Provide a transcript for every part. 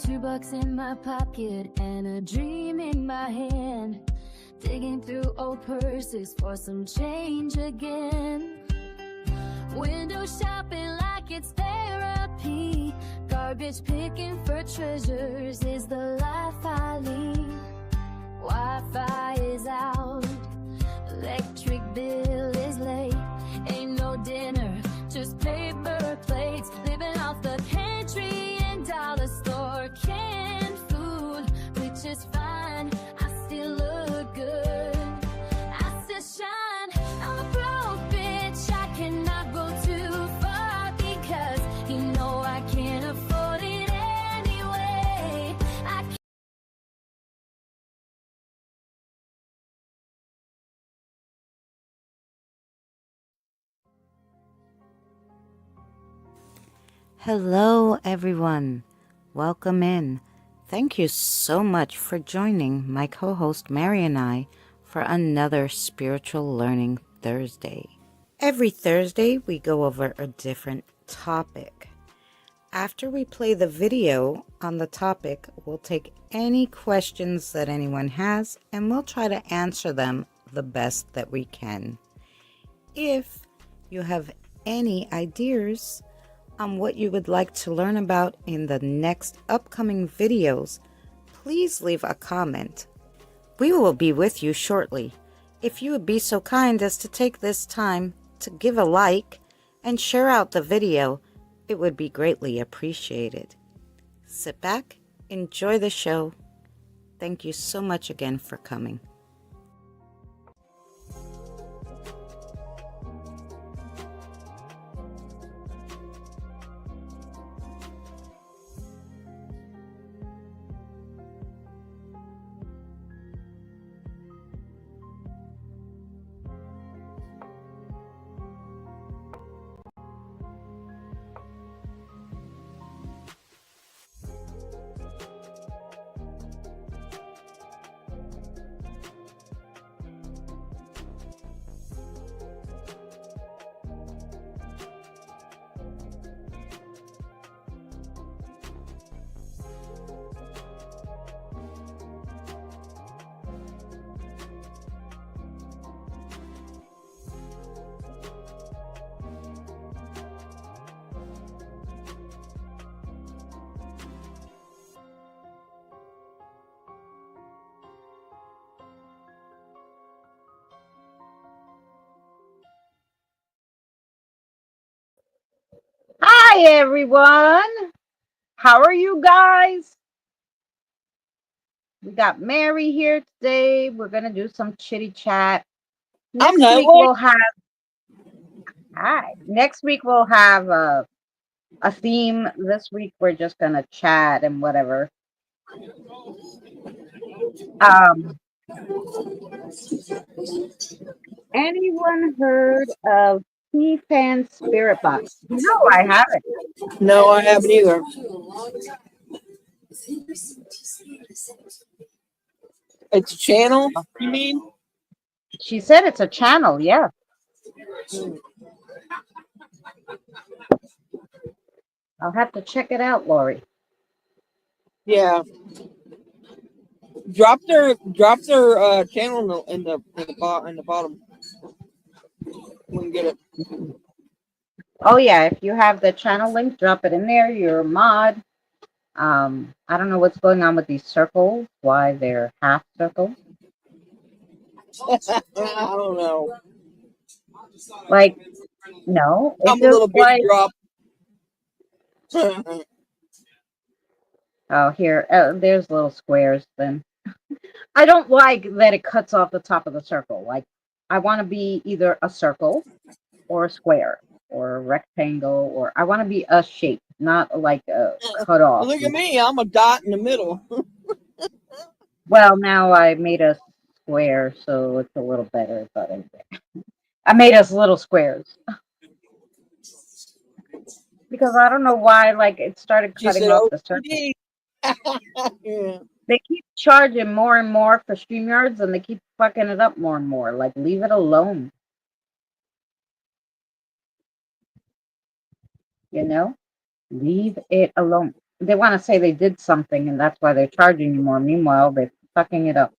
$2 in my pocket and a dream in my hand, digging through old purses for some change again. Window shopping like it's therapy, garbage picking for treasures is the life I lead. Wi-Fi is out, electric bill is late, ain't no dinner, just paper plates, living off the pantry and dollar store canned food, which is fine, I still look good, I still shine. I'm a broke bitch, I cannot go too far because you know I can't afford it anyway. Hello, everyone. Welcome in. Thank you so much for joining my co-host Mary and I for another Spiritual Learning Thursday. Every Thursday, we go over a different topic. After we play the video on the topic, we'll take any questions that anyone has and we'll try to answer them the best that we can. If you have any ideas on what you would like to learn about in the next upcoming videos, please leave a comment. We will be with you shortly. If you would be so kind as to take this time to give a like and share out the video, it would be greatly appreciated. Sit back, enjoy the show. Thank you so much again for coming. Hi, everyone. How are you guys? We got Mary here today. We're going to do some chitty chat. Next week we'll have a theme. This week we're just going to chat and whatever. Anyone heard of T-Fan Spirit Box? No, I haven't. No, I haven't either. It's a channel, you mean? She said it's a channel, yeah. I'll have to check it out, Lori. Yeah. Drop their channel in the bottom. We can get it. Oh yeah, if you have the channel link, drop it in there. You're a mod. I don't know what's going on with these circles. Why they're half circles? I don't know. Like, no, I'm a little big drop. Oh, here, there's little squares. Then I don't like that it cuts off the top of the circle. Like, I want to be either a circle or a square or a rectangle, or I want to be a shape, not like a cut off. Look at me, I'm a dot in the middle. Well, now I made a square, so it's a little better, but I made us little squares. Because I don't know why, like, it started cutting off the circle. Yeah. They keep charging more and more for StreamYards, and they keep fucking it up more and more. Like, leave it alone. You know? Leave it alone. they want to say they did something and that's why they're charging you more. Meanwhile, they're fucking it up.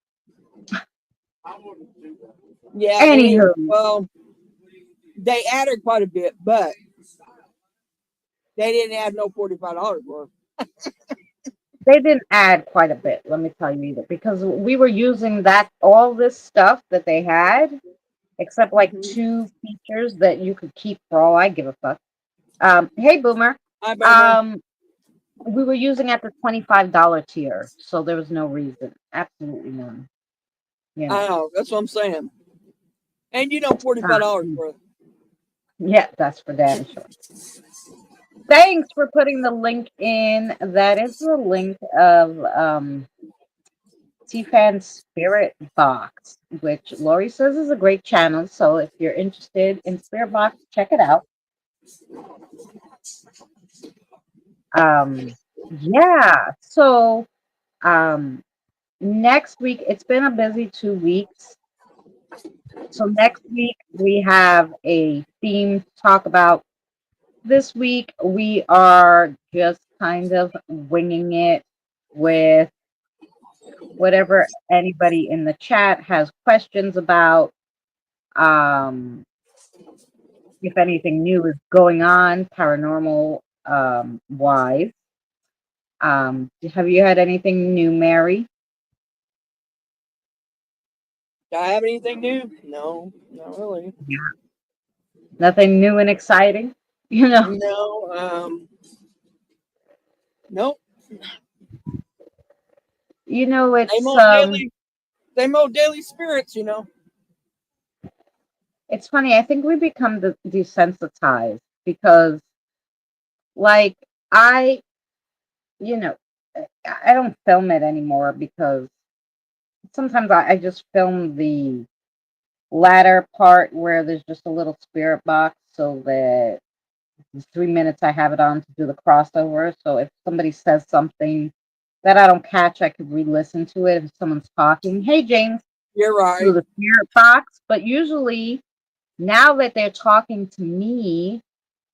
Yeah, and Anywho, well, they added quite a bit, but they didn't add no $45 worth. they didn't add quite a bit, let me tell you either, because we were using that all this stuff that they had, except like Mm-hmm. 2 features that you could keep for all I give a fuck. Hey Boomer. Hi, Boomer. Um, we were using at the $25 tier, so there was no reason, absolutely none. You I know, know, that's what I'm saying. And you know, $45 uh, worth. yeah, that's for damn sure. Thanks for putting the link in. That is the link of T-Fan's Spirit Box, which Lori says is a great channel. So if you're interested in Spirit Box, check it out. Um, yeah. So next week, it's been a busy 2 weeks. So next week we have a theme to talk about. This week we are just kind of winging it with whatever anybody in the chat has questions about. Um, if anything new is going on paranormal wise. Have you had anything new, Mary? Do I have anything new? No, not really. Nothing new and exciting, you know. No, nope. You know, Same old daily spirits, you know. it's funny. I think we become desensitized because, like, I, you know, I don't film it anymore because sometimes I just film the latter part where there's just a little spirit box so that the 3 minutes I have it on to do the crossover. So if somebody says something that I don't catch, I could re-listen to it if someone's talking. Hey James, You're through right. the spirit box. But usually now that they're talking to me,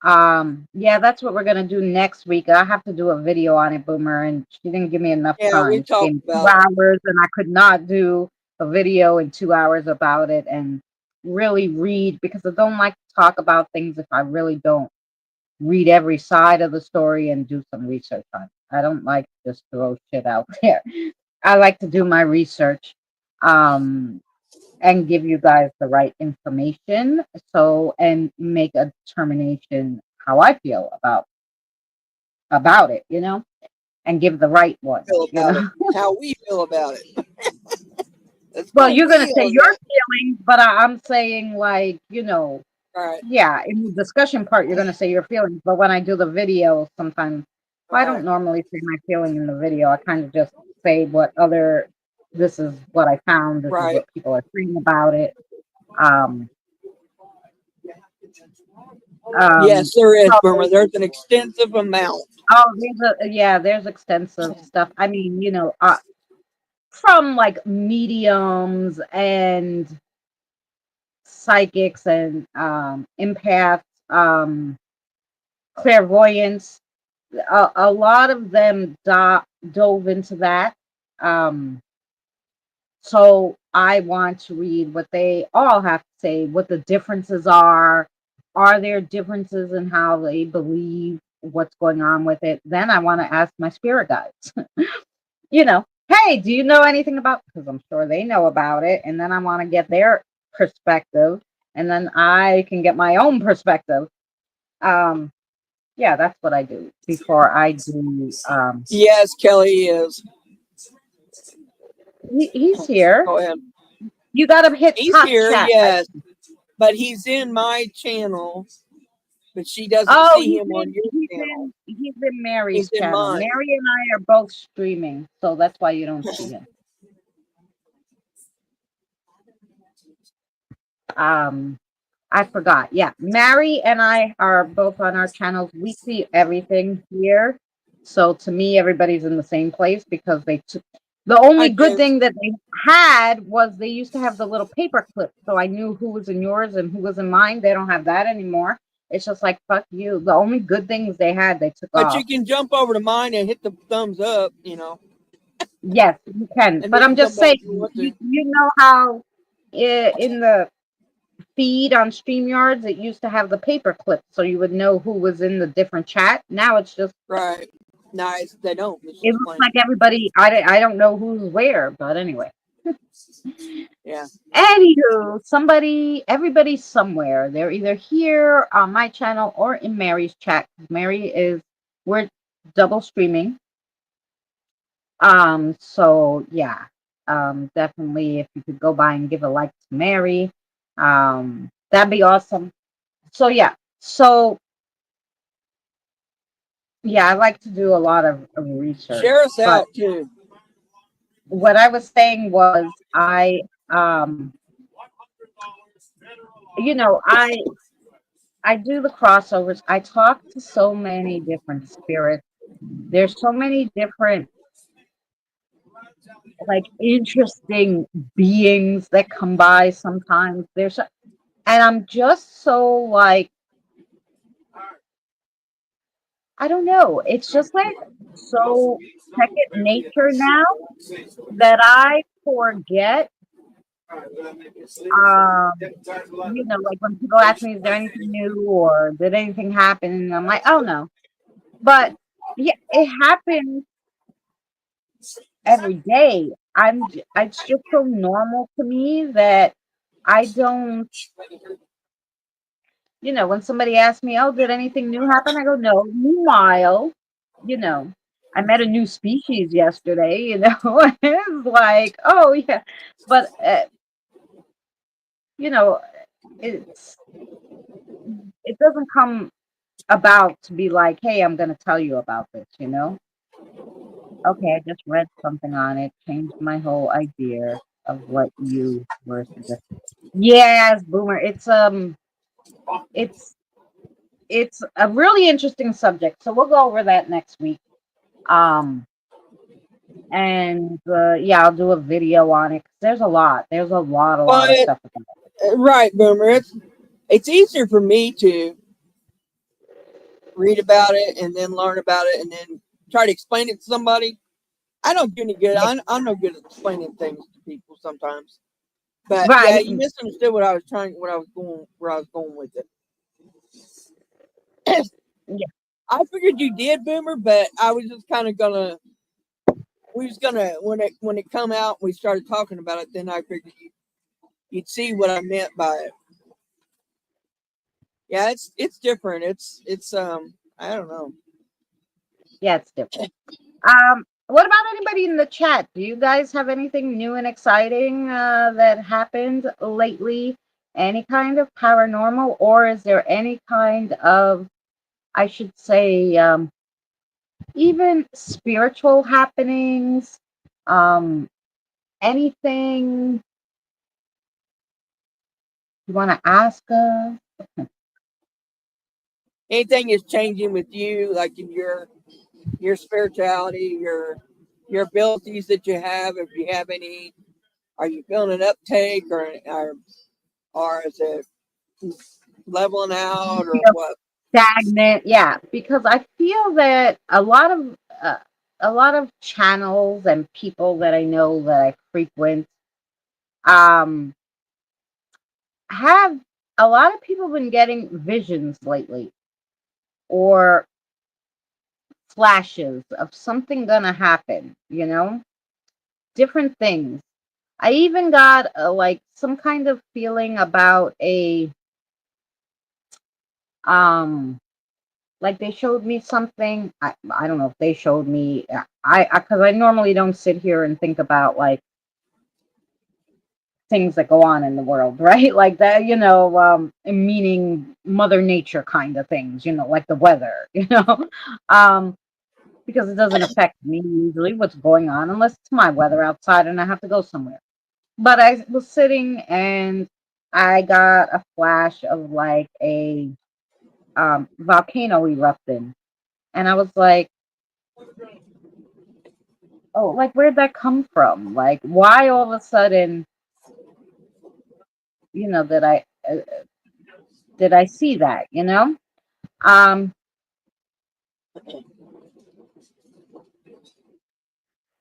yeah, that's what we're gonna do next week. I have to do a video on it, Boomer, and she didn't give me enough Yeah, we time. She gave talked me two about it. hours, and I could not do a video in 2 hours about it and really read because I don't like to talk about things if I really don't read every side of the story and do some research on it. I don't like to just throw shit out there. I like to do my research. And give you guys the right information so and make a determination how I feel about it, and give the right one, Feel about it. How we feel about it. Let's Well, go you're gonna we say on your that. feelings, but I'm saying like, All right. yeah, in the discussion part you're gonna say your feelings, but when I do the video sometimes I All don't right. normally say my feeling in the video. I kind of just say this is what I found, this is Right. what people are saying about it. Um Yes, there is, so Boomer. There's an extensive amount. Oh, there's extensive stuff. I mean, from like mediums and psychics and empaths, clairvoyance. A lot of them dove into that. Um, so I want to read what they all have to say, what the differences are. Are there differences in how they believe what's going on with it? Then I want to ask my spirit guides. Hey, do you know anything about, because I'm sure they know about it, and then I want to get their perspective, and then I can get my own perspective. Um, yeah, that's what I do before I do. Yes, Kelly is. He's here. Go ahead. You gotta hit He's top here, chat. yes, but he's in my channel, but she doesn't Oh, see him on your channel. he's in Mary's He's in channel. mine. Mary and I are both streaming, so that's why you don't see him. Um, I forgot. Yeah, Mary and I are both on our channels. We see everything here. So to me, everybody's in the same place because they took the I only good do. thing that they had was they used to have the little paper clip. So I knew who was in yours and who was in mine. They don't have that anymore. It's just like, fuck you. The only good things they had, they took But off. you can jump over to mine and hit the thumbs up, you know, Yes, you can. and But we I'm can come just back saying, if you want to. you know how in the feed on StreamYards, it used to have the paper clips so you would know who was in the different chat. Now it's just, Right. Nice. They don't. It's it just looks plain. like everybody, I don't know who's where, but anyway. Yeah. Anywho, everybody's somewhere. They're either here on my channel or in Mary's chat. We're double streaming. So yeah, definitely if you could go by and give a like to Mary, that'd be awesome. So yeah, I like to do a lot of research, Share us but out too. what I was saying was you know, I do the crossovers. I talk to so many different spirits. There's so many different like interesting beings that come by sometimes. And I'm just so like, I don't know. It's just like so second nature now that I forget. Um, like when people ask me, is there anything new or did anything happen? And I'm like, oh no. But yeah, it happens every day. It's just so normal to me that I don't, when somebody asks me, oh, did anything new happen? I go, no. Meanwhile, you know, I met a new species yesterday, it's like, oh, yeah. But, you know, it's, it doesn't come about to be like, hey, I'm going to tell you about this. Okay, I just read something on it, changed my whole idea of what you were suggesting. Yes, Boomer. It's it's a really interesting subject, so we'll go over that next week. Um, and yeah, I'll do a video on it. There's a lot. There's a lot of But stuff about right, Boomer. It's easier for me to read about it and then learn about it and then try to explain it to somebody. I don't do any good. it. I'm no good at explaining things to people sometimes. But yeah, Right. you misunderstood what I was trying, where I was going with it. Yeah. I figured you did, Boomer, but I was just kind of gonna. We was gonna when it come out, and we started talking about it. Then I figured you'd see what I meant by it. Yeah, it's different. It's I don't know. Yeah, it's different. What about anybody in the chat? Do you guys have anything new and exciting that happened lately? Any kind of paranormal, or is there any kind of, I should say, even spiritual happenings? Um, Anything you want to ask us? Anything is changing with you, like in your spirituality, your abilities that you have. If you have any, are you feeling an uptake or is it leveling out or Feel what? stagnant? Yeah, because I feel that a lot of channels and people that I know that I frequent um have a lot of people been getting visions lately or flashes of something gonna happen, different things. I even got like some kind of feeling about um like they showed me something. I don't know if they showed me. I because I normally don't sit here and think about like things that go on in the world, right? Like that, meaning Mother Nature kind of things, like the weather, um, because it doesn't affect me usually what's going on unless it's my weather outside and I have to go somewhere. But I was sitting and I got a flash of like a volcano erupting, and I was like, oh, like where'd that come from? Like, why all of a sudden, that I did I see that, Um,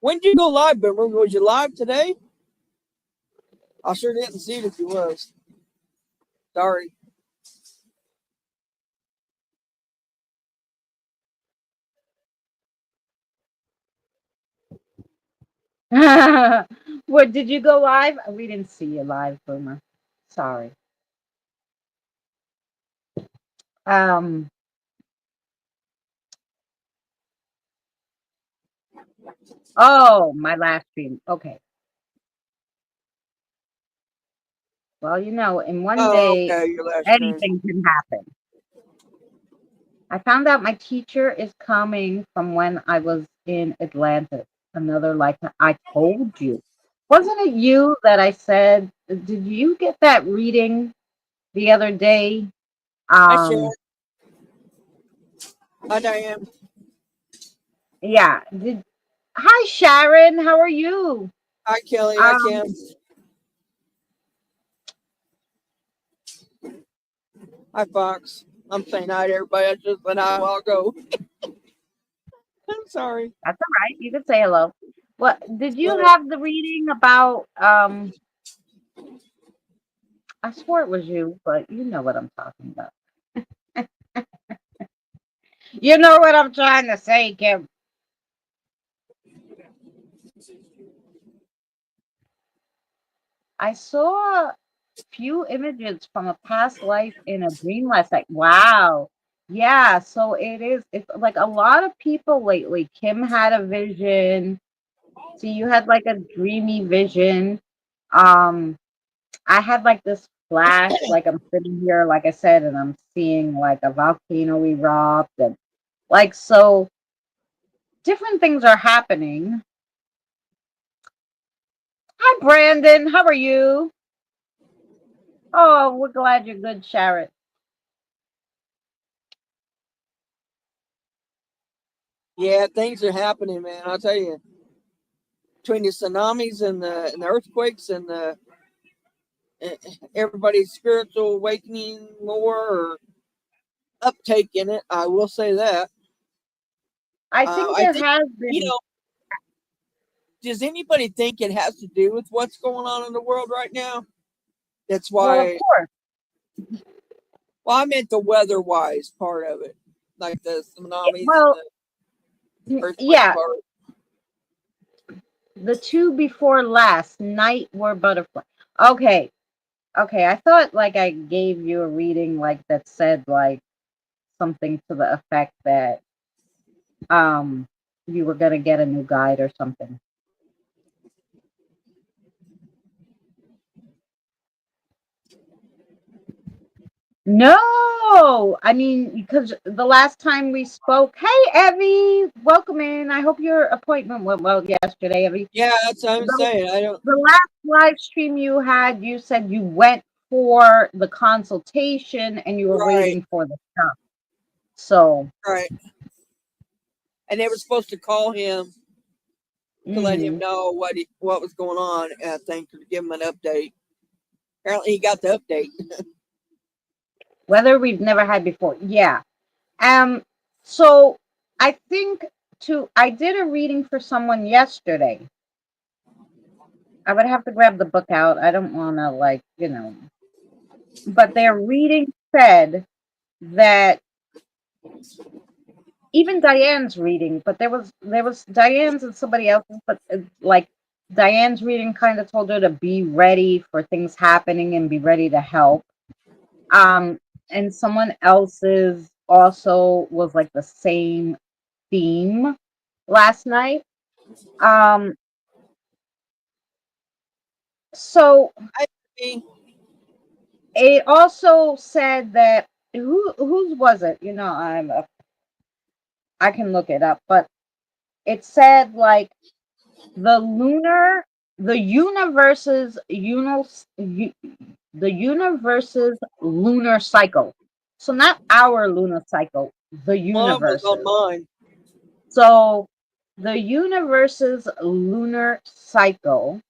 When did you go live, Boomer? Was you live today? I sure didn't see it if you was. Sorry. what did you go live? We didn't see you live, Boomer. Sorry. Um, oh, my last stream. Okay. Well, in one Oh, day, okay, your last stream. anything can happen. I found out my teacher is coming from when I was in Atlantis. Another lifetime. I told you. Wasn't it you that I said, did you get that reading the other day? Hi, Sharon. Um, Hi, Diane. yeah. Hi, Sharon. How are you? Hi, Kelly. Hi, Um, Kim. Hi, Fox. I'm saying hi to everybody. I just went out a while ago. I'm sorry. that's all right. You can say hello. What did you Uh, have the reading about? I swore it was you, but you know what I'm talking about. You know what I'm trying to say, Kim. I saw a few images from a past life in a dream last night. Wow. Yeah, so it's like a lot of people lately. Kim had a vision. See, you had like a dreamy vision. Um, I had like this flash, like I'm sitting here, like I said, and I'm seeing like a volcano erupt and like so different things are happening. Hi, Brandon. How are you? Oh, we're glad you're good, Sharon. yeah, things are happening, man. I'll tell you. Between the tsunamis and the earthquakes and the everybody's spiritual awakening more or uptake in it, I will say that. I think I there think has you been. know. Does anybody think it has to do with what's going on in the world right now? That's Well, of why. course. Well, I meant the weather-wise part of it, like the Yeah, tsunamis and well, the earthquake yeah, part. the two before last night were butterfly. Okay, okay. I thought like I gave you a reading like that said like something to the effect that um you were gonna get a new guide or something. No, I mean because the last time we spoke, hey Evie, welcome in. I hope your appointment went well yesterday, Evie. Yeah, that's what I'm The, saying. I don't. the last live stream you had, you said you went for the consultation and you were Right, waiting for the stuff. So, right. And they were supposed to call him to let him mhm. know what was going on. I think to give him an update. Apparently, he got the update. Whether we've never had before, yeah. Um, so I think I did a reading for someone yesterday. I would have to grab the book out. I don't want to but their reading said that even Diane's reading, but there was Diane's and somebody else's, but like Diane's reading kind of told her to be ready for things happening and be ready to help. Um, and someone else's also was like the same theme last night. Um, so I mean, it also said that whose was it? I can look it up, but it said like the lunar the universe's the universe's lunar cycle, so not our lunar cycle, the one of them was on universe's. mine. So the universe's lunar cycle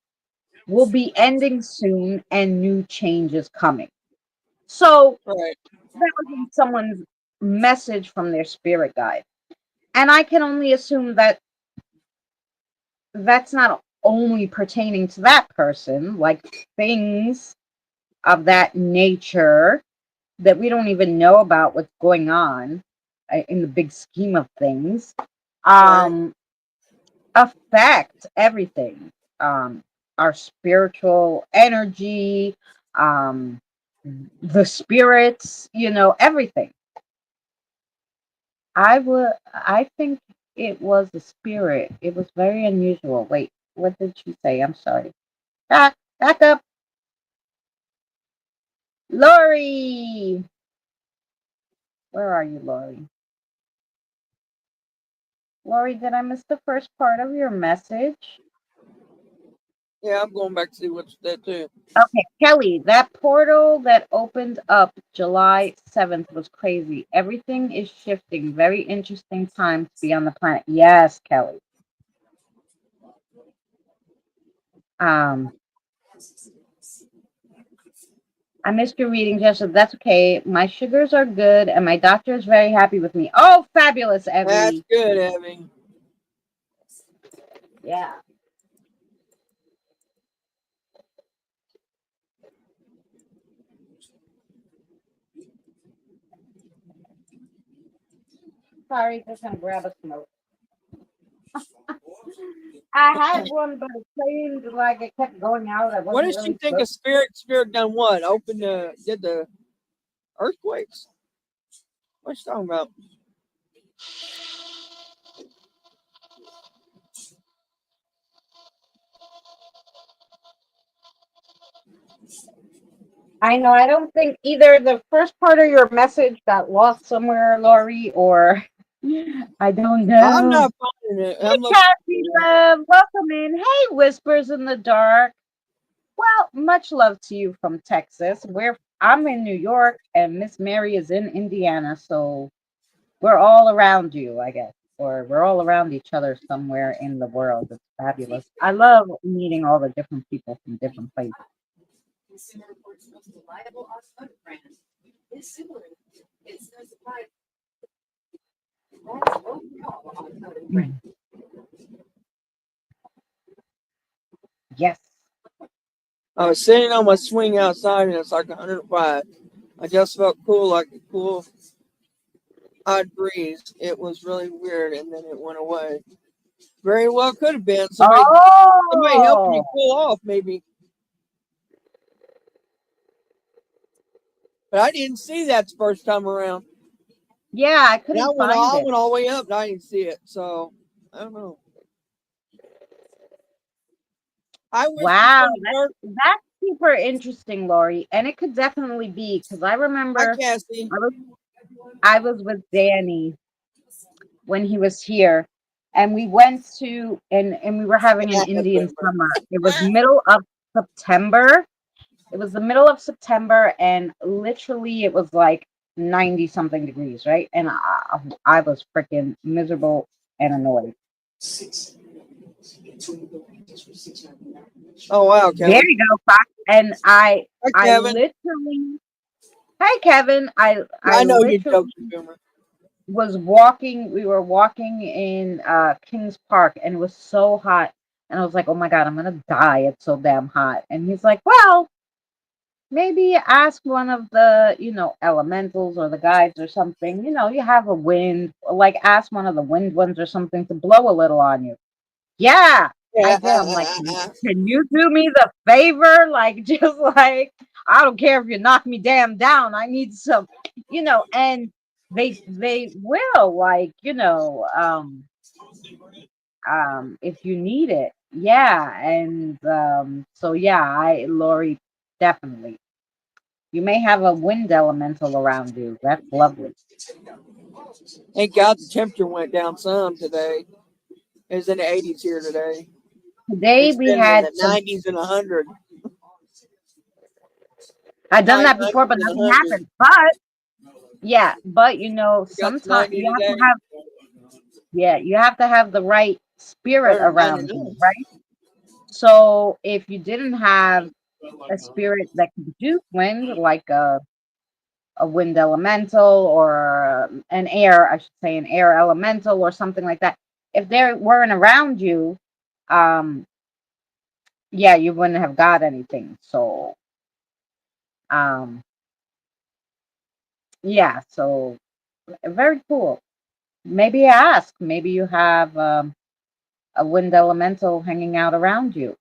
will be ending soon and new changes coming. So Right. that was in someone's message from their spirit guide. And I can only assume that that's not only pertaining to that person, like things of that nature that we don't even know about what's going on in the big scheme of things, Right. um, affect everything. Our spiritual energy, um, the spirits, everything. I think it was a spirit. It was very unusual. Wait, what did she say? I'm sorry. Back up. Lori! Where are you, Lori? Lori, did I miss the first part of your message? Yeah, I'm going back to see what's that too. Okay, Kelly, that portal that opened up July 7th was crazy. Everything is shifting. Very interesting time to be on the planet. Yes, Kelly. Um, I missed your reading, Jessica. That's okay. My sugars are good, and my doctor is very happy with me. Oh, fabulous, That's Evie. good, Abby. Yeah. Sorry, just gonna grab a smoke. I had one, but it seemed like it kept going out. I What wasn't does she really think of supposed. spirit? Spirit done what? Opened the did the earthquakes? What you talking about? I know. I don't think either the first part of your message got lost somewhere, Lori, or I don't I'm know. not finding it. Hey, I'm looking Cassie, for it. love, welcome in. Hey, Whispers in the Dark. Well, much love to you from Texas. I'm in New York, and Miss Mary is in Indiana, so we're all around you, I guess, or we're all around each other somewhere in the world. It's fabulous. I love meeting all the different people from different places. Mm. Yes. I was sitting on my swing outside and it's like 105. I just felt cool, like a cool odd breeze. It was really weird, and then it went away. Very well could have been somebody helping Oh, you cool off, maybe. But I didn't see that the first time around. yeah, I And I couldn't went find all I it. went all the way up and I didn't see it. So I don't know. I whispers Wow, from the dark. that's super interesting, Lori. And it could definitely be because I Hi remember Cassie. I was I was with Danny when he was here, and we went to and we were having an Yeah, I Indian remember. summer. It was middle of September. It was the middle of September, and literally it was like 90 something degrees, right? And I was freaking miserable and annoyed. Oh wow, There Kevin. you go, Fox. And I Hi I Kevin. literally Hi Kevin. I I know you're literally joking, Boomer. was walking, we were walking in Kings Park, and it was so hot, and I was like, "Oh my god, I'm going to die. It's so damn hot." And he's like, "Well, maybe ask one of the, elementals or the guides or something. You have a wind, like ask one of the wind ones or something to blow a little on you." Yeah, I Yeah. did. I'm like, can you do me the favor? Like, just like, I don't care if you knock me damn down. I need some, and they will, like, if you need it. Yeah. And so yeah, Lori, definitely. You may have a wind elemental around you. That's lovely. Thank God the temperature went down some today. It was in the 80s here today. Today It's we been in had the some. 90s and 100. I've done High that before, 90s but and nothing 100. happened. But yeah, but We got to sometimes 90 today. you have to have the right spirit Better than around 99. you, right? So if you didn't have a spirit that could produce wind, like a wind elemental or an air, I should say, an air elemental or something like that. If they weren't around you, um, yeah, you wouldn't have got anything. So, um, yeah, so very cool. Maybe ask. Maybe you have a wind elemental hanging out around you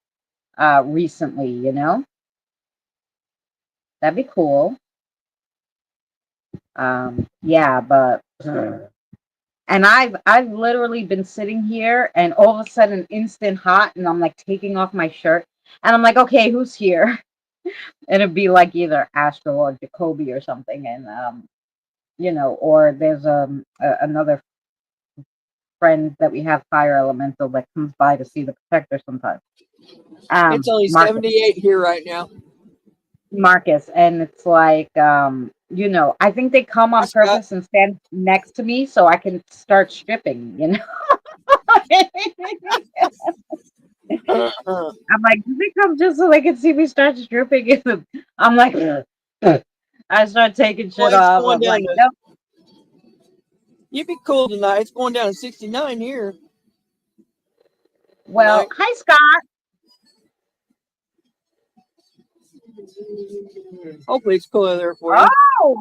recently. That'd be cool. Yeah, but and I've literally been sitting here and all of a sudden instant hot and I'm like taking off my shirt and I'm like, okay, who's here? And it'd be like either Astro or Jacoby or something, and or there's another friend that we have, fire elemental, that comes by to see the protector sometimes. It's only Marcus, 78 here right now. and it's like I think they come Hi, on Scott. purpose and stand next to me so I can start stripping. Uh-uh. I'm like, do they come just so they can see me start stripping? I'm like, I start taking Well, shit it's off. going I'm down like, to. no. You'd be cool tonight. It's going down to 69 here Well, tonight. hi, Scott. Hopefully, it's cooler there for you. Oh,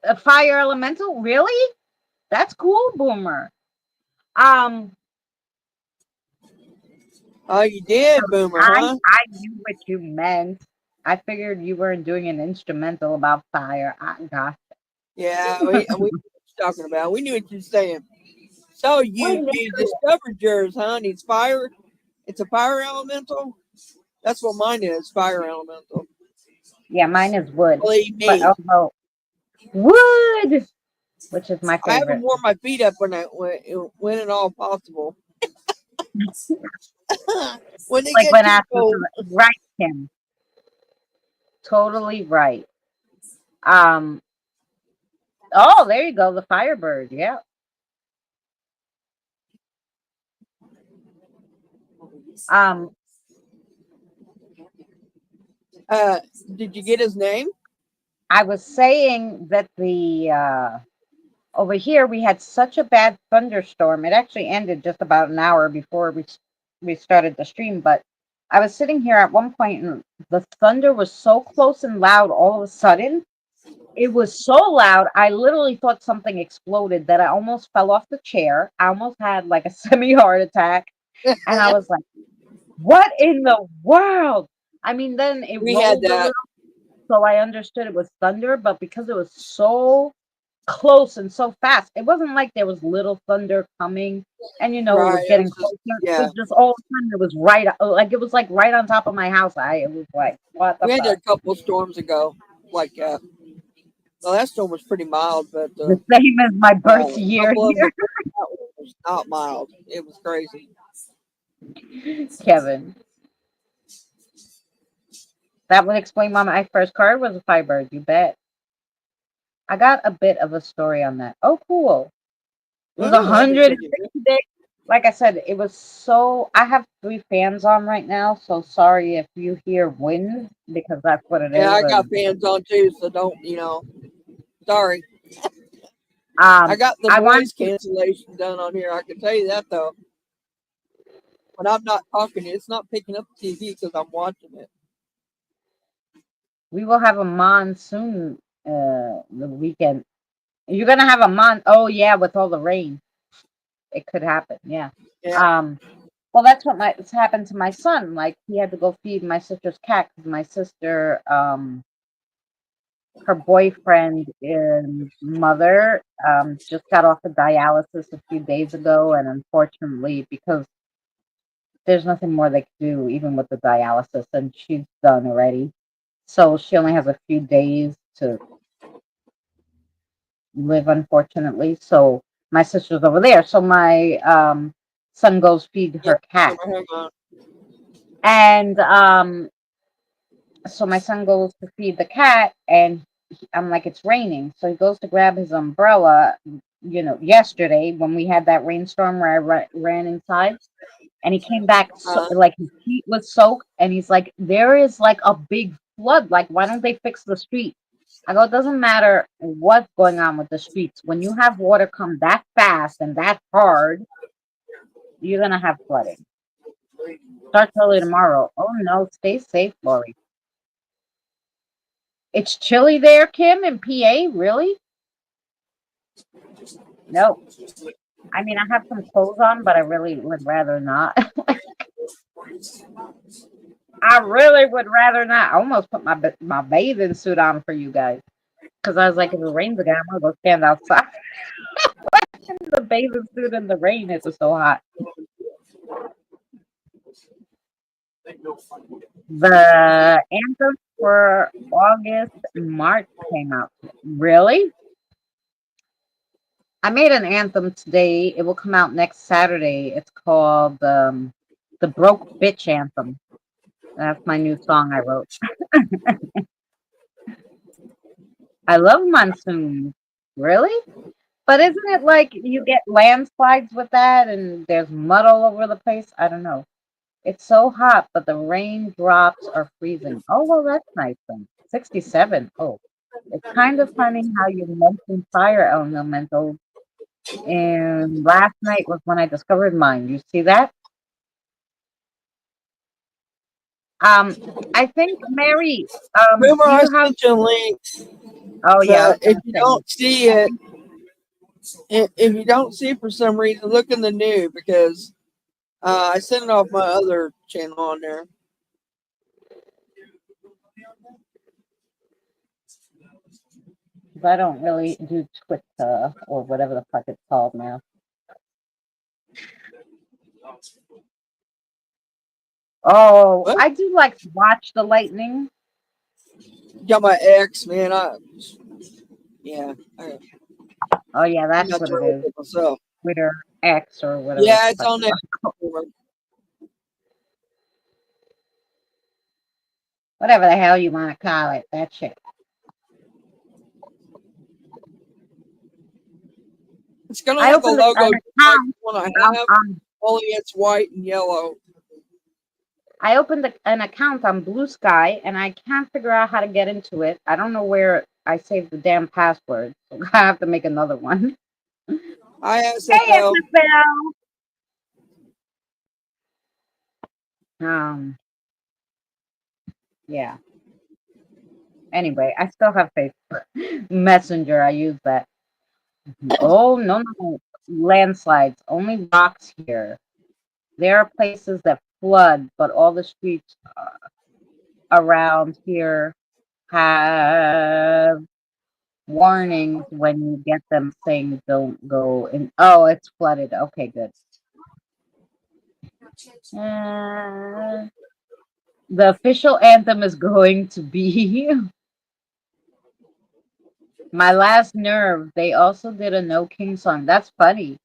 a fire elemental? Really? That's cool, Boomer. Um, Oh, you did, Boomer, I huh? I knew what you meant. I figured you weren't doing an instrumental about fire. I got Yeah, we knew what you're talking about. We knew what you're saying. So we you knew. discovered yours, huh? And it's fire. It's a fire elemental. That's what mine is. Fire elemental. Yeah, mine is wood, Believe but me, wood, which is my I haven't favorite. worn my feet up when at all possible. When they Like get when too asked, cold. right, Kim, totally right. Um, oh, there you go, the Firebird. Yeah. Um, Uh, did you get his name? I was saying that the over here we had such a bad thunderstorm. It actually ended just about an hour before we started the stream. But I was sitting here at one point, and the thunder was so close and loud. All of a sudden, it was so loud. I literally thought something exploded. That I almost fell off the chair. I almost had like a semi heart attack, and I was like, "What in the world?" I mean, then it We had rolled a that. little, so I understood it was thunder. But because it was so close and so fast. It wasn't like there was little thunder coming and it Right. was It getting was just, closer. It yeah. was just all the time it was right like it was like right on top of my house. It was like, what the We had that fuck? a couple storms ago. Like, well, that storm was pretty mild, but The same as my birth a year couple of them before that one was not mild. It was crazy. here, Kevin. That would explain why my first card was a Firebird, you bet. I got a bit of a story on that. Oh, cool. It was Oh, that'd be pretty good. 160 days. Like I said, it was so. I have three fans on right now, so sorry if you hear wind because that's what it Yeah, is. I got And fans on too, so don't, sorry. I um, got the I want noise cancellation done on here. I can tell you that though. When I'm not talking, it's not picking up the TV because I'm watching it. we will have a monsoon the weekend. You're gonna have a Oh yeah, with all the rain, it could happen. Yeah. Yeah. Um. Well, that's what it's happened to my son. Like he had to go feed my sister's cat because my sister, her boyfriend and mother, just got off of dialysis a few days ago, and unfortunately, because there's nothing more they can do, even with the dialysis, and she's done already. So she only has a few days to live, unfortunately. So my sister's over there. So my son goes feed Yeah. her cat. Hang on. And so my son goes to feed the cat, and I'm like, it's raining. So he goes to grab his umbrella, yesterday when we had that rainstorm where I ran inside. And he came back Uh, like his feet was soaked. And he's like, there is like a big flood. Like, why don't they fix the street? I go, it doesn't matter what's going on with the streets. When you have water come that fast and that hard, you're gonna have flooding. Starts early tomorrow. Oh no, stay safe, Lori. It's chilly there, Kim, in PA. Really? No. I mean, I have some clothes on, but I really would rather not. I really would rather not. I almost put my bathing suit on for you guys because I was like, if it rains again, I'm gonna go stand outside in the bathing suit in the rain. It was so hot. The anthem for August, March came out. Really? I made an anthem today. It will come out next Saturday. It's called the Broke Bitch Anthem. That's my new song I wrote. I love monsoons. Really? But isn't it like you get landslides with that and there's mud all over the place? I don't know. It's so hot, but the raindrops are freezing. Oh, well, that's nice then. 67. Oh, it's kind of funny how you mentioned fire elemental. And last night was when I discovered mine. You see that? I think Mary, Remember, do I you have? sent you a link, Oh yeah, I was but if gonna you say. don't see it, if you don't see it for some reason, look in the new because I sent it off my other channel on there. I don't really do Twitter or whatever the fuck it's called now. Oh, What? I do like to watch the lightning. Got my ex, man. Yeah, Oh yeah, I'm that's not what it doing is. it myself. Twitter X or whatever the Yeah, it's fuck. on there. Whatever the hell you want to call it, that shit. It's gonna I have the opened an logo just like account. the one I Um, have, um, only it's white and yellow. I opened an account on Blue Sky, and I can't figure out how to get into it. I don't know where I saved the damn password, so I have to make another one. Hi, Hey, SFL. SFL. Yeah. Anyway, I still have Facebook Messenger. I use that. Oh no, no, landslides. Only rocks here. There are places that flood, but all the streets around here have warnings when you get them saying don't go in. Oh, it's flooded. Okay, good. Uh, the official anthem is going to be My Last Nerve. They also did a No King song. That's funny.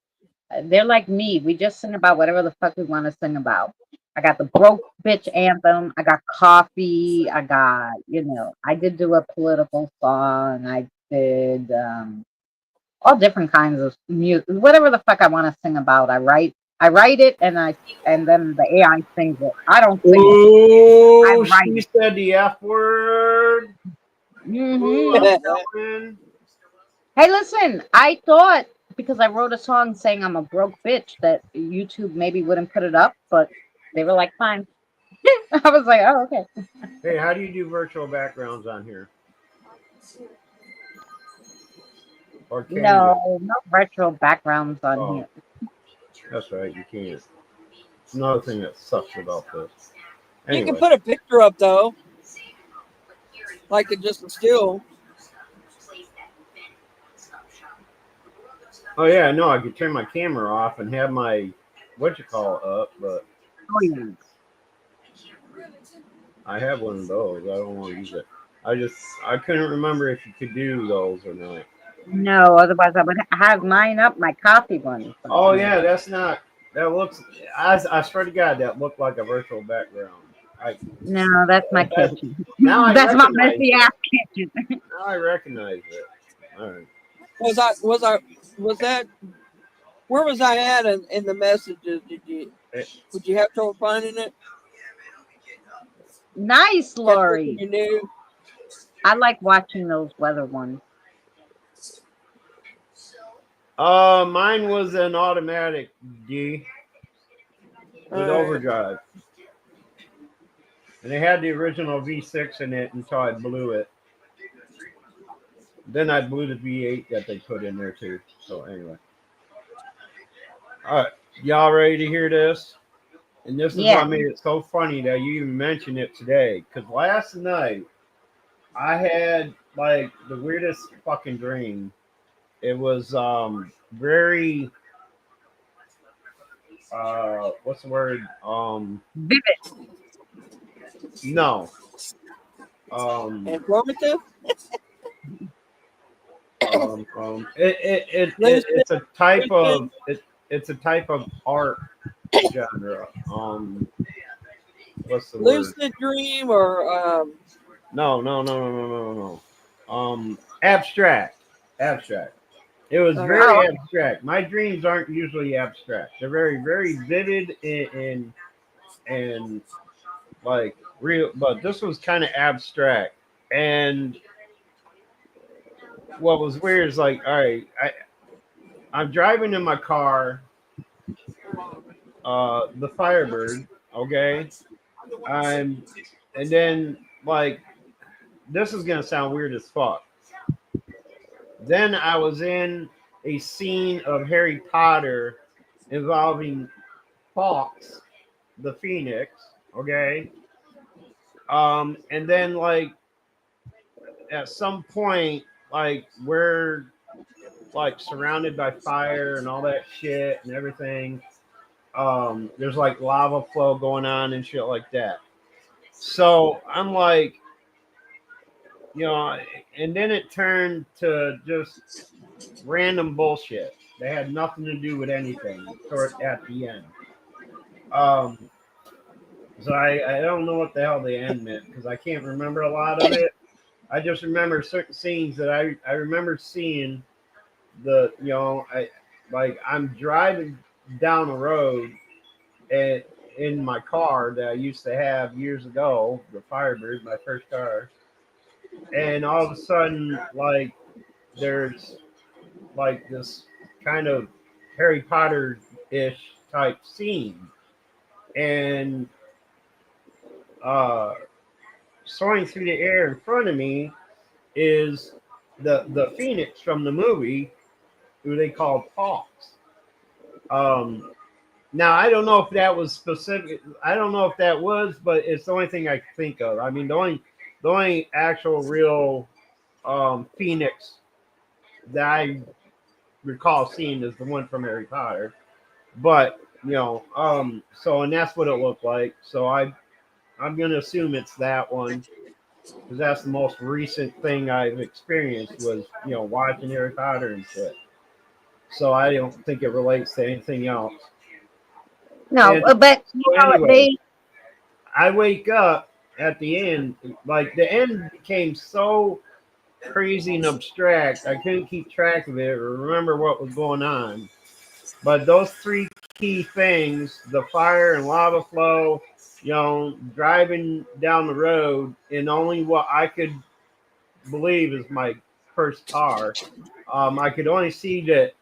They're like me. We just sing about whatever the fuck we want to sing about. I got the broke bitch anthem. I got coffee. I got, I did do a political song. I did all different kinds of music. Whatever the fuck I want to sing about, I write it and then the AI sings it. I don't sing it. I Oh, write she it. said the F word. Ooh, Hmm. I'm going. Hey, listen, I thought because I wrote a song saying I'm a broke bitch that YouTube maybe wouldn't put it up, but they were like, fine. I was like, oh, okay. Hey, how do you do virtual backgrounds on here? Or can you? No retro backgrounds on Oh, here. that's right, you can't. It's another thing that sucks about this. You can Anyway. put a picture up though, like it just a still. Oh yeah, no, I could turn my camera off and have my up, but Oh, yeah. I have one of those. I don't want to use it. I couldn't remember if you could do those or not. No, otherwise I would have mine up, my coffee one. Oh yeah, that's not. That looks. I swear to God, that looked like a virtual background. No, that's my kitchen. Now I That's my recognize messy it. ass kitchen. Now I recognize it. All right. Was that where was I at in the messages? Would you have trouble finding it? Nice, Kept thinking Lori. you knew. I like watching those weather ones. Mine was an automatic D with overdrive. And it had the original V6 in it until I blew it. Then I blew the V8 that they put in there too. So anyway. All right. Y'all ready to hear this? And this is Yeah. what made it so funny that you even mentioned it today. Because last night, I had like the weirdest fucking dream. It was very what's the word? Vivid. No. Informative? It's a type of it's a type of art genre. What's the word? Lucid dream or No. Abstract. It was Okay. very abstract. My dreams aren't usually abstract. They're very, very vivid and like real. But this was kind of abstract. And what was weird is like, all right, I'm driving in my car, the Firebird. Okay, and then like this is gonna sound weird as fuck. Then I was in a scene of Harry Potter involving Fox, the Phoenix, okay? And then like at some point, like we're like surrounded by fire and all that shit and everything. There's like lava flow going on and shit like that. So I'm like, and then it turned to just random bullshit. They had nothing to do with anything at the end. So I don't know what the hell the end meant because I can't remember a lot of it. I just remember certain scenes that I remember seeing I'm driving down a road and in my car that I used to have years ago, the Firebird, my first car. And all of a sudden, like, there's like this kind of Harry Potter-ish type scene. And soaring through the air in front of me is the Phoenix from the movie, who they called Fox. Now I don't know if that was specific. I don't know if that was, but it's the only thing I can think of. I mean, the only actual real Phoenix that I recall seeing is the one from Harry Potter. But so and that's what it looked like. So I'm gonna assume it's that one because that's the most recent thing I've experienced was watching Harry Potter and shit. So I don't think it relates to anything else. No, but anyway, I wake up at the end. Like the end became so crazy and abstract, I couldn't keep track of it or remember what was going on. But those three key things, the fire and lava flow, driving down the road in only what I could believe is my first car. I could only see the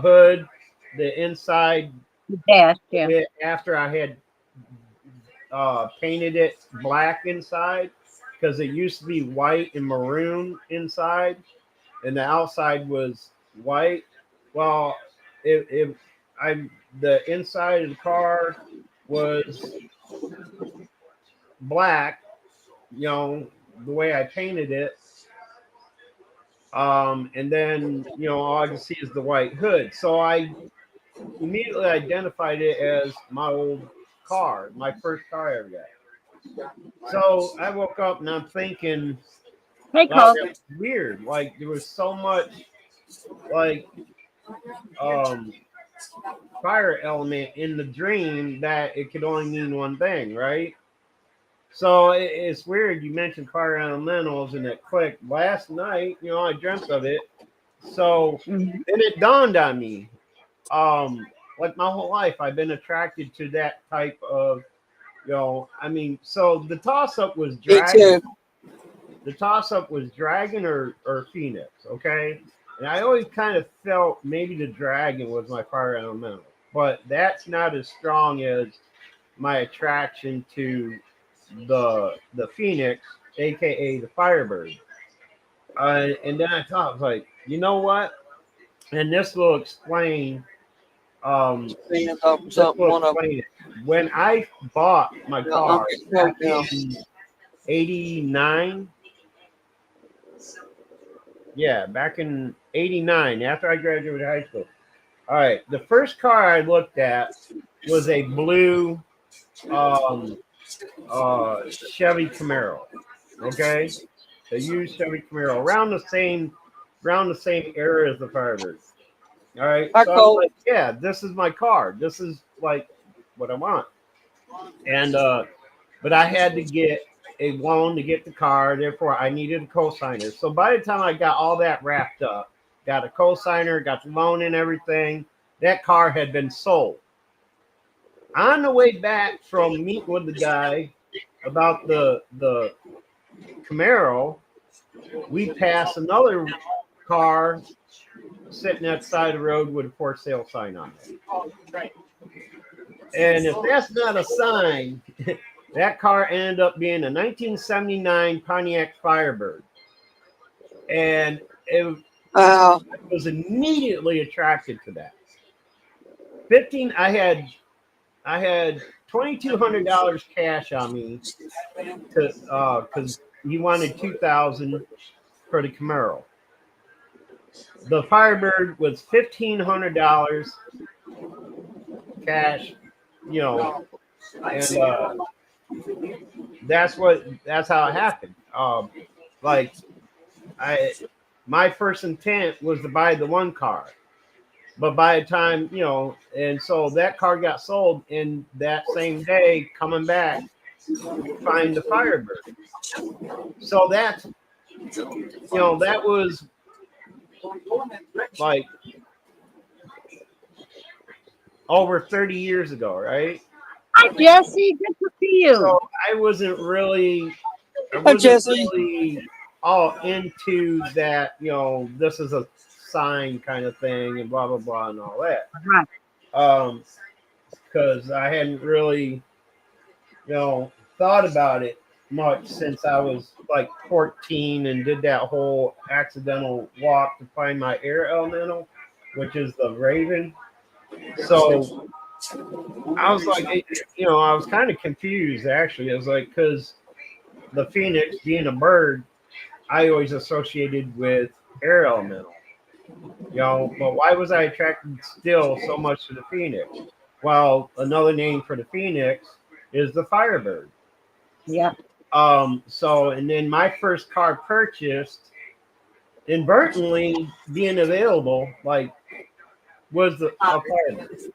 hood, the inside dash, yeah. After I had painted it black inside because it used to be white and maroon inside and the outside was white. Well, the inside of the car was black, the way I painted it. And then, all I can see is the white hood. So I immediately identified it as my old car, my first car I ever got. So I woke up and I'm thinking, hey, wow, that's weird. Like there was so much like fire element in the dream that it could only mean one thing, right? So it's weird you mentioned fire elementals and it clicked. Last night, I dreamt of it. So then it dawned on me. Like my whole life I've been attracted to that type of so the toss up was dragon. the toss up was dragon or phoenix. Okay, and I always kind of felt maybe the dragon was my fire elemental, but that's not as strong as my attraction to the phoenix, aka the firebird. And then I thought, I was like, you know what? And this will explain. Stand up This something, will one of explain it. When I bought my I'm car getting back broke now. in '89, yeah, back in '89, after I graduated high school. All right, the first car I looked at was a blue um, Chevy Camaro. Okay, a used Chevy Camaro around the same era as the Firebird. All right, I so I was call like, yeah, this is my car. This is like what I want. And but I had to get a loan to get the car. Therefore, I needed a cosigner. So by the time I got all that wrapped up, got a cosigner, got the loan and everything, that car had been sold. On the way back from meeting with the guy about the Camaro, we passed another car sitting at the side of the road with a for sale sign on it. And if that's not a sign, that car ended up being a 1979 Pontiac Firebird. And it was immediately attracted to that. 15, I had $2,200 cash on me to because he wanted 2,000 for the Camaro. The Firebird was $1,500 cash, you know, and that's how it happened. Like my first intent was to buy the one car, but by the time and so that car got sold, and that same day coming back, we find the Firebird. So that was like over 30 years ago, right? Hi, Jesse. Good to see you. So I wasn't really all into that, this is a sign kind of thing and blah blah blah and all that. Right. Because I hadn't really, thought about it much since I was like 14 and did that whole accidental walk to find my air elemental, which is the raven. So I was like, I was kind of confused actually. I was like, because the phoenix being a bird, I always associated with air elemental. But why was I attracted still so much to the phoenix? Well, another name for the phoenix is the firebird. Yeah. So, and then my first car purchased, inadvertently being available, like, was a firebird.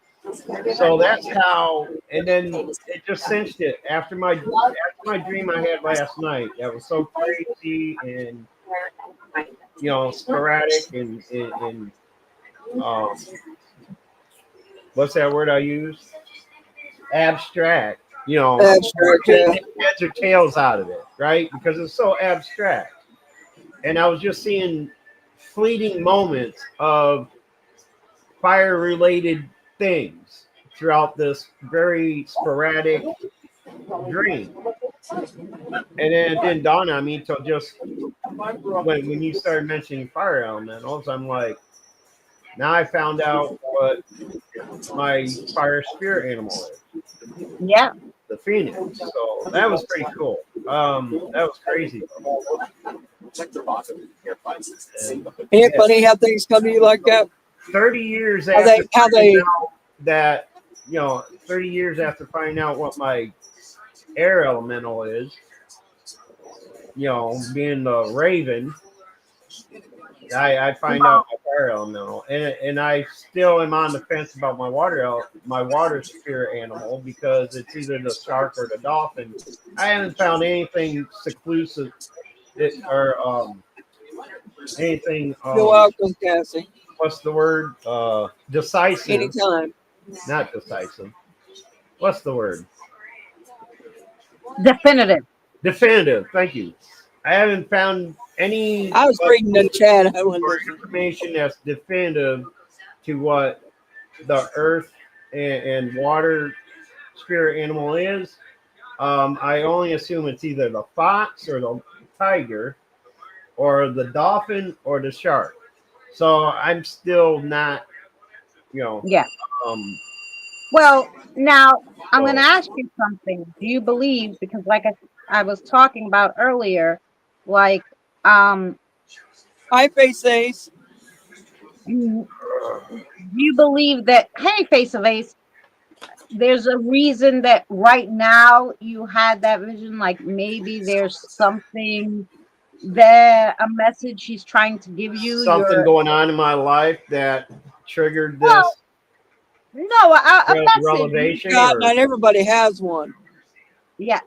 So that's how, and then it just cinched it after my dream I had last night. That was so crazy and sporadic and what's that word I use? Abstract. abstract, yeah. Heads or tails out of it, right? Because it's so abstract. And I was just seeing fleeting moments of fire-related things throughout this very sporadic dream. And then it didn't dawn on me until just when you started mentioning fire elementals, I'm like, now I found out what my fire spirit animal is. Yeah. The phoenix. So that was pretty cool. That was crazy. Ain't it funny how things come to you like that? 30 years How after they finding out that, 30 years after finding out what my air elemental is, being the raven, I find out my fire elemental, and I still am on the fence about my water spirit animal, because it's either the shark or the dolphin. I haven't found anything seclusive or anything. You're welcome, Cassie. What's the word? Decisive. Anytime. Not decisive. What's the word? Definitive. Definitive. Thank you. I haven't found any I was reading the chat. I wasn't listening. information that's definitive to what the earth and water spirit animal is. I only assume it's either the fox or the tiger, or the dolphin or the shark. So I'm still not, you know, Yeah. um, Well, now I'm going to so ask you something. Do you believe, because like I was talking about earlier, like, Hi, Face Ace. do you believe that, hey, Face of Ace, there's a reason that right now you had that vision? Like maybe there's something that a message he's trying to give you. something going on in my life that triggered Well, this no, a message. revelation, God, or not everybody has one. Yeah,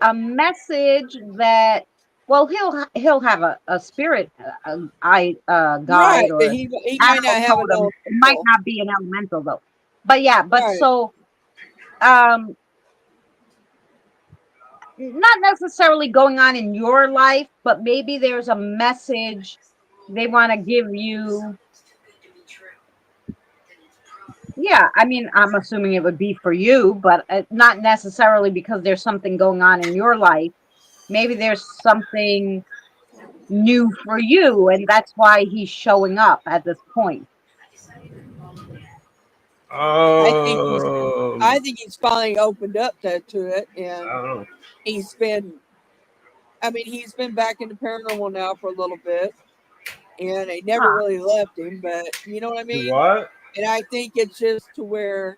a message that, well, he'll have a spirit Right, guide but or he might not animal have an totem. It might elemental. not be an elemental though. But yeah, but Right. so um not necessarily going on in your life, but maybe there's a message they want to give you. Yeah, I mean, I'm assuming it would be for you, but not necessarily because there's something going on in your life. Maybe there's something new for you, and that's why he's showing up at this point. I think he's um, I think he's finally opened up to it, and I don't know. he's been. I mean, he's been back into paranormal now for a little bit, and it never Huh. really left him. But you know what I Do mean. what? And I think it's just to where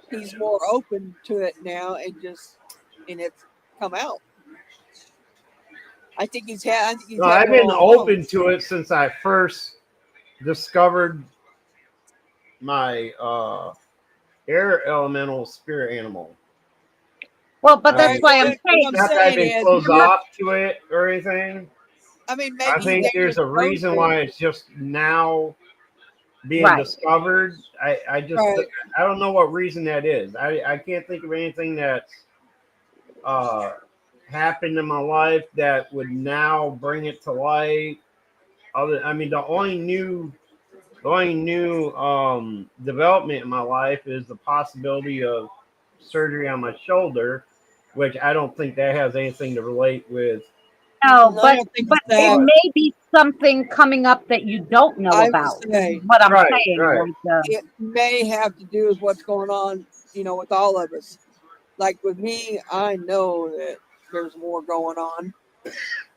he's more open to it now, and it's come out. I think he's No, had I've one been all along. open to it since I first discovered my air elemental spirit animal. Well, but that's I Right. why I'm What saying I'm not that I've saying been is, closed you're, off to it or anything. I mean, I maybe he's think never there's a exposed reason to it. why it's just now being right. discovered. I just Right. I don't know what reason that is. I can't think of anything that's uh happened in my life that would now bring it to light. Other, I mean, the only new development in my life is the possibility of surgery on my shoulder, which I don't think that has anything to relate with No, I but don't think it's it that. what. may be something coming up that you don't know I would about. Is say what I'm Right, saying. right. Like, it may have to do with what's going on, with all of us. Like with me, I know that there's more going on,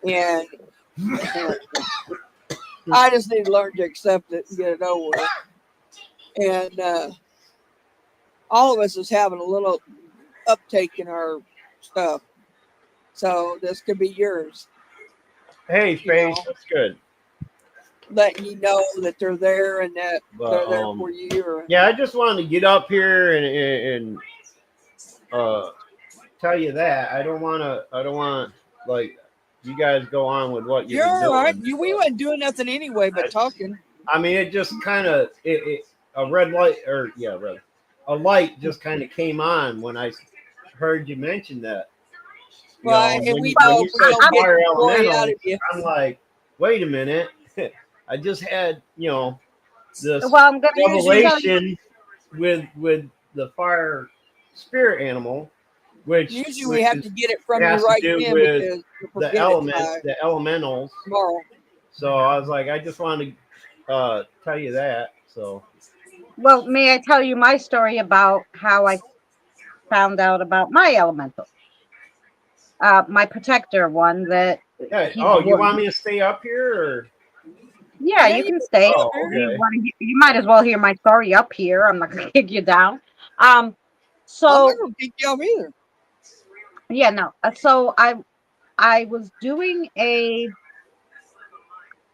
and uh, I just need to learn to accept it and get it over with. And all of us is having a little uptake in our stuff. So this could be yours, Hey, you face, know, that's good. letting you know that they're there and that But they're there for you. Or, yeah, I just wanted to get up here and uh tell you that I don't want like you guys go on with what you you're were all right. doing. We But weren't doing nothing anyway but talking. I mean, it just kind of a red light, or yeah, red, a light just kind of came on when I heard you mention that. You Well, know, and when we when know you if we said don't get fire the glory out elemental, of you. I'm like, wait a minute, I just had this well, I'm gonna Usually, tell you. revelation with the fire spirit animal, which usually we which have is, to get it from you has to right do then with because you'll the forget it by the elementals. tomorrow. So I was like, I just wanted to tell you that. So Well, may I tell you my story about how I found out about my elemental? My protector one that yeah. he's Oh, you one. want me to stay up here? Or? Yeah, Yeah, you you can can stay. stay up Oh, there. You okay. want to? You might as well hear my story up here. I'm not gonna kick you down. Um. I'm not So going to kick you off either. yeah, no. So I was doing a,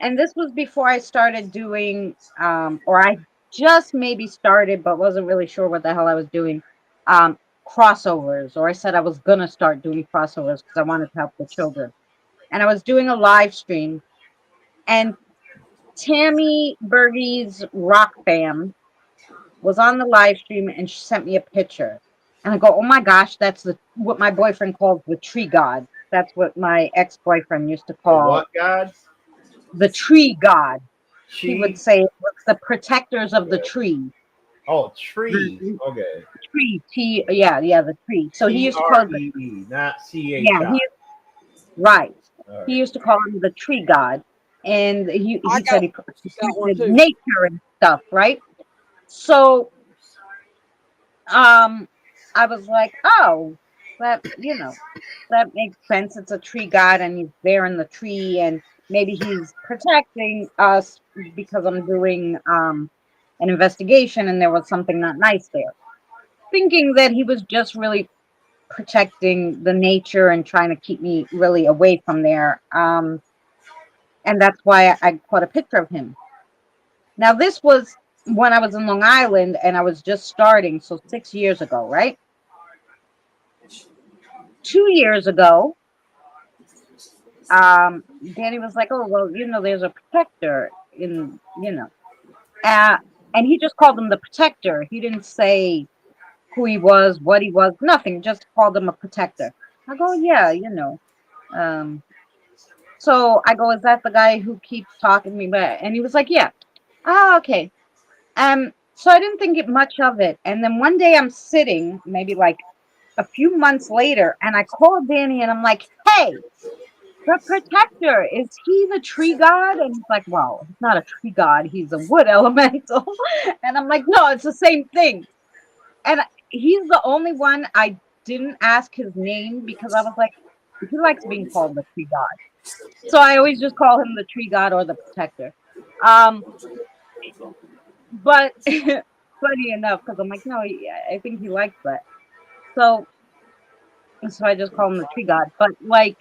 and this was before I started doing, or I just maybe started, but wasn't really sure what the hell I was doing. Um, Crossovers, or I said I was gonna start doing crossovers because I wanted to help the children, and I was doing a live stream, and Tammy Bergie's Rock Band was on the live stream, and she sent me a picture, and I go, "Oh my gosh, that's the what my boyfriend calls the tree god. That's what my ex-boyfriend used to A call what god? the tree god. He would She. say it was the protectors of the tree. Oh, tree. The Okay. tree, yeah, the tree. So he used to call it, TREE, not yeah, CHI. right. All right. He used to call him the tree god, and I he said got he one protected too. nature and stuff, right? So um, I was like, oh, that makes sense. It's a tree god, and he's there in the tree, and maybe he's protecting us because I'm doing an investigation, and there was something not nice there. Thinking that he was just really protecting the nature and trying to keep me really away from there. And that's why I caught a picture of him. Now, this was when I was in Long Island and I was just starting, so 6 years ago, right? 2 years ago, Danny was like, "Oh, well, there's a protector uh, and he just called him the protector. He didn't say who he was, what he was, nothing. Just called him a protector." I go, "Yeah. Um, so I go, "Is that the guy who keeps talking to me back?" And he was like, "Yeah." Oh, okay. So I didn't think it much of it. And then one day I'm sitting, maybe like a few months later, and I call Danny and I'm like, "Hey, the protector, is he the tree god?" And he's like, "Well, he's not a tree god, he's a wood elemental." And I'm like, "No, it's the same thing." And he's the only one I didn't ask his name because I was like, he likes being called the tree god. So I always just call him the tree god or the protector. Um, but funny enough, because I'm like, no, I think he likes that. So I just call him the tree god. But like,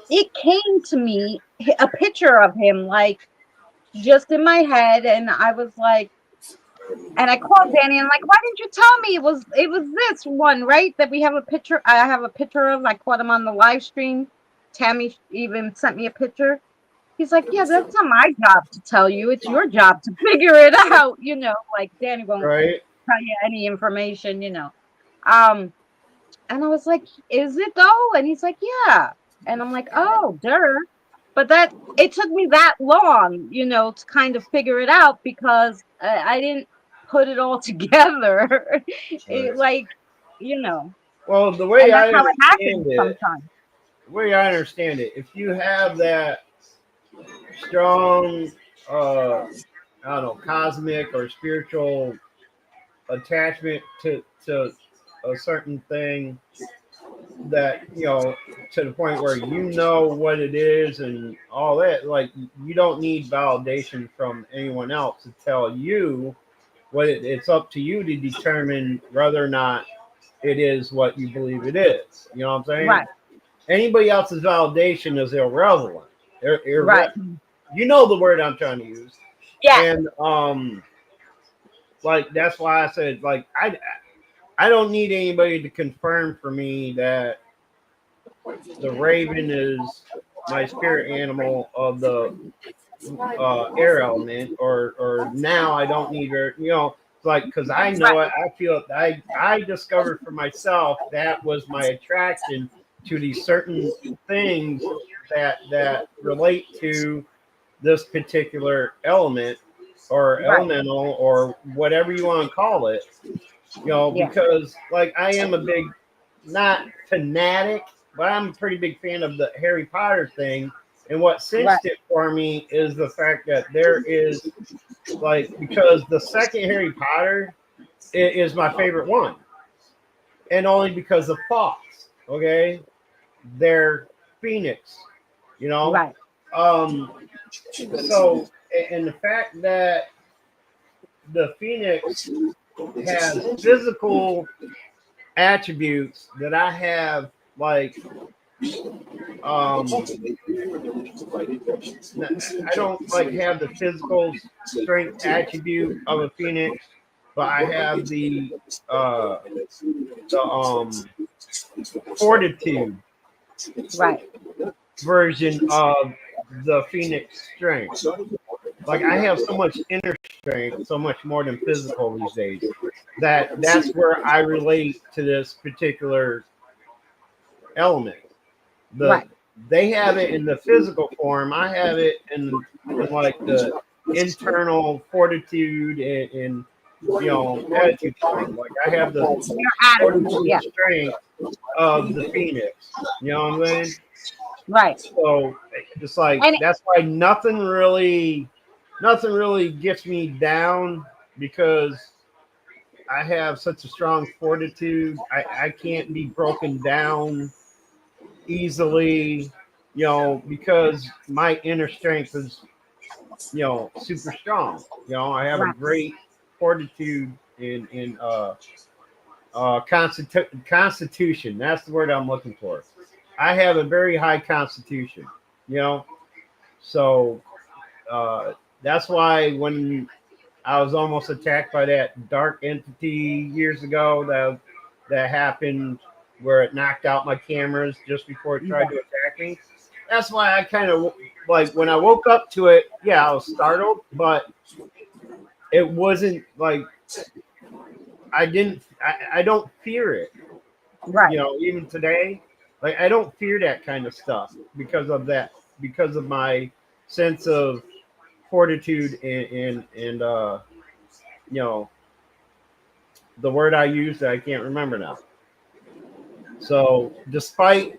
it came to me a picture of him, like just in my head, and I was like, and I called Danny and I'm like, "Why didn't you tell me it was this one, right? That we have a picture. I have a picture of. I caught him on the live stream. Tammy even sent me a picture. He's like, "Yeah, that's not my job to tell you. It's your job to figure it out." Like Danny won't Right. tell you any information. Um, and I was like, "Is it though?" And he's like, "Yeah." And I'm like, "Oh, duh." But it took me that long, to kind of figure it out because I didn't put it all together. Right. It like, you know, Well, the and way that's I how it happens understand it, sometimes. if you have that strong, I don't know, cosmic or spiritual attachment to a certain thing, that to the point where you know what it is and all that, like, you don't need validation from anyone else to tell you what it's up to you to determine whether or not it is what you believe it is. You know what I'm saying? Right, Anybody else's validation is irrelevant. right. You know the word I'm trying to use. Yeah, And like, that's why I said, like, I don't need anybody to confirm for me that the raven is my spirit animal of the air element, or now I don't need her, like, because I know right, it. I feel it. I discovered for myself that was my attraction to these certain things that relate to this particular element or right. elemental or whatever you want to call it. Yeah, Because, like, I am a big, not fanatic, but I'm a pretty big fan of the Harry Potter thing. And what right, cinched it for me is the fact that there is, like, because the second Harry Potter is my favorite one, and only because of Fox. Okay, they're Phoenix, you know. right, Um, so, and the fact that the Phoenix has physical attributes that I have, like, um I don't, like, have the physical strength attribute of a phoenix, but I have uh the fortitude right, version of the phoenix strength. Like, I have so much inner strength, so much more than physical these days, that's where I relate to this particular element. The they have it in the physical form. I have it in like the internal fortitude and attitude thing. Like I have the Your attitude. fortitude Yeah. strength of the phoenix. You know what I'm saying? Right. So it's like And that's why nothing really gets me down because I have such a strong fortitude. I can't be broken down easily, because my inner strength is, super strong. I have a right. great fortitude in constitution. That's the word I'm looking for. I have a very high constitution, you know, so that's why when I was almost attacked by that dark entity years ago, that happened where it knocked out my cameras just before it tried Yeah. to attack me. That's why I kind of like when I woke up to it. Yeah, I was startled, but it wasn't like I didn't. I don't fear it. Right. Even today, like I don't fear that kind of stuff because of that. Because of my sense of fortitude and you know the word I used that I can't remember now. So despite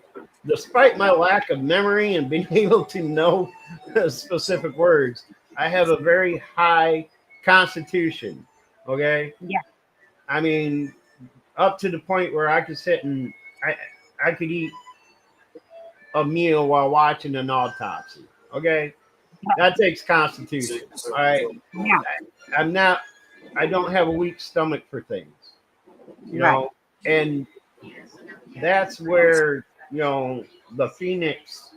my lack of memory and being able to know specific words, I have a very high constitution. Okay, Yeah. I mean up to the point where I could sit and I I could eat a meal while watching an autopsy. Okay, that takes constitution. All right, Yeah. I'm not. I don't have a weak stomach for things. Right. And that's where the phoenix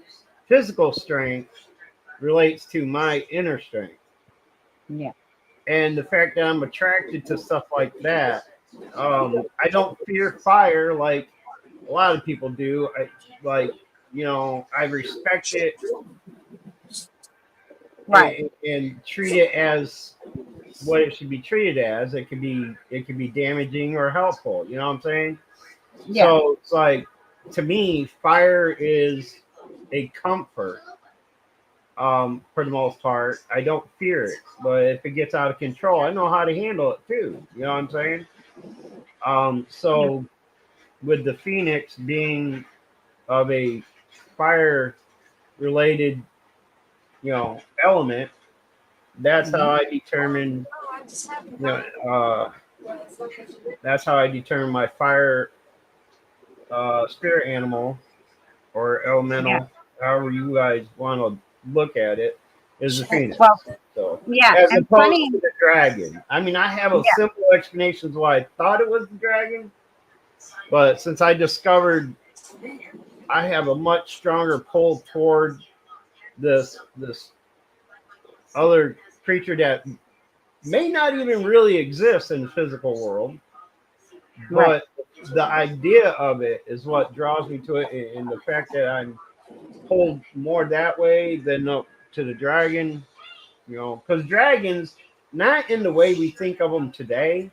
physical strength relates to my inner strength, Yeah. and the fact that I'm attracted to stuff like that. I don't fear fire like a lot of people do. I respect it Right. and treat it as what it should be treated as. It can be damaging or helpful. You know what I'm saying? Yeah. So it's like, to me, fire is a comfort. For the most part, I don't fear it, but if it gets out of control, I know how to handle it too. You know what I'm saying? Yeah. So with the phoenix being of a fire related, element, that's how Mhm. I determine, you know, uh, that's how I determine my fire spirit animal or Yeah. elemental, however you guys want to look at it, is the phoenix. Well, So, yeah. as And opposed funny. to the dragon. I mean, I have a Yeah. simple explanation as why I thought it was the dragon, but since I discovered I have a much stronger pull toward this other creature that may not even really exist in the physical world, Right. but the idea of it is what draws me to it, and the fact that I'm pulled more that way than to the dragon, because dragons, not in the way we think of them today,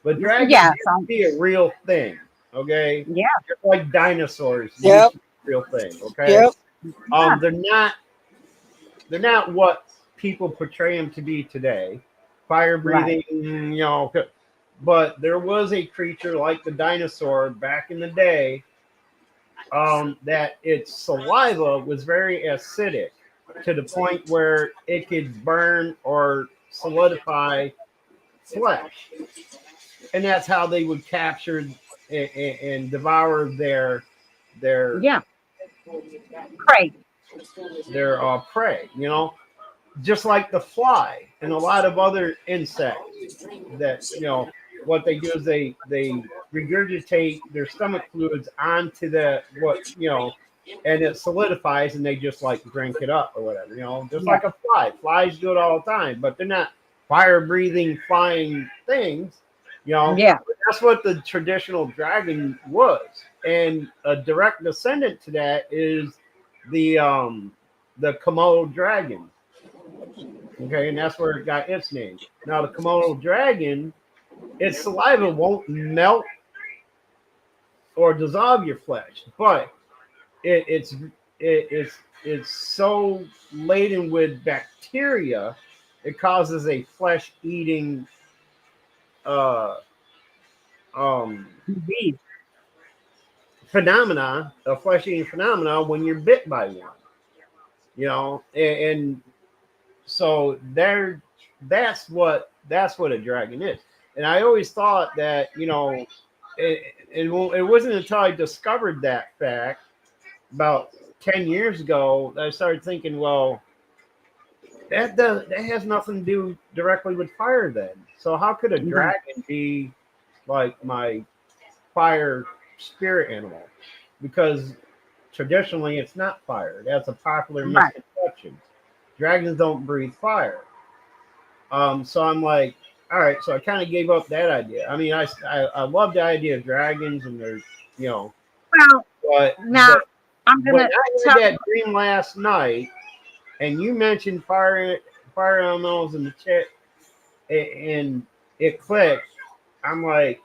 but dragons Yeah. used to So, be a real thing, okay? yeah. Just like dinosaurs used Yep. to be a real thing, okay? Yep. Yeah. They're not what people portray them to be today. Fire Right. breathing, but there was a creature like the dinosaur back in the day, that its saliva was very acidic to the point where it could burn or solidify flesh, and that's how they would capture and devour their Yeah. Great. prey. Just like the fly and a lot of other insects that what they do is they regurgitate their stomach fluids onto the what and it solidifies and they just like drink it up or whatever, just Yeah. like a fly. Flies do it all the time, but they're not fire breathing flying things. Yeah. That's what the traditional dragon was, and a direct descendant to that is the Komodo dragon. Okay, and that's where it got its name. Now the Komodo dragon, its saliva won't melt or dissolve your flesh, but it's it's so laden with bacteria, it causes a flesh eating uh um Disease. phenomena, a flesh eating phenomena when you're bit by one. And so there, that's what a dragon is. And I always thought that it wasn't until I discovered that fact about 10 years ago that I started thinking, well, that has nothing to do directly with fire then. So how could a Right. dragon be like my fire spirit animal? Because traditionally it's not fire. That's a popular Right. misconception. Dragons don't breathe fire. So I'm like, all right. So I kind of gave up that idea. I mean, I love the idea of dragons and there's, you know, Well, but now but I'm when gonna I had tell. that dream last night, and you mentioned fire elementals in the chat, and it clicked. I'm like,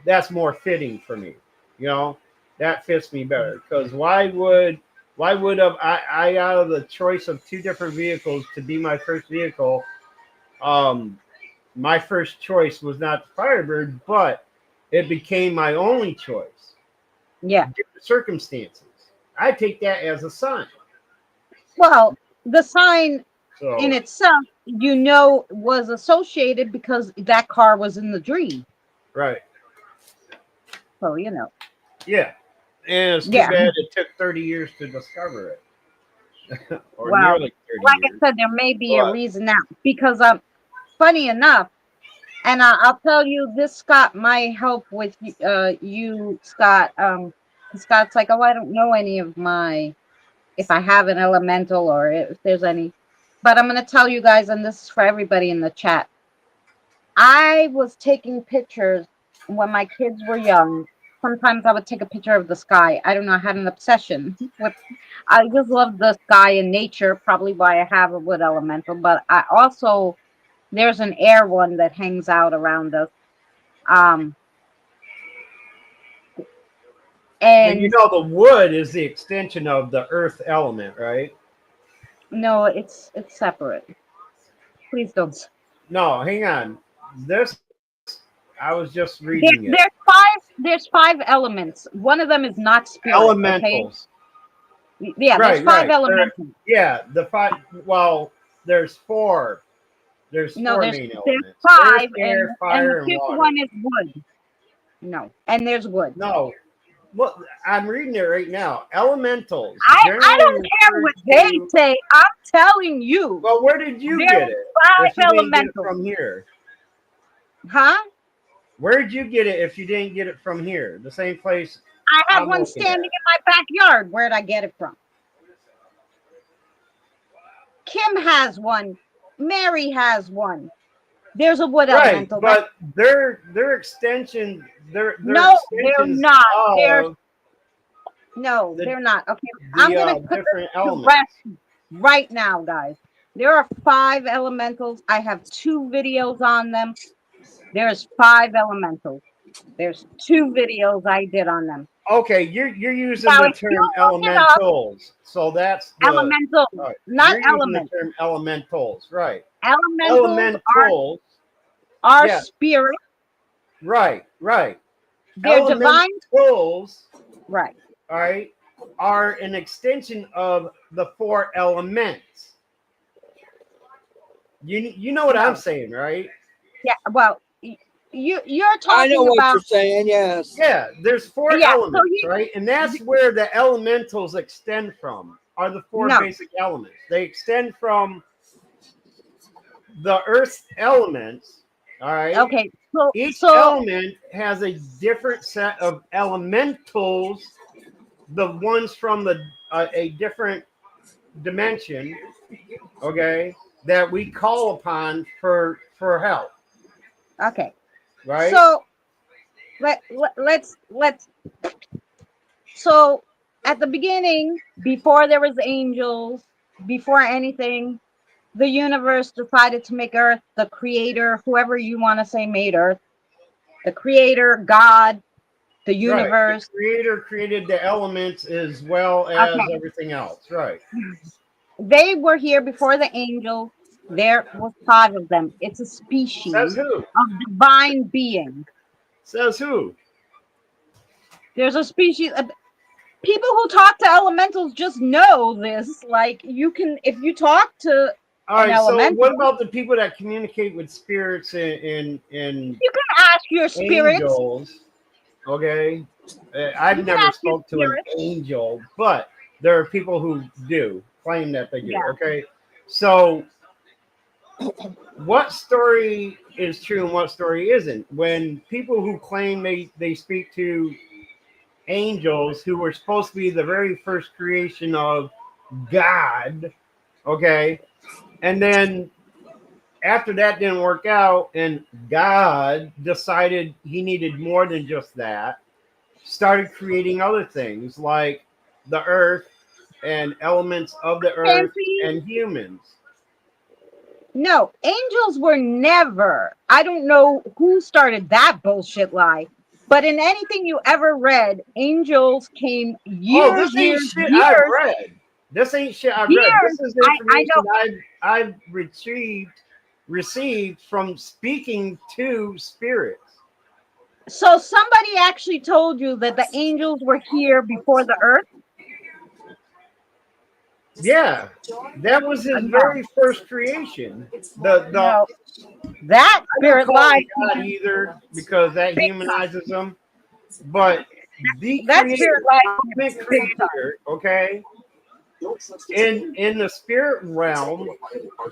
that's more fitting for me. You know, that fits me better because why would I out of the choice of two different vehicles to be my first vehicle, um, my first choice was not the Firebird, but it became my only choice. Yeah. Different circumstances. I take that as a sign. Well, the sign in So itself, was associated because that car was in the dream. right, So yeah, and it's too yeah. bad it took 30 years to discover it, or Well, nearly 30 like years. I said, there may be a But reason now because funny enough, and I'll tell you, this Scott might help with you, Scott. Scott's like, oh, I don't know any of my if I have an elemental or if there's any, but I'm gonna tell you guys, and this is for everybody in the chat. I was taking pictures when my kids were young. Sometimes I would take a picture of the sky. I don't know. I had an obsession with. I just love the sky and nature. Probably why I have a wood elemental. But I also there's an air one that hangs out around us. Um, and and the wood is the extension of the earth element, right? no, it's separate. Please don't. No, hang on. This I was just There, reading it. there's five. There's five elements. One of them is not spirit. Okay. Elementals. Yeah. There's Right, five right. elementals. Yeah, the five. Well, there's four. There's No, four there's main there's elements: earth, five, air, and the fire, and fifth water. one is wood. No, and there's wood. No, look, I'm reading it right now. Elementals I generally don't care refer what they to. say. I'm telling you, Well, where did you get there's it? five If you didn't get it elementals. from here, Huh? where did you get it? If you didn't get it from here, the same place I have I'm one looking standing at. in my backyard. Where'd I get it from? Kim has one. Mary has one. There's a wood Right, elemental. but their extension, their No, they're extensions not. of No, the they're not. Okay, I'm gonna put different this to elements. rest right now, guys. There are five elementals. I have two videos on them. There's five elementals. There's two videos I did on them. Okay, you're using Now, the if you term look it up, elementals, so that's the elementals, right. not You're using the elements. term elementals, right? Elementals Elementals, are yeah, spirit. right. They're divine. Elementals, Right. all right, are an extension of the four elements. You know what I'm No. saying, right? Yeah. Well, you're I know talking what about. you're saying. Yes. Yeah, there's four Yeah. So elements, right? And that's where the elementals extend from, are the four no. basic elements. They extend from the earth elements, all right? Okay. So Each so element has a different set of elementals, the ones from a different dimension, okay, that we call upon for help, okay. right? So let's so at the beginning, before there was angels, before anything, the universe decided to make Earth. The creator, whoever you want to say made Earth, the creator, God, the Right. universe. The creator created the elements as well as Okay. everything else. Right. They were here before the angels. There was 5 of them. It's a Says species who? of divine being. Says who? There's a species of people who talk to elementals just know this. Like you can, if you talk to All an right. So elemental, what about the people that communicate with spirits and you can ask your spirits. angels? Okay. You I've can never ask your spoke to an spirits. angel, but there are people who do claim that they do. Yeah. Okay. So what story is true and what story isn't? When people who claim they speak to angels who were supposed to be the very first creation of God, okay, and then after that didn't work out and God decided he needed more than just that, started creating other things like the earth and elements of the earth Fancy. and humans. No, angels were never. I don't know who started that bullshit lie, but in anything you ever read, angels came Oh, this ain't years, shit I've years, read. This ain't shit I've read. years. This is I information know. I've received from speaking to spirits. So somebody actually told you that the angels were here before the earth? Yeah, that was his No, very first creation. The no. That I don't spirit call him lied to God you either because that big time. humanizes him. But the That spirit lied to you ultimate big time. creator, okay, in the spirit realm,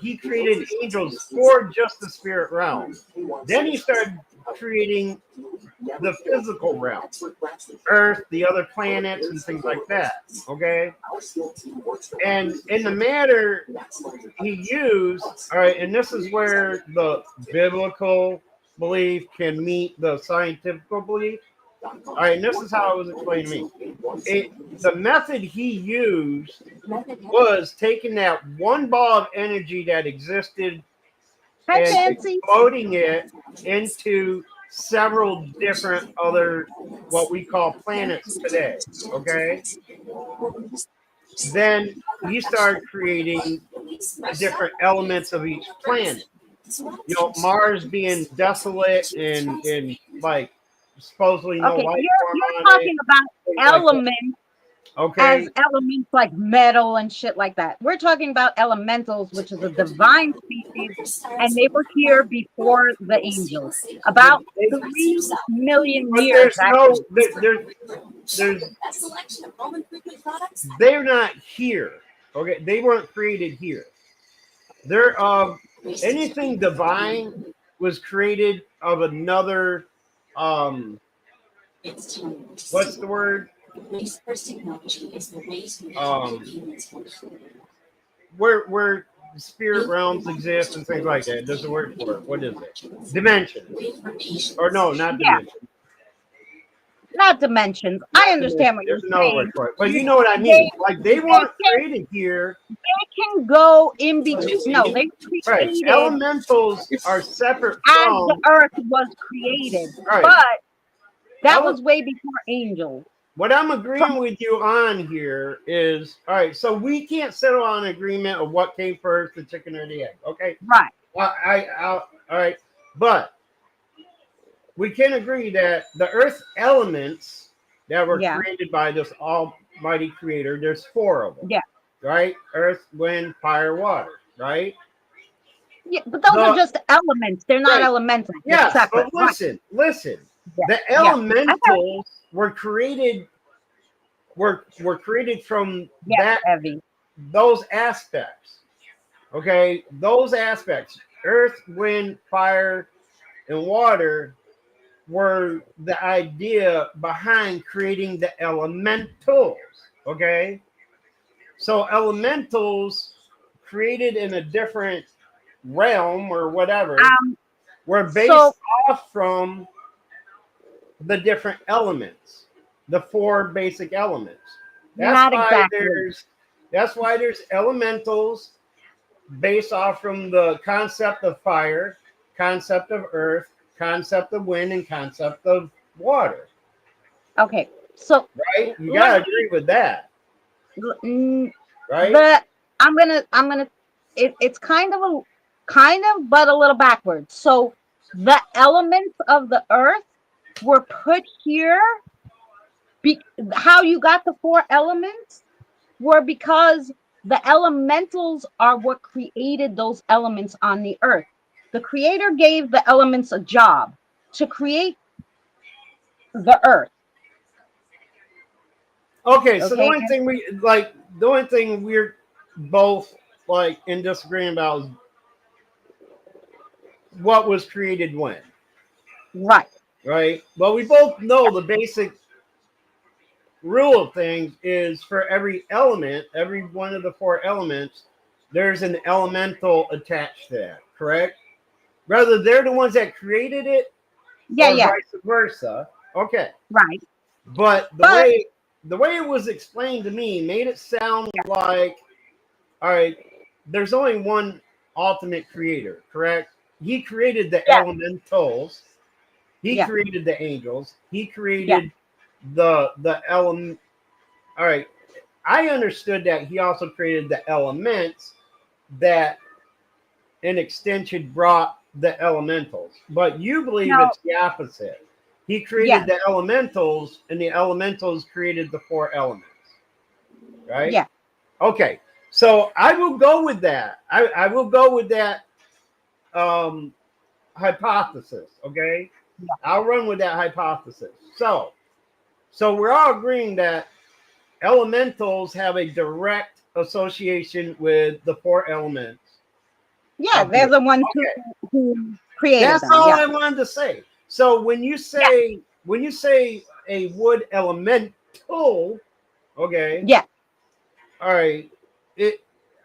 he created angels for just the spirit realm. Then he started creating the physical realm, Earth, the other planets, and things like that. Okay, and in the matter he used, all right, and this is where the biblical belief can meet the scientific belief. All right, and this is how it was explained to me. The method he used was taking that one ball of energy that existed Hi, and Fancy. exploding it into several different other what we call planets today. Okay, then he started creating the different elements of each planet. You know, Mars being desolate and like supposedly no Okay, life form you're on it, talking about things like that. elements as Okay, elements like metal and shit like that. We're talking about elementals, which is a divine species, and they were here before the angels, about 3 million but years. there's no Actually, there's they're not here. Okay, they weren't created here. They're anything divine was created of another what's the word? Um, where spirit realms exist and things like that. There's a word for it. What is it? Dimension. Or no, not yeah, dimension. not dimensions. I Not understand dimension. what you're There's another word saying. for it. But you know what I They, mean. Like they they weren't can created here. they can go in between. No, they were Right. created Elementals are separate as the from earth was created, right. but that Ele- was way before angels. what I'm agreeing with you on here is all right. So we can't settle on an agreement of what came first, the chicken or the egg. Okay. Right. All right. But we can agree that the earth elements that were Yeah. created by this almighty creator, there's 4 of them. Yeah. Right? Earth, wind, fire, water. Right? Yeah, but those are just elements. They're not right. elemental. They're Yes, separate. but listen. Yeah. The Yeah. elementals were created created from Yeah, heavy. those aspects. Okay? Those aspects. Earth, wind, fire, and water were the idea behind creating the elementals. Okay, so elementals created in a different realm or whatever were based off from the different elements, the 4 basic elements. That's why there's elementals based off from the concept of fire, concept of earth, concept of wind, and concept of water. Okay, so right? You let gotta me agree with that, mm, right? the I'm gonna it's kind of but a little backwards. So the elements of the earth were put here. How you got the four elements were because the elementals are what created those elements on the earth. The creator gave the elements a job to create the earth. Okay, so Okay. the only thing we're both like in disagreement about is what was created when, Right. right? But we both know the basic rule of things is for every element, every one of the four elements, there's an elemental attached to that, correct? Whether they're the ones that created it Yeah, or yeah. vice versa. Okay. Right. But But the way it was explained to me made it sound like, all right, there's only one ultimate creator, correct? He created the yeah, elementals. He yeah, created the angels. He yeah. created the element. All right, I understood that he also created the elements that in extension brought the elementals. But you believe No, it's the opposite. He yeah, created the elementals, and the elementals created the four elements, right? yeah. Okay, so I will go with that. I will go with that um, hypothesis. Okay, I'll run with that hypothesis. So we're all agreeing that elementals have a direct association with the four elements Yeah, of the they're earth. the ones Okay, who created that's them. all Yeah. I wanted to say. So Yeah. when you say a wood elemental, okay, Yeah. all right, it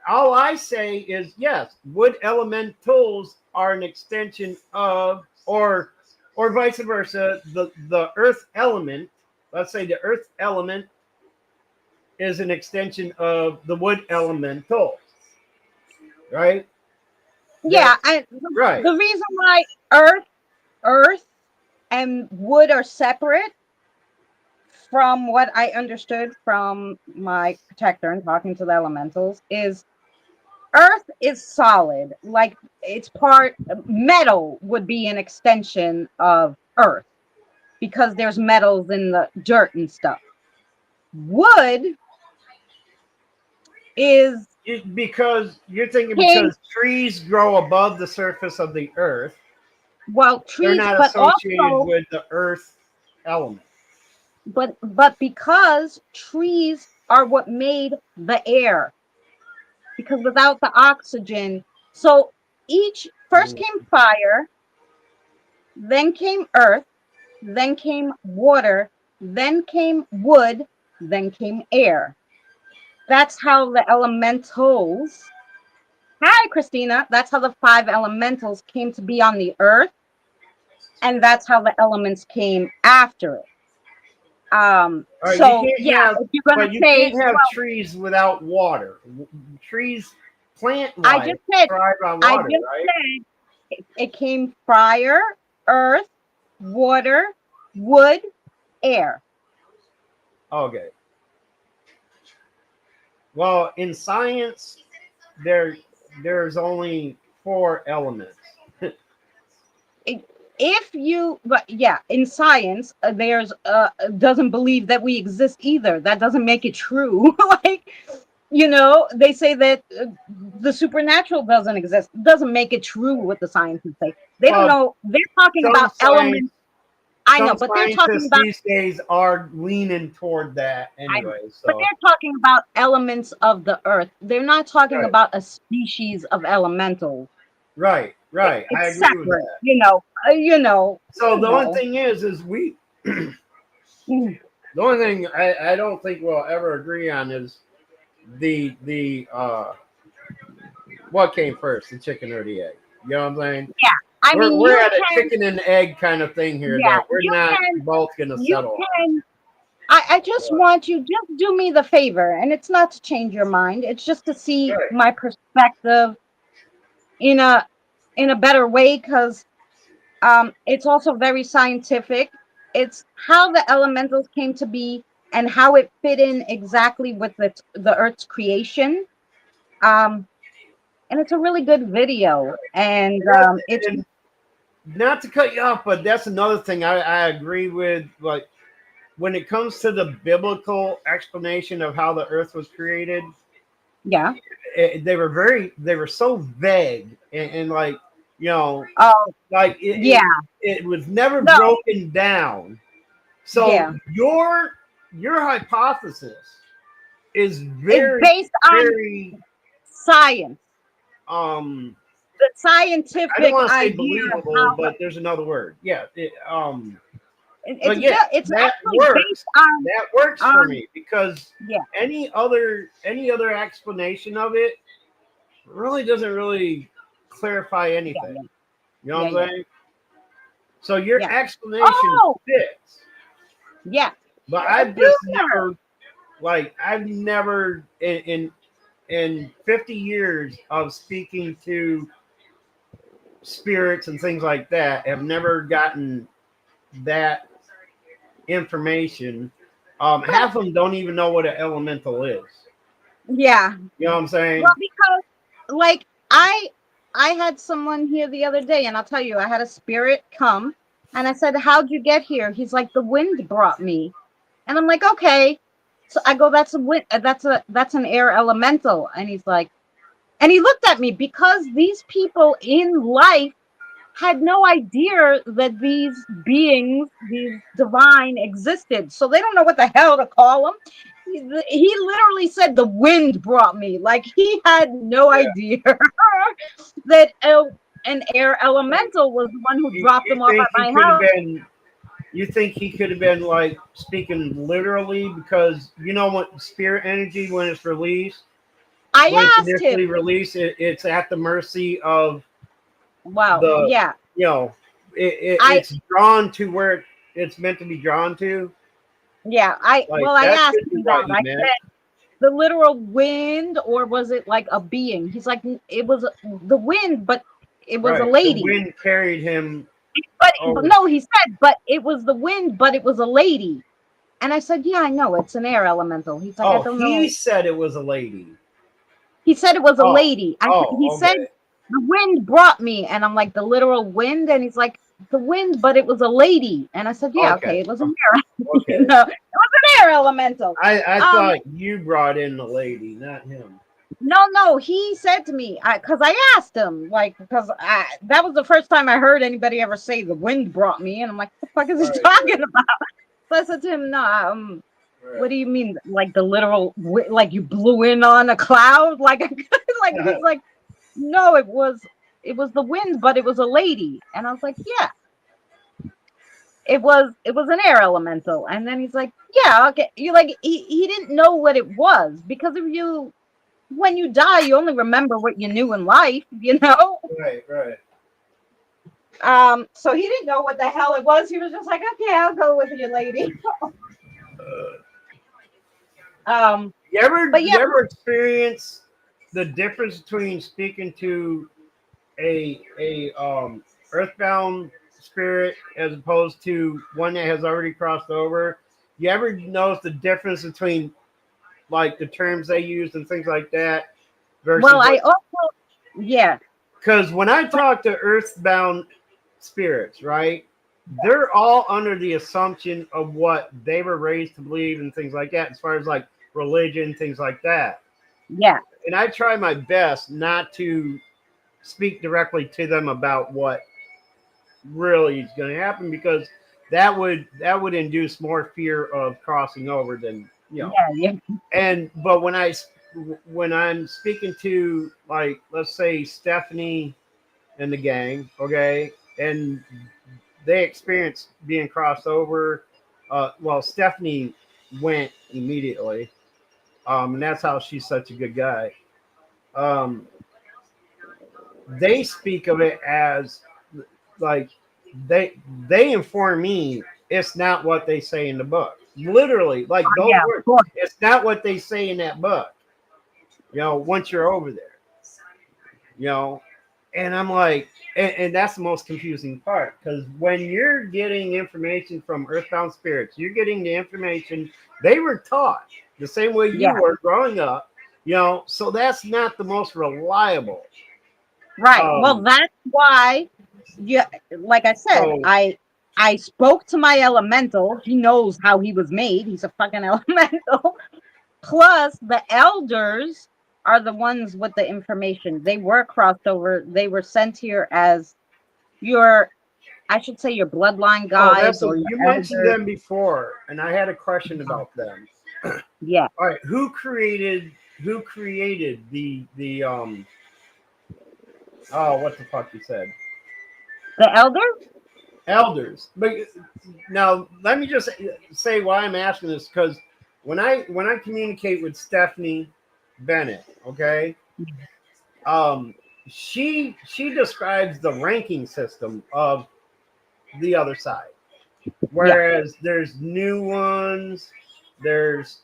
all I say is yes, wood elementals are an extension of or vice versa, the earth element, let's say the earth element is an extension of the wood elemental, right? That Yeah. And right. the reason why earth and wood are separate, from what I understood from my protector and talking to the elementals, is earth is solid. Like it's part metal would be an extension of earth because there's metals in the dirt and stuff. Wood is Because you're thinking came because trees grow above the surface of the earth, well they're trees, not but associated also with the earth element. but because trees are what made the air, because without the oxygen, so each first came fire, then came earth, then came water, then came wood, then came air. That's how the elementals, hi Christina, that's how the five elementals came to be on the earth, and that's how the elements came after it. All right, So yeah, if you're gonna you say, can't have well, trees without water. Trees, plant I life, just said, thrive on I water, just right? said it came fire, earth, water, wood, air. Okay. Well, in science, there there's only four elements. If you, but yeah, in science, there's doesn't believe that we exist either. That doesn't make it true. Like, they say that the supernatural doesn't exist. Doesn't make it true what the scientists say. They don't Well, know. They're talking some about science elements. I know, some but they're talking scientists about. these days are leaning toward that I know, anyway. but So they're talking about elements of the earth. They're not talking right, about a species of elementals. right. I It's agree with separate. that. You So the only know. thing is we Mm. the only thing I don't think we'll ever agree on is the what came first, the chicken or the egg. You know what I'm saying? Yeah, I mean, We're you at a can. chicken and egg kind of thing here Yeah, that we're you not can. both gonna You settle on. can. I just want you, just do me the favor, and it's not to change your mind. It's just to see Right. my perspective in a better way, because it's also very scientific. It's how the elementals came to be and how it fit in exactly with the Earth's creation. Um, and it's a really good video. And it's And not to cut you off, but that's another thing I agree with. Like when it comes to the biblical explanation of how the earth was created, yeah. they were so vague and like, you know, Oh like yeah. it was never No. broken down. So Yeah. your hypothesis is It's very, based on very science, um the I don't scientific want to say idea of believable, how but there's another word. Yeah. it's But yeah, it's that actually based works. on That works for me because yeah. any other explanation of it really doesn't really clarify Yeah, anything. yeah, You know yeah, what I'm yeah, saying? So your yeah. explanation Oh, fits, yeah. but A I've just tumor. I've never in 50 years of speaking to spirits and things like that have never gotten that information. Well, Half of them don't even know what an elemental is. yeah. You know what I'm Well, saying? because like I had someone here the other day, and I'll tell you, I had a spirit come, and I said, "How'd you get here?" He's like, "The wind brought me," and I'm like, "Okay." So I go, "That's a wind. That's an air elemental," and he's like, and he looked at me because these people in life had no idea that these beings, these divine, existed. So they don't know what the hell to call them. He literally said the wind brought me. Like he had no Yeah. idea that an air elemental was the one who dropped You them off think at he my could have house. been? You think he could have been like speaking literally because you know what spirit energy when it's released, when it's I asked him. initially released, it's at the mercy of Wow. the Yeah. you know I it's drawn to where it's meant to be drawn to. yeah. Like I that asked could be him what that. he I meant. said, the literal wind, or was it like a being? He's like, it was the wind, but it was a Right. The lady. wind carried him. But Oh, no, he said, but it was the wind, but it was a lady. And I said, yeah, I know, it's an air elemental. He's like, I oh, don't he know. said it was a lady. He said it was a Oh, lady. He oh, said okay. the wind brought me, and I'm like, the literal wind, and he's like, the wind, but it was a lady. And I said, yeah, Okay. okay, it was an air, Okay. it was an air elemental. I Um, thought you brought in the lady, not him. no, he said to me, because I asked him, like, because that was the first time I heard anybody ever say the wind brought me, and I'm like, what the fuck is he Right, talking about? So I said to him, no, what right, do you mean, like the literal, like you blew in on a cloud, like, like right. he's like, no, it was the wind, but it was a lady, and I was like, yeah, it was an air elemental, and then he's like, yeah, okay, you like he didn't know what it was because if you when you die, you only remember what you knew in life, you know. Right, right. So he didn't know what the hell it was. He was just like, okay, I'll go with you, lady. But yeah, You ever experience the difference between speaking to a earthbound spirit as opposed to one that has already crossed over? You ever notice the difference between like the terms they use and things like that well, versus I like also, yeah, because when I talk to earthbound spirits, right? They're all under the assumption of what they were raised to believe and things like that, as far as like religion, things like that. yeah, And I try my best not to speak directly to them about what really is going to happen because that would induce more fear of crossing over than you know. yeah, yeah, And but when I'm speaking to like let's say Stephanie and the gang, okay, and they experienced being crossed over. Well, Stephanie went immediately, and that's how she's such a good guy. Um, they speak of it as like they inform me it's not what they say in the book. Literally, like those yeah, of words. course, It's not what they say in that book. You know, once you're over there, you know, And I'm like, and that's the most confusing part, because when you're getting information from earthbound spirits, you're getting the information they were taught the same way you Yeah. were growing up, so that's not the most reliable. Right. Well, Um, that's why, yeah, like I said, so, I spoke to my elemental. He knows how he was made. He's a fucking elemental. Plus, the elders are the ones with the information. They were crossed over. They were sent here as your, I should say, your bloodline guides or your you mentioned elders. them before, and I had a question about them. Yeah. All right, who created the oh, what the fuck you said? The elders? Elders. But now let me just say why I'm asking this, because when I communicate with Stephanie Bennett, okay, um, she describes the ranking system of the other side, Yeah. whereas there's new ones, there's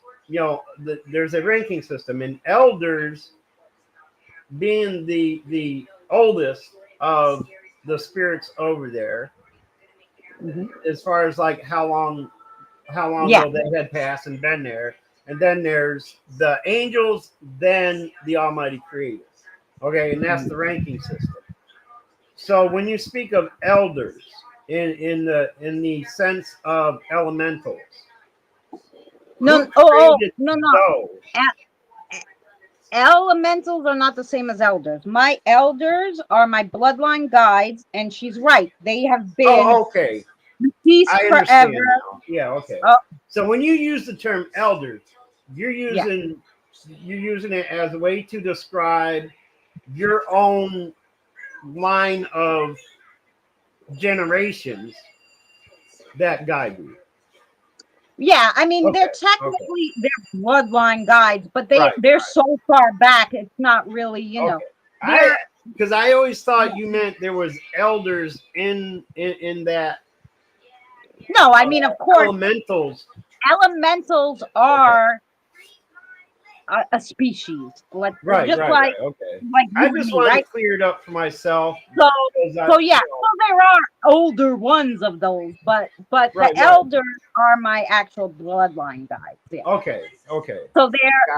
there's a ranking system, and elders being the oldest of the spirits over there, Hmm. as far as like how long Yeah. ago they had passed and been there. And then there's the angels, then the Almighty Creator. Okay, and that's the ranking system. So when you speak of elders in the sense of elementals, who No. Oh, created no, no. those? Elementals are not the same as elders. My elders are my bloodline guides, and she's right. They have been Oh, okay. deceased I forever. understand now. Yeah, okay. Oh, So when you use the term elders, you're yeah. using it as a way to describe your own line of generations that guide you. Yeah, I mean, Okay. they're Okay. technically they're bloodline guides, but Right. they're so far back, it's not really, Okay. They're Because I always thought you meant there was elders in that no, I mean, of course, elementals. elementals Okay. are a species. Let's Right. just Right. Right. Okay. like I you and just me, wanted to right? clear it up for myself. So, Because so yeah, so there are older ones of those, but right. the Right. elders are my actual bloodline guides. Yeah. Okay. Okay. So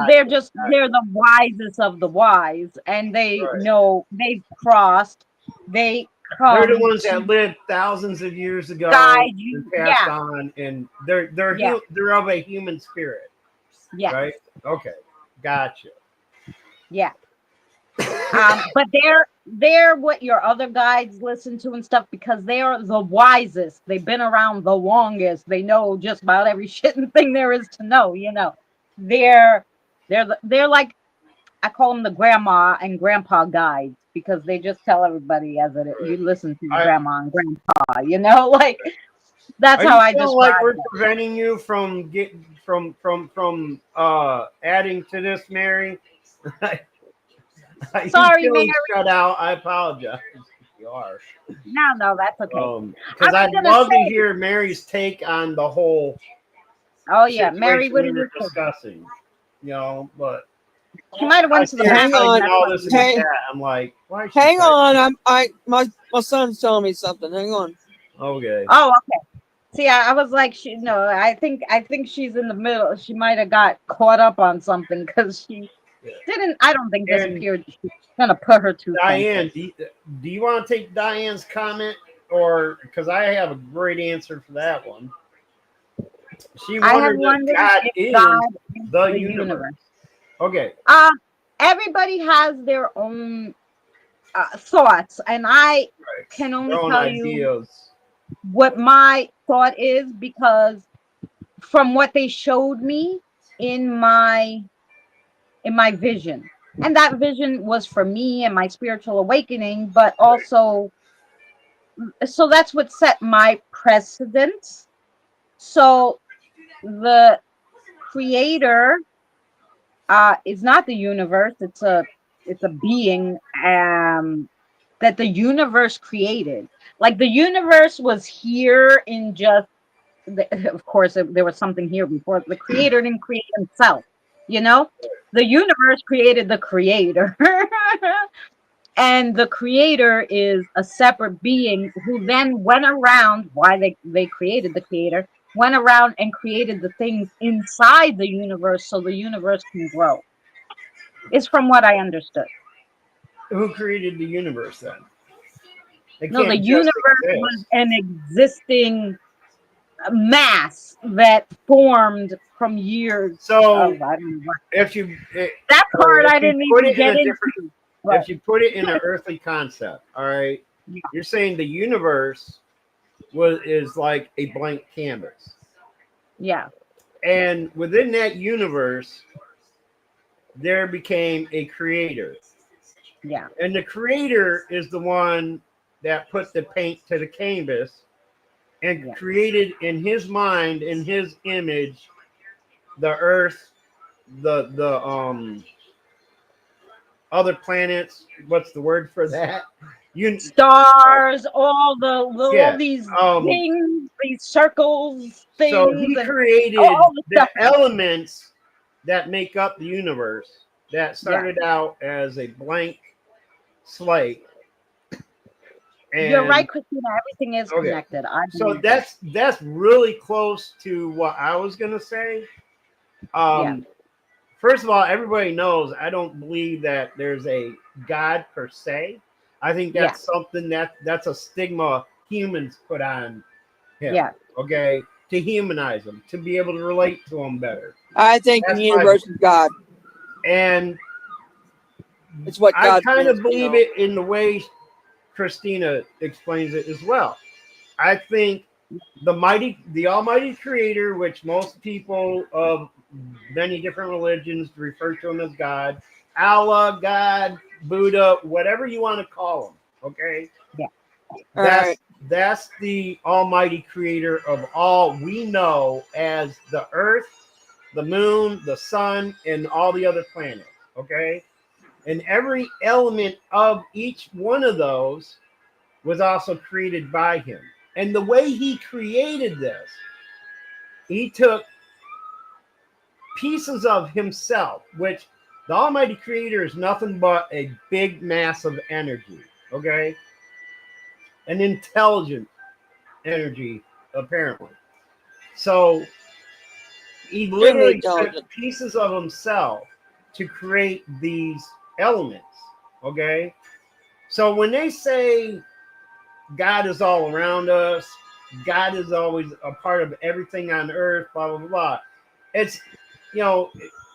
they're Gotcha. just they're Gotcha. the wisest of the wise, and they Right. know they've crossed. They They're the come ones that to lived thousands of years ago guide and you. passed Yeah, on, and they're yeah, they're of a human spirit, yeah, right? Okay, gotcha. yeah. But they're what your other guides listen to and stuff because they are the wisest. They've been around the longest. They know just about every shit and thing there is to know. They're they're like I call them the grandma and grandpa guides because they just tell everybody as it you listen to I grandma and grandpa. Like that's Are how you I feeling like describe we're them. preventing you from getting from adding to this, Mary? Are you Sorry, Mary. feeling shut out? I apologize. You are. No, that's okay. I Because was I'd gonna love to say, hear Mary's take on the whole oh yeah, Mary, situation what we do you were think? discussing. But She might have I went to the see her Hang bathroom. on. typing That's all why this she in the didn't. Hang chat. I'm like, why is she hang typing? on. My son's telling me something. Hang on. Okay. Oh, okay. See, I was like, no, I think she's in the middle. She might have got caught up on something because she Yeah. didn't. I don't think And disappeared. She's gonna put her 2 cents Diane, in. do you want to take Diane's comment, or because I have a great answer for that one? She I have wondered if wondered God if is God is the the universe. universe. Okay. Everybody has their own thoughts, and I Right. can Their only own tell you ideas. what my thought is because from what they showed me in my vision, and that vision was for me and my spiritual awakening, but also so that's what set my precedence. So the creator is not the universe. It's a being that the universe created. Like the universe was here in just of course there was something here before the creator didn't create himself. The universe created the creator. And the creator is a separate being who then went around, why they created the creator, went around and created the things inside the universe so the universe can grow. Is from what I understood. Who created the universe then? It No, the can't just universe was exist. an existing mass that formed from years So of, I don't know what. if you That all right, part I if you didn't put even it in get a different, into. But if you put it in an earthly concept, all right, yeah, you're saying the universe is like a blank canvas, yeah, and within that universe, there became a creator, yeah, and the creator is the one that put the paint to the canvas and yeah. created in his mind, in his image, the earth, the other planets. What's the word for that? You Stars, all yeah. these Um things, these circles, so things, he and created all the the stuff. elements that make up the universe that Yeah, started out as a blank slate. you're And right, Christina. Everything is okay. connected. I So believe that. that's really close to what I was gonna say. Yeah, Um First of all, everybody knows I don't believe that there's a God per se. I think yeah, that's something that's a stigma humans put on him. yeah. Okay, to humanize him, to be able to relate to him better. I think the That's my universe is God. and It's what I God kind means, of you believe know. it in the way Christina explains it as well. I think the Almighty Creator, which most people of many different religions refer to him as God, Allah, God, Buddha, whatever you want to call him. Okay, Yeah. All right. that's the Almighty Creator of all we know as the Earth, the Moon, the Sun, and all the other planets. Okay, and every element of each one of those was also created by him. And the way he created this, he took pieces of himself, which the Almighty Creator is nothing but a big mass of energy, okay? An intelligent energy, apparently. So he Extremely literally took intelligent. pieces of himself to create these elements, okay? So when they say God is all around us, God is always a part of everything on earth, blah, blah, blah. It's, you know,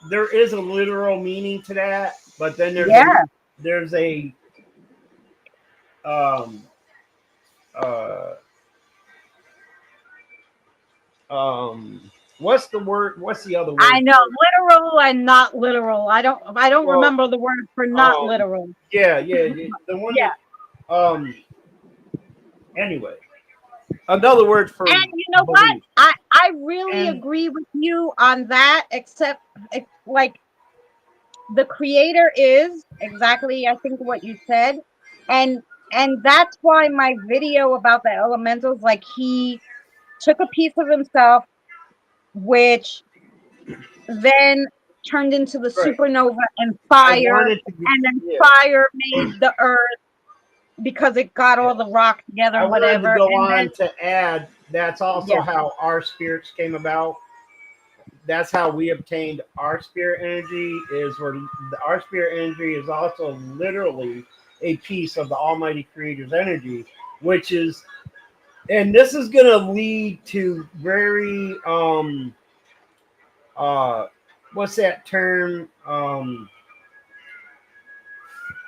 there is a literal meaning to that, but then Yeah. there's a, um, uh, um, what's the word? What's the other I word know for it? literal and not literal. I don't Well, remember the word for not um, literal. yeah, the one Yeah. that, anyway, another word for And you know what? belief. I really And agree with you on that, except like the creator is exactly I think what you said. And and that's why my video about the elementals, like he took a piece of himself, which then turned into the right, supernova and I fire, wanted to get, and then yeah, fire made the earth because it got yeah. all the rock together, I wanted to whatever. go And then on to add that's also yeah, how our spirits came about. That's how we obtained our spirit energy. Is where our spirit energy is also literally a piece of the Almighty Creator's energy, which is, and this is going to lead to very what's that term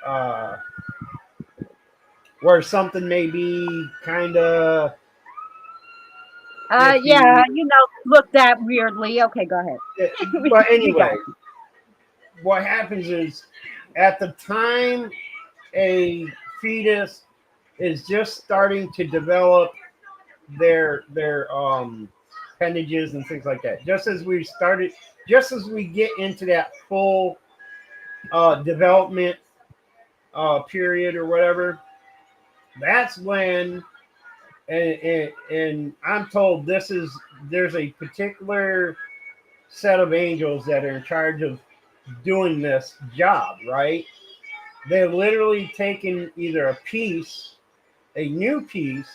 uh where something may be kind of if yeah, you looked at weirdly. Okay, go ahead. but We got anyway, what happens is at the time a fetus is just starting to develop their appendages and things like that. Just as we get into that full development period or whatever, that's when and I'm told there's a particular set of angels that are in charge of doing this job, right? They're literally taking either a new piece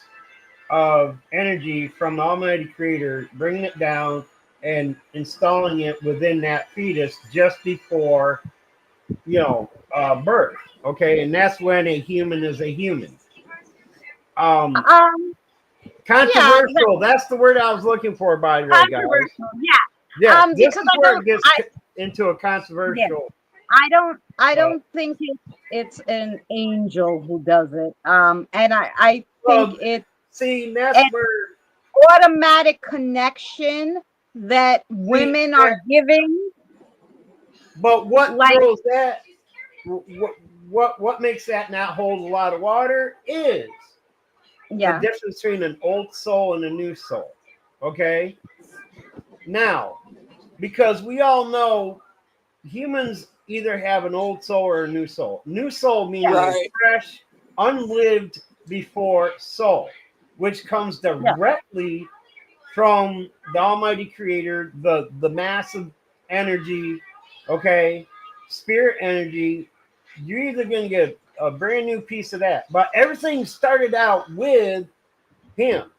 of energy from the Almighty Creator, bringing it down and installing it within that fetus just before, birth. Okay, and that's when a human is a human. Um, Um, yeah, Controversial. That's the word I was looking for, by the way, guys. controversial. Yeah. Yes, this Because is where it gets into a yeah, controversial. I Uh, don't think it's an angel who does it. And I think well, see, that's an where. automatic connection that See, women are giving. but what Like, throws that? What makes that not hold a lot of water is the yeah, difference between an old soul and a new soul. Okay, now because we all know humans either have an old soul or a new soul. New soul meaning a Right. fresh, unlived before soul, which comes yeah, directly from the Almighty Creator, the massive energy, okay, spirit energy. You're either going to get a brand new piece of that, but everything started out with Him.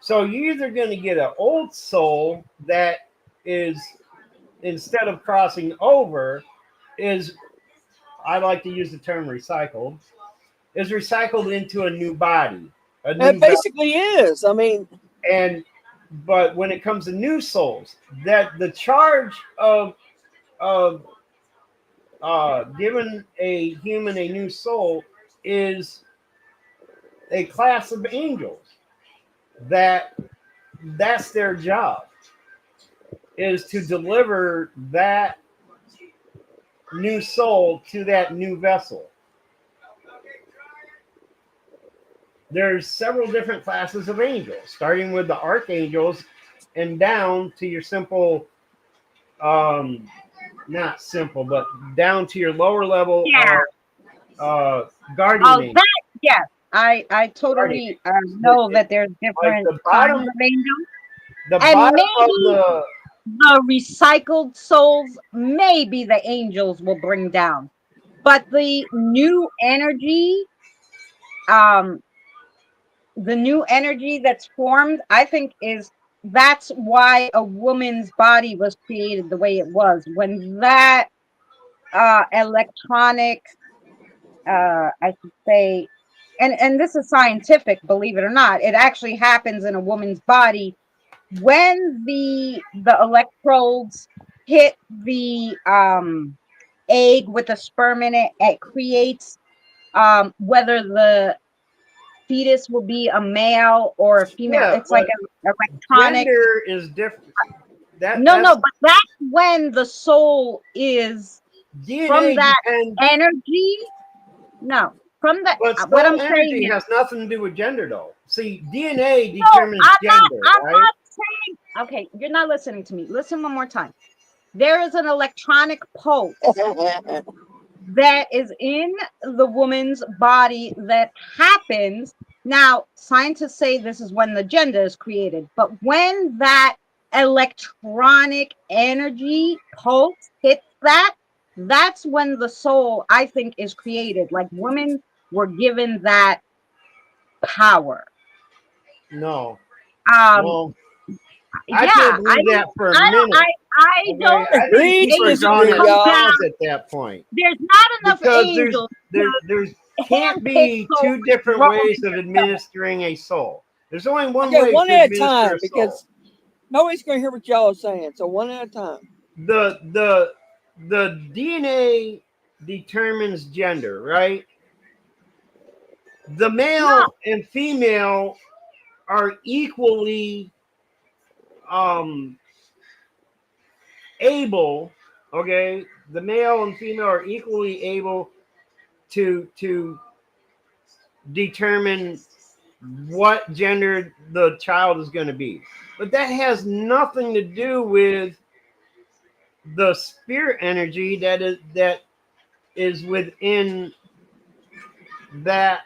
So you're either going to get an old soul that is, instead of crossing over, is, I like to use the term recycled, is recycled into a new body, a It new vessel. basically is. I mean, And but when it comes to new souls, that the charge of giving a human a new soul is a class of angels that's their job, is to deliver that new soul to that new vessel. There's several different classes of angels, starting with the archangels and down to your simple, not simple, but down to your lower level yeah. guardian angels. That, yes, I Guardian totally angels. know that there's Like different kinds of angels, the and bottom of maybe the the recycled souls, maybe the angels will bring down, but um, the new energy that's formed, I think that's why a woman's body was created the way it was when that electronic, I should say, and this is scientific, believe it or not, it actually happens in a woman's body when the electrodes hit the egg with the sperm in it. It creates whether the fetus will be a male or a female. yeah, It's like an electronic. gender is different. No, That's but that's when the soul is from DNA that depends, energy. No, from the but what soul I'm saying energy is, has nothing to do with gender, though. See, DNA no, determines gender, I'm right? not saying. Okay, you're not listening to me. Listen one more time. There is an electronic pulse that is in the woman's body that happens. Now, scientists say this is when the gender is created, but when that electronic energy pulse hits that's when the soul, I think, is created. Like women were given that power. No, Um, no, I can't yeah, believe that for a I don't, minute. I Okay, don't I think agree to people are angels drawing disagree, at come y'all. down. straws at that point, There's not enough because angels there's to can't handpick be souls two different thrown ways of in yourself. administering a soul. There's only one Okay, way one to at a administer time a soul. because nobody's going to hear what y'all are saying. So one at a time. The DNA determines gender, right? The No, male and female are equally um able, okay? The male and female are equally able to determine what gender the child is going to be. But that has nothing to do with the spirit energy that is within that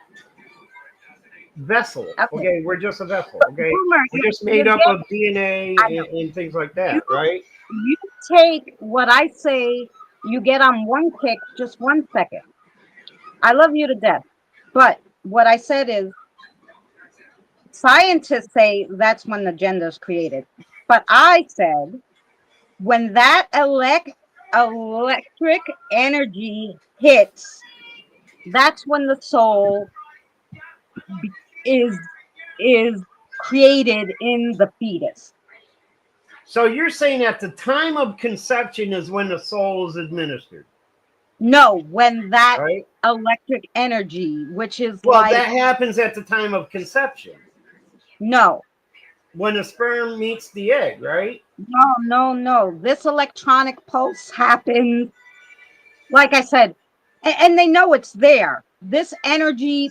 vessel. okay. Okay, we're just a vessel. Okay, Boomer, we're you're, just you're made up getting, of DNA I know. and things like You, that, right? you take what I say, you get on one kick, just 1 second. I love you to death. But what I said is scientists say that's when the gender is created. But I said when that electric energy hits, that's when the soul be- is is created in the fetus. So you're saying at the time of conception is when the soul is administered, No, when that right? electric energy, which is Well, like, that happens at the time of conception no, when the sperm meets the egg, right? no. This electronic pulse happens, like I said, and they know it's there. This energy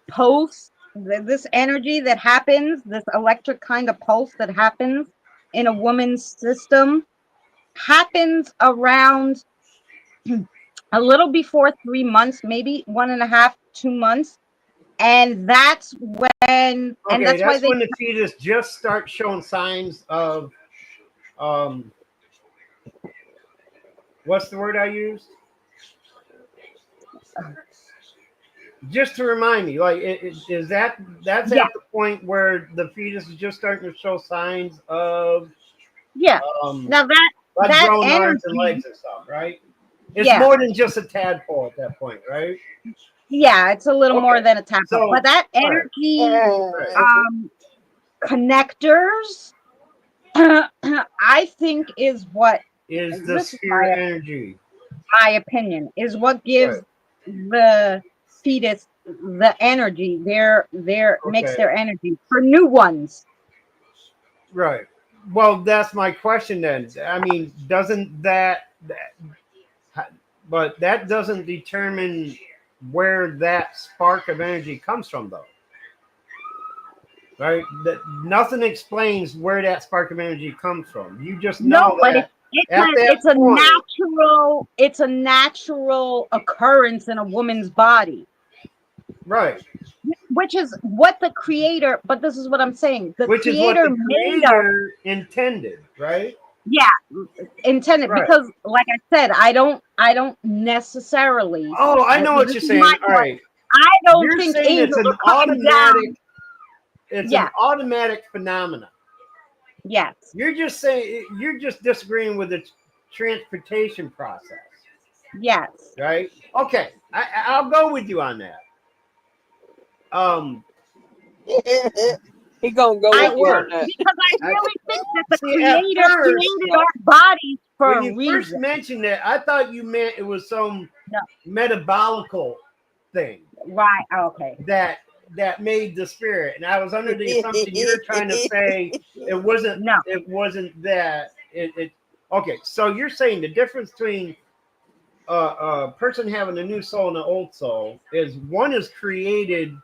pulse, this energy that happens, this electric kind of pulse that happens in a woman's system happens around a little before 3 months, maybe 1.5, 2 months. And that's when, and Okay, that's why that's they, when the fetus just starts showing signs of um, what's the word I used? Just to remind me, like, is that's yeah, at the point where the fetus is just starting to show signs of yeah. um, Now like that growing arms and energy, legs and stuff, right? It's yeah, more than just a tadpole at that point, right? yeah, it's a little more Okay, than a tadpole, so but that all right, energy all right. um connectors, I think is what, Is the this is spirit energy, my opinion, is what right? gives the fetus the energy, their makes Okay, their energy for new ones. right. Well, that's my question then. I mean, doesn't but that doesn't determine where that spark of energy comes from, though, right? That nothing explains where that spark of energy comes from. You just know No, but that at that it's a point, natural occurrence in a woman's body, right? which is what the creator, but this is what I'm saying, the Which is what creator the made us, creator intended, right? yeah, intended, Right. because like I said, I don't necessarily, Oh, I know what this you're is my saying. All point, right. I don't You're think saying angels are coming down. it's an Yeah, automatic phenomenon. yes, You're just saying you're just disagreeing with the transportation process, yes. right? Okay, I'll go with you on that. Um, He gonna go I with that you on works. that. because I I, really think that the see, at creator first, created Yeah. our bodies for when a you first reason. mentioned it, I thought you meant it was some No, metabolical thing right, okay. that made the spirit, and I was under the assumption you're trying to say No, it wasn't that it. Okay, so you're saying the difference between a person having a new soul and an old soul is one is created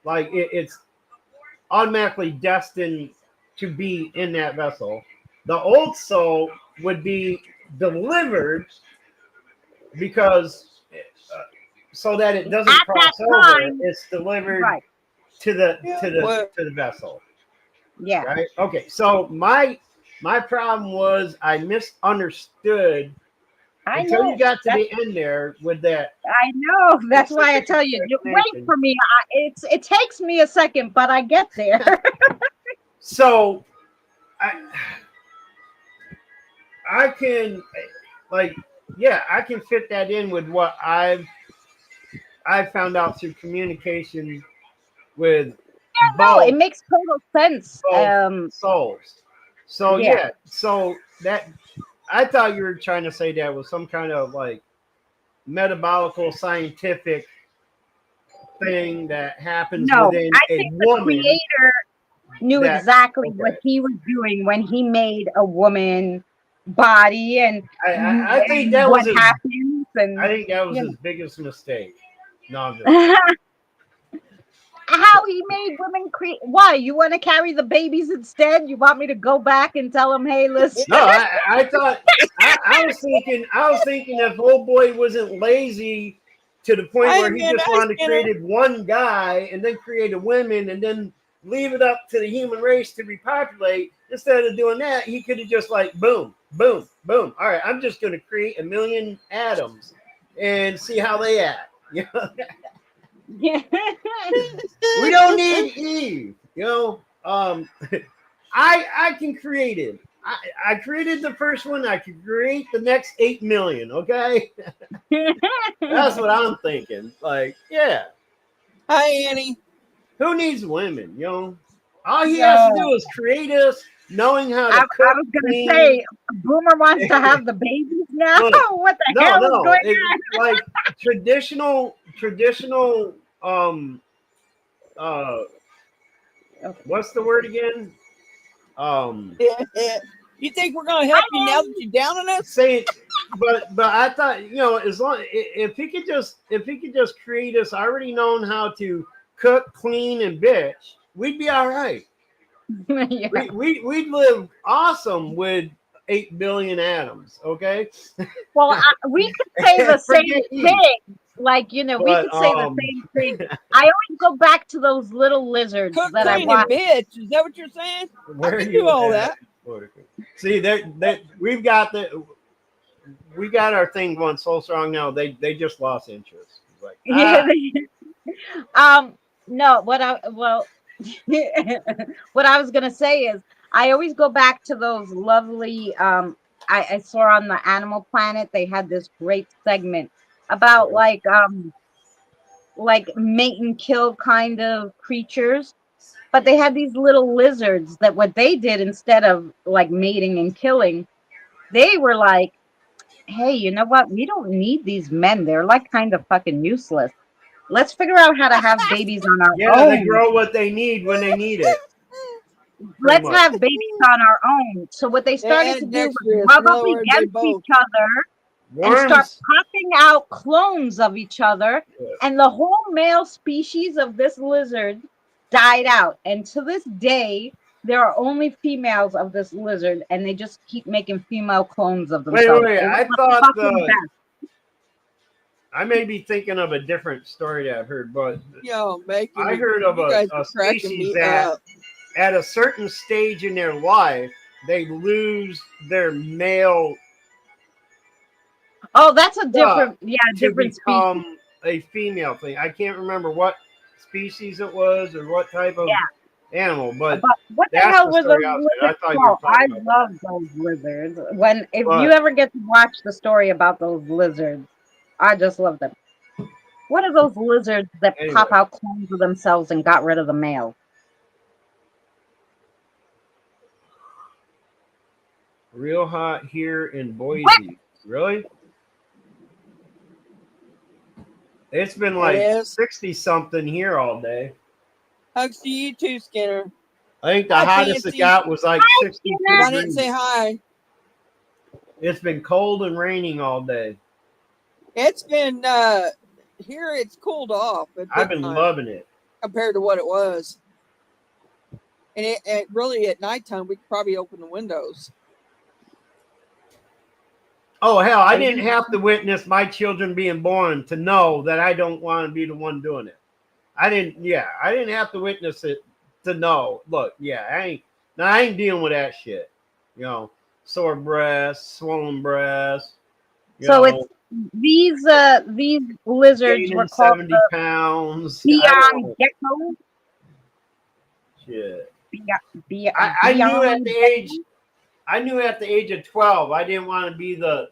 like it's automatically destined to be in that vessel. The old soul would be delivered because so that it doesn't at that cross over, time, it's delivered right, to the Yeah, to the well, to the vessel, yeah. right? Okay, so my problem was I misunderstood I until you know. got to That's the end there with that I know. That's why I specific tell you, wait explanation. for me. It takes me a second, but I get there. So I I can like yeah, I can fit that in with what I found out through communication with No, it both makes total sense. both souls. So Yeah. yeah, so that I thought you were trying to say that was some kind of like metabolical scientific thing that happens No, within I a think the woman creator knew that exactly what okay. he was doing when he made a woman body I think and that what was his happens I and think that was you his biggest mistake. No, I'm just know. How he made women create. Why? You want to carry the babies instead? You want me to go back and tell them, hey, listen. no, I thought I was thinking if old boy wasn't lazy to the point I where ain't he been just nice, wanted to Skinner. create one guy and then create a women and then leave it up to the human race to repopulate. Instead of doing that, he could have just like boom, boom, boom. All right, I'm just going to create a million atoms and see how they act. You know, Yeah. we don't need Eve. You know, I can create it. I created the first one. I can create the next 8 million. Okay, that's what I'm thinking. Like, yeah, Hi, Annie. who needs women? You know, all he has to No, do is create us, knowing how I to cook, was gonna clean. say, Boomer wants to have the babies now. Look, What the no, hell is no, going like traditional. Uh, on? what's the word again? Um, You think we're gonna help you now that you're down on us? say, but I thought, you know, as long if he could just create us already knowing how to cook, clean, and bitch, we'd be all right. Yeah. We'd live awesome with 8 billion atoms. Okay, Well, we could say the same forget Eve. thing. Like, we But could say the same thing. I always go back to those little lizards Cook, that I clean, and watched. bitch. Is that what you're saying? where I are can you do all at? that. See, that we got our thing going so strong now. They just lost interest. It's like, Yeah. No, what I was gonna say is I always go back to those lovely I saw on the Animal Planet they had this great segment about like mate and kill kind of creatures. But they had these little lizards that what they did instead of like mating and killing, they were like, hey, you know what? We don't need these men. They're like kind of fucking useless. Let's figure out how to have babies on our yeah, they own. grow what they need when they need it. Pretty Let's much. have babies on our own. So what they started They're to do was dexterous. rub In up other words, they against both. each other and start Worms. popping out clones of each other. Yeah. And the whole male species of this lizard died out. And to this day, there are only females of this lizard, and they just keep making female clones of Wait, themselves. wait. It was I the thought fucking best. I may be thinking of a different story that I've heard, but Yo, making I me. heard of You guys a are cracking species me that up. at a certain stage in their life they lose their male Oh, that's a stuff to different species. become a female thing. I can't remember what species it was or what type of Yeah. animal, but But what the that's hell the were those story I was saying. I lizards thought you were called? I talking about love that. those lizards. If you But ever get to watch the story about those lizards, I just love them. What are those lizards that anyway, pop out clones of themselves and got rid of the male? real hot here in What? Boise. Really? It's been It like is. 60 something here all day. Hugs to you too, Skinner. I think the Hi, hottest it Fancy. got was like Hi, 62 Skinner. If I didn't say degrees. hi, It's been cold and raining all day. it's been here. It's cooled off a I've big been time loving it. compared to what it was. And it really at nighttime we could probably open the windows. Oh hell, I Are didn't you? have to witness my children being born to know that I don't want to be the one doing it. I didn't have to witness it to know. Look, I ain't dealing with that shit. You know, sore breasts, swollen breasts, you So it's know, these lizards were gaining called 70 the pounds. I don't beyond know. geckos. Shit. I knew at Beyond the age I knew at the age of 12 I didn't want to be the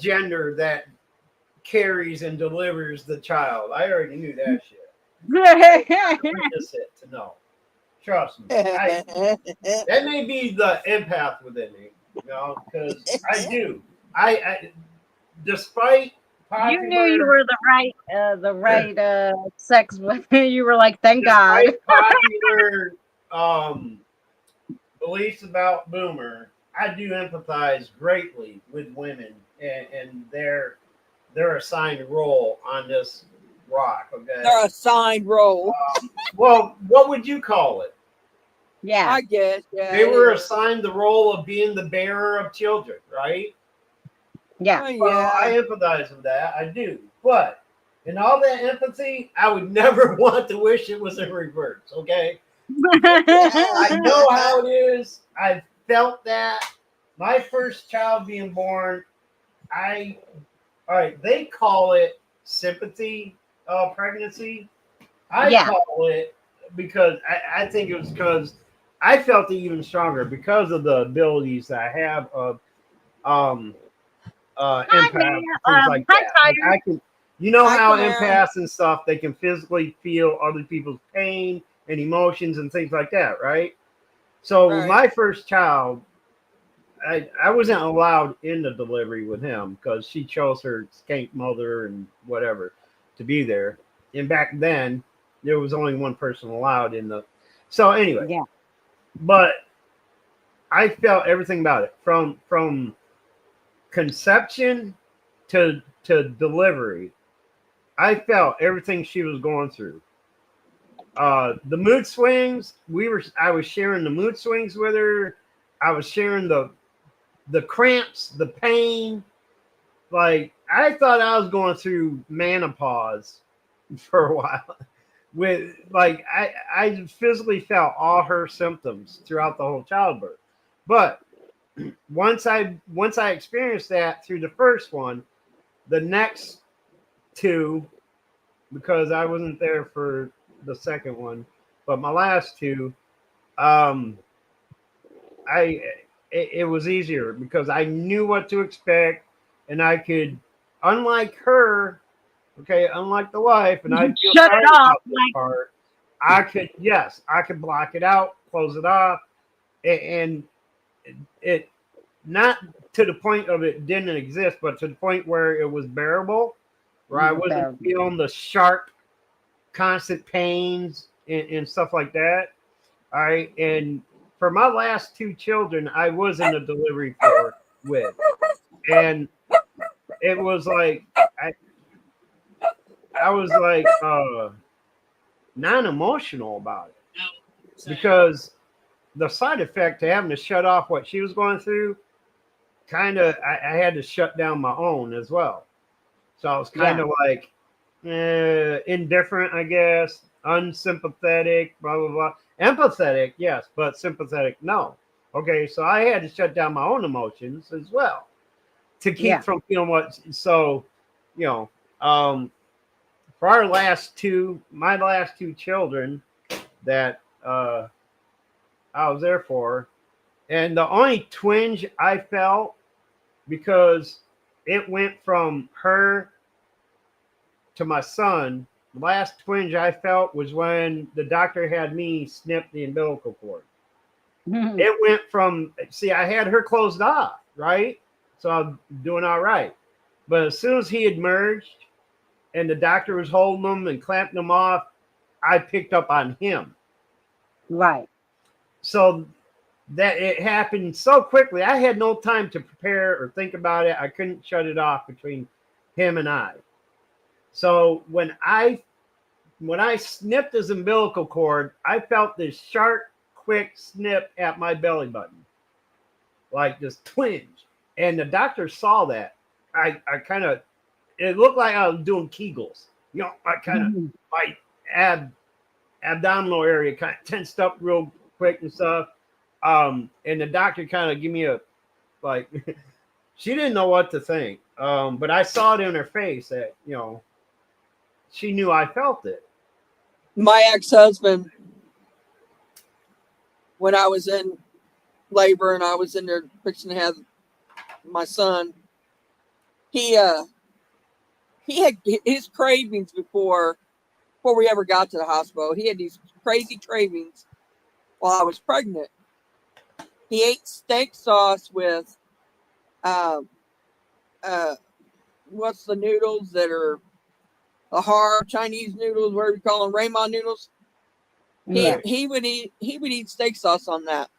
gender that carries and delivers the child. I already knew that shit. Witness it to know. Trust me. That may be the empath within me, you know, because I do. I despite You knew you popular were the right sex with you were like, thank God. despite popular beliefs about Boomer, I do empathize greatly with women and their assigned role on this rock. Okay. They're assigned role. Well, what would you call it? Yeah. I guess. Yeah. They were it is. assigned the role of being the bearer of children, right? Yeah. Oh, Well, I yeah. empathize with that. I do. But in all that empathy, I would never want to wish it was in reverse, okay? I know how it is. I've felt that. My first child being born, I all right, they call it sympathy pregnancy. I Yeah. call it because I think it was because I felt it even stronger because of the abilities that I have of um Hi, empath, things like hi, that. Like Tiger. I can, you know Hi, how Camara. empaths and stuff, they can physically feel other people's pain and emotions and things like that, right? So with Right. my first child, I wasn't allowed in the delivery with him because she chose her skank mother and whatever to be there. And back then, there was only one person allowed in the. So anyway, Yeah. but I felt everything about it from conception to delivery. I felt everything she was going through. The mood swings. I was sharing the mood swings with her. I was sharing the cramps, the pain. Like I thought I was going through menopause for a while. With like I physically felt all her symptoms throughout the whole childbirth. But once I experienced that through the first one, the next two, because I wasn't there for the second one, but my last two, um, I it was easier because I knew what to expect, and I could, unlike her, okay, unlike the wife, and I feel Shut sorry it off. about this part. I could block it out, close it off, and it not to the point of it didn't exist, but to the point where it was bearable, where I wasn't feeling the sharp, constant pains and stuff like that. All right. And for my last two children, I was in the delivery floor with. And it was like I I was like non-emotional about it because the side effect to having to shut off what she was going through, kind of I had to shut down my own as well. So I was kind Yeah. of like indifferent, I guess, unsympathetic, blah blah blah. Empathetic, yes, but sympathetic, no. Okay, so I had to shut down my own emotions as well to keep Yeah. from feeling what. So, you know, um, for my last two children that I was there for, and the only twinge I felt because it went from her to my son, the last twinge I felt was when the doctor had me snip the umbilical cord. It went from, see, I had her closed off, right? So I'm doing all right. But as soon as he had merged and the doctor was holding them and clamping them off, I picked up on him. Right. So that it happened so quickly. I had no time to prepare or think about it. I couldn't shut it off between him and I. So when I snipped his umbilical cord, I felt this sharp, quick snip at my belly button, like this twinge. And the doctor saw that. I kind of, it looked like I was doing Kegels. You know, I kind of, my abdominal area kind of tensed up real quick and stuff. And the doctor kind of gave me a, like, she didn't know what to think. But I saw it in her face that, she knew I felt it. My ex-husband, when I was in labor and I was in there fixing to have my son, he had his cravings before we ever got to the hospital. He had these crazy cravings while I was pregnant. He ate steak sauce with what's the noodles that are the hard Chinese noodles, whatever you call them, ramen noodles. Yeah. He would eat steak sauce on that.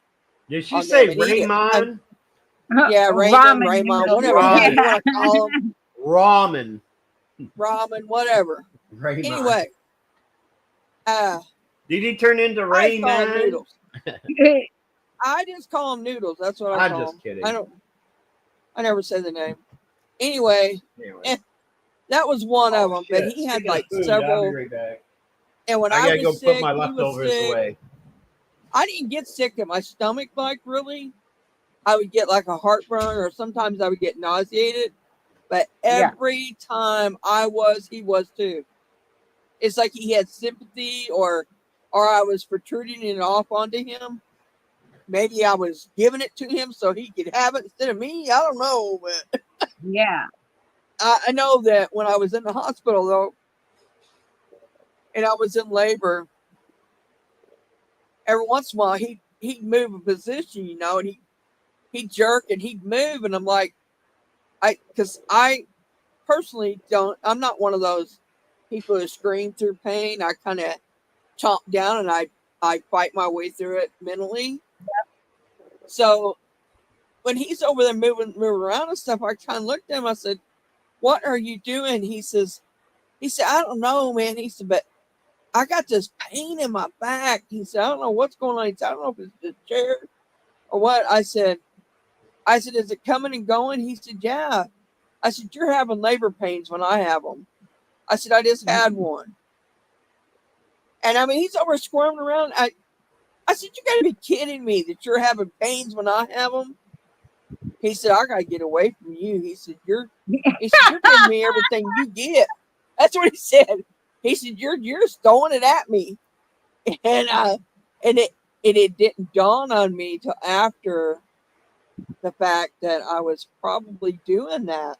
Did she On say them. And Raymond? yeah, Ramen ramen, noodles. whatever the hell you Ramen. want to call them, Ramen. ramen, whatever. Raymond. Anyway, Did he turn into I call them Rayman? noodles. I just call them noodles. That's what I I'm call just them. kidding. I never say the name. Anyway, Anyway. that was one of them. But Shit. he had Speaking of like food, several. I'll be right back. And when I I gotta go was put sick, my he was leftovers sick. away. I didn't get sick in my stomach, like really. I would get like a heartburn, or sometimes I would get nauseated. But Yeah. every time I was, he was too. It's like he had sympathy, or I was protruding it off onto him. Maybe I was giving it to him so he could have it instead of me. I don't know, but Yeah. I know that when I was in the hospital though, and I was in labor, every once in a while he'd move a position, and he'd jerk and he'd move, and I'm like, because I personally don't. I'm not one of those people who scream through pain. I kind of chomp down and I fight my way through it mentally. So when he's over there moving around and stuff, I kind of looked at him. I said, "What are you doing?" He said, "I don't know, man." He said, "But I got this pain in my back." He said, "I don't know what's going on." He said, "I don't know if it's the chair or what." I said, "Is it coming and going?" He said, "Yeah." I said, "You're having labor pains when I have them." I said, "I just had one." And I mean, he's over squirming around. I said, "You got to be kidding me that you're having pains when I have them." He said, "I got to get away from you." He said, "You're giving me everything you get." That's what he said. He said, "You're throwing it at me." And and it didn't dawn on me till after the fact that I was probably doing that.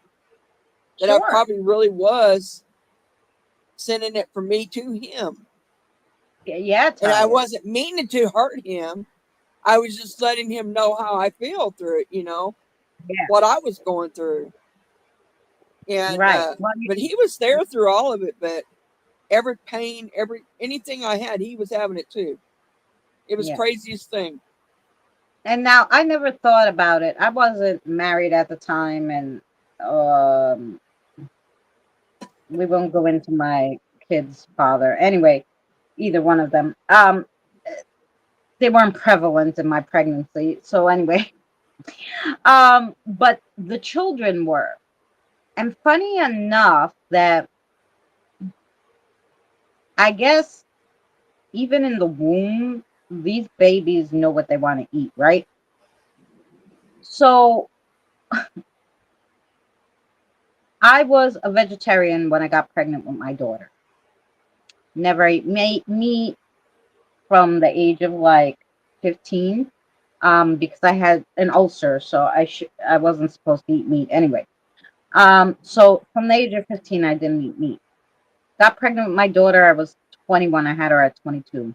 That I Sure. probably really was sending it from me to him. Yeah, And I Ty. wasn't meaning to hurt him. I was just letting him know how I feel through it, Yeah. what I was going through. And Right. Well, but he was there through all of it. But every pain, anything I had, he was having it too. It was yeah. craziest thing. And now I never thought about it. I wasn't married at the time, and um, we won't go into my kid's father. Anyway, either one of them. They weren't prevalent in my pregnancy. So anyway, but the children were. And funny enough that I guess even in the womb, these babies know what they want to eat, right? So I was a vegetarian when I got pregnant with my daughter. Never ate meat from the age of like 15, because I had an ulcer, so I wasn't supposed to eat meat anyway. So from the age of 15, I didn't eat meat. Got pregnant with my daughter. I was 21. I had her at 22.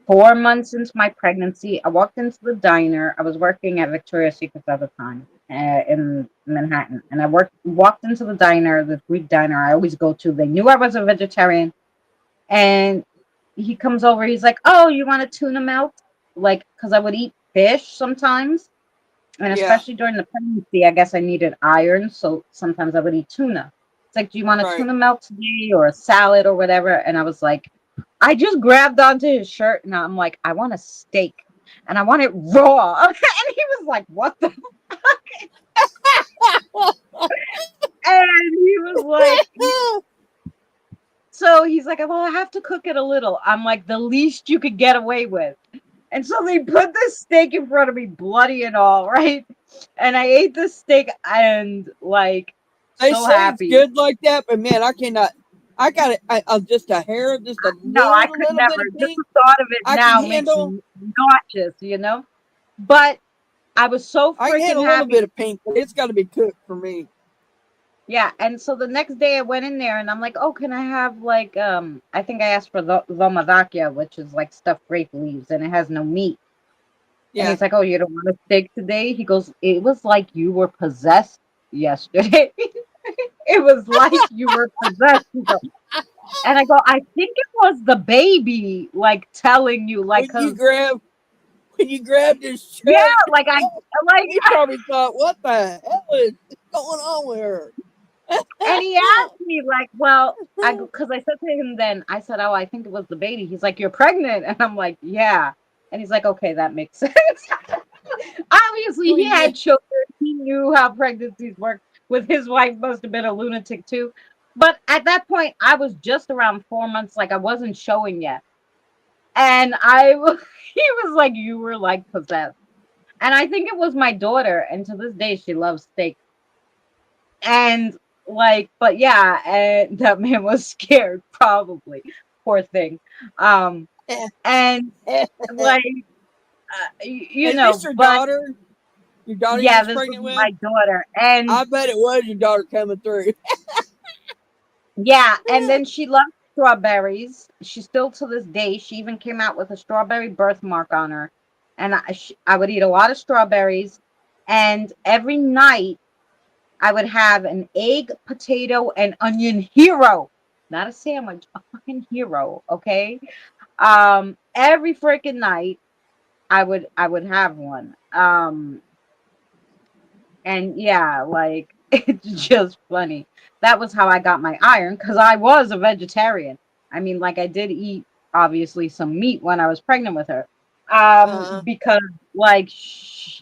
4 months into my pregnancy, I walked into the diner. I was working at Victoria's Secret at the time, in Manhattan, and I walked into the diner, the Greek diner I always go to. They knew I was a vegetarian, and he comes over. He's like, "Oh, you want a tuna melt?" Like, because I would eat fish sometimes, and Yeah, especially during the pregnancy, I guess I needed iron, so sometimes I would eat tuna. It's like, "Do you want a right. tuna melt today or a salad or whatever?" And I was like, I just grabbed onto his shirt and I'm like, "I want a steak and I want it raw." And he was like, "What the?" And he was like, so he's like, "Well, I have to cook it a little." I'm like, "The least you could get away with." And so they put this steak in front of me, bloody and all, right? And I ate the steak and like They so say it's happy. good like that, but man, I cannot. I got it. I'm just a hair, just a No, I could little bit never. of Just pink. the thought of it I can now makes handle. me nauseous. But I was so I can freaking handle a little happy. bit of pink, but it's got to be cooked for me. Yeah, and so the next day I went in there and I'm like, "Oh, can I have like I think I asked for lomadakia, which is like stuffed grape leaves and it has no meat." And Yeah. he's like, "Oh, you don't want a steak today?" He goes, "It was like you were possessed yesterday." It was like you were possessed. He goes, and I go, "I think it was the baby like telling you like When you cuz grab when you grabbed his yeah, shirt, like I like he probably thought, "What the hell is going on with her?" And he asked me, like, well, because I said to him then, I said, "Oh, I think it was the baby." He's like, "You're pregnant." And I'm like, "Yeah." And he's like, "Okay, that makes sense." Obviously, Well, he yeah, had children. He knew how pregnancies work. With his wife, must have been a lunatic too. But at that point, I was just around 4 months, like I wasn't showing yet. And he was like, "You were like possessed." And I think it was my daughter. And to this day, she loves steak. And like, but yeah, and that man was scared, probably. Poor thing. Um, and like, you Is this know, your but daughter? Your daughter you yeah, was this was pregnant with? my daughter. And I bet it was your daughter coming through. yeah, and then she loved strawberries. She still to this day, she even came out with a strawberry birthmark on her. And I would eat a lot of strawberries. And every night I would have an egg, potato, and onion hero. Not a sandwich, a fucking hero, okay? Every freaking night I would have one. And yeah, like it's just funny. That was how I got my iron because I was a vegetarian. I mean, like I did eat obviously some meat when I was pregnant with her. Uh, Because like she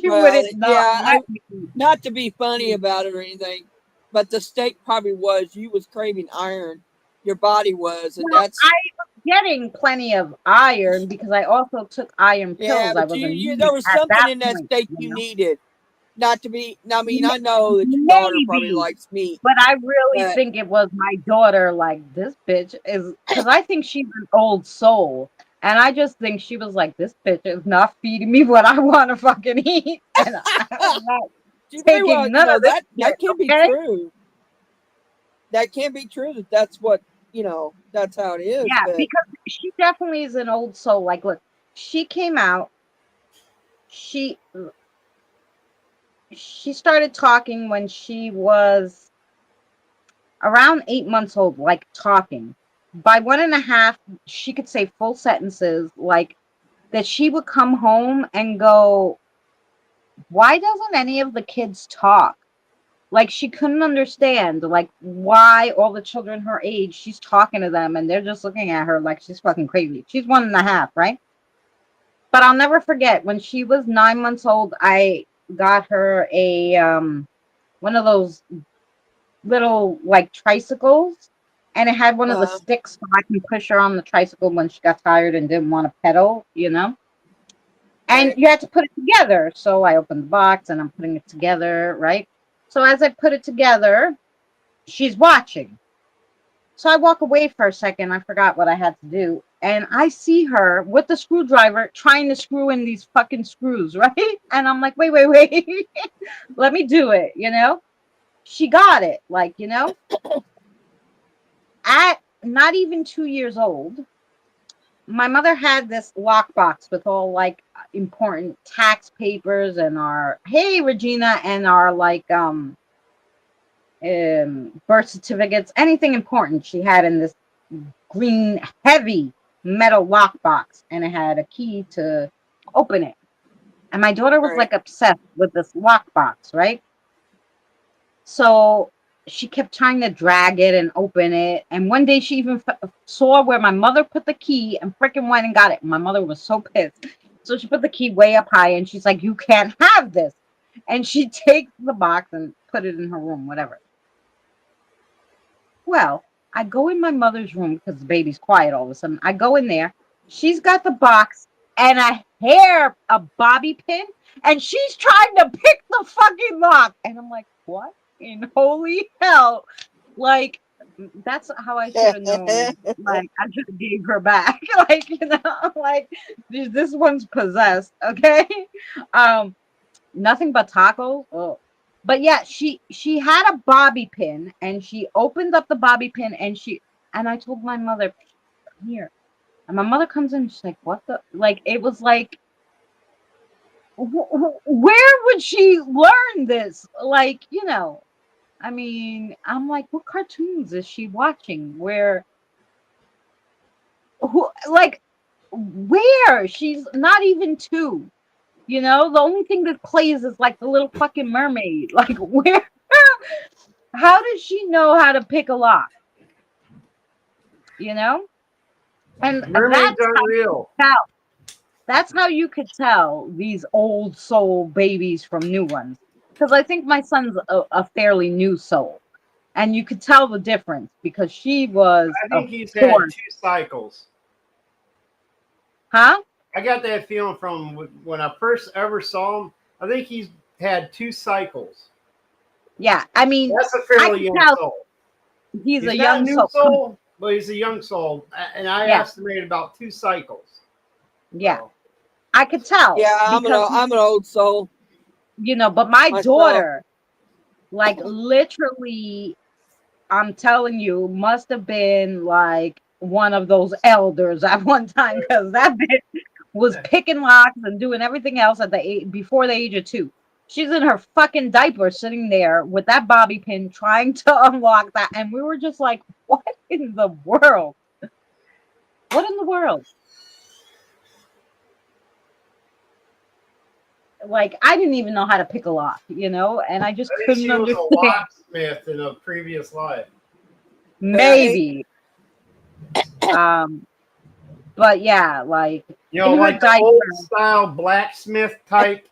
well, wouldn't not yeah, let me not to be funny eat. about it or anything, but the steak probably was you was craving iron. Your body was, and Well, I that's was getting plenty of iron because I also took iron yeah. pills. I But was you there anemic was at something that in that point, steak you you know. needed. Not to be. I mean, I M- know that your daughter probably Maybe. likes meat, But I really but think it was my daughter, like, this bitch is, because I think she's an old soul. And I just think she was like, this bitch is not feeding me what I want to fucking eat. And I'm not she very well, taking none of this that shit, can be okay? true. That can be true. That's what That's how it is. Yeah, But because she definitely is an old soul. Like, look, she came out, she she started talking when she was around 8 months old, like talking. By 1.5, she could say full sentences, like that she would come home and go, why doesn't any of the kids talk? Like she couldn't understand, like why all the children her age, she's talking to them and they're just looking at her like she's fucking crazy. She's 1.5, right? But I'll never forget when she was 9 months old, I got her a one of those little like tricycles, and it had one of the uh, sticks so I can push her on the tricycle when she got tired and didn't want to pedal, you know? And right, you had to put it together. So I opened the box and I'm putting it together, right? So as I put it together, she's watching. So I walk away for a second. I forgot what I had to do. And I see her with the screwdriver trying to screw in these fucking screws, right? And I'm like, wait. Let me do it, you know? She got it, like, you know? At not even 2 years old, my mother had this lockbox with all like important tax papers and our hey Regina and our like birth certificates, anything important she had in this green heavy metal lockbox, and it had a key to open it. And my daughter was right. like obsessed with this lockbox, right? So she kept trying to drag it and open it. And one day she even saw where my mother put the key and freaking went and got it. My mother was so pissed. So she put the key way up high and she's like, you can't have this. And she takes the box and put it in her room, whatever. Well, I go in my mother's room because the baby's quiet all of a sudden. I go in there. She's got the box and a bobby pin, and she's trying to pick the fucking lock. And I'm like, what in holy hell? Like, that's how I should have known. Like, I should have gave her back. Like, like this one's possessed. Okay. Um, Nothing but tacos. Oh. But yeah, she had a bobby pin and she opened up the bobby pin and I told my mother, come here. And my mother comes in, she's like, what the like it was like where would she learn this? Like, I mean, I'm like, what cartoons is she watching? Like where? She's not even two. The only thing that plays is like the little fucking mermaid. Like where? How does she know how to pick a lock? You know, and Mermaids are real. tell. That's how you could tell these old soul babies from new ones. Because I think my son's a fairly new soul, and you could tell the difference because she was, I of think he's had course, 2 cycles. huh? I got that feeling from when I first ever saw him. I think he's had 2 cycles. Yeah, I mean, That's a I fairly can young tell soul. he's a He's not a young new soul. soul, but he's a young soul, and I Yeah, estimated about 2 cycles. yeah, So I could tell Yeah, because I'm an old soul but my myself. daughter, like literally, I'm telling you, must have been like one of those elders at one time because that bitch was picking locks and doing everything else at before the age of 2. She's in her fucking diaper sitting there with that bobby pin trying to unlock that. And we were just like, what in the world? What in the world? Like, I didn't even know how to pick a lock, and I just I think couldn't she was a understand. locksmith in a previous life. Maybe. Um, but yeah, like You know, in her like the diaper. old style blacksmith type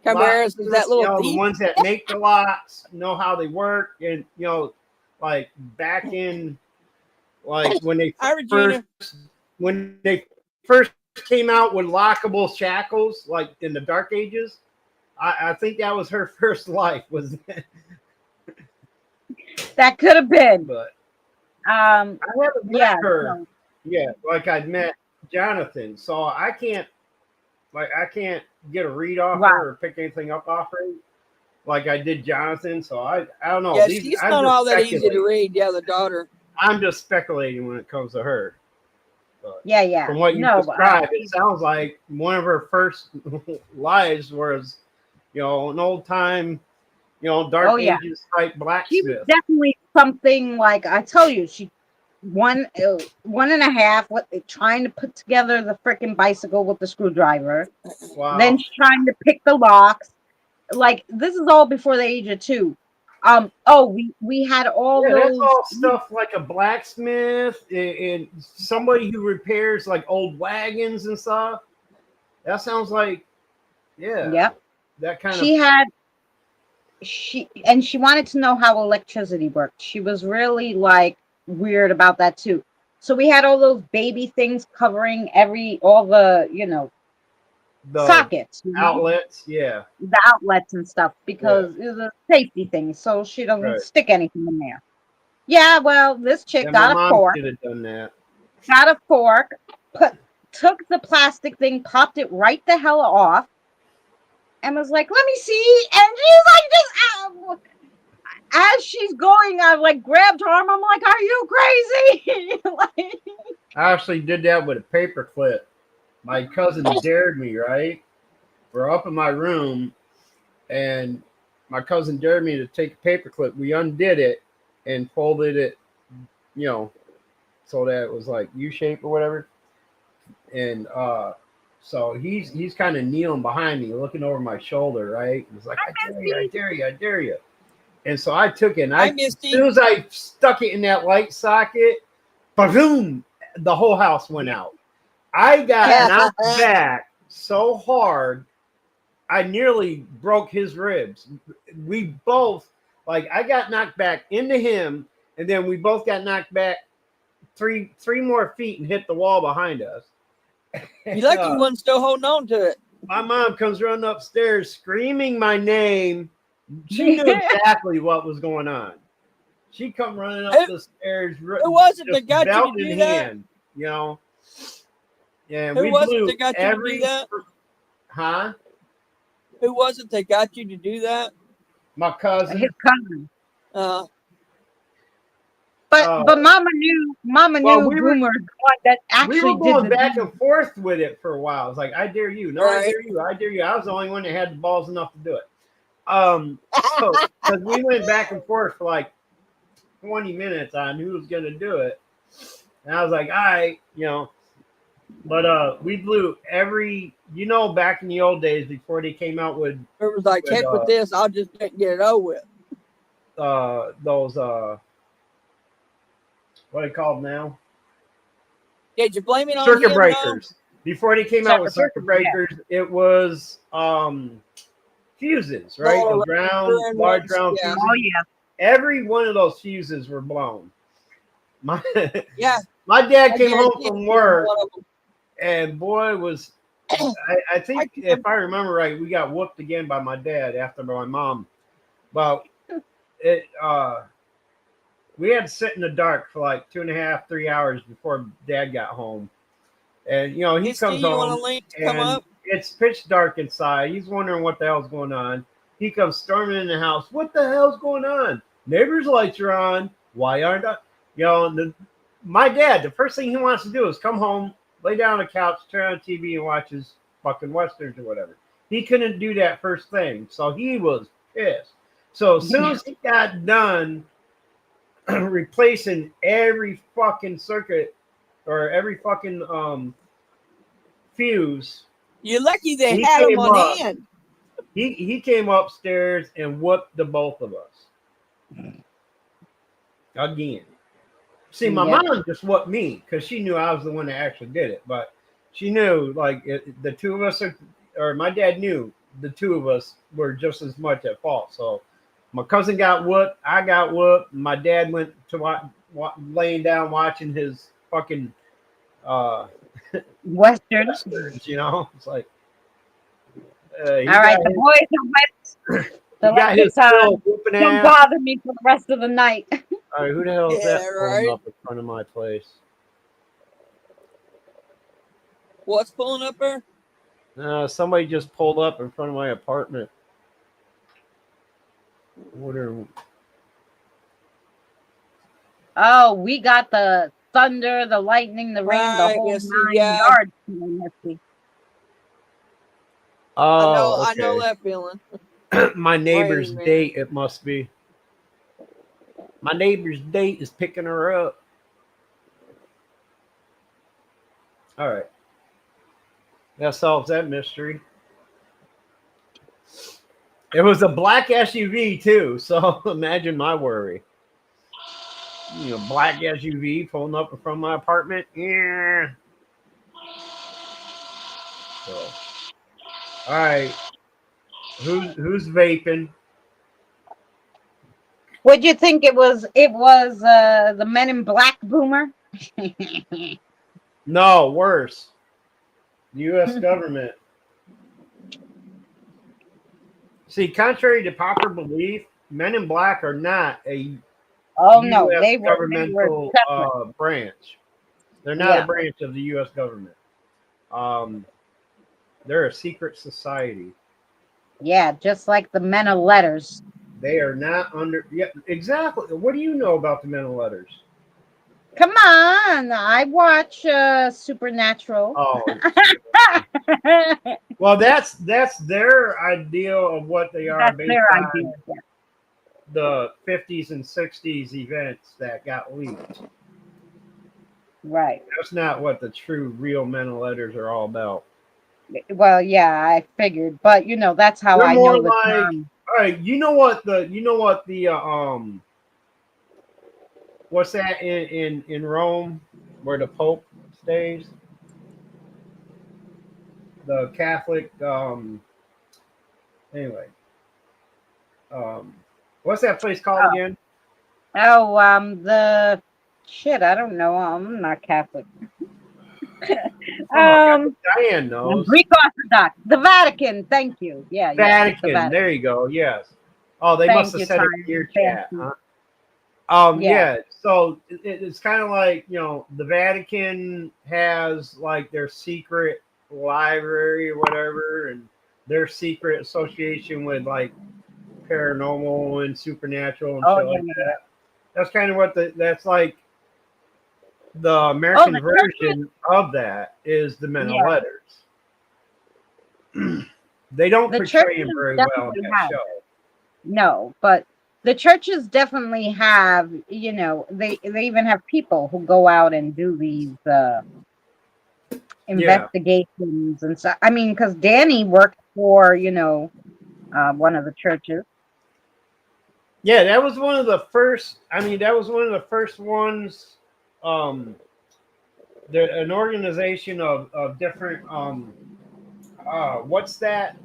Chimeras is that locksmiths, little the thief. ones that make the locks, know how they work, and like back in like Hi, Regina. when they first came out with lockable shackles, like in the dark ages. I think that was her first life, was that. That could have been. But I haven't met yeah. her So, yet. Like I'd met Jonathan, so I can't get a read off right. her or pick anything up off her like I did Jonathan. So I don't know. Yeah, she's not all that easy to read. Yeah, the daughter. I'm just speculating when it comes to her. But Yeah. from what you No, described, it sounds like one of her first lives was, an old time, dark yeah. ages type She was blacksmith. definitely something like I tell you, she one and a half trying to put together the freaking bicycle with the screwdriver. Wow. Then she's trying to pick the locks. Like this is all before the age of 2. We had all Yeah, that's those all stuff like a blacksmith and somebody who repairs like old wagons and stuff. That sounds like, yeah, Yep. that kind She of. had she wanted to know how electricity worked. She was really like weird about that too. So we had all those baby things covering all the The sockets, outlets, yeah, the outlets and stuff because it was a safety thing, so she doesn't right. stick anything in there. Yeah, well, this chick Yeah, my got a mom fork, should have done that. took the plastic thing, popped it right the hell off, and was like, "Let me see." And she's like, just as she's going, I like grabbed her arm. I'm like, "Are you crazy?" Like, I actually did that with a paper clip. My cousin dared me, right? We're up in my room, and my cousin dared me to take a paper clip. We undid it and folded it, so that it was like U shape or whatever. And so he's kind of kneeling behind me, looking over my shoulder, right? He's like, I dare you, I dare you, I dare you. And so I took it, and as soon as I stuck it in that light socket, boom, the whole house went out. I got knocked back so hard, I nearly broke his ribs. We both, like, I got knocked back into him, and then we both got knocked back three more feet and hit the wall behind us. You lucky one still holding on to it. My mom comes running upstairs screaming my name. She knew exactly what was going on. She come running up the stairs. Who was it that got you to do that? Hand, And Who we was blew it that got you to do that? Huh? Who was it that got you to do that? My cousin. his cousin. But Mama knew rumors that actually we were going did back and forth with it for a while. I was like, I dare you. No, I dare you. I dare you. I was the only one that had the balls enough to do it. So because we went back and forth for like 20 minutes on who was going to do it. And I was like, all right, but we blew every, back in the old days before they came out with. It was like, heck with this. I'll just get it over with. Those, what are they called now? Did you blame it on circuit him, breakers? Before they came out with circuit breakers, it was fuses, right? The large round fuses. Oh yeah. Every one of those fuses were blown. My dad came home from work, and boy was I think if I remember right, we got whooped again by my dad after my mom. But we had to sit in the dark for like 2.5, 3 hours before Dad got home. And he Misty, comes you want a home link to come and up? it's pitch dark inside. He's wondering what the hell's going on. He comes storming in the house. What the hell's going on? Neighbors' lights are on. Why aren't I? My dad, the first thing he wants to do is come home, lay down on the couch, turn on TV, and watch his fucking westerns or whatever. He couldn't do that first thing, so he was pissed. So as soon as he got done replacing every fucking circuit or every fucking fuse, You're lucky they he had them came on up. hand. He came upstairs and whooped the both of us again. See, my mom just whooped me because she knew I was the one that actually did it, but she knew like the two of us or my dad knew the two of us were just as much at fault. So my cousin got whooped, I got whooped. My dad went to laying down watching his fucking Westerns. westerns. It's like All right, the boys are wet. So got his fill whooping don't ass. bother me for the rest of the night. All right, who the hell is that pulling right. up in front of my place? What's pulling up there? Somebody just pulled up in front of my apartment. Oh, we got the thunder, the lightning, the rain, the whole Yes, 9 yeah. yards. Oh, I know that feeling. My neighbor's Rain, man. date, it must be. My neighbor's date is picking her up. All right. That solves that mystery. It was a black SUV too, so imagine my worry. Black SUV pulling up in front of my apartment. Yeah. So, all right. Who's vaping? What'd you think it was? It was the Men in Black boomer. No, worse. The U.S. government. See, contrary to popular belief, Men in Black are not a no, U.S. they were governmental branch. They're not a branch of the U.S. government. They're a secret society. Yeah, just like the Men of Letters. They are not under. Yeah, exactly. What do you know about the Men of Letters? Come on, I watch Supernatural. Oh, well, that's their idea of what they are based on the 50s and 60s events that got leaked. Right. That's not what the true, real Men of Letters are all about. Well, yeah, I figured, but that's how They're I more know the like. term. All right, you know what the what's that in Rome where the Pope stays? The Catholic anyway. What's that place called again? Oh, the shit, I don't know. I'm not Catholic. Diane knows. Greek Orthodox, the Vatican. Thank you. Yeah, Vatican. The There you go. Yes. Oh, they must have said it in your chat. Huh? Yeah. So it's kind of like the Vatican has like their secret library or whatever, and their secret association with like paranormal and supernatural and shit like that. That's kind of what that's like. The American version of that is the Men of Letters. They don't portray him very well in that show. No, but the churches definitely have, they even have people who go out and do these investigations and stuff. I mean, because Danny worked for, one of the churches. Yeah, that was one of the first. I mean, that was one of the first ones. An organization of different. What's that?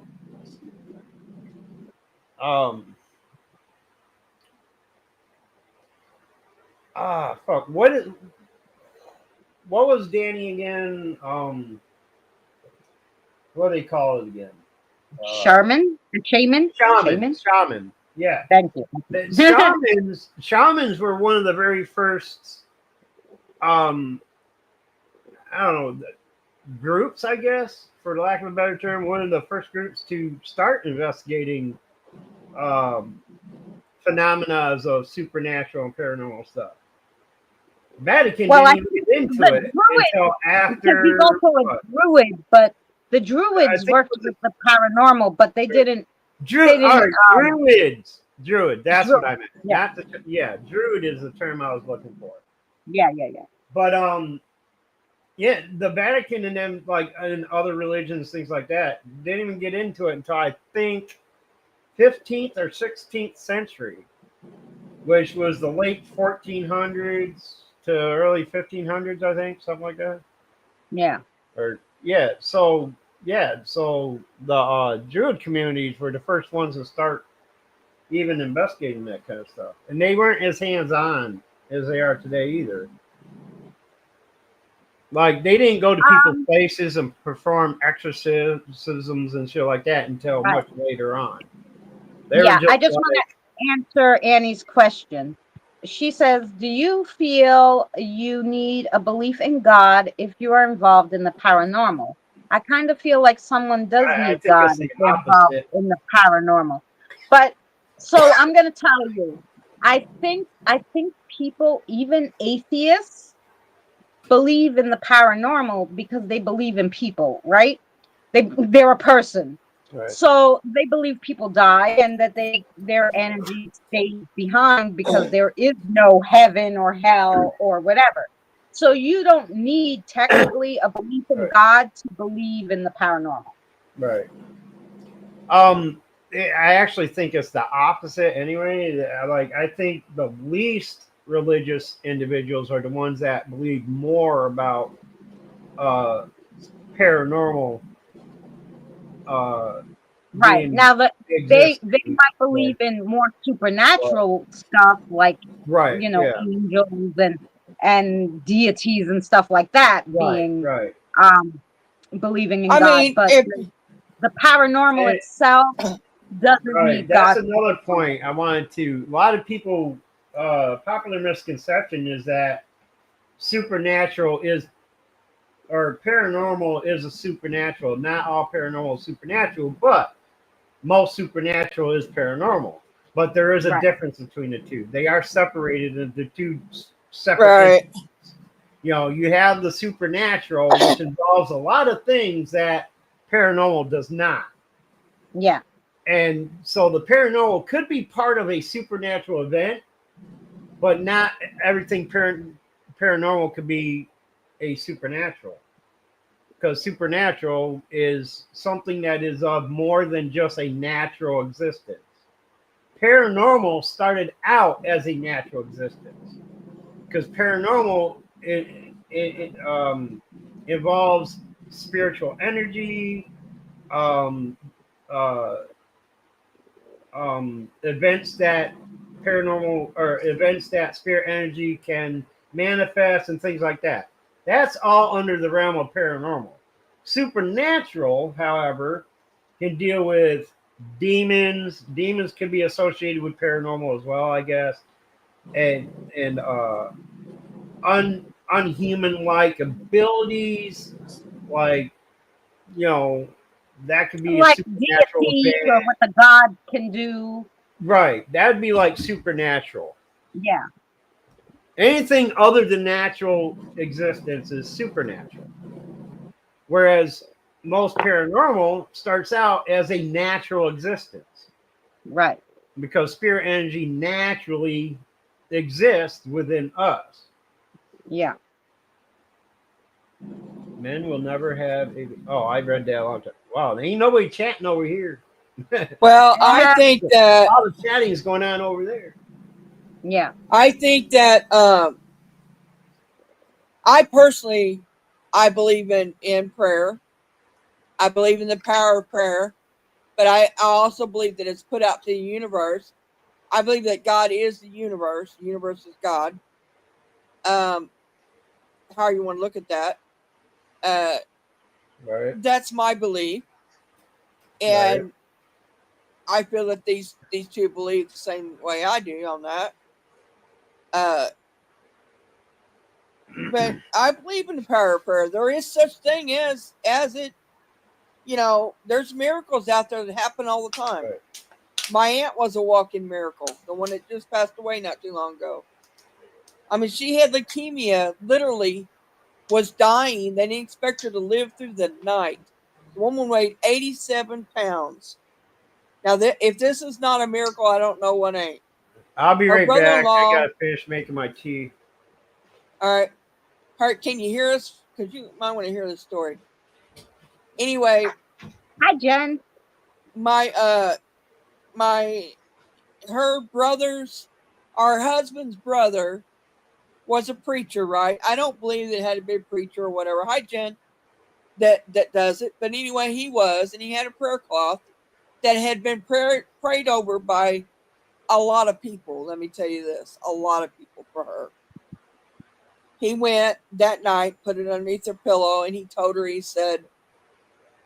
Fuck. What was Danny again? What do they call it again? Shaman? Shaman? Shaman. Yeah. Thank you. The shamans were one of the very first I don't know, groups, I guess, for lack of a better term, one of the first groups to start investigating um, phenomena of supernatural and paranormal stuff. Vatican Well, I didn't even think get into the it druid, until because he's after also a what? druid, but the I druids think it worked was with the paranormal, but they didn't. They All didn't. right, druids. Druid. That's what Dru- I meant. yeah, Not the yeah. Druid is the term I was looking for. yeah. But yeah, the Vatican and then like and other religions, things like that, didn't even get into it until I think 15th or 16th century, which was the late 1400s to early 1500s, I think, something like that. Yeah. Or so the Druid communities were the first ones to start even investigating that kind of stuff, and they weren't as hands-on as they are today either. Like they didn't go to people's Um. places and perform exorcisms and shit like that until Right. much later on. They were Yeah. just I just want like, to answer Annie's question. She says, "Do you feel you need a belief in God if you are involved in the paranormal?" I kind of feel like someone does I need think God it's the if they're involved opposite. in the paranormal. But so I'm going to tell you, I think people, even atheists, believe in the paranormal because they believe in people, right? They're a person. Right, So they believe people die and that their energy stays behind because there is no heaven or hell or whatever. So you don't need technically a belief in right, God to believe in the paranormal. right. Um, I actually think it's the opposite anyway. Like I think the least religious individuals are the ones that believe more about uh, paranormal uh, Right. being Now that they existing. might Like, believe in more well, supernatural stuff like, right, yeah, angels and deities and stuff like that right, being right. um believing in I God, mean, but if the paranormal It, itself doesn't right. need That's God. another point I wanted to. A lot of people, popular misconception is that supernatural is or paranormal is a supernatural. Not all paranormal is supernatural, but most supernatural is paranormal. But there is a Right. difference between the two. They are separated into two separate right, entities. You have the supernatural, which involves a lot of things that paranormal does not. Yeah. And so the paranormal could be part of a supernatural event, but not everything paranormal could be a supernatural. Because supernatural is something that is of more than just a natural existence. Paranormal started out as a natural existence because paranormal it involves spiritual energy, um, uh, events that paranormal or events that spirit energy can manifest and things like that. That's all under the realm of paranormal. Supernatural, however, can deal with demons. Demons can be associated with paranormal as well, I guess, and unhuman like abilities, like you know, that could be a Like supernatural deities or event. what the God can do. Right. That'd be like supernatural. Yeah. Anything other than natural existence is supernatural. Whereas most paranormal starts out as a natural existence Right. because spirit energy naturally exists within us. Yeah. Men will never have a. Oh, I read that a long time. Wow, there ain't nobody chatting over here. well, I think that All the chatting is going on over there. Yeah. I think that I personally I believe in prayer. I believe in the power of prayer, but I also believe that it's put out to the universe. I believe that God is the universe. The universe is God. Um, how you want to look at that? Uh, Right, that's my belief, right, and I feel that these two believe the same way I do on that. But I believe in the power of prayer. There is such thing as it. There's miracles out there that happen all the time. Right. My aunt was a walking miracle, the one that just passed away not too long ago. I mean, she had leukemia, literally was dying. They didn't expect her to live through the night. The woman weighed 87 pounds. Now, if this is not a miracle, I don't know what ain't. I'll be Her right back. I brother-in-law. gotta finish making my tea. All right. Hart, can you hear us? Because you might want to hear this story. Anyway, Hi, Jen. Her brother's, our husband's brother was a preacher, right? I don't believe that it had to be a preacher or whatever. Hi, Jen, that does it. But anyway, he was, and he had a prayer cloth that had been prayed over by a lot of people. Let me tell you this, a lot of people for her. He went that night, put it underneath her pillow, and he told her, he said,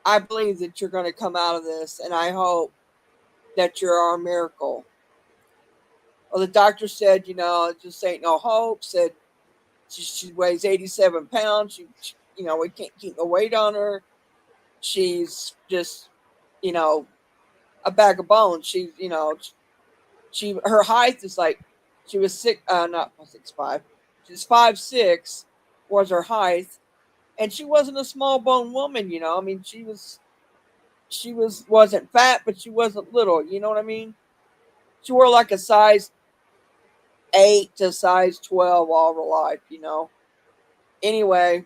I believe that you're going to come out of this, and I hope that you're our miracle. Well, the doctor said, it just ain't no hope. Said she weighs 87 pounds. We can't keep the weight on her. She's just, a bag of bones. Her height is like, she was not 6'5". She's 5'6" was her height. And she wasn't a small bone woman, I mean, she wasn't fat, but she wasn't little. You know what I mean? She wore like a size 8 to size 12 all her life, Anyway,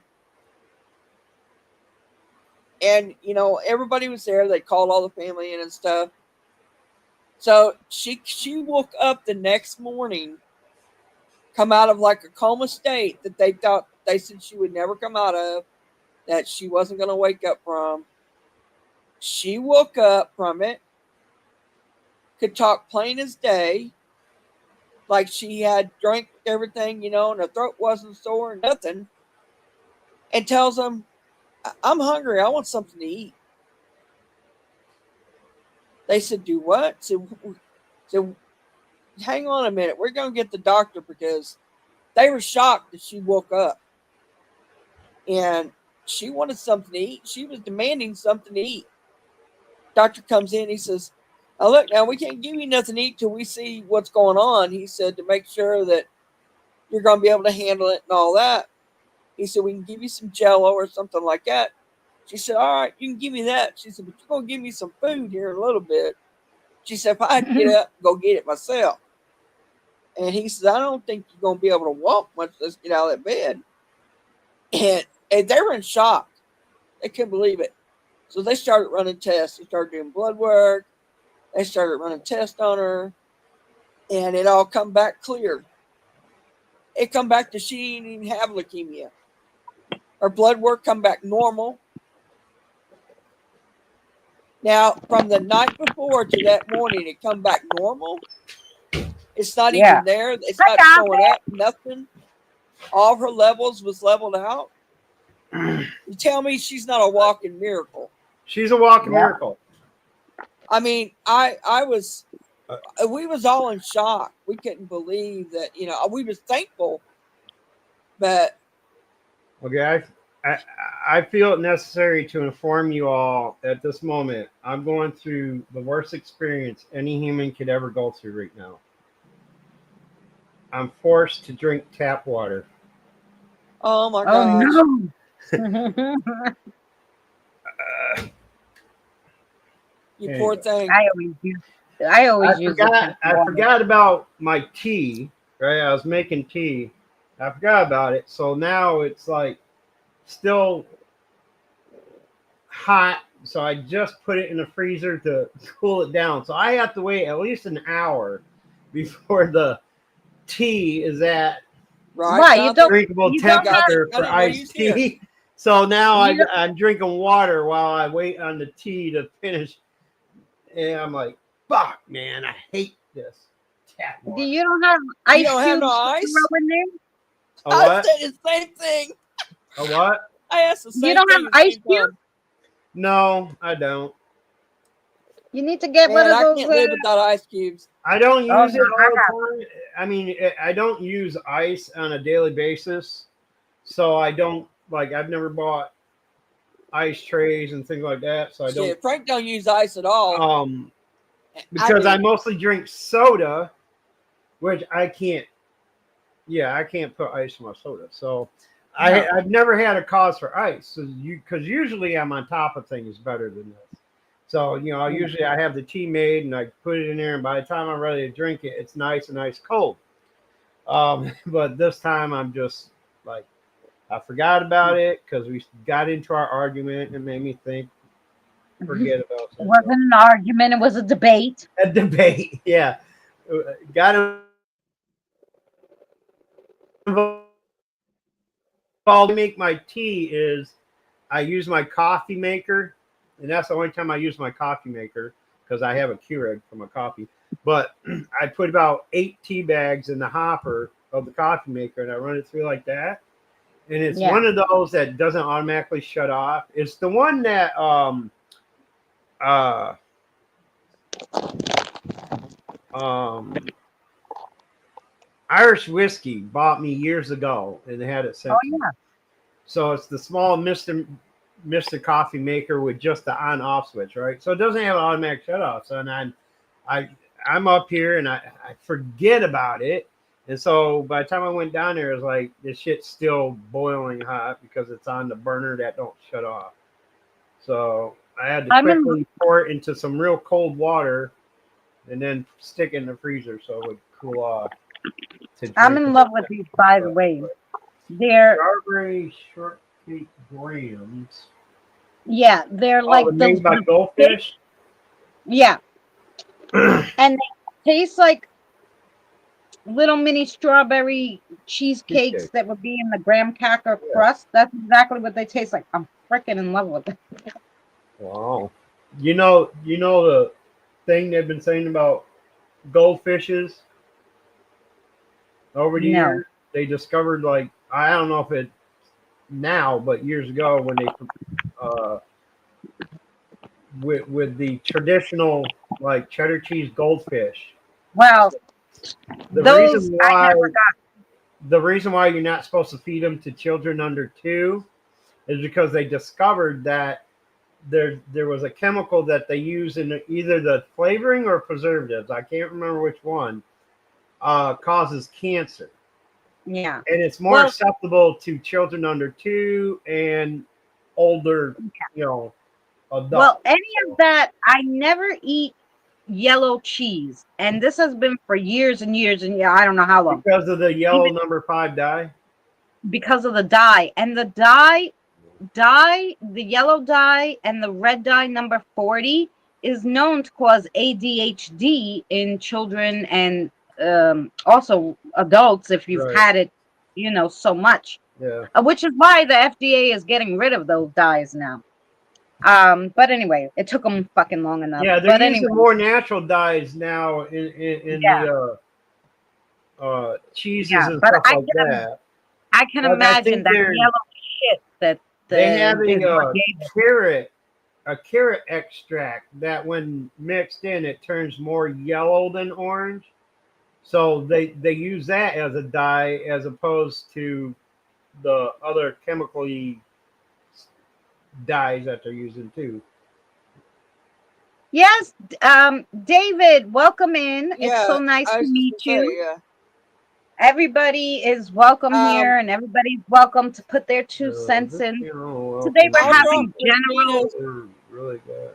and everybody was there. They called all the family in and stuff. So she woke up the next morning, come out of like a coma state that they said she would never come out of, that she wasn't going to wake up from. She woke up from it, could talk plain as day, like she had drank everything, and her throat wasn't sore, nothing, and tells them, I'm hungry. I want something to eat. They said, do what? So hang on a minute. We're going to get the doctor, because they were shocked that she woke up. And she wanted something to eat. She was demanding something to eat. Doctor comes in. He says, look, now we can't give you nothing to eat till we see what's going on. He said, to make sure that you're going to be able to handle it and all that. He said, we can give you some Jello or something like that. She said, all right, you can give me that. She said, but you're going to give me some food here in a little bit. She said, if I had to get up and go get it myself. And he said, I don't think you're going to be able to walk much. Let's get out of that bed. And they were in shock. They couldn't believe it. So they started running tests. They started doing blood work. They started running tests on her. And it all come back clear. It come back to she didn't even have leukemia. Her blood work come back normal. Now, from the night before to that morning, it come back normal. It's not even there. It's not showing up. Nothing. All of her levels was leveled out. You tell me she's not a walking miracle. She's a walking miracle. I mean, we was all in shock. We couldn't believe that, we was thankful. But okay, I feel it necessary to inform you all at this moment. I'm going through the worst experience any human could ever go through right now. I'm forced to drink tap water. Oh my gosh. No. You poor thing. I always use I forgot about my tea, right? I was making tea. I forgot about it. So now it's like still hot. So I just put it in the freezer to cool it down. So I have to wait at least an hour before the tea is at drinkable temperature for iced tea. So now I'm drinking water while I wait on the tea to finish. And I'm like, fuck, man, I hate this tap water. You don't have ice you don't have no cubes ice? to throw in there? A what? I said the same thing. A what? I asked the same thing. You don't have ice cubes? No, I don't. You need to get rid Man, of I those. can't live without ice cubes. I don't Oh use no, it I all have. the time. I mean, I don't use ice on a daily basis, so I don't like. I've never bought ice trays and things like that, so I don't. Shit, Frank don't use ice at all. Um, I because I do. mostly drink soda, which I can't. Yeah, I can't put ice in my soda, so No. I've never had a cause for ice. So because usually I'm on top of things better than this. So usually I have the tea made and I put it in there, and by the time I'm ready to drink it, it's nice and ice cold. But this time I'm just like I forgot about it because we got into our argument and it made me think, It forget about it. wasn't an argument. It was a debate. A debate, yeah. Got involved. Make my tea is I use my coffee maker, and that's the only time I use my coffee maker because I have a Keurig for my coffee. But I put about 8 tea bags in the hopper of the coffee maker, and I run it through like that. And it's Yeah. one of those that doesn't automatically shut off. It's the one that uh um Irish whiskey bought me years ago, and they had it Oh sent to me. yeah. So it's the small Mister Coffee maker with just the on off switch, right? So it doesn't have an automatic shut off. So and I I'm up here and I forget about it. And so by the time I went down there, it was like this shit's still boiling hot because it's on the burner that don't shut off. So I had to I'm in. quickly pour it into some real cold water and then stick it in the freezer so it would cool off to I'm drink in it. love with these. By the way, they're Strawberry shortcake grams. they're Oh, like the made by the big, Goldfish. yeah, and they taste like little mini strawberry cheesecakes Cheesecake. that would be in the graham cracker Yeah. crust. That's exactly what they taste like. I'm freaking in love with it. Wow. You know the thing they've been saying about goldfishes over the No. years. They discovered like I don't know if it now, but years ago when they uh with the traditional like cheddar cheese goldfish. Well, The those reason I why never got. you're not supposed to feed them to children under 2 is because they discovered that there was a chemical that they use in either the flavoring or preservatives. I can't remember which one. Causes cancer, Yeah. and it's more Well, acceptable to children under 2 and older, you know, well, adults. any of So, that, I never eat yellow cheese, and this has been for years and years and yeah, I don't know how long. because of the yellow Even number 5 dye. because of the dye, and the dye, the yellow dye and the red dye number 40 is known to cause ADHD in children and also adults if you've Right. had it, so much. Yeah. Which is why the FDA is getting rid of those dyes now. But anyway, it took them fucking long enough. Yeah, they're But anyway, using more natural dyes now in yeah, the cheeses yeah. and But stuff like that. I can Like I imagine think that yellow shit that they the is having what gave it. carrot a carrot extract that when mixed in it turns more yellow than orange. So they use that as a dye as opposed to the other chemically dyes that they're using too. Yes, David, welcome in. It's so Yeah, nice I to was just meet gonna say, you. yeah. Everybody is welcome Um, here, and everybody's welcome to put their two cents This in. Today welcome we're I'll you. drop having general, Christina's. We're really good.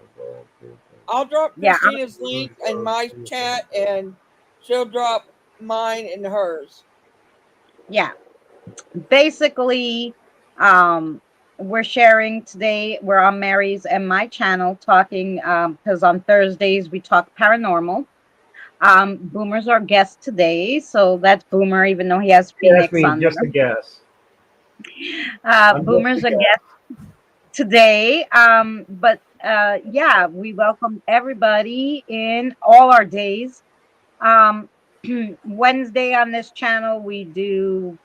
I'll drop yeah, Christina's link in my chat, and she'll drop mine and hers. yeah. Basically, um, we're sharing today. We're on Mary's and my channel talking because on Thursdays we talk paranormal. Boomer's our guest today, so that's Boomer, even though he has Yeah, that's Phoenix me. on there. Just a guess. I'm just Boomer's a a guess. guest today. But yeah, we welcome everybody in all our days. Um, Wednesday on this channel, we do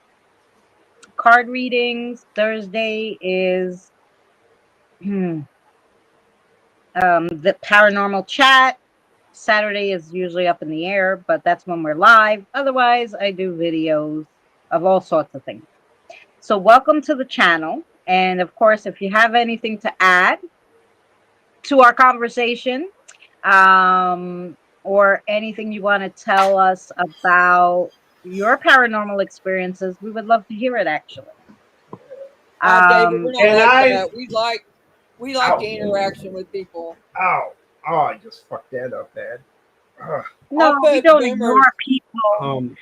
card readings. Thursday is the paranormal chat. Saturday is usually up in the air, but that's when we're live. Otherwise, I do videos of all sorts of things. So, welcome to the channel. And of course, if you have anything to add to our conversation, or anything you want to tell us about your paranormal experiences, we would love to hear it actually. David, we're not And like I, that. We like the ow, interaction with people. ow, oh, I just fucked that up bad. Ugh. No, I'll we put don't boomers. ignore people. Um,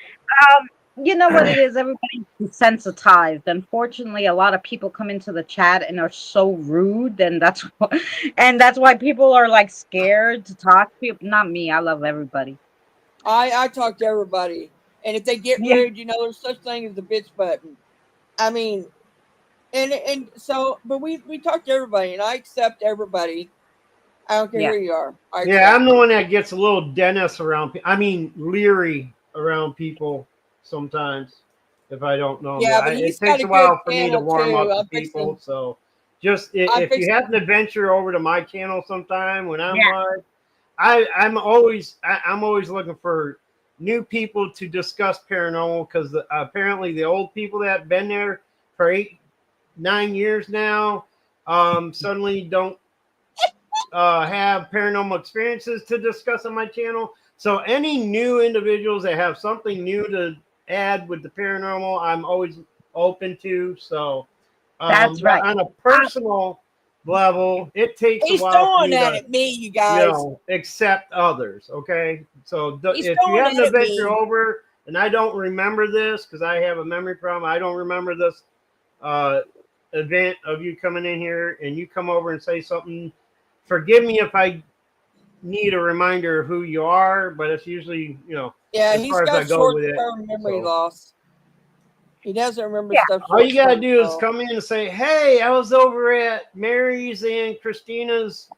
You know what it is? Everybody's desensitized. Unfortunately, a lot of people come into the chat and are so rude, and that's why people are like scared to talk to people. Not me. I love everybody. I talk to everybody, and if they get Yeah, rude, there's such thing as the bitch button. I mean, and so, but we talk to everybody, and I accept everybody. I don't care yeah. who you are. I yeah, accept I'm the you. one that gets a little Dennis around. I mean, leery around people sometimes if I don't know them. Yeah, but It he's got takes a a good while for me to channel warm too. up to people. So, just I'm if you fixing. happen to venture over to my channel sometime when I'm Yeah, live, I'm always looking for new people to discuss paranormal because apparently the old people that have been there for 8, 9 years now suddenly don't have paranormal experiences to discuss on my channel. So any new individuals that have something new to add with the paranormal, I'm always open to. So, that's but right. on a Uh, personal level, it takes a He's while for throwing me that to at me, you guys. accept others. Okay, so He's if you throwing happen that to at venture me. over and I don't remember this because I have a memory problem, I don't remember this uh, event of you coming in here and you come over and say something. Forgive me if I need a reminder of who you are, but it's usually Yeah, as he's far as I got go with it. short-term memory So loss. He doesn't remember yeah, stuff all you gotta short-term. do is So come in and say, "Hey, I was over at Mary's and Christina's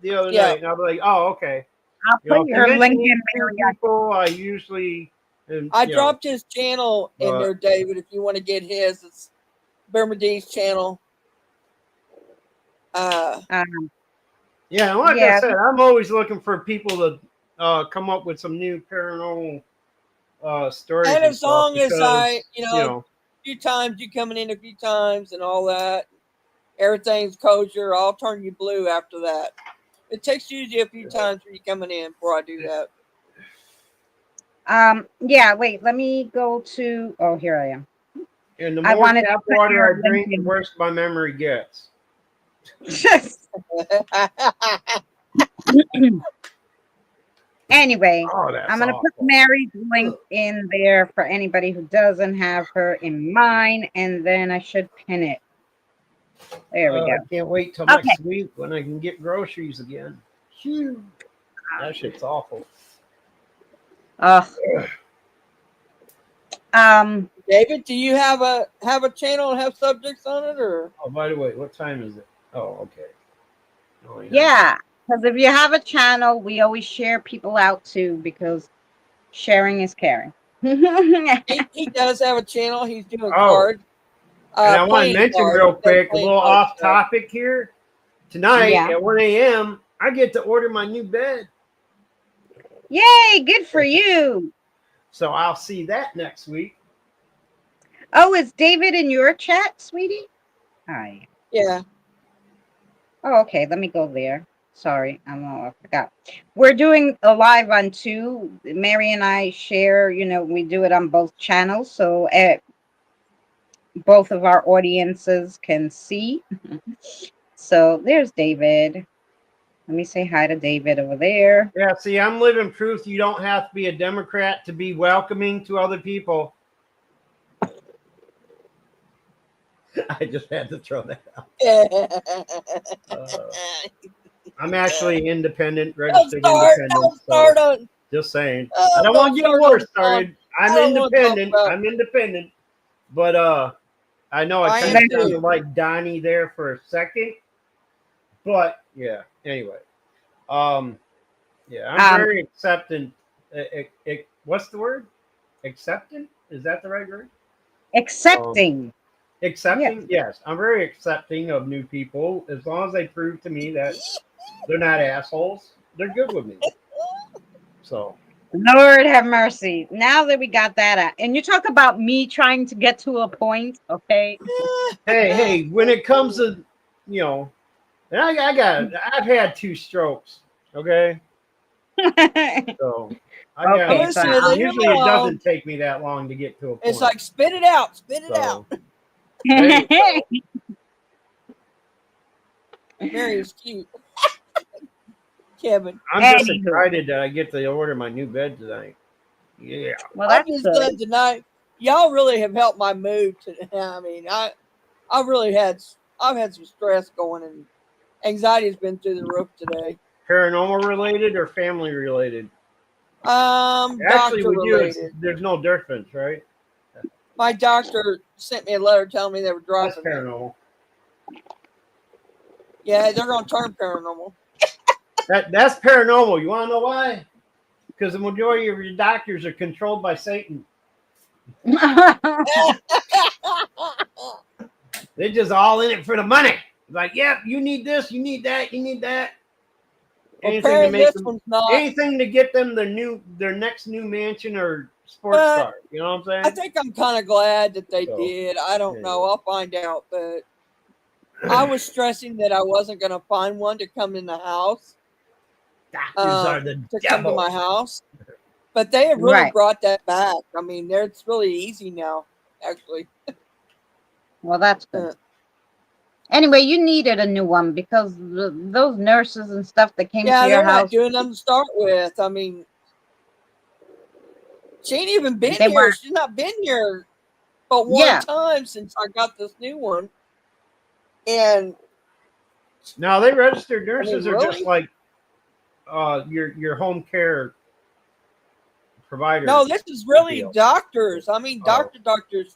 the other yeah, night," and I'll be like, "Oh, okay." I'll put If you your mention link these in two there. people, I usually, and I dropped his channel in but there, David. If you want to get his, it's Bermudee's channel. Yeah. yeah, and like I Yeah. said, I'm always looking for people to come up with some new paranormal stories And and as stuff long as because a few times you coming in a few times and all that, everything's kosher. I'll turn you blue after that. It takes usually a few times for you coming in before I do that. Yeah, wait, let me go to, oh, here I am. and the I more wanted to tap put water your I link drink, the worse my memory gets. in. Anyway, Oh, that's I'm gonna put awful. Mary's link in there for anybody who doesn't have her in mind, and then I should pin it. There we go. I can't wait till Okay. next week when I can get groceries again. Phew. That shit's awful. Uh, um, David, do you have a channel and have subjects on it, or Oh, by the way, what time is it? Oh, okay. Oh, yeah. yeah, because if you have a channel, we always share people out too because sharing is caring. he does have a channel? He's doing Oh, cards, and I want to playing mention cards. real He does quick, a playing little card off stuff. topic here. Tonight Yeah. at 1 a.m., I get to order my new bed. Yay, good for you. So I'll see that next week. Oh, is David in your chat, sweetie? Hi. Yeah. Oh, okay. Let me go there. Sorry, I forgot. We're doing a live on two. Mary and I share, we do it on both channels. So both of our audiences can see. So there's David. Let me say hi to David over there. Yeah, see, I'm living proof you don't have to be a Democrat to be welcoming to other people. I just had to throw that out. I'm actually independent, registered independent. Don't start on. Just saying. I Oh, don't want don't to get a start war on. started. I I'm don't want to talk independent. about. I'm independent. But I know I I kind am of too. sounded like Donnie there for a second. But yeah, anyway. Um yeah, I'm Um, very acceptant. What's the word? Acceptant? Is that the right word? Um accepting. Accepting, yes. I'm very accepting of new people as long as they prove to me that they're not assholes. They're good with me. So, Lord have mercy. Now that we got that out, and you talk about me trying to get to a point, okay? hey, when it comes to, you know, and I've had 2 strokes. Okay, so I got. I'm Okay, gonna fine. say, leave it Usually, it alone. doesn't take me that long to get to a It's point. like spit it out, spit it out. So, there you go. Mary's cute. Kevin. I'm just Anywho, excited that I get to order my new bed tonight. Yeah. well, I'm that's just good. glad tonight. Y'all really have helped my mood today. I mean, I've really I've had some stress going, and anxiety's been through the roof today. Paranormal related or family related? Actually, Doctor with you, related. there's no difference, right? My doctor sent me a letter telling me they were That's dropping me. paranormal. Yeah, they're gonna turn paranormal. That's paranormal. You want to know why? Because the majority of your doctors are controlled by Satan. They're just all in it for the money. Like, yep, you need this, you need that, you need that. Well, Anything to apparently make this them, one's not. anything to get them their next new mansion or sports But car. You know what I'm I saying? think I'm kind of glad that they So, did. I don't yeah. know. I'll find out. But I was stressing that I wasn't going to find one to come in the house, Doctors are the to come to devil. my house. But they have really Right. brought that back. I mean, it's really easy now, actually. Well, that's good. Anyway, you needed a new one because those nurses and stuff that came Yeah, to your they're not house, doing them to start with. I mean, she ain't even been they here. weren't. She's not been here but one Yeah. time since I got this new one. And Now they registered I mean, nurses are just really? like your home care provider. No, this is really deal. doctors. I mean, Oh. doctors.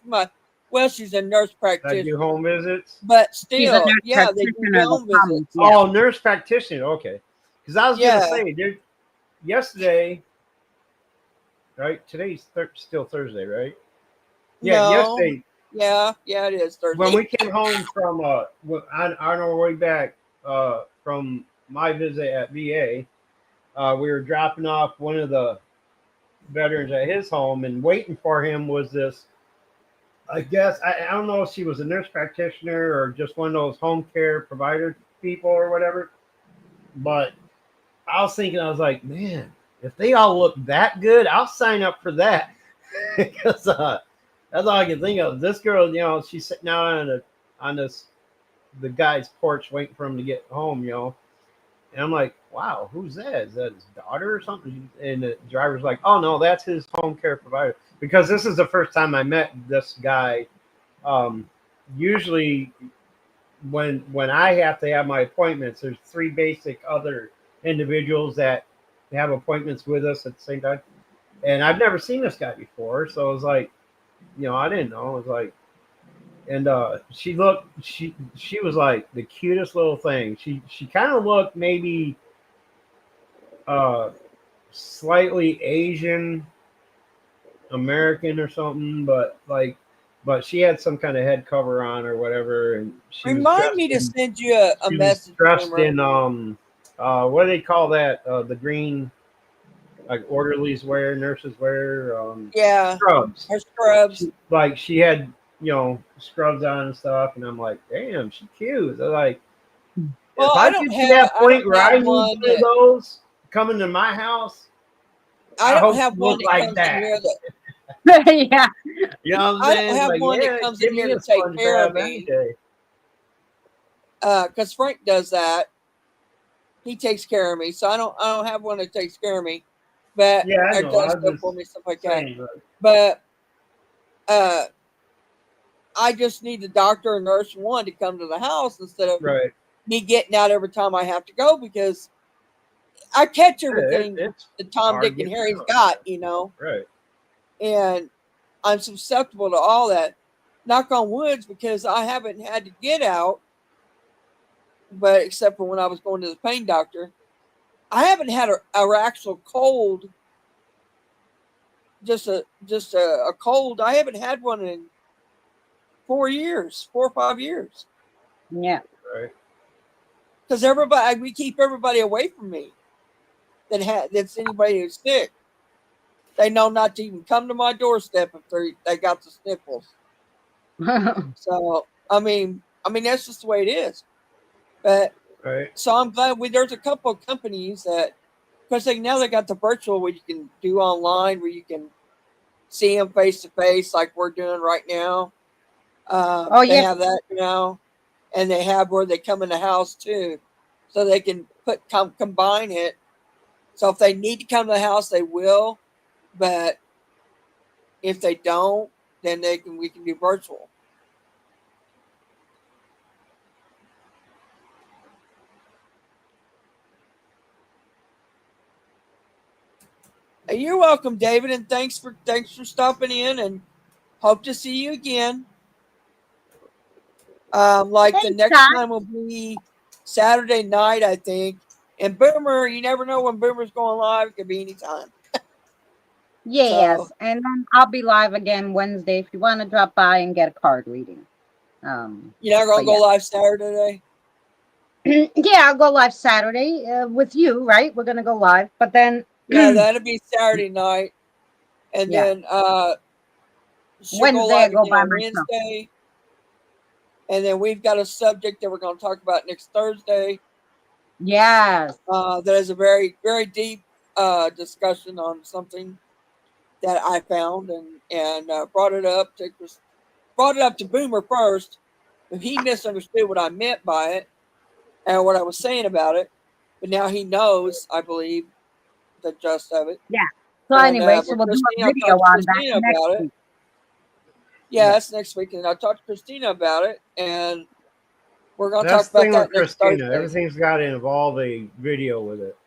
Well, she's a nurse That practitioner, do home visits. but She's a still, nurse yeah, they do practitioner that home comes. visits. Yeah. Oh, nurse practitioner. Okay, because I was gonna Yeah, say, dude, yesterday, right? Today's still Thursday, right? Yeah, no, yesterday yeah, it is when Thursday. we came home from on our way back from my visit at VA, we were dropping off one of the veterans at his home, and waiting for him was this. I guess I don't know if she was a nurse practitioner or just one of those home care provider people or whatever. But I was thinking, I was like, man, if they all look that good, I'll sign up for that because that's all I can think of. This girl, she's sitting out on the guy's porch waiting for him to get home, And I'm like, wow, who's that? Is that his daughter or something? And the driver's like, oh no, that's his home care provider. Because this is the first time I met this guy. Usually, when I have to have my appointments, there's 3 basic other individuals that have appointments with us at the same time. And I've never seen this guy before, so it was like, I didn't know. It was like, and she was like the cutest little thing. She kind of looked maybe uh slightly Asian American or something, but she had some kind of head cover on or whatever, and Remind me to send you a she was message. dressed Boomer. in what do they call that? The green, like orderlies wear, nurses wear, Yeah, scrubs. her scrubs. She had scrubs on and stuff, and I'm like, damn, she cute. They're like, Well, if I I don't get to that I point don't where have I need one one of that those coming to my house, I I don't hope have she one look that like comes in that. here that Yeah. You know what I'm I don't saying? have Like, one that yeah, comes in give here me a to take care of SpongeBob any me. day. Because Frank does that. He takes care of me, so I don't have one that takes care of me, but Yeah, I or know. I does was stuff just for me, stuff like that. saying, like, But uh, I just need the doctor or nurse one to come to the house instead of right. me getting out every time I have to go, because I catch everything It's that Tom, hard Dick, and getting Harry's out. got, Right. and I'm susceptible to all that. Knock on woods, because I haven't had to get out, but except for when I was going to the pain doctor, I haven't had a actual cold. Just a cold. I haven't had one in 4 years, 4 or 5 years. Yeah. Right. Because we keep everybody away from me that's anybody who's sick. They know not to even come to my doorstep if they got the sniffles. So I mean that's just the way it is. But Right. so I'm glad there's a couple of companies that, because now they got the virtual where you can do online, where you can see them face to face like we're doing right now. Oh They yeah. have that now, and they have where they come in the house too, so they can combine it. So if they need to come to the house, they will. But if they don't, then we can do virtual. You're welcome, David, and thanks for stopping in, and hope to see you again. Like the Thanks, next Scott. time will be Saturday night, I think. And Boomer, you never know when Boomer's going live. It could be anytime. So Yes, and then I'll be live again Wednesday if you want to drop by and get a card reading. you're not gonna But go live Saturday? yeah. Yeah, I'll go live Saturday with you, right? We're gonna go live, but then Yeah, that'll be Saturday night, and yeah, then she'll go Wednesday I live go again by on myself. Wednesday, and then we've got a subject that we're going to talk about next Thursday. Yes. That is a very very deep discussion on something that I found and brought it up to Boomer first. He misunderstood what I meant by it and what I was saying about it, but now he knows, I believe, the gist of it. Yeah. So And anyway, so but we'll do a Christina, I video talked to on that Christina next about it. week. Yeah, Yeah. that's next week, and I talked to Christina about it, and we're going to That's talk the about thing with that next Christina. Thursday. Everything's got to involve a video with it.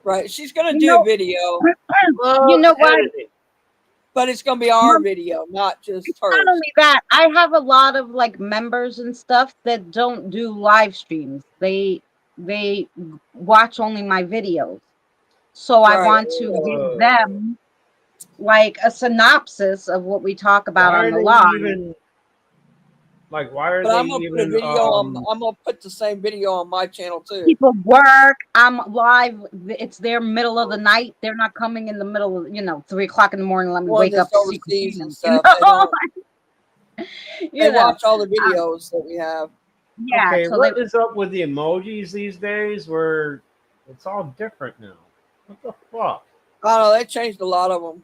Right? She's going to You do know, video, you Well, know what? editing. but it's going to be our video, not just Not hers. only that, I have a lot of like members and stuff that don't do live streams. They watch only my videos. So I Right. want to give them like a synopsis of what we talk about Why on are the they live. even Why are But they I'm going to put a even? video on. I'm going to put the same video on my channel too. People work. I'm live. It's their middle of the night. They're not coming in the middle of 3 o'clock in the morning. Let me One wake up that's to see overseas Christina. and stuff. They don't. They You know. watch all the videos that we have. Yeah. Okay, So they. what is up with the emojis these days? Where it's all different now. What the fuck? I don't know. They changed a lot of them.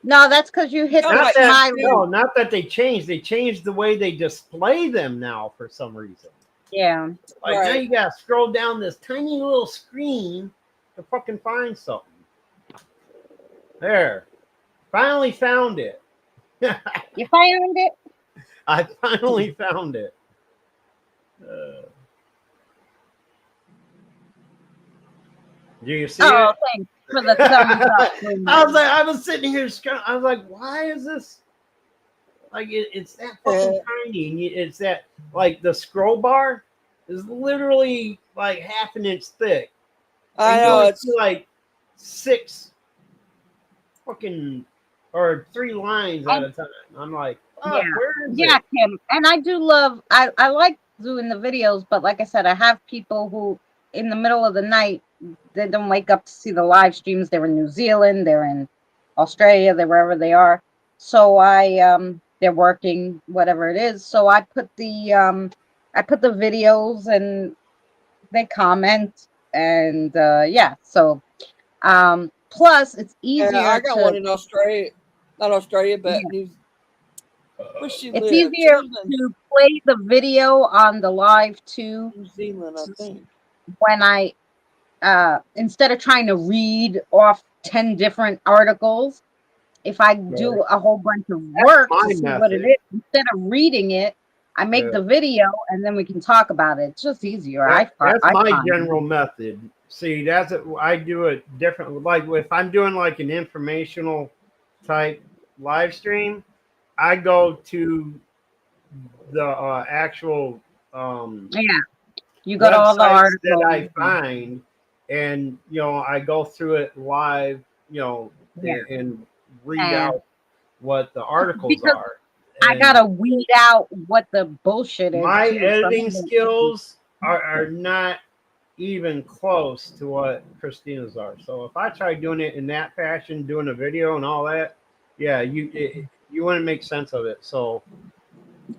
No, that's because you hit Not the like smiley. No, not that they changed. They changed the way they display them now for some reason. Yeah. Like now Right. you gotta scroll down this tiny little screen to fucking find something. There. Finally found it. You found it? I finally found it. Do you see Oh, it? thanks for the thumbs up. I was sitting here. I was like, why is this? Like, it's that fucking tiny. And it's that, like, the scroll bar is literally like half an inch thick. I And you know only it's see like 6 fucking or 3 lines at a time. I'm like, Yeah. fuck, where is Yeah, it? Kim. And I do love I like doing the videos, but like I said, I have people who in the middle of the night they don't wake up to see the live streams. They're in New Zealand, they're in Australia, they're wherever they are. So they're working, whatever it is. So I put the videos and they comment and yeah. So plus it's I easier got to one in Australia, not Australia, but yeah, where she it's lives. She easier lives in to play the video on the live too New Zealand, I think. when I instead of trying to read off 10 different articles, if I Right. do a whole bunch of That's work my to see what it method. is, instead of reading it, I make Yeah. the video and then we can talk about it. It's just easier. That's I my find. general method. See, that's it. I do it differently. Like if I'm doing like an informational type live stream, I go to the actual Yeah, you got all the websites that articles. I find, and I go through it live, Yeah, and read and out what the articles because are, I And gotta weed out what the bullshit is my too. editing skills are not even close to what Christina's are. So if I try doing it in that fashion, doing a video and all that, yeah, you wouldn't make sense of it. So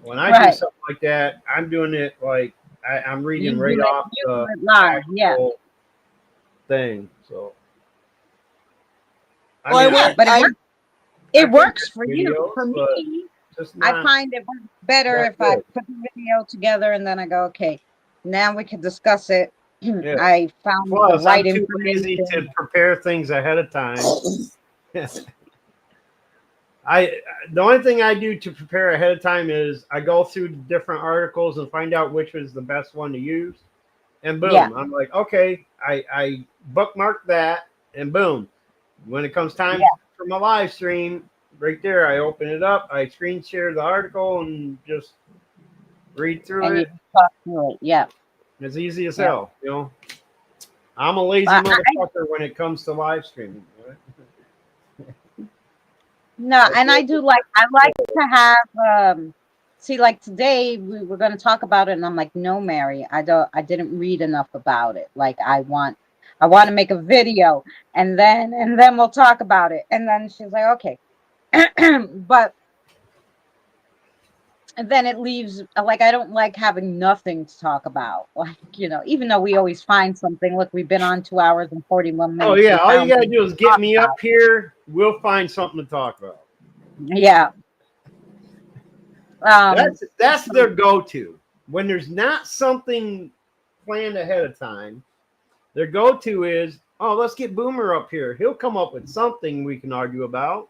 when I do Right. something like that, I'm doing it like I'm reading right off You do the it live, yeah. actual thing. So I Well, I mean, Yeah, went. but I it I can works for do you. videos, For but me, just I not find it works better that if I good. put the video together and then I go, okay, now we can discuss it. Yeah. I found the Plus, I'm right too lazy to information. prepare things ahead of time. I the only thing I do to prepare ahead of time is I go through different articles and find out which is the best one to use, and Yeah, boom, I'm like, okay, I bookmark that, and boom, when it comes time yeah. for my live stream, right there, I open it up, I screen share the article, and just read through And you it. can talk through it. Yeah, It's easy as yeah. hell, you know. I'm a lazy But motherfucker when it comes to live streaming. Right? no, I and do it. I like to have see like today we were gonna talk about it and I'm like, no, Mary, I didn't read enough about it. Like I want to make a video and then we'll talk about it. And then she's like, okay. But then it leaves like I don't like having nothing to talk about. Like, even though we always find something. Look, we've been on 2 hours and 41 Oh minutes. yeah, We all you found gotta something do is to get talk me up about. here. We'll find something to talk about. Yeah. Um That's their go-to. When there's not something planned ahead of time, their go-to is, oh, let's get Boomer up here. He'll come up with something we can argue about.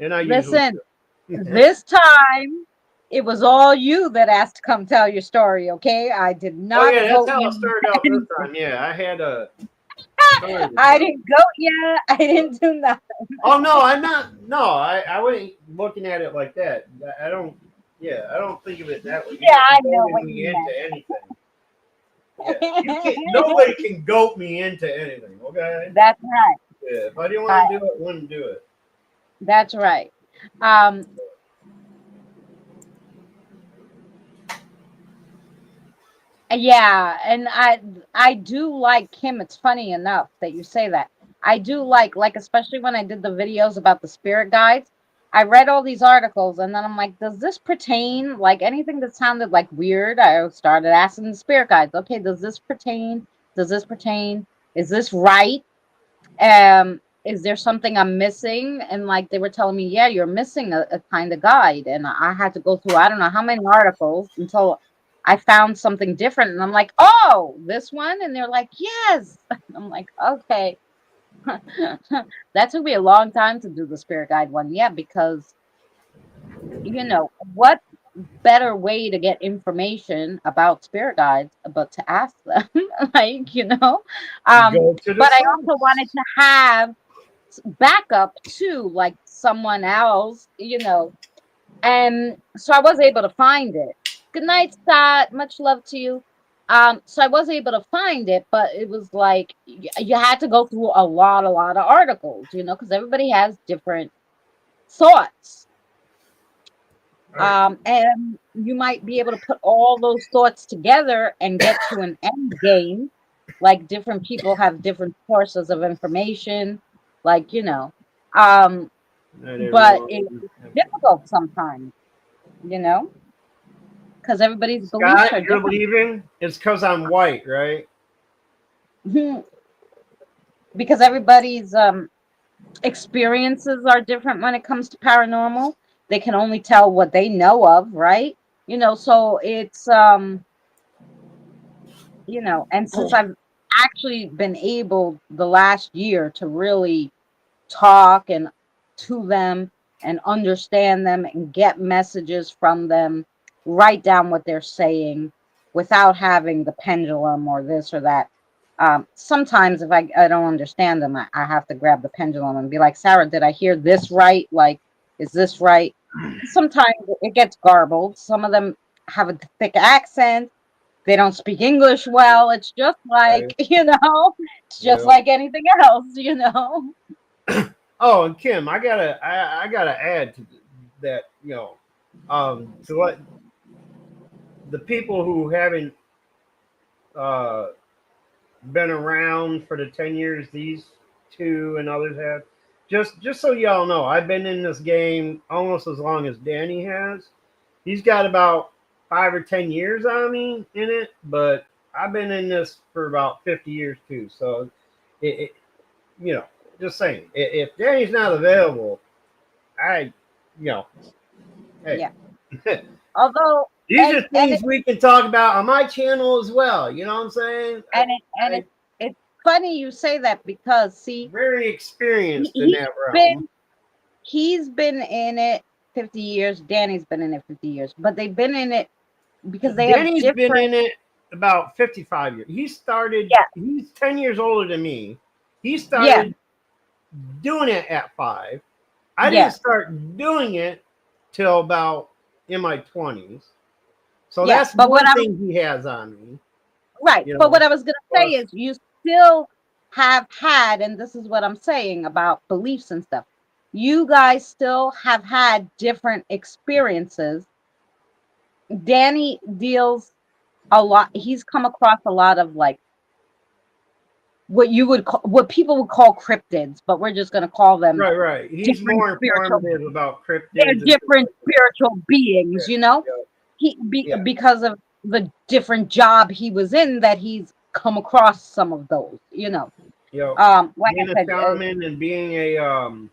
And I usually Listen, do. this time it was all you that asked to come tell your story, okay? I did Oh not yeah, that's vote how it you. started out this time. Yeah, I had a story to I tell. didn't go yet. I didn't do nothing. Oh no, I'm not. No, I wasn't looking at it like that. I don't. Yeah, I don't think of it that way. You're Yeah, not I know goading what me you into anything. Yeah, you can't. meant. Nobody can goat me into anything. Okay. That's right. Yeah, if I didn't Uh, want to do it, I wouldn't do it. that's right. Um, Yeah, and I do like him. It's funny enough that you say that. I do like especially when I did the videos about the spirit guides. I read all these articles and then I'm like, does this pertain like anything that sounded like weird? I started asking the spirit guides, okay, does this pertain? Does this pertain? Is this right? Is there something I'm missing? And like they were telling me, yeah, you're missing a kind of guide. And I had to go through I don't know how many articles until I found something different. And I'm like, oh, this one? And they're like, yes. I'm like, okay. That took me a long time to do the spirit guide one. Yeah, because what better way to get information about spirit guides but to ask them, like, Go to the but I also wanted source. to have backup too, like someone else, and so I was able to find it. Good night, Scott, much love to you. So I was able to find it, but it was like you had to go through a lot of articles, because everybody has different thoughts. All right. And you might be able to put all those thoughts together and get to an end game. Like different people have different sources of information, like, um, Not but everyone. it's difficult sometimes, you know, because everybody's beliefs Scott, are you're different. leaving. It's because I'm white, right? Because everybody's experiences are different when it comes to paranormal. They can only tell what they know of, right? So it's and since I've actually been able the last year to really talk and to them and understand them and get messages from them, write down what they're saying without having the pendulum or this or that. Sometimes if I don't understand them, I have to grab the pendulum and be like, Sarah, did I hear this right? Like, is this right? Sometimes it gets garbled. Some of them have a thick accent. They don't speak English well. It's just like, Right. it's just Yeah. like anything else. Oh, and Kim, I gotta add to that. to let the people who haven't uh, been around for the 10 years these two and others have. Just so y'all know, I've been in this game almost as long as Danny has. He's got about 5 or 10 years on me in it, but I've been in this for about 50 years too. So, it you know, just saying, if Danny's not available, I, you know, hey, Yeah. Although, these are things we can talk about on my channel as well. You know what I'm saying? It's funny you say that because see, Very experienced in that realm. He's been in it 50 years. Danny's been in it 50 years, but they've been in it because they Danny's have different. been in it about 55 years. He started. Yeah. He's 10 years older than me. He Yeah. started doing it at 5. I Yeah. didn't start doing it till about in my 20s. So Yeah, that's but one thing he has on me. Right. You But know, what I was going to say plus, is you still have had, and this is what I'm saying about beliefs and stuff. You guys still have had different experiences. Danny deals a lot. He's come across a lot of like what you would call, what people would call cryptids, but we're just going to call them right. He's different more spiritual. informative about They're cryptids. different spiritual beings, you know. Yeah. Because of the different job he was in, that he's come across some of those, you know. Like Being I a said, shaman and being a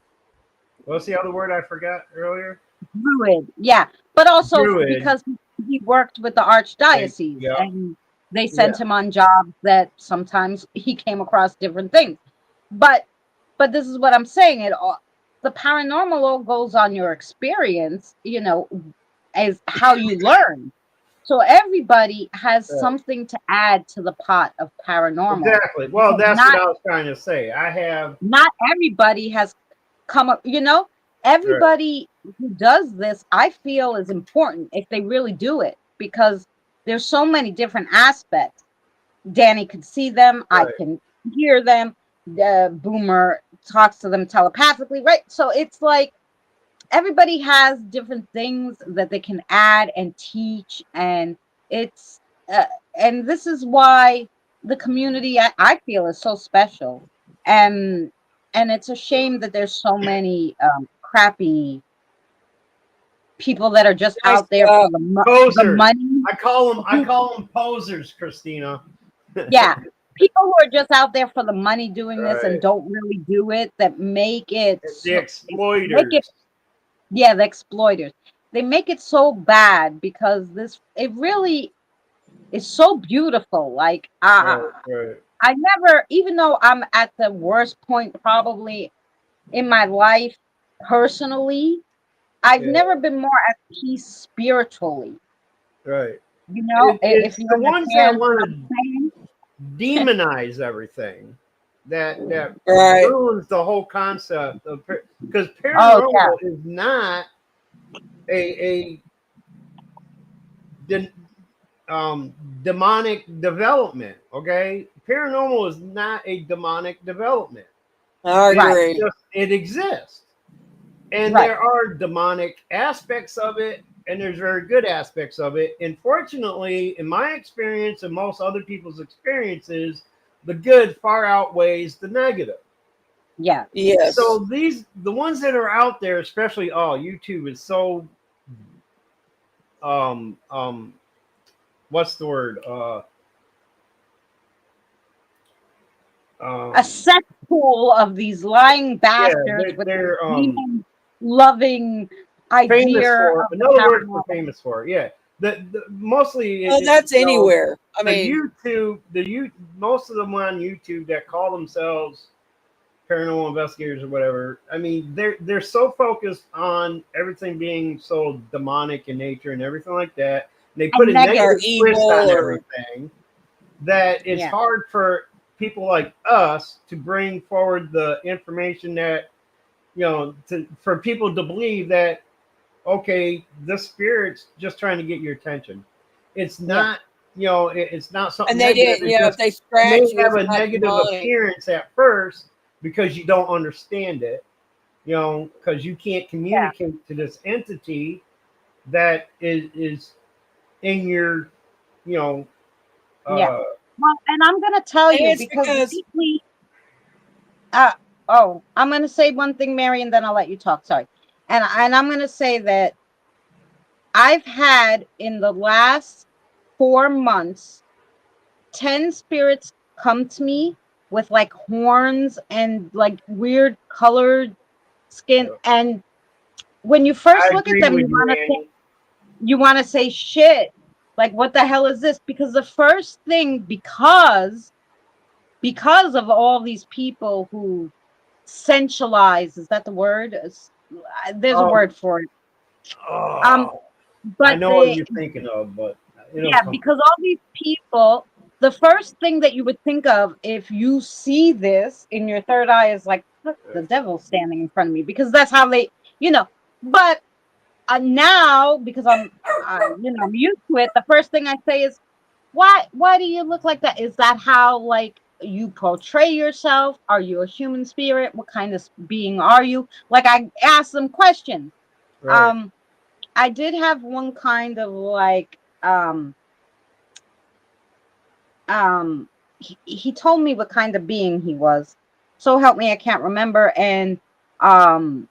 what's the other word I forgot earlier? druid, yeah, but also Druid. because he worked with the archdiocese, and they sent him on jobs that sometimes he came across different things. But this is what I'm saying. The paranormal all goes on your experience, you know, as how you learn. So everybody has something to add to the pot of paranormal. Exactly. Well, that's what I was trying to say. Not everybody has come up, you know, everybody who does this, I feel, is important if they really do it, because there's so many different aspects. Danny could see them, I can hear them, the Boomer talks to them telepathically, right? So it's like everybody has different things that they can add and teach, and it's and this is why the community, I feel, is so special. And it's a shame that there's so many crappy people that are just out there for the money. I call them posers, Christina. Yeah, people who are just out there for the money doing this and don't really do it, that make it the exploiters. The exploiters. They make it so bad because it really is so beautiful. Like I never, even though I'm at the worst point probably in my life personally, I've never been more at peace spiritually. Right. You know, it's if you the ones that understand want to demonize everything that ruins the whole concept of, because paranormal is not a demonic development. Okay, paranormal is not a demonic development. It exists, and there are demonic aspects of it, and there's very good aspects of it. Unfortunately, in my experience and most other people's experiences, the good far outweighs the negative. Yeah. Yes. So the ones that are out there, especially YouTube is so what's the word? A cesspool of these lying bastards with their loving idea. Another word for famous for, yeah. Mostly. That's anywhere. I mean, most of them on YouTube that call themselves paranormal investigators or whatever. I mean, they're so focused on everything being so demonic in nature and everything like that. And they put a negative twist on everything that it's hard for people like us to bring forward the information that, for people to believe that, okay, the spirit's just trying to get your attention. It's not, it's not something. And they didn't, if they scratch, it may have a negative appearance at first because you don't understand it, because you can't communicate to this entity, that is in your, you know, Yeah. uh, Well, and I'm gonna tell And you it's because because lately, uh, oh, I'm gonna say one thing, Mary, and then I'll let you talk. Sorry, and I'm gonna say that I've had in the last 4 months 10 spirits come to me with like horns and like weird colored skin, and when you first I look at agree them, with you, Annie. you want to say shit, like what the hell is this? Because the first thing, because of all these people who sensualize, is that the word? There's a Um, word for it. Um, oh, I but know what the you're thinking of, but it'll yeah, come. because all these people, the first thing that you would think of if you see this in your third eye is like, look, the devil's standing in front of me, because that's how they, you know. But now, because I'm used to it, the first thing I say is, why do you look like that? Is that how like you portray yourself? Are you a human spirit? What kind of being are you? Like, I ask them questions. Right. um I did have one kind of like, he told me what kind of being he was. So help me, I can't remember. And um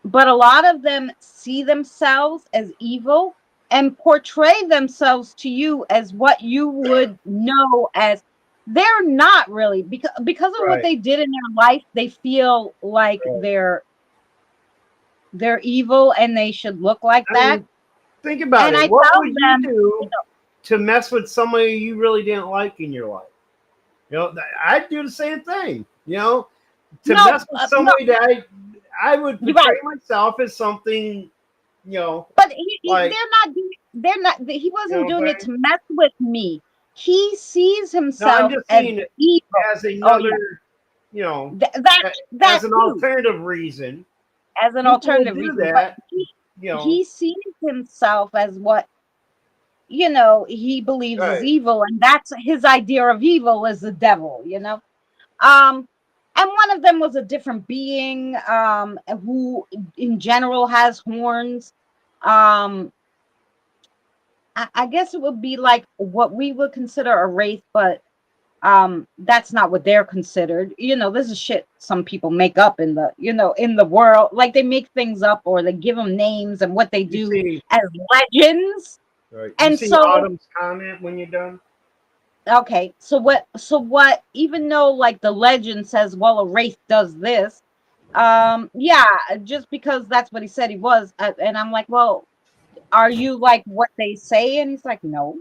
but a lot of them see themselves as evil and portray themselves to you as what you would know as, they're not really, because of what Right. they did in their life, they feel like Right. they're evil and they should look like I that. mean, think about And it. I What tell would you them, do to mess with somebody you really didn't like in your life? You know, I'd do the same thing. You know, to no, mess with no, somebody that I would you're portray right. myself as something, you know, But like, he you know wasn't what I'm doing it saying? to mess with me. He sees No, I'm himself just as seeing it evil. as Oh yeah, another, you know, that as that an too, alternative reason. as an People will alternative do reason. But that, you know. he sees himself as what he believes is Right. evil, and that's his idea of evil, is the devil. Um, and one of them was a different being, who in general has horns. Um, I guess it would be like what we would consider a wraith, but that's not what they're considered. This is shit some people make up in the world. Like, they make things up, or they give them names and what they You do see, as legends. right. You And see so, Autumn's comment when you're done. okay, so what, even though like the legend says, well, a wraith does this, yeah, just because that's what he said he was, and I'm like, well, are you like what they say? And he's like, no.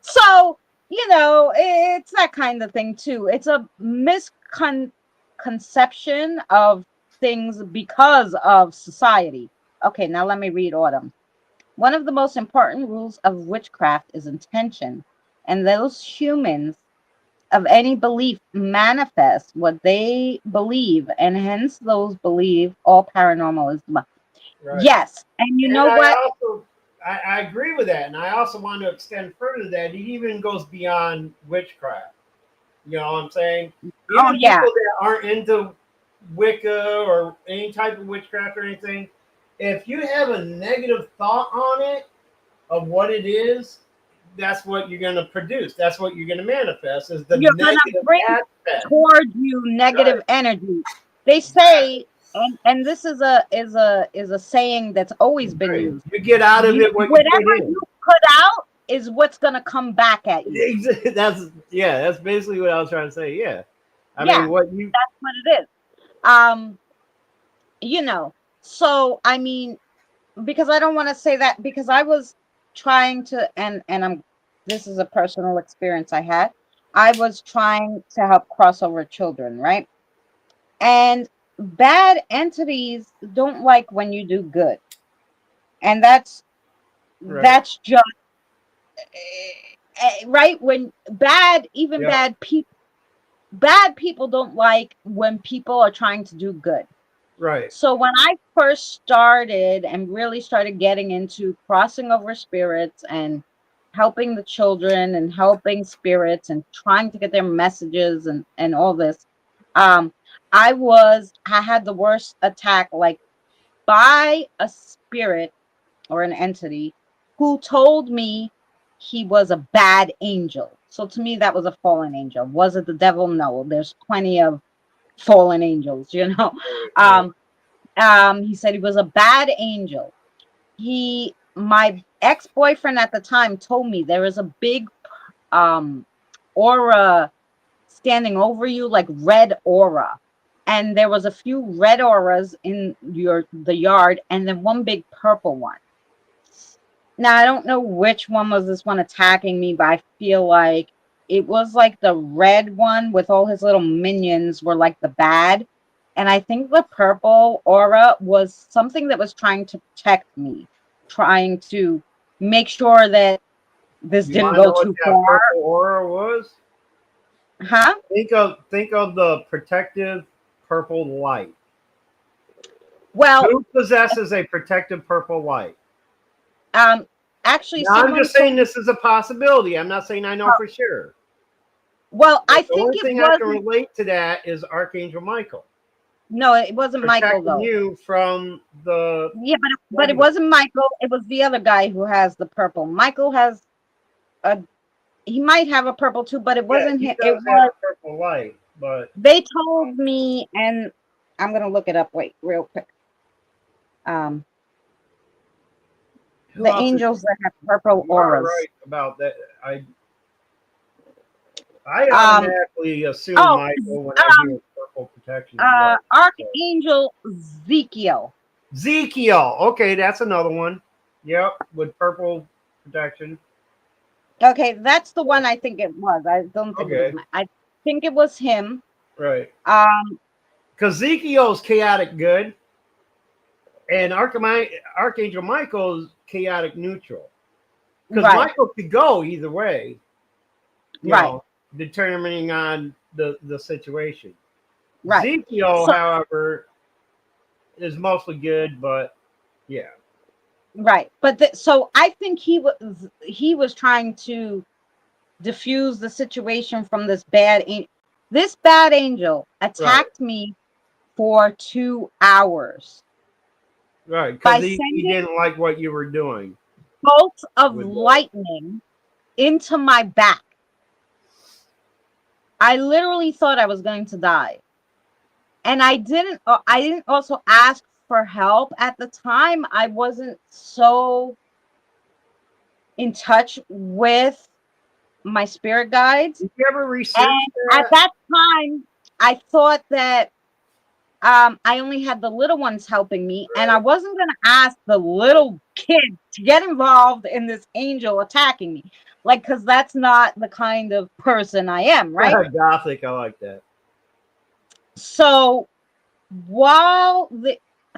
So, it's that kind of thing too. It's a misconception of things because of society. Okay, now let me read Autumn. One of the most important rules of witchcraft is intention, and those humans of any belief manifest what they believe, and hence those believe all paranormal is. Right. Yes, and you And know I what? also I agree with that, and I also want to extend further that it even goes beyond witchcraft. You know what I'm saying? Oh Even yeah, people that aren't into Wicca or any type of witchcraft or anything, if you have a negative thought on it of what it is, that's what you're going to produce. That's what you're going to manifest is the you're gonna negative bring aspect. towards you negative Right. energy. They say, and this is a saying that's always been Right. used. You get out of You it what you put whatever in. you put out is what's gonna come back at you. That's yeah. That's basically what I was trying to say. Yeah. I Yeah, mean, what you that's what it is. Um, you know, so I mean, because I don't want to say that, because I was trying to, and I'm this is a personal experience I had. I was trying to help crossover children, right? And bad entities don't like when you do good. And that's right? that's just right. When even Yeah. bad people don't like when people are trying to do good. Right. So when I first started and really started getting into crossing over spirits and helping the children and helping spirits and trying to get their messages and all this, um I had the worst attack, like by a spirit or an entity who told me he was a bad angel. So to me, that was a fallen angel. Was it the devil? No, there's plenty of fallen angels, you know. Right. He said he was a bad angel. My ex-boyfriend at the time told me there is a big um aura standing over you, like red aura. And there was a few red auras in the yard, and then one big purple one. Now I don't know which one was this one attacking me, but I feel like it was like the red one with all his little minions were like the bad. And I think the purple aura was something that was trying to protect me, trying to make sure that this You didn't want to know go what too that far. purple aura was? Huh? Think of the protective purple light. Well, Who possesses a protective purple light? um, actually, Now, I'm someone just saying told me. this is a possibility. I'm not saying I know for sure. Well, But I the think only it thing I can wasn't. relate to that is Archangel Michael No, it wasn't Michael protecting though. you from the Yeah, but it negative. wasn't Michael. It was the other guy who has the purple. Michael has a. He might have a purple too, but it Yeah, wasn't he him. It does have was. a purple light, but They told me, and I'm gonna look it up. Wait, real quick. Um, who the else is? angels that have purple You are auras. right about that. I Um. automatically assume Oh. Michael when I hear purple protection and light. So. Archangel Ezekiel. Ezekiel. Okay, that's another one. Yep, with purple protection. Okay, that's the one I think it was. I don't think it was. Okay, I think it was him. right. Um. Because Ezekiel's chaotic good, and Archangel Michael's chaotic neutral. Because Right. Michael could go either way, you Right. know, determining on the situation. Right. Ezekiel, So however, is mostly good, but yeah. right, but so I think he was trying to diffuse the situation from this bad angel. This bad angel Right, attacked me for 2 hours right. Because by he sending didn't like what you were doing bolts of with lightning into my back. I literally thought I was going to die. And I didn't also ask for help at the time. I wasn't so in touch with my spirit guides. Did you ever research And at that? that time, I thought that I only had the little ones helping me, and I Right. wasn't going to ask the little kid to get involved in this angel attacking me. Like, because that's not the kind of person I am, right? Gothic, I like that. So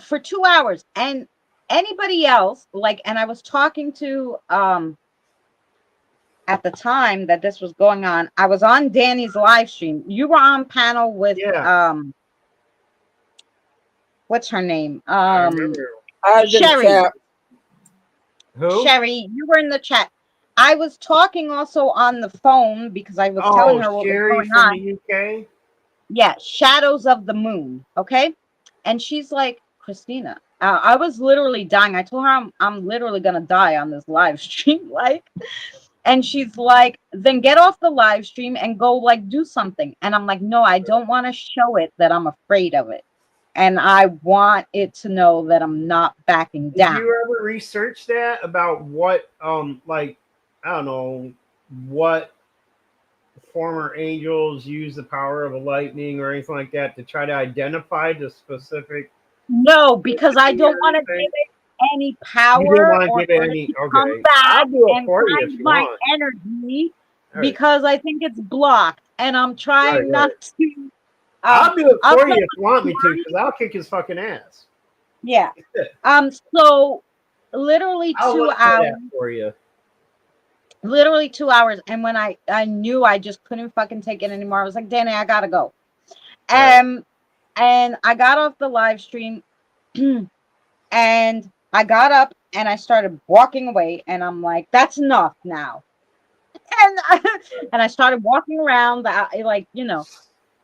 for 2 hours, and anybody else, like, and I was talking to at the time that this was going on, I was on Danny's live stream. You were on panel with Yeah, what's her name? I remember. I was in the Sherry. chat. Who? Sherry, you were in the chat. I was talking also on the phone because I was telling Oh, her what was Sherry going from on. the UK. Yeah, Shadows of the Moon. Okay. And she's like, Christina, I was literally dying. I told her I'm literally gonna die on this live stream. Like, and she's like, then get off the live stream and go like do something. And I'm like, no, I don't want to show it that I'm afraid of it. And I want it to know that I'm not backing Did down. you ever research that about what, like, I don't know, what former angels use the power of a lightning or anything like that to try to identify the specific No, because I entity or don't want to give anything? it any You didn't power want to or give it for it any. to come Okay, back I'll do it and for you if find you my want. energy All right, because I think it's blocked and I'm right, trying right. not to. I'll do it I'll for tell you if you want you me to, because I'll kick his fucking ass. yeah. So literally I'll two look for hours, that for you. literally 2 hours. And when I knew I just couldn't fucking take it anymore, I was like, Danny, I gotta go. Right. And I got off the live stream and I got up and I started walking away and I'm like, that's enough now. And and I started walking around like,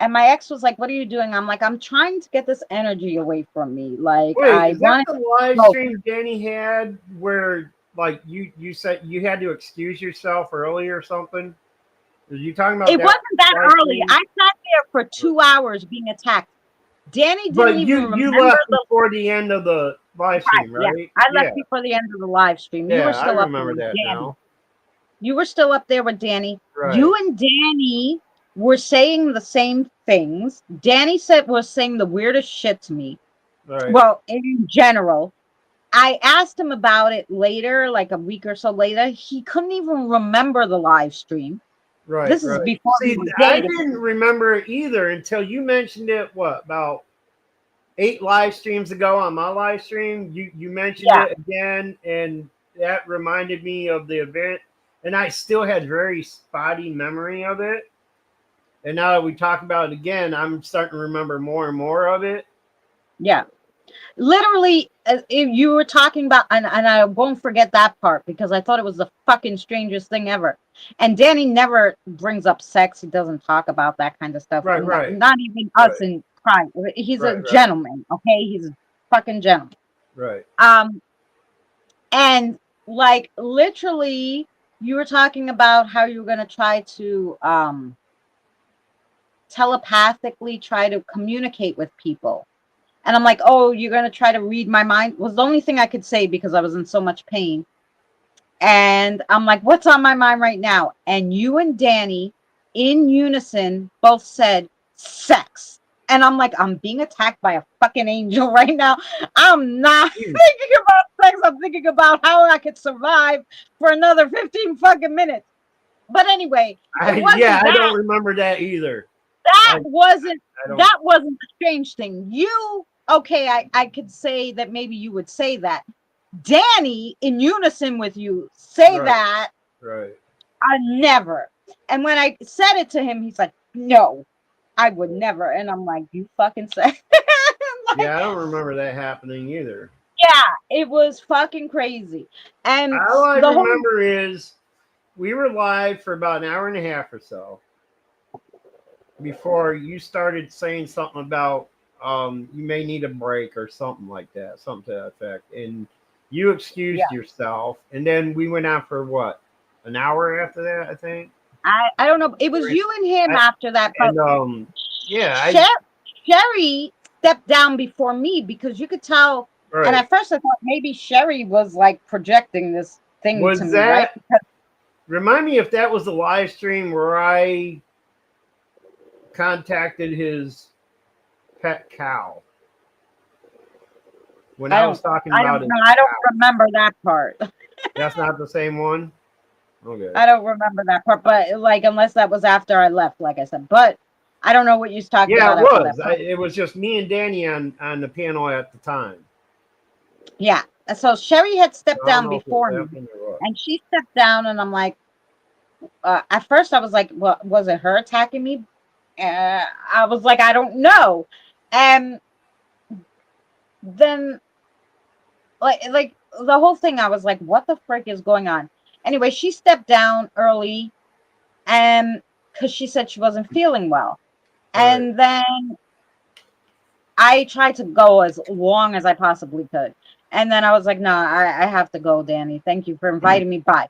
And my ex was like, "What are you doing?" I'm like, "I'm trying to get this energy away from me. Like, Wait, I is that wanted the to live smoke." stream Danny had where like you said you had to excuse yourself early or something? Are you talking about It that wasn't that live early. stream? I sat there for 2 hours being attacked. Danny didn't But even you remember left the before the end of the live right. stream, Yeah, right? I Yeah, left before the end of the live stream. You were yeah, I still up there remember with that Danny. now. You were still up there with Danny. You Right, and Danny were saying the same things. Danny said was saying the weirdest shit to me. right, Well, in general. I asked him about it later, like a week or so later. He couldn't even remember the live stream. right, This is right. before we See, were I dating. didn't remember it either until you mentioned it. What about 8 live streams ago on my live stream? You mentioned Yeah. it again, and that reminded me of the event. And I still had very spotty memory of it. And now that we talk about it again, I'm starting to remember more and more of it. Yeah. Literally, if you were talking about, and I won't forget that part because I thought it was the fucking strangest thing ever. And Danny never brings up sex. He doesn't talk about that kind of stuff. Right, Not, right, not even us right, in crime. He's a right, right, gentleman, okay? He's a fucking gentleman. right. Um, and like literally, you were talking about how you were gonna try to telepathically try to communicate with people. And I'm like, oh, you're going to try to read my mind? Was the only thing I could say because I was in so much pain. And I'm like, what's on my mind right now? And you and Danny in unison both said sex. And I'm like, I'm being attacked by a fucking angel right now. I'm not Hmm. thinking about sex. I'm thinking about how I could survive for another 15 fucking minutes. But anyway, it Yeah, wasn't I that. don't remember that either. That I, wasn't I don't. that wasn't the strange thing. You okay, I could say that maybe you would say that. Danny in unison with you say Right, that right. I never. And when I said it to him, he's like, no, I would never. And I'm like, you fucking say. Like, Yeah, I don't remember that happening either. yeah, it was fucking crazy. And All I the whole remember is we were live for about an hour and a half or so before you started saying something about you may need a break or something like that, something to that effect. And you yeah, excused yourself, and then we went out for what, an hour after that, I think. I don't know. It was you and him I, after that, but and yeah, Sher- Sherry stepped down before me because you could tell. And right. at first, I thought maybe Sherry was like projecting this thing to Was me, right? that Because remind me if that was the live stream where I contacted his pet cow when I was talking I about don't his know. I don't cow. remember that part. That's not the same one. Okay. I don't remember that part, but like, unless that was after I left, like I said. But I don't know what you talked Yeah, about it after that. was. It was just me and Danny on the piano at the time. Yeah. So Sherry had So stepped I don't down know if it was before me, that one or what. and she stepped down, and I'm like, at first I was like, well, was it her attacking me? I was like, I don't know. And then like the whole thing, I was like, what the frick is going on? Anyway, she stepped down early and because she said she wasn't feeling well. Right. And then I tried to go as long as I possibly could. And then I was like, no, I have to go, Danny. Thank you for inviting me. Bye.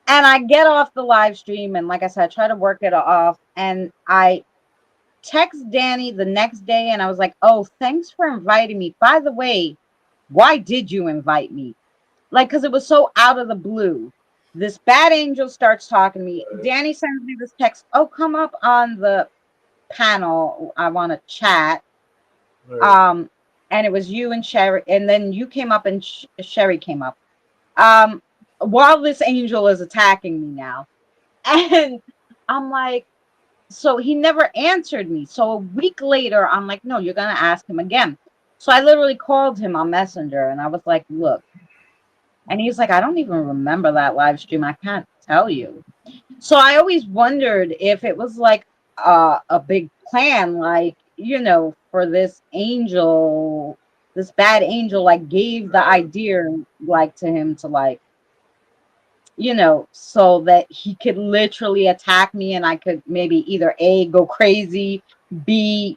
And I get off the live stream. And like I said, I try to work it off. And I text Danny the next day and I was like, oh, thanks for inviting me. By the way, why did you invite me? Like, because it was so out of the blue. This bad angel starts talking to me. Danny sends me this text. Oh, come up on the panel. I want to chat. Right. And it was you and Sherry, and then you came up and Sherry came up. Um, while this angel is attacking me now, and I'm like, so he never answered me. So a week later, I'm like, no, you're gonna ask him again. So I literally called him on Messenger, and I was like, look. And he's like, I don't even remember that live stream. I can't tell you. So I always wondered if it was like a big plan, like, for this angel, this bad angel, like gave the idea like to him to like, so that he could literally attack me and I could maybe either A, go crazy, be,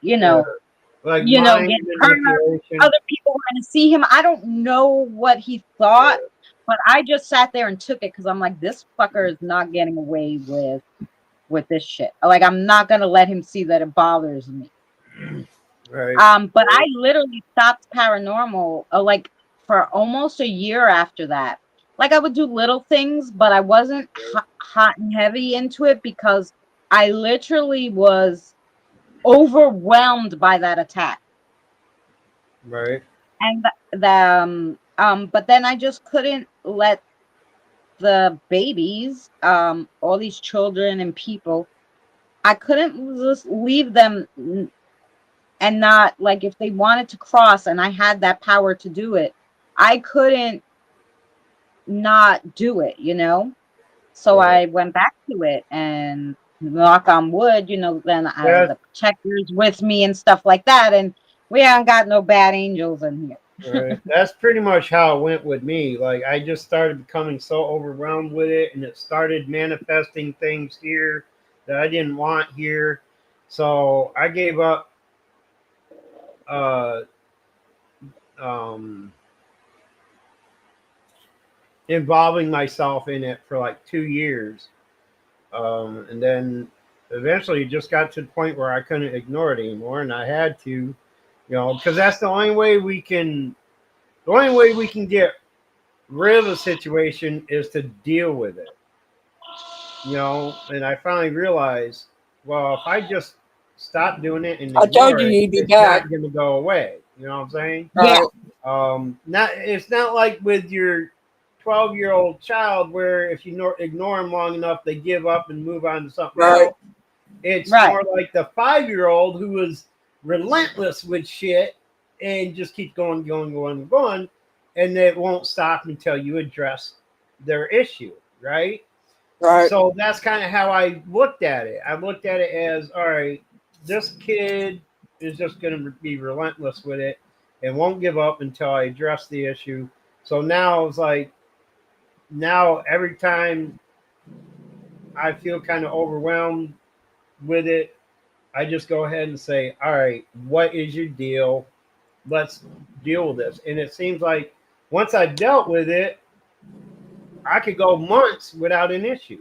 like get mind hurt. manipulation. Other people were going to see him. I don't know what he thought, but I just sat there and took it because I'm like, this fucker is not getting away with this shit. Like, I'm not going to let him see that it bothers me. Right. But I literally stopped paranormal like for almost a year after that. Like, I would do little things, but I wasn't hot and heavy into it because I literally was overwhelmed by that attack. Right. And but then I just couldn't let the babies, all these children and people, I couldn't just leave them and not, like, if they wanted to cross and I had that power to do it, I couldn't not do it, So Right. I went back to it, and knock on wood, then I have That's the protectors with me and stuff like that, and we haven't got no bad angels in here. right. That's pretty much how it went with me. Like I just started becoming so overwhelmed with it, and it started manifesting things here that I didn't want here. So I gave up uh, um, involving myself in it for like 2 years, and then eventually it just got to the point where I couldn't ignore it anymore, and I had to, because that's the only way we can. The only way we can get rid of a situation is to deal with it, and I finally realized, well, if I just stop doing it and I told ignore you it, you'd be it's back. not going to go away. You know what I'm saying? Yeah. Not it's not like with your 12-year-old child where if you ignore them long enough, they give up and move on to something else. It's more like the 5-year-old who is relentless with shit and just keeps going, and it won't stop until you address their issue, right? Right. So that's kind of how I looked at it. I looked at it as, all right, this kid is just going to be relentless with it and won't give up until I address the issue. So now it's like, now every time I feel kind of overwhelmed with it, I just go ahead and say, all right, what is your deal? Let's deal with this. And it seems like once I dealt with it, I could go months without an issue.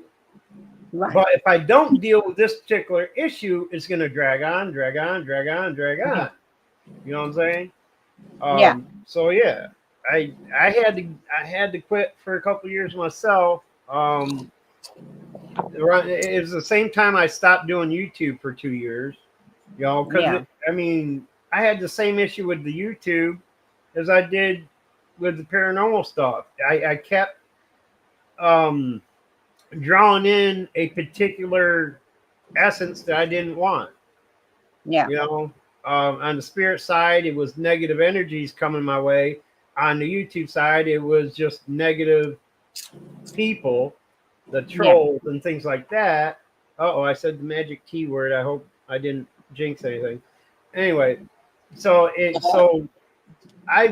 Right. But if I don't deal with this particular issue, it's going to drag on. Yeah. You know what I'm saying? Yeah. So yeah, I had to quit for a couple of years myself. It was the same time I stopped doing YouTube for 2 years. Because I had the same issue with the YouTube as I did with the paranormal stuff. I kept drawing in a particular essence that I didn't want. Yeah. On the spirit side, it was negative energies coming my way. On the YouTube side, it was just negative people, the trolls and things like that. Oh, I said the magic T word. I hope I didn't jinx anything. Anyway, so I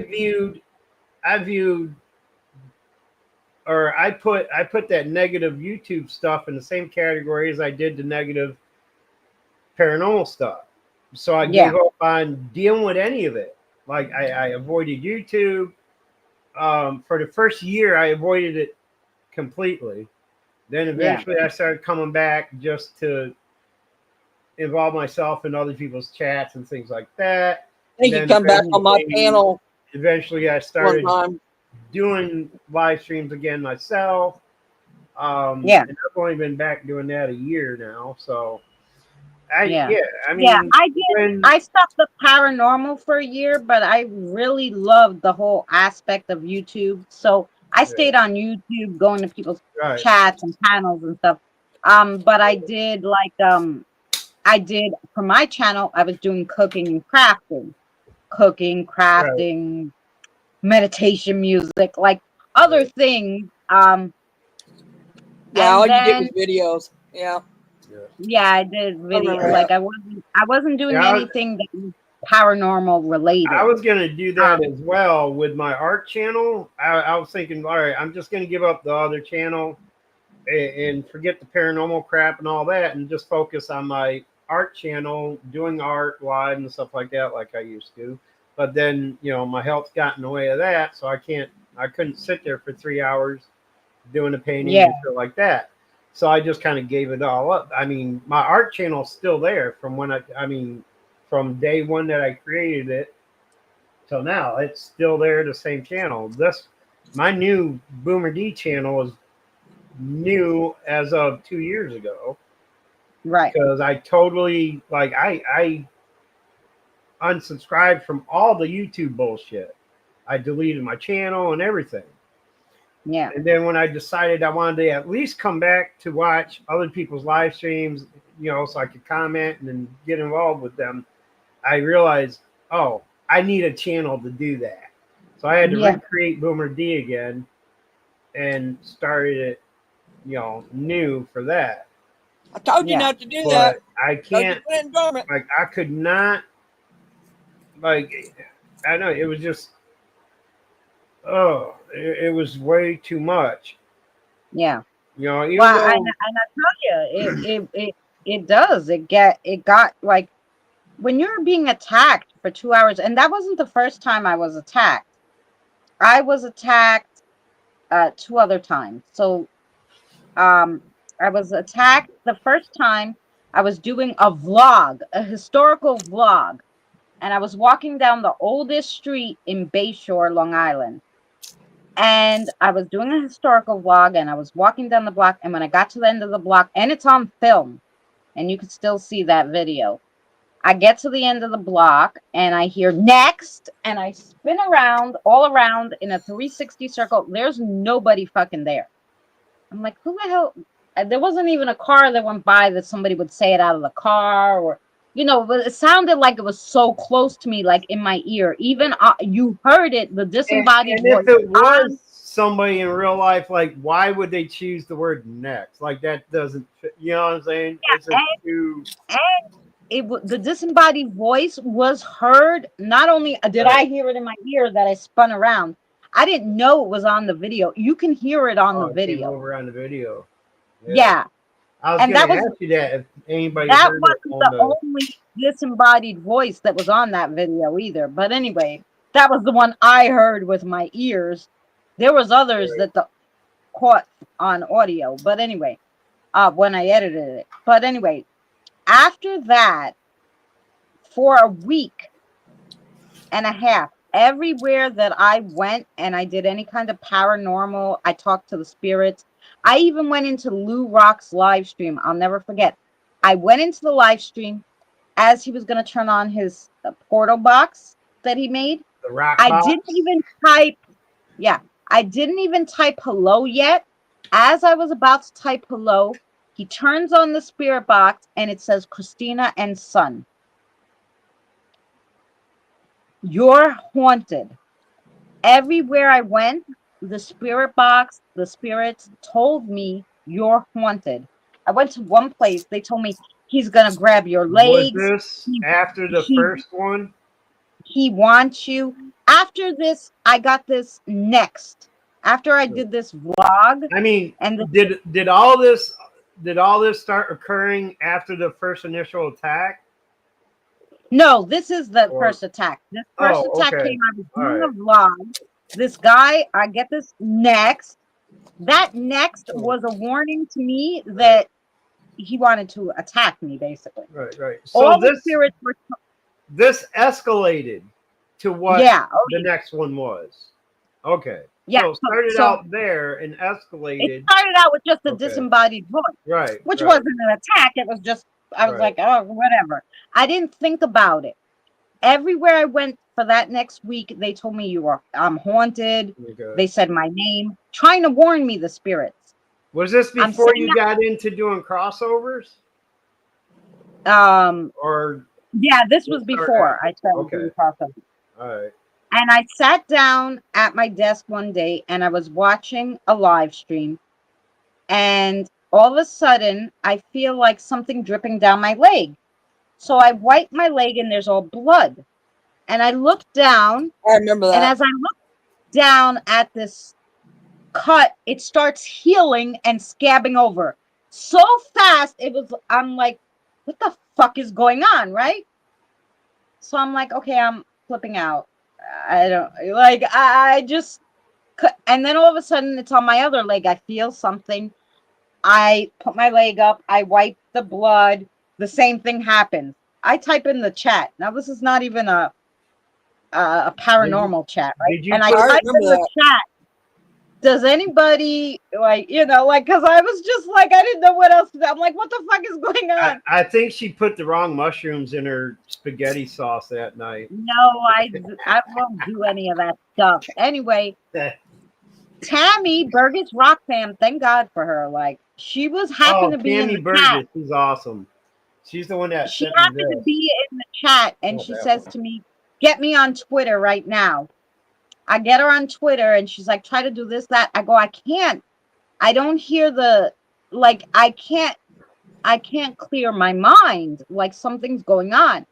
put that negative YouTube stuff in the same category as I did the negative paranormal stuff. So I gave up on dealing with any of it. Like I avoided YouTube. For the first year, I avoided it completely. Then eventually I started coming back just to involve myself in other people's chats and things like that. I think you come back on my panel. Eventually I started doing live streams again myself. And I've only been back doing that a year now. So I did. I stopped the paranormal for a year, but I really loved the whole aspect of YouTube. So I stayed on YouTube, going to people's chats and panels and stuff. But I did for my channel, I was doing cooking and crafting, meditation music, like other things. All you did was videos. Yeah, I did video. Like I wasn't doing anything that was paranormal related. I was gonna do that as well with my art channel. I was thinking, all right, I'm just gonna give up the other channel and forget the paranormal crap and all that, and just focus on my art channel, doing art live and stuff like that, like I used to. But then, my health got in the way of that, so I couldn't sit there for 3 hours doing a painting Yeah. and shit like that. So I just kind of gave it all up. I mean, my art channel's still there from from day one that I created it till now. It's still there, the same channel. My new Boomer D channel is new as of 2 years ago Right. because I totally I unsubscribed from all the YouTube bullshit. I deleted my channel and everything. Yeah. And then when I decided I wanted to at least come back to watch other people's live streams, so I could comment and then get involved with them, I realized, oh, I need a channel to do that. So I had to Yeah. recreate Boomer D again and started it, new for that. I told you Yeah. not to do But that. I Told you can't, to put it in dormant. I could not, I know it was just, it was way too much. Yeah. Even Well, though, and I tell you, it does. It got like when you're being attacked for 2 hours, and that wasn't the first time I was attacked. I was attacked 2 other times. So I was attacked the first time. I was doing a historical vlog, and I was walking down the oldest street in Bayshore, Long Island. And I was doing a historical vlog, and I was walking down the block, and when I got to the end of the block, and it's on film, and you can still see that video. I get to the end of the block and I hear next, and I spin around all around in a 360 circle. There's nobody fucking there. I'm like, who the hell? There wasn't even a car that went by that somebody would say it out of the car, or, but it sounded like it was so close to me, like in my ear. Even you heard it, the disembodied and if voice. it was somebody in real life, like, why would they choose the word next? Like, that doesn't fit, you know what I'm saying? Yeah, It's a too. The disembodied voice was heard. Not only did I hear it in my ear that I spun around, I didn't know it was on the video. You can hear it on the It came video. over on the video. Yeah. I was And going that to was ask you that if anybody that heard it wasn't on the only disembodied voice that was on that video either. But anyway, that was the one I heard with my ears. There was others that caught on audio. But anyway, when I edited it. But anyway, after that, for a week and a half, everywhere that I went and I did any kind of paranormal, I talked to the spirits. I even went into Lou Rock's live stream. I'll never forget. I went into the live stream as he was going to turn on his portal box that he made. the rock I box. didn't even type, I didn't even type hello yet. As I was about to type hello, he turns on the spirit box and it says Christina and Son. You're haunted. Everywhere I went, the spirit box, the spirits told me you're haunted. I went to one place, they told me he's gonna grab your Was legs. this after the first one? He wants you. After this, I got this next. After I did this vlog, I mean, and did all this start occurring after the first initial attack? no, this is the first attack. This first attack came. I was doing a vlog. This guy, I get this next. That next was a warning to me that he wanted to attack me, basically. Right. So all the spirits were. This escalated to what the next one was. Okay. Yeah. So it started out there and escalated. It started out with just a disembodied voice. Right. Which wasn't an attack. It was just, I was like, oh, whatever. I didn't think about it. Everywhere I went for that next week, they told me I'm haunted. Okay. They said my name, trying to warn me, the spirits. Was this before you got into doing crossovers? Or yeah, this was before I started doing crossovers. All right. And I sat down at my desk one day and I was watching a live stream, and all of a sudden I feel like something dripping down my leg. So I wipe my leg and there's all blood. And I look down. I remember that. And as I look down at this cut, it starts healing and scabbing over so fast. I'm like, what the fuck is going on, right? So I'm like, okay, I'm flipping out. I don't like, I just, and then all of a sudden it's on my other leg. I feel something. I put my leg up. I wipe the blood. The same thing happens. I type in the chat. Now this is not even a Did you paranormal chat, right? did you And I put I type remember in the that. chat. Does anybody like, like, because I was just like, I didn't know what else to do. I'm like, what the fuck is going on? I think she put the wrong mushrooms in her spaghetti sauce that night. No, I won't do any of that stuff. Anyway, Tammy Burgess Rock Fam, thank God for her. Like, she was happened Oh, to be in Tammy the chat. Burgess, she's awesome. She's the one that She sent me happened to this. be in the chat, and Not she that says one. to me, "Get me on Twitter right now." I get her on Twitter, and she's like, "Try to do this, that." I go, "I can't. I don't hear the like. I can't. I can't clear my mind. Like something's going on."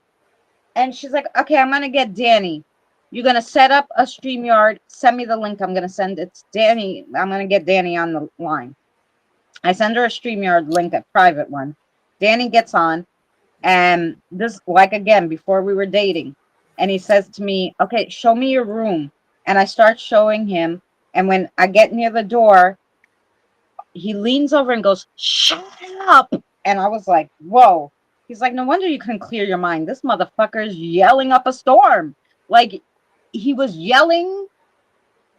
And she's like, "Okay, I'm gonna get Danny. You're gonna set up a StreamYard. Send me the link. I'm gonna send it to Danny. I'm gonna get Danny on the line." I send her a StreamYard link, a private one. Danny gets on, and this, like, again, before we were dating, and he says to me, "Okay, show me your room." And I start showing him. And when I get near the door, he leans over and goes, "Shut up." And I was like, whoa. He's like, "No wonder you couldn't clear your mind. This motherfucker's yelling up a storm." Like, he was yelling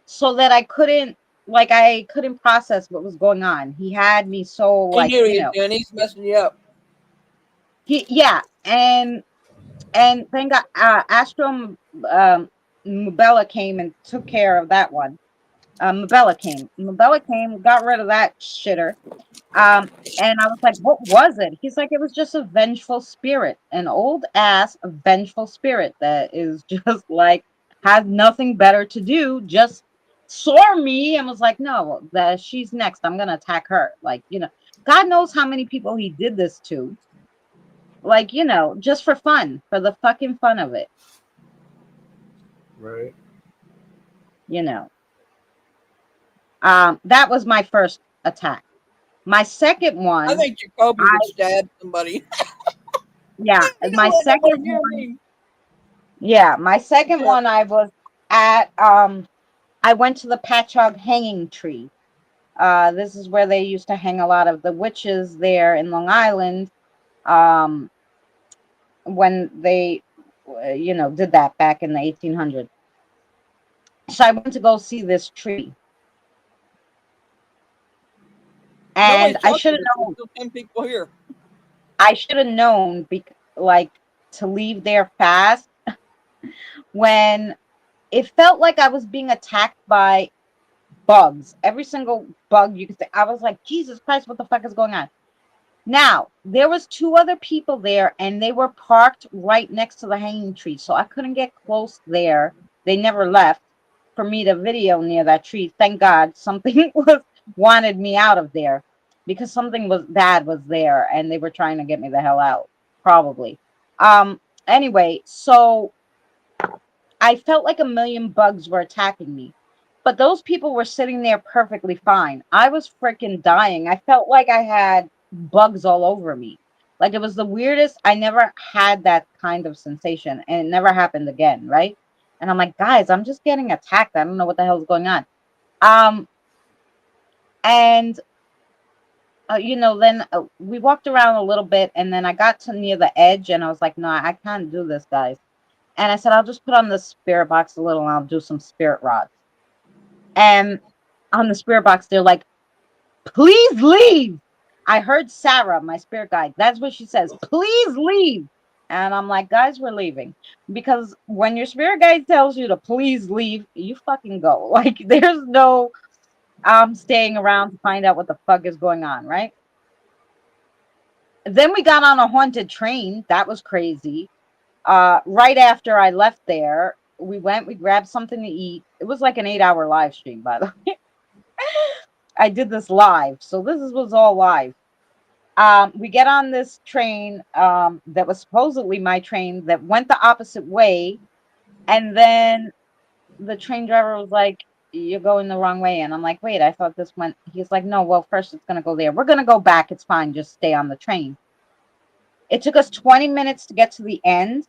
so that I couldn't process what was going on. He had me so, He like, knew he and he's messing you up. yeah. And thank God, Astro Mubella came and took care of that one. Mabella came. Mabella came, got rid of that shitter. And I was like, "What was it?" He's like, "It was just a vengeful spirit, an old ass vengeful spirit that is just like has nothing better to do, just saw me and was like, no, that she's next. I'm gonna attack her." Like, God knows how many people he did this to. Like, just for fun, for the fucking fun of it, Right. you know. That was my first attack. My second I one, think Jacoby I would stab somebody. yeah, You don't my let second nobody near one, me. yeah, my second Yeah. one, I was at I went to the Patchogue hanging tree. This is where they used to hang a lot of the witches there in Long Island. Um, when they, did that back in the 1800s. So I went to go see this tree, and Nobody's talking, but there's still 10 people here. I should have known, like, to leave there fast when it felt like I was being attacked by bugs. Every single bug you could say. I was like, Jesus Christ, what the fuck is going on? Now, there was two other people there, and they were parked right next to the hanging tree, so I couldn't get close there. They never left for me to video near that tree. Thank God something was wanted me out of there, because something was bad was there, and they were trying to get me the hell out, probably. Anyway, so I felt like a million bugs were attacking me. But those people were sitting there perfectly fine. I was freaking dying. I felt like I had bugs all over me. Like, it was the weirdest. I never had that kind of sensation, and it never happened again, right? And I'm like, guys, I'm just getting attacked. I don't know what the hell is going on. Um, and then we walked around a little bit, and then I got to near the edge, and I was like, no, I can't do this, guys. And I said, I'll just put on the spirit box a little, and I'll do some spirit rods. And on the spirit box, they're like, "Please leave." I heard Sarah, my spirit guide. That's what she says. "Please leave." And I'm like, guys, we're leaving. Because when your spirit guide tells you to please leave, you fucking go. Like, there's no staying around to find out what the fuck is going on, right? Then we got on a haunted train. That was crazy. Right after I left there, we grabbed something to eat. It was like an 8-hour live stream, by the way. I did this live, so was all live. We get on this train that was supposedly my train that went the opposite way, and then the train driver was like, "You're going the wrong way," and I'm like, "Wait, I thought this went." He's like, "No, well, first it's gonna go there. We're gonna go back. It's fine. Just stay on the train." It took us 20 minutes to get to the end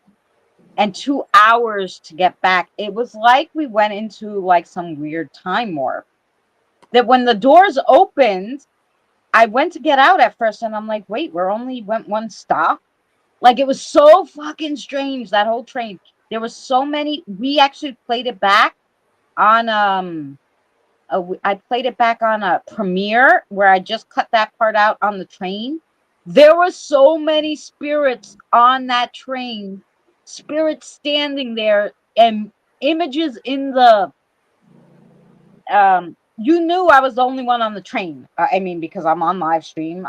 and 2 hours to get back. It was like we went into like some weird time warp. That when the doors opened, I went to get out at first and I'm like, wait, we're only went one stop. Like it was so fucking strange, that whole train. There was so many. We actually played it back on I played it back on a premiere where I just cut that part out on the train. There were so many spirits on that train, spirits standing there, and images in the you knew I was the only one on the train. I mean, because I'm on live stream,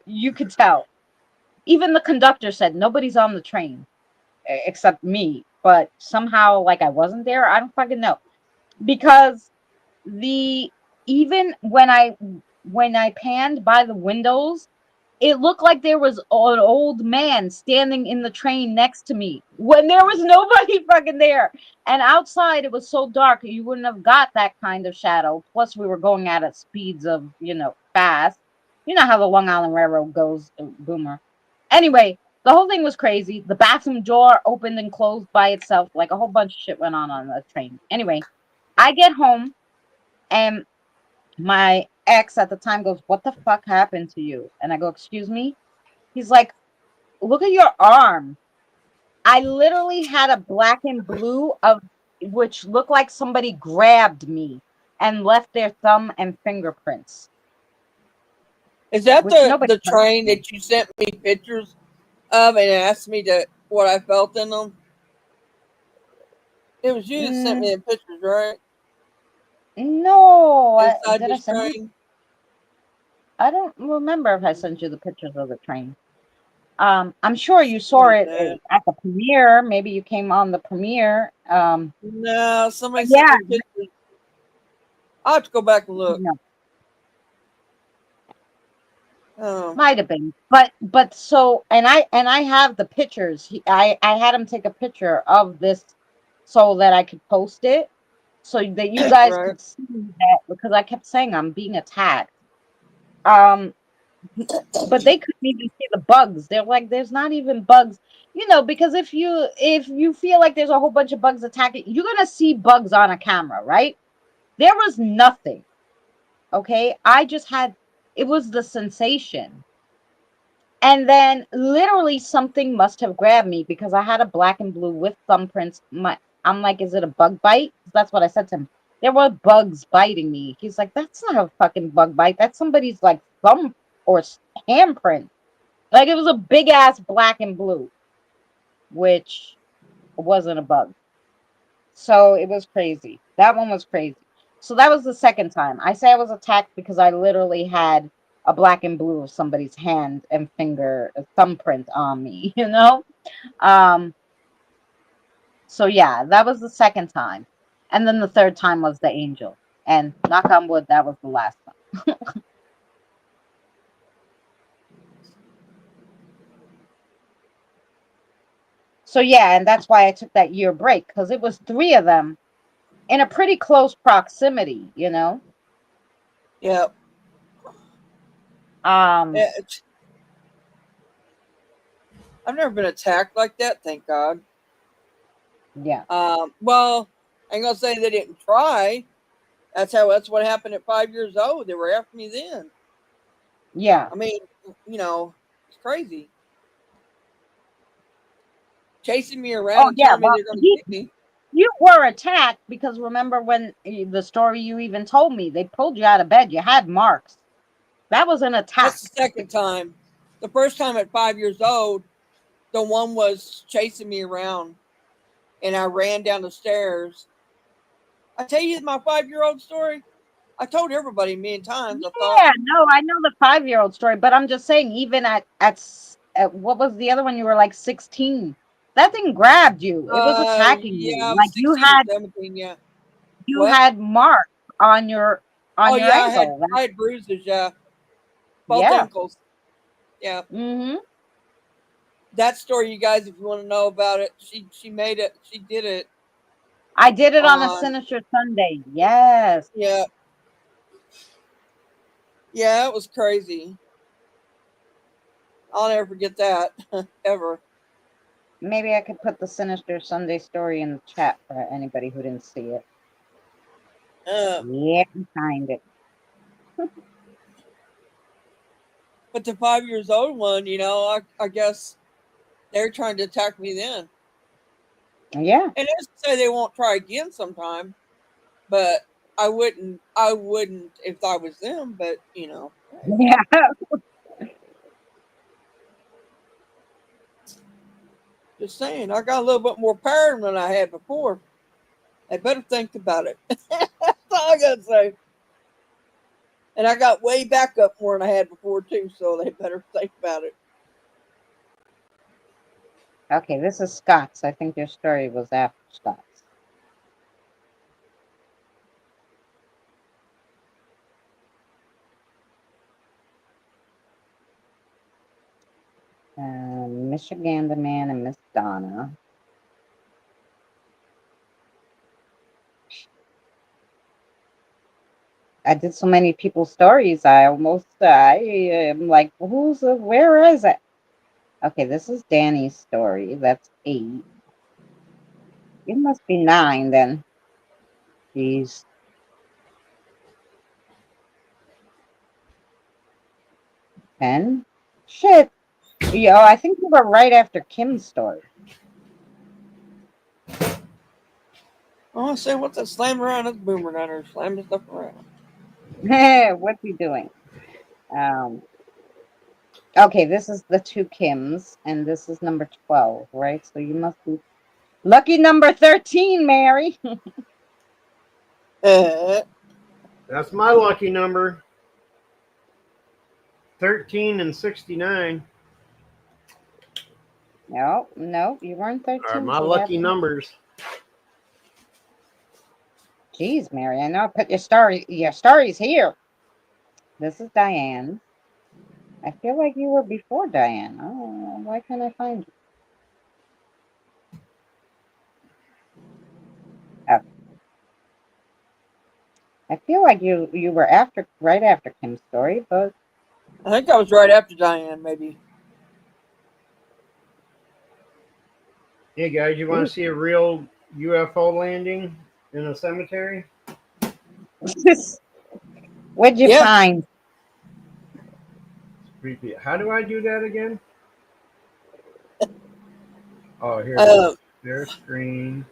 you could tell. Even the conductor said nobody's on the train except me, but somehow like I wasn't there. I don't fucking know. Because the even when I panned by the windows, it looked like there was an old man standing in the train next to me when there was nobody fucking there. And outside it was so dark you wouldn't have got that kind of shadow. Plus we were going at speeds of, fast. You know how the Long Island Railroad goes, boomer. Anyway, the whole thing was crazy. The bathroom door opened and closed by itself. Like a whole bunch of shit went on the train. Anyway, I get home and my ex at the time goes, "What the fuck happened to you?" And I go, "Excuse me?" He's like, "Look at your arm." I literally had a black and blue of which looked like somebody grabbed me and left their thumb and fingerprints. Is that Which nobody the train that you sent me pictures of and asked me to what I felt in them? It was you that sent me the pictures, right? No, Inside did I this send you? train. I don't remember if I sent you the pictures of the train. I'm sure you saw Like it that. at the premiere. Maybe you came on the premiere. No, somebody sent Yeah, me pictures. I'll have to go back and look. no, Oh, might have been, but so and I have the pictures. I had him take a picture of this so that I could post it so that you guys right. could see that because I kept saying I'm being attacked. Um, but they couldn't even see the bugs. They're like, there's not even bugs, because if you feel like there's a whole bunch of bugs attacking, you're gonna see bugs on a camera, right? There was nothing. Okay, I just had it was the sensation. And then literally something must have grabbed me because I had a black and blue with thumbprints. I'm like, is it a bug bite? That's what I said to him. There were bugs biting me. He's like, that's not a fucking bug bite. That's somebody's like thumb or handprint. Like it was a big ass black and blue, which wasn't a bug. So it was crazy. That one was crazy. So that was the second time. I say I was attacked because I literally had a black and blue of somebody's hand and finger thumbprint on me, Um so yeah, that was the second time. And then the third time was the angel. And knock on wood, that was the last time. So yeah, and that's why I took that year break because it was three of them in a pretty close proximity. Yeah. Um Yeah, I've never been attacked like that, thank God. yeah. Well, I ain't gonna say they didn't try. That's what happened at 5 years old. They were after me then. Yeah. I mean, it's crazy. Chasing me around Oh and yeah, telling me well they're gonna get me. you were attacked because remember when the story you even told me, they pulled you out of bed, you had marks. That was an attack. That's the second time. The first time at 5 years old, the one was chasing me around and I ran down the stairs. I tell you my 5-year-old story. I told everybody a million times. I thought, Yeah, no, I know the 5-year-old story, but I'm just saying, even at what was the other one? You were like 16. That thing grabbed you. It was attacking you. yeah, I was Like 16 or 17. Yeah. you What? had marks on your Oh yeah, I had ankle. I had bruises. Yeah, both Yeah. ankles. Yeah, Mm-hmm. that story, you guys, if you want to know about it, she made it. She did it I did it on a on. Sinister Sunday. Yes. Yeah, yeah, it was crazy. I'll never forget that ever. Maybe I could put the Sinister Sunday story in the chat for anybody who didn't see it. Uh, Yeah, I find it. but the 5 years old one, I guess they're trying to attack me then. Yeah. And they say they won't try again sometime, but I wouldn't if I was them, but Yeah. just saying, I got a little bit more power than I had before. They better think about it. That's all I gotta say. And I got way back up more than I had before too, so they better think about it. Okay, this is Scott's. I think your story was after Scott's. Michigan the Man and Miss Donna. I did so many people's stories. I am like, where is it? Okay, this is Danny's story. That's 8. It must be 9 then. Jeez. 10? Shit. Yo, I think you were right after Kim's story. I want to say, what's that slamming around? That's Boomer down there slamming stuff around. What's he doing? Okay, this is the 2 Kims, and this is number 12, right? So you must be lucky number 13, Mary. That's my lucky number. 13 and 69 No, you weren't 13. are my lucky numbers. Jeez, Mary, I know I put your story's here. This is Diane. I feel like you were before Diane. Oh, why can't I find you? Okay. I feel like you were right after Kim's story, but I think I was right after Diane, maybe. Hey guys, you want to see a real UFO landing in a cemetery? what'd you find? Creepy. How do I do that again? Oh, here. Share screen.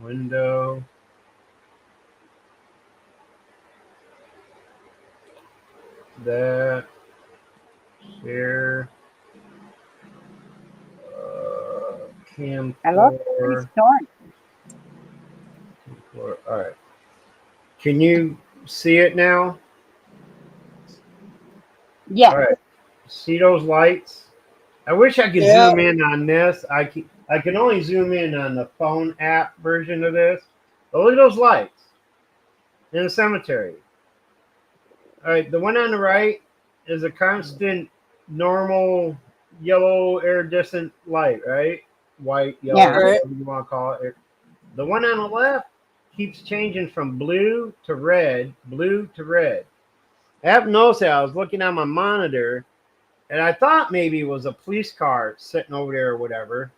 Window. That. Share. Cam. I love the story. All right. Can you see it now? Yeah. All right. See those lights? I wish I could zoom in on this. I can only zoom in on the phone app version of this. But look at those lights in the cemetery. All right, the one on the right is a constant, normal, yellow, iridescent light, right? White, yellow, whatever you want to call it. The one on the left keeps changing from blue to red, blue to red. I haven't noticed that. I was looking at my monitor, and I thought maybe it was a police car sitting over there or whatever.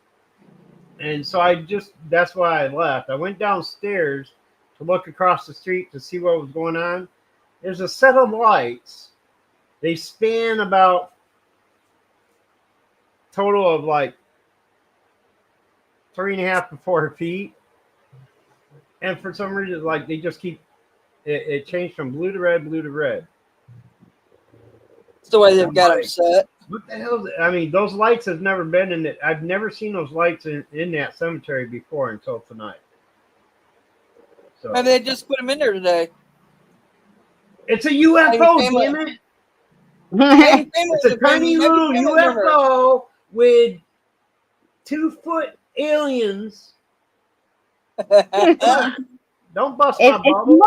And so that's why I left. I went downstairs to look across the street to see what was going on. There's a set of lights. They span about total of like 3.5 to 4 feet. And for some reason, like they just keep it changed from blue to red, blue to red. It's the way they've got them set. What the hell? I mean, those lights have never been in it. I've never seen those lights in that cemetery before until tonight. So maybe they just put them in there today. It's a UFO, damn it! It's a tiny little UFO with 2-foot aliens. Don't bust my bubble.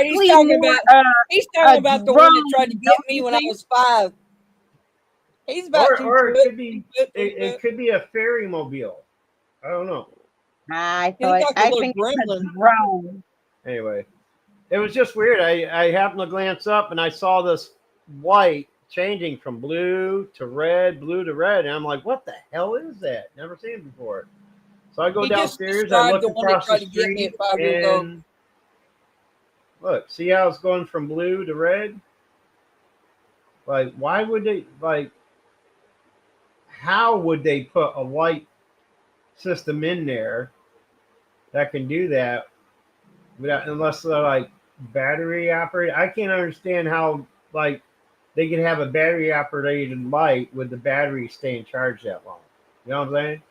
He's talking about the one that tried to get me when I was 5. He's about or it could be a ferry mobile. I don't know. I think it's a drone. Anyway, it was just weird. I happened to glance up and I saw this light changing from blue to red, and I'm like, what the hell is that? Never seen it before. So I go He just downstairs, I described look the one that across the tried to get me street, at 5 years old. and look, see how it's going from blue to red? Like, why would they, like, how would they put a light system in there that can do that without, unless they're like battery operated? I can't understand how, like, they can have a battery operated light with the battery staying charged that long. You know what I'm saying?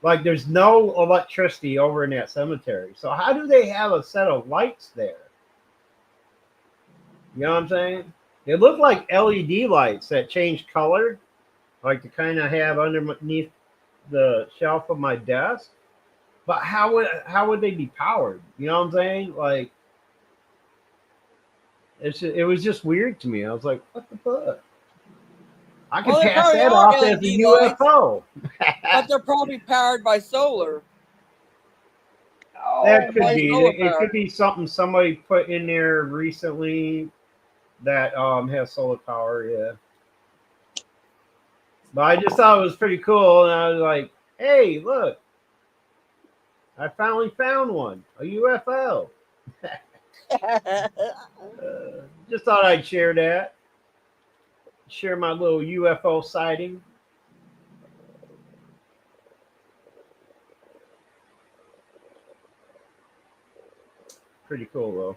Like, there's no electricity over in that cemetery. So how do they have a set of lights there? You know what I'm saying? They look like LED lights that change color, like to kind of have underneath the shelf of my desk. But how would they be powered? You know what I'm saying? Like, it was just weird to me. I was like, what the fuck? I could Well, they pass probably that are off as a LED lights. UFO. But they're probably powered by solar. That could by be. solar It power. could be something somebody put in there recently that has solar power. Yeah. But I just thought it was pretty cool, and I was like, "Hey, look! I finally found one, a UFO." Just thought I'd share that. Share my little UFO sighting. Pretty cool, though.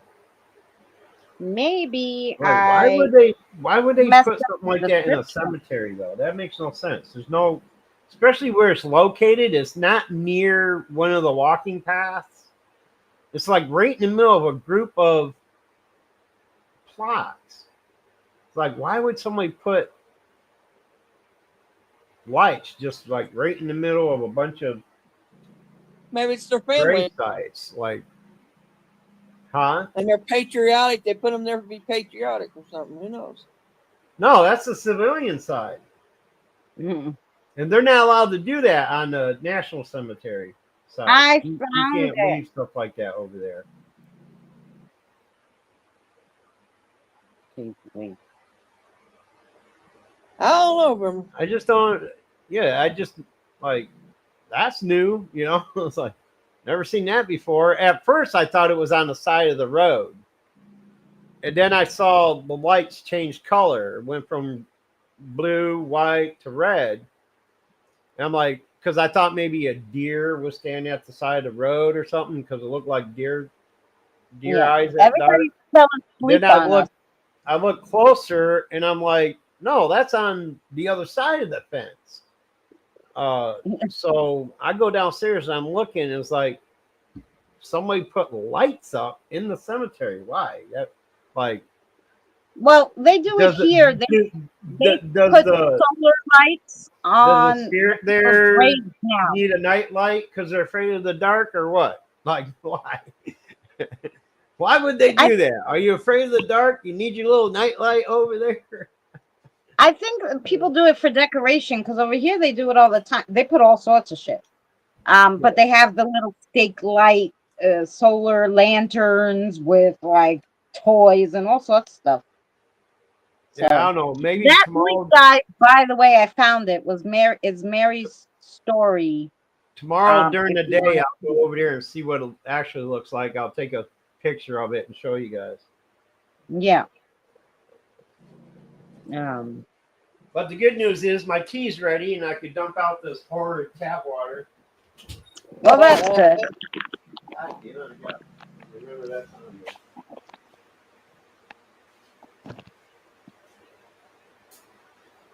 Maybe Like, why would they messed put up something the like that in a description. cemetery, though? That makes no sense. There's no, especially where it's located. It's not near one of the walking paths. It's like right in the middle of a group of plots. It's like, why would somebody put lights just like right in the middle of a bunch of Maybe it's their family. grave sites? Like, huh? And they're patriotic. They put them there to be patriotic or something. Who knows? No, that's the civilian side. Mm. And they're not allowed to do that on the National Cemetery side. I You found can't it. leave stuff like that over there. I don't know, but I just don't. Yeah, I just like that's new. You know, it's like never seen that before. At first, I thought it was on the side of the road, and then I saw the lights change color. It went from blue, white to red. And I'm like, because I thought maybe a deer was standing at the side of the road or something, because it looked like deer eyes at dark. Everybody fell asleep Then on us. I look closer, and I'm like, no, that's on the other side of the fence. So I go downstairs and I'm looking, and it's like somebody put lights up in the cemetery. Why? That like. Well, they do it here. They put solar lights on does the spirit the there graves now. need a night light because they're afraid of the dark, or what? Like, why? Why would they do that? Are you afraid of the dark? You need your little night light over there? I think people do it for decoration, because over here they do it all the time. They put all sorts of shit. But they have the little stake light, solar lanterns with like toys and all sorts of stuff. So, yeah, I don't know. Maybe that tomorrow. link, guy, by the way, I found it was Is Mary's story. Tomorrow during the day, I'll go over there and see what it actually looks like. I'll take a picture of it and show you guys. Yeah. But the good news is my tea's ready, and I could dump out this horrid tap water. Well, that's good. Remember that time.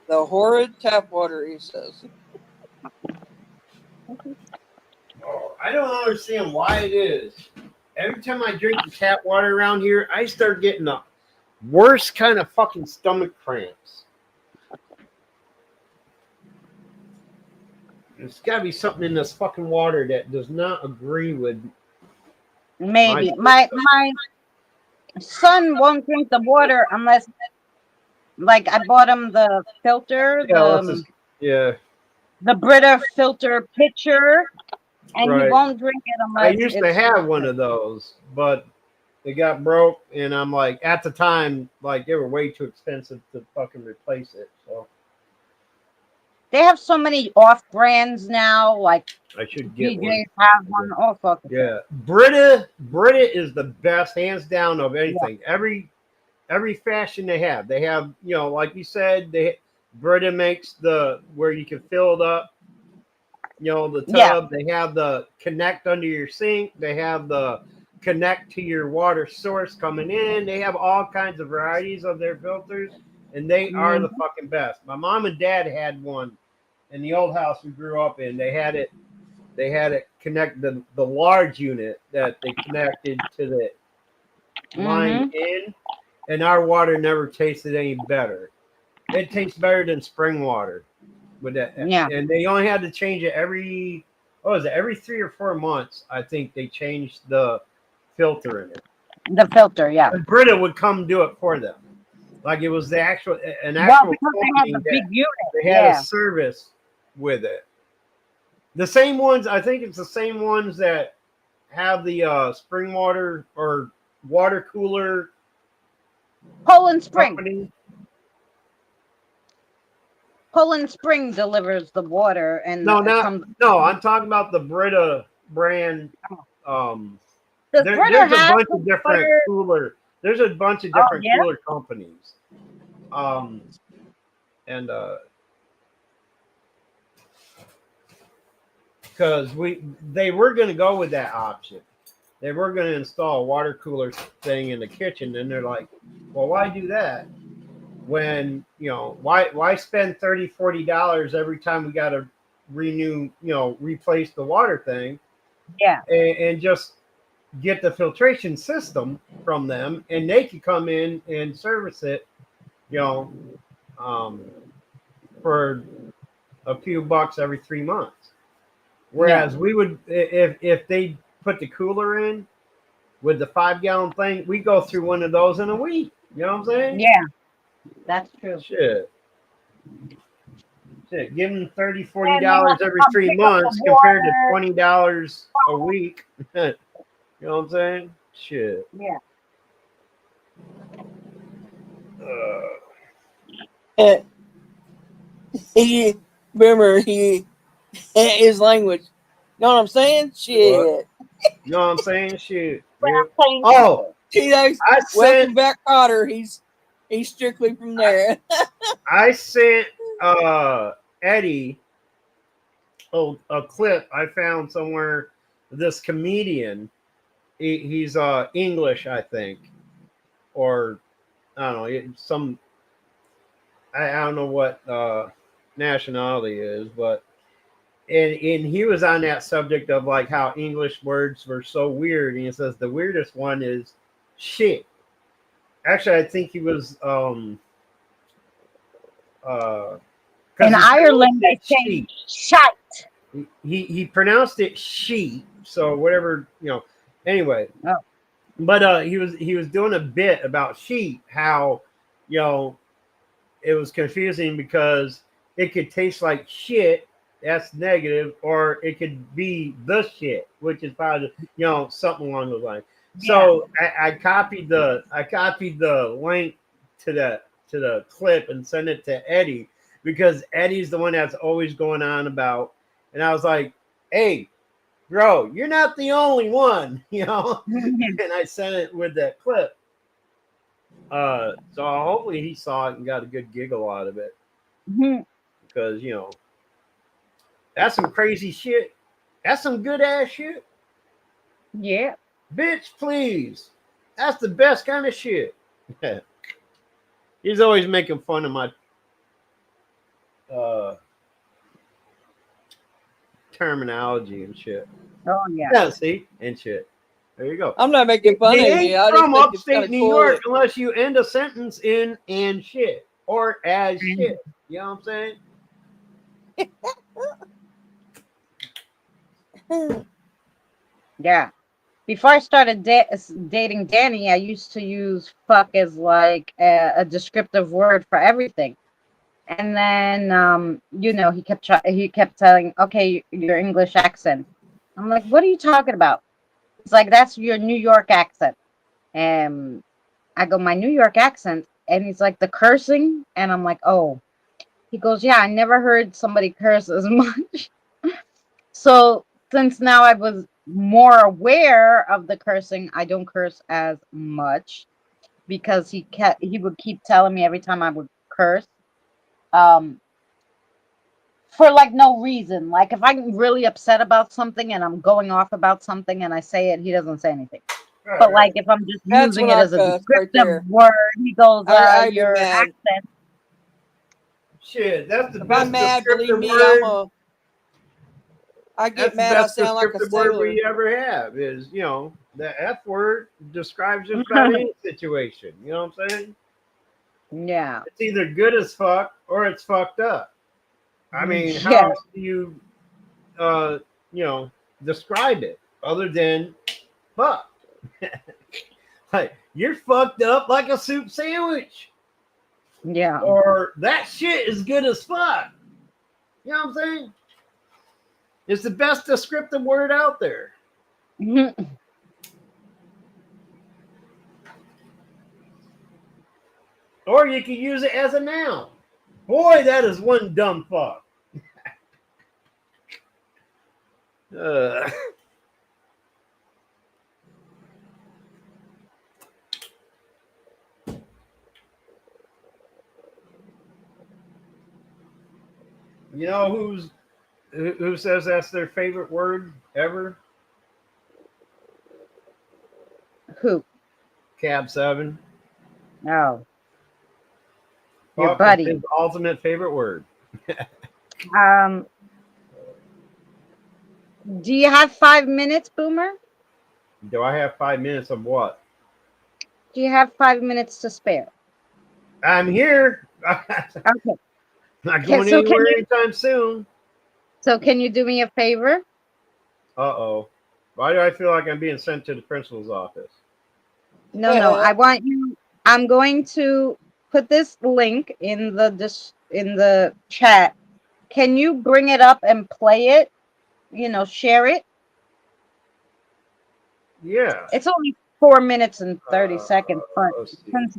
the horrid tap water, he says. Oh, I don't understand why it is. Every time I drink the tap water around here, I start getting the worst kind of fucking stomach cramps. There's got to be something in this fucking water that does not agree with. Maybe my son won't drink the water unless, like, I bought him the filter, the Brita filter pitcher, and he won't drink it unless. I used to have one of those, but They got broke, and I'm like, at the time, like they were way too expensive to fucking replace it. So They have so many off brands now, like I should get one. BJ's have one, all sorts of shit. Yeah, Brita is the best, hands down, of Yeah. anything. Every fashion they have, like you said, Brita makes the where you can fill it up. The Yeah. tub. They have the connect under your sink. They have the connect to your water source coming in. They have all kinds of varieties of their filters, and they are the fucking best. My mom and dad had one in the old house we grew up in. They had it connect the large unit that they connected to the line in, and our water never tasted any better. It tastes better than spring water with that. Yeah. And they only had to change it every 3 or 4 months. I think they changed the filter in it. The filter, yeah. And Brita would come do it for them. Like it was an actual Well, because they had company the big unit. they had Yeah. a service with it. The same ones, I think it's the same ones that have the spring water or water cooler Poland Spring. company. Poland Spring delivers the water, and No, I'm talking about the Brita brand. Does There's Brita a have bunch the of different water? cooler. There's a bunch of different yeah? cooler companies. And because they were going to go with that option. They were going to install a water cooler thing in the kitchen, and they're like, well, why do that when why spend $30-$40 every time we got to replace the water thing, and just get the filtration system from them, and they could come in and service it for a few bucks every 3 months. Whereas we would, if they put the cooler in with the 5-gallon thing, we go through one of those in a week. You know what I'm saying? Yeah, that's true. Shit. Give them $30-$40 every 3 months compared to $20 a week. You know what I'm saying? Shit. Yeah. He remember his language. You know what I'm saying? Shit. What? You know what I'm saying? Shit. Well, Oh, welcome back, Cotter. He's strictly from there. I sent Eddie a clip I found somewhere. This comedian, he's English, I think, or I don't know, I don't know what nationality is, but and he was on that subject of like how English words were so weird, and he says the weirdest one is shit. Actually, I think he was in Ireland they say shite. He pronounced it she, so whatever, anyway. But he was doing a bit about sheep, how it was confusing because it could taste like shit, that's negative, or it could be the shit, which is probably something along those lines. So I copied the link to the clip and sent it to Eddie, because Eddie's the one that's always going on about, and I was like, hey, bro, you're not the only one, and I sent it with that clip. So hopefully he saw it and got a good giggle out of it. Because, that's some crazy shit. That's some good ass shit. Yeah. Bitch, please. That's the best kind of shit. He's always making fun of my terminology and shit. Oh, yeah. Yeah, see? And shit. There you go. I'm not making fun of you. I just from think it's upstate kinda New cool York that- unless you end a sentence in and shit or as shit. You know what I'm saying? Yeah. Before I started dating Danny, I used to use fuck as like a descriptive word for everything. And then, he kept telling, okay, your English accent. I'm like, what are you talking about? It's like, that's your New York accent. And I go, my New York accent. And he's like, the cursing. And I'm like, oh. He goes, yeah, I never heard somebody curse as much. So since now I was more aware of the cursing, I don't curse as much because he would keep telling me every time I would curse. Um, for like no reason. Like if I'm really upset about something and I'm going off about something and I say it, he doesn't say anything. Right, But right. like if I'm just That's using when it I as a cuss right descriptive there. word, he goes, I get your mad. accent. Shit, that's the If I'm best mad, believe descriptive me, word. I get That's the mad. I best sound like a descriptive word sailor. we ever have. Is the F word describes just about any situation. You know what I'm saying? Yeah. It's either good as fuck or it's fucked up. I mean, how Yeah. else do you uh describe it other than fuck? Like you're fucked up like a soup sandwich, Yeah. or that shit is good as fuck. You know what I'm saying? It's the best descriptive word out there. Or you can use it as a noun. Boy, that is one dumb fuck. Uh, you know who says that's their favorite word ever? Who? Cab 7. Oh, your Fuck is buddy. his ultimate favorite word. Um, do you have 5 minutes, Boomer? Do I have 5 minutes of what? Do you have 5 minutes to spare? I'm here. Okay. Not going So can anywhere you anytime soon. do me a favor? Uh-oh. Why do I feel like I'm being sent to the principal's office? No. I want you. I'm going to put this link in in the chat. Can you bring it up and play it? Share it. Yeah. It's only 4 minutes and 30 seconds, but Let's see. since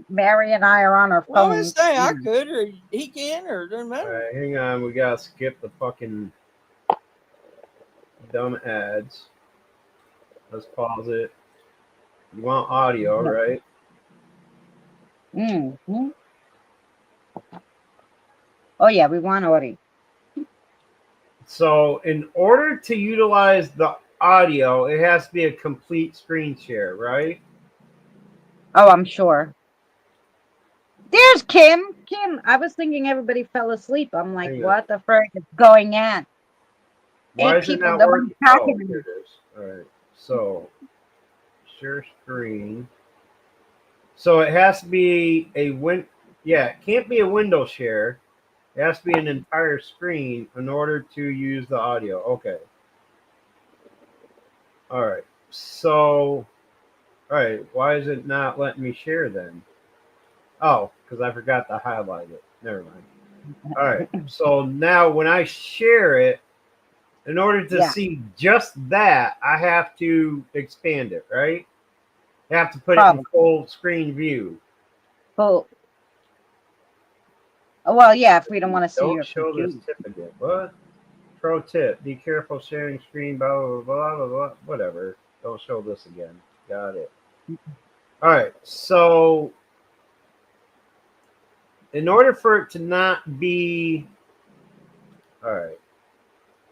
Mary and I are on our Well, I'm phones, just saying I could, or he can, or it doesn't All matter. right, hang on. We gotta skip the fucking dumb ads. Let's pause it. You want audio, right? Mhm. Oh yeah, we want audio. So, in order to utilize the audio, it has to be a complete screen share, right? Oh, I'm sure. There's Kim. Kim, I was thinking everybody fell asleep. I'm like, Hang on. what the frick is going on? Why Eight is it people, not nobody's working? talking Oh, to here me. it is. All right. So, share screen. So it has to be a Yeah, it can't be a window share. It has to be an entire screen in order to use the audio. Okay. All right. So, all right. Why is it not letting me share then? Oh, because I forgot to highlight it. Never mind. All right. So now when I share it, in order to Yeah, see just that, I have to expand it, right? I have to put it in probably. full screen view. Well, yeah, if we don't want to see Don't your show this computer. tip again. What? Pro tip: be careful sharing screen. Blah blah blah blah blah. Whatever. Don't show this again. Got it. All right. So, in order for it to not be, all right.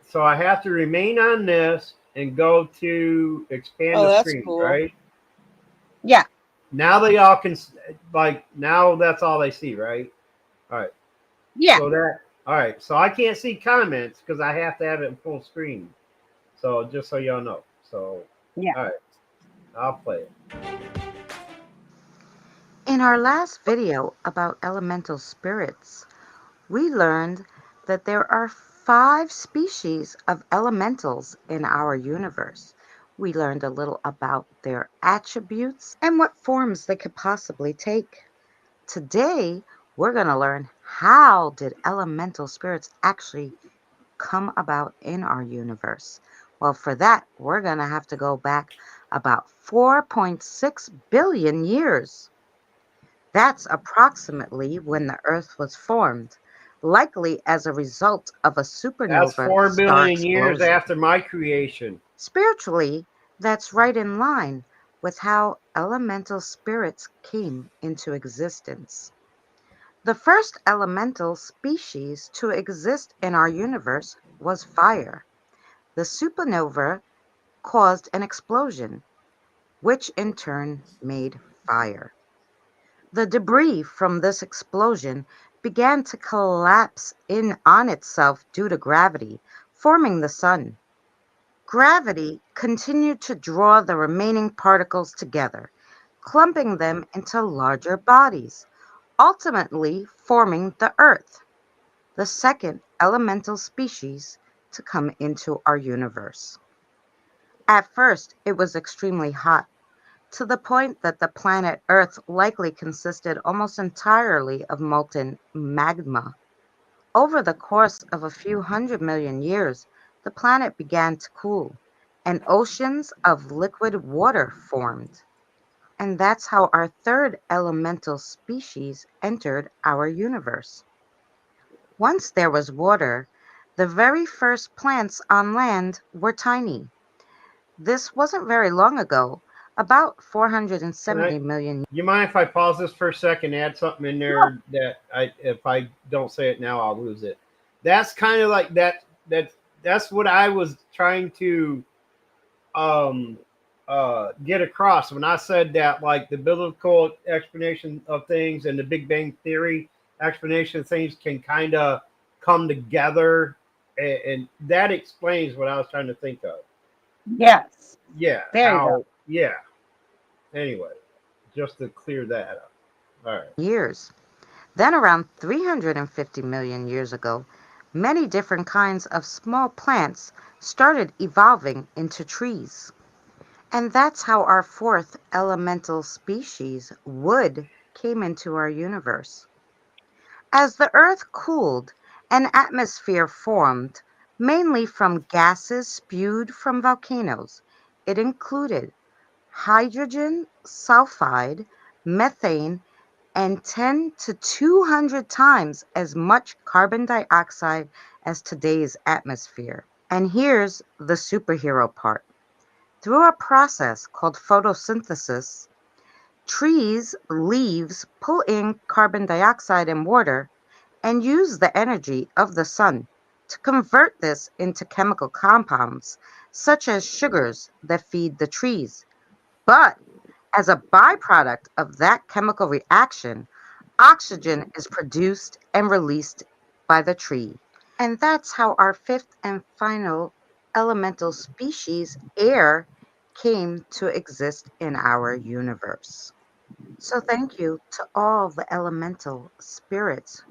So I have to remain on this and go to expand Oh, the that's screen, cool. right? Yeah, Now they all can now that's all they see, right? All right. yeah. So that all right. So I can't see comments because I have to have it in full screen. So just so y'all know. So Yeah. all right, I'll play it. In our last video about elemental spirits, we learned that there are 5 species of elementals in our universe. We learned a little about their attributes and what forms they could possibly take. Today, we're going to learn how did elemental spirits actually come about in our universe. Well, for that, we're going to have to go back about 4.6 billion years. That's approximately when the Earth was formed, likely as a result of a That's supernova 4 star billion years explosion. after my creation. Spiritually, that's right in line with how elemental spirits came into existence. The first elemental species to exist in our universe was fire. The supernova caused an explosion, which in turn made fire. The debris from this explosion began to collapse in on itself due to gravity, forming the sun. Gravity continued to draw the remaining particles together, clumping them into larger bodies, ultimately forming the Earth, the second elemental species to come into our universe. At first, it was extremely hot, to the point that the planet Earth likely consisted almost entirely of molten magma. Over the course of a few hundred million years, the planet began to cool, and oceans of liquid water formed. And that's how our third elemental species entered our universe. Once there was water, the very first plants on land were tiny. This wasn't very long ago, about Can 470 I? million. You mind if I pause this for a second, add something in there that if I don't say it now, I'll lose it. That's kind of like that. That's what I was trying to um get across when I said that, like the biblical explanation of things and the Big Bang Theory explanation of things can kind of come together, and that explains what I was trying to think of. Yes. Yeah, There you go. how? Yeah. Anyway, just to clear that up. All right. Years. Then, around 350 million years ago, many different kinds of small plants started evolving into trees. And that's how our fourth elemental species, wood, came into our universe. As the Earth cooled, an atmosphere formed, mainly from gases spewed from volcanoes. It included hydrogen sulfide, methane, and 10 to 200 times as much carbon dioxide as today's atmosphere. And here's the superhero part. Through a process called photosynthesis, trees' leaves pull in carbon dioxide and water and use the energy of the sun to convert this into chemical compounds, such as sugars that feed the trees. But as a byproduct of that chemical reaction, oxygen is produced and released by the tree. And that's how our fifth and final elemental species, air, came to exist in our universe. So thank you to all the elemental spirits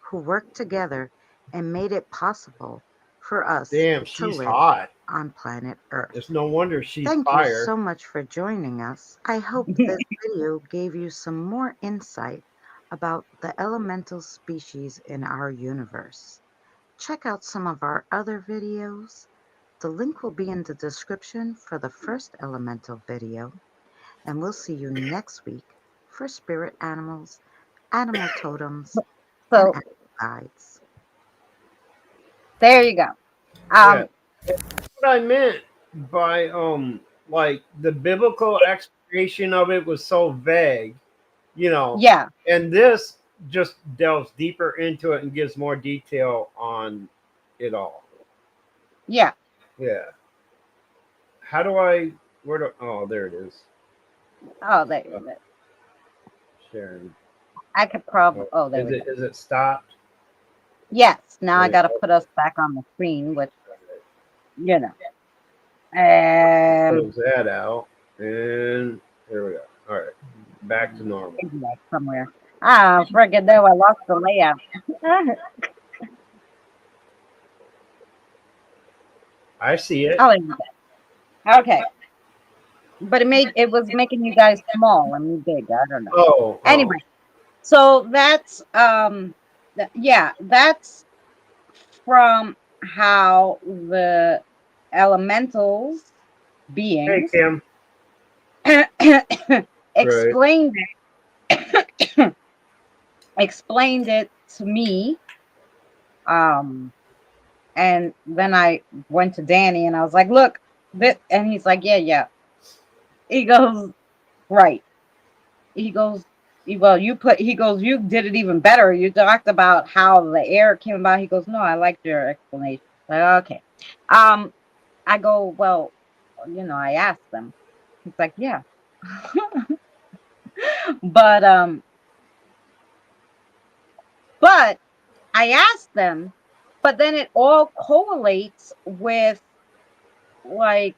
who worked together and made it possible for us Damn, to she's live hot. on planet Earth. It's no wonder she's Thank you fire. so much for joining us. I hope this video gave you some more insight about the elemental species in our universe. Check out some of our other videos. The link will be in the description for the first elemental video. And we'll see you next week for spirit animals, animal totems, and So animal guides. there you go. Yeah. Um, What I meant by like the biblical explanation of it was so vague, you know, yeah, and this just delves deeper into it and gives more detail on it all. yeah. Yeah. How do I where do oh there it is. Oh, there you Uh, go. Sharon. I could probably. Oh, Oh, there we go. is it stopped? Yes. Now I Yeah. got to put us back on the screen, which you know. Um, Close that out. And there we go. All right. Back to normal. maybe that's somewhere. Ah, friggin' no! I lost the layout. I see it. Oh, there you go. Okay, but it was making you guys small and me big. I don't know. Oh, oh. Anyway, so that's yeah, that's from how the elementals, Hey, beings, Kim. Right. explained explained it to me. Um, and then I went to Danny and I was like, "Look, and he's like, "Yeah, yeah." He goes, "Right." He goes, "Well, he goes, you did it even better. You talked about how the air came about." He goes, "No, I liked your explanation." Like, okay. Um, I go, "Well, I asked them." He's like, "Yeah." but but I asked them, but then it all correlates with like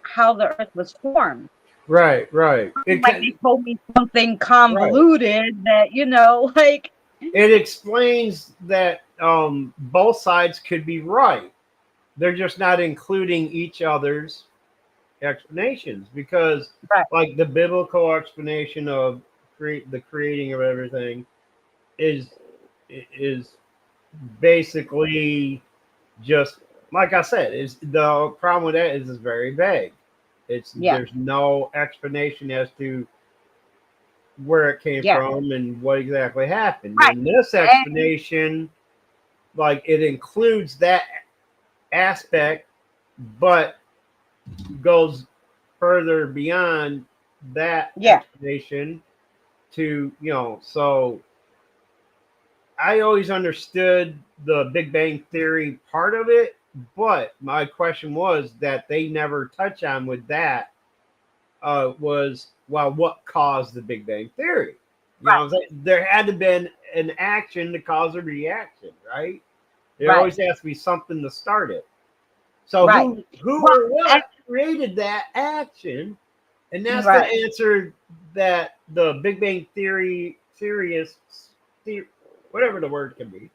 how the earth was formed. Right. Right. It Like they can. told me something Right. convoluted that, like It explains that both sides could be right. They're just not including each other's explanations because, right. like, the biblical explanation of the creating of everything is is basically just like I said. Is the problem with that is it's very vague. It's Yeah. there's no explanation as to where it came Yeah. from and what exactly happened. Right. And this And explanation, like, it includes that aspect, but goes further beyond that yeah. explanation to, so I always understood the Big Bang Theory part of it, but my question was that they never touch on with that was, well, what caused the Big Bang Theory? What I'm saying? There had to been an action to cause a reaction, right? There Right. always has to be something to start it. So Right. who Well, or and, what created that action? And that's the right. answer that the Big Bang Theory theorists, whatever the word can be,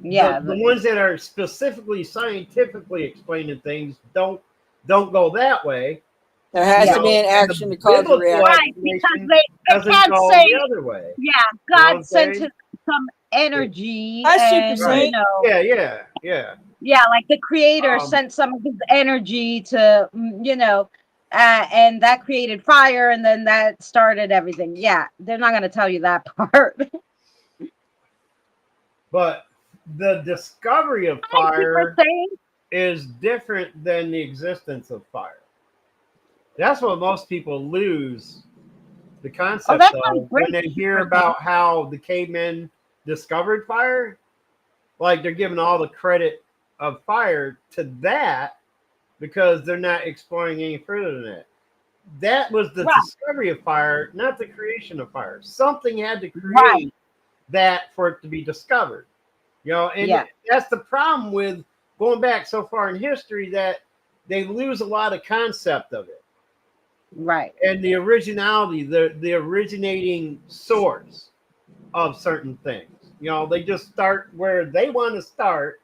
the Yeah. the ones that are specifically scientifically explaining things don't go that way. There has to Yeah. be an And the action to cause a biblical reaction. Right. Because explanation they doesn't can't go say, the other way. yeah, You know what God I'm sent saying? his some energy, I see what you're and Right. saying. Yeah, yeah, yeah. yeah, like the creator Um, sent some of his energy to, and that created fire, and then that started everything. Yeah, they're not going to tell you that part. but the discovery of I see what fire you're saying. is different than the existence of fire. That's what most people lose the Oh, concept that sounds of when great. they What you hear were saying. about how the cavemen discovered fire. Like, they're giving all the credit of fire to that because they're not exploring any further than that. That was the Right, discovery of fire, not the creation of fire. Something had to right, create that for it to be discovered. And yeah, that's the problem with going back so far in history, that they lose a lot of concept of it right, and the originality, the originating source of certain things. They just start where they want to start,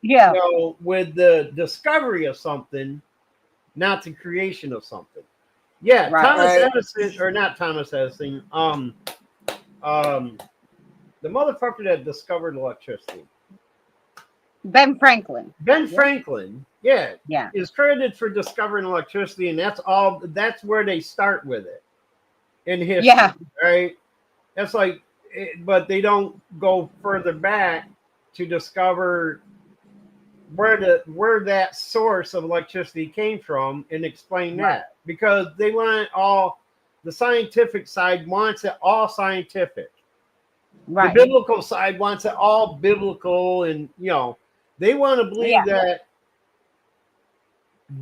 yeah, with the discovery of something, not the creation of something. Yeah, right. Thomas Right. Edison, or not Thomas Edison, um, the motherfucker that discovered electricity, Ben Franklin. Ben Yeah, Franklin, yeah, yeah, is credited for discovering electricity, and that's all. That's where they start with it in history, yeah, right? That's like, but they don't go further back to discover where that source of electricity came from and explain right, that, because they want all, the scientific side wants it all scientific. The right. biblical side wants it all biblical, and they want to believe Yeah, that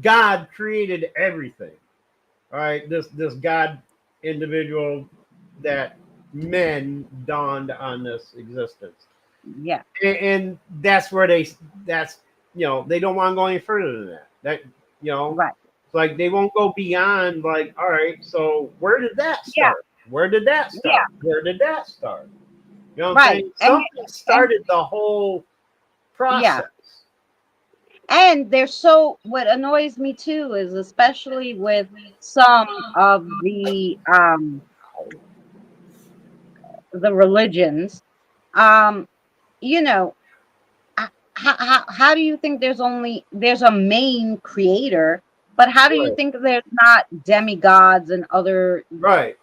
God created everything. All right, this God individual that men dawned on this existence, yeah, and that's where that's they don't want to go any further than that. right. It's like they won't go beyond, like, all right, so where did that Yeah, start? Where did that yeah, start? Where did that start? You know what I'm right. saying? And Something and started the whole yeah. process. And they're so, what annoys me too is, especially with some of the religions, um, you know, how do you think there's a main creator, but how do you Right. think there's not demigods and other Right.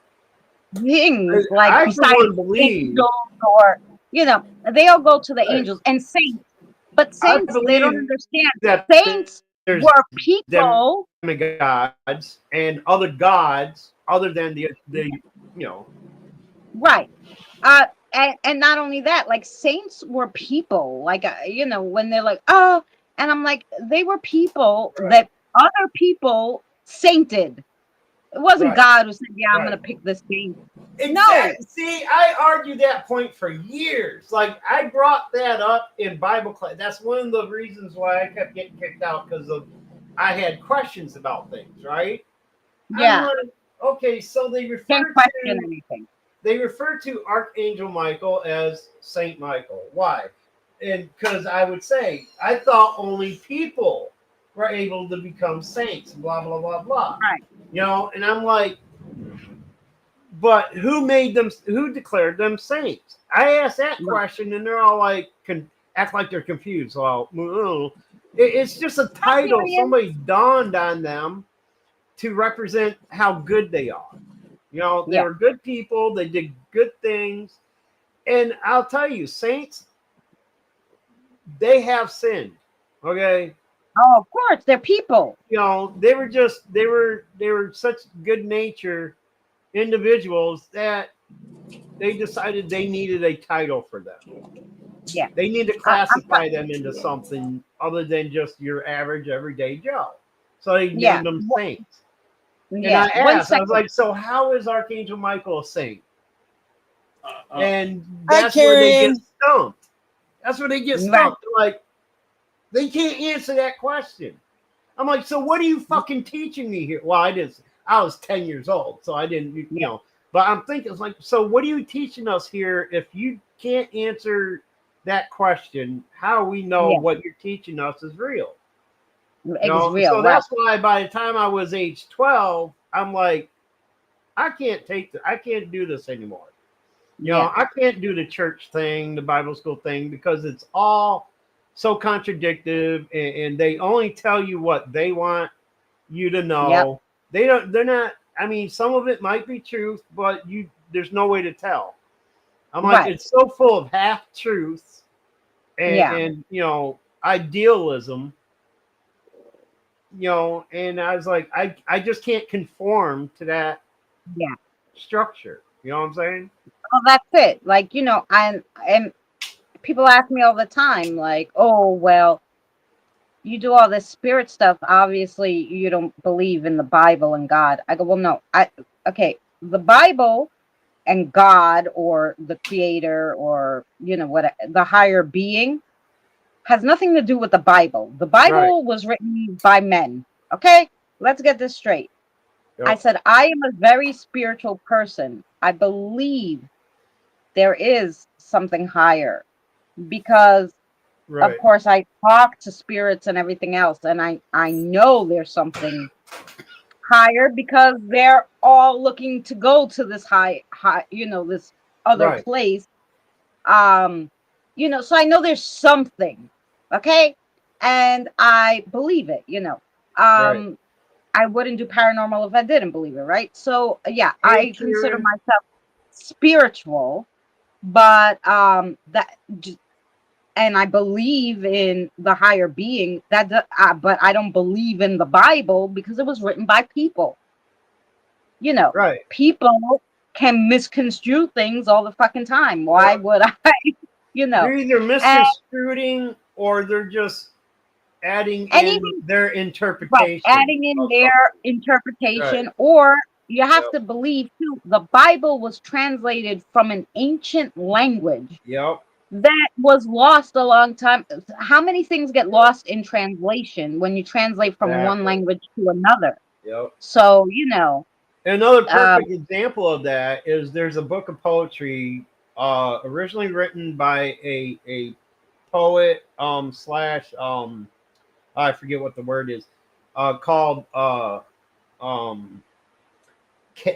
things like I for besides one believe. angels, or they all go to the Right. angels and saints, but I saints, they don't believe understand. that Saints there's were people, demigods and other gods other than the you know. right? And not only that, like saints were people, like when they're like, oh, and I'm like, they were people Right. that other people sainted. It wasn't Right. God who said, yeah, I'm gonna Right. pick this saint. No. Exactly. See, I argued that point for years. Like I brought that up in Bible class. That's one of the reasons why I kept getting kicked out because of I had questions about things. Right. I'm Yeah, like, okay, so can't question anything. they refer to Archangel Michael as Saint Michael. Why? And because I would say I thought only people were able to become saints. Blah blah blah blah. Right. And I'm like, but who made them? Who declared them saints? I asked that Right. question, and they're all like, act like they're confused. Well, it's just a I hear title. you. Somebody dawned on them to represent how good they are. They Yeah. were good people. They did good things, and I'll tell you, saints, they have sinned. Okay, Oh, of course, they're people. they were such good nature individuals that they decided they needed a title for them. Yeah. They need to I'm classify them into something other than just your average everyday Joe. So they yeah. named them saints. And I Yeah. One asked, I was second. like, so how is Archangel Michael a saint? And Hi, that's where they get Karen. stumped. That's where they get Right. stumped. Like, they can't answer that question. I'm like, so what are you fucking teaching me here? Well, I didn't. I was 10 years old, so I didn't, Yeah. But I'm thinking, it's like, so what are you teaching us here if you can't answer that question? How we know Yeah. what you're teaching us is real? It's real. So Right. that's why by the time I was age 12, I'm like, I can't do this anymore. Yeah. I can't do the church thing, the Bible school thing, because it's all so contradictive, and they only tell you what they want you to Yep. know. They're not, I mean, some of it might be truth, but there's no way to tell. I'm like, Right. it's so full of half truths Yeah. and idealism, and I was like, I just can't conform to that Yeah. structure. You know what I'm saying? Well, that's it. Like, and people ask me all the time, like, oh, well, you do all this spirit stuff. Obviously, you don't believe in the Bible and God. I go, well, no. Okay, the Bible and God or the creator or, what the higher being has nothing to do with the Bible. The Right. Bible was written by men. Okay, let's get this straight. I Yep. said, I am a very spiritual person. I believe there is something higher because, of Right. course, I talk to spirits and everything else, and I know there's something higher because they're all looking to go to this high, this other Right. place. Um, so I know there's something, okay, and I believe it. Right. Um, I wouldn't do paranormal if I didn't believe it, right? So yeah, Hey, I consider Kieran. myself spiritual, but and I believe in the higher being but I don't believe in the Bible because it was written by people. Right. People can misconstrue things all the fucking time. Why Yep. would I, you know? They're either And misconstruing or they're just adding and in even their right, interpretation adding in of their something. Right. interpretation, or you have Yep. to believe too, the Bible was translated from an ancient language Yep. that was lost a long time. How many things get lost in translation when you translate from one Exactly. language to another? Yep. So, Another um, perfect example of that is there's a book of poetry originally written by a poet slash I forget what the word is called um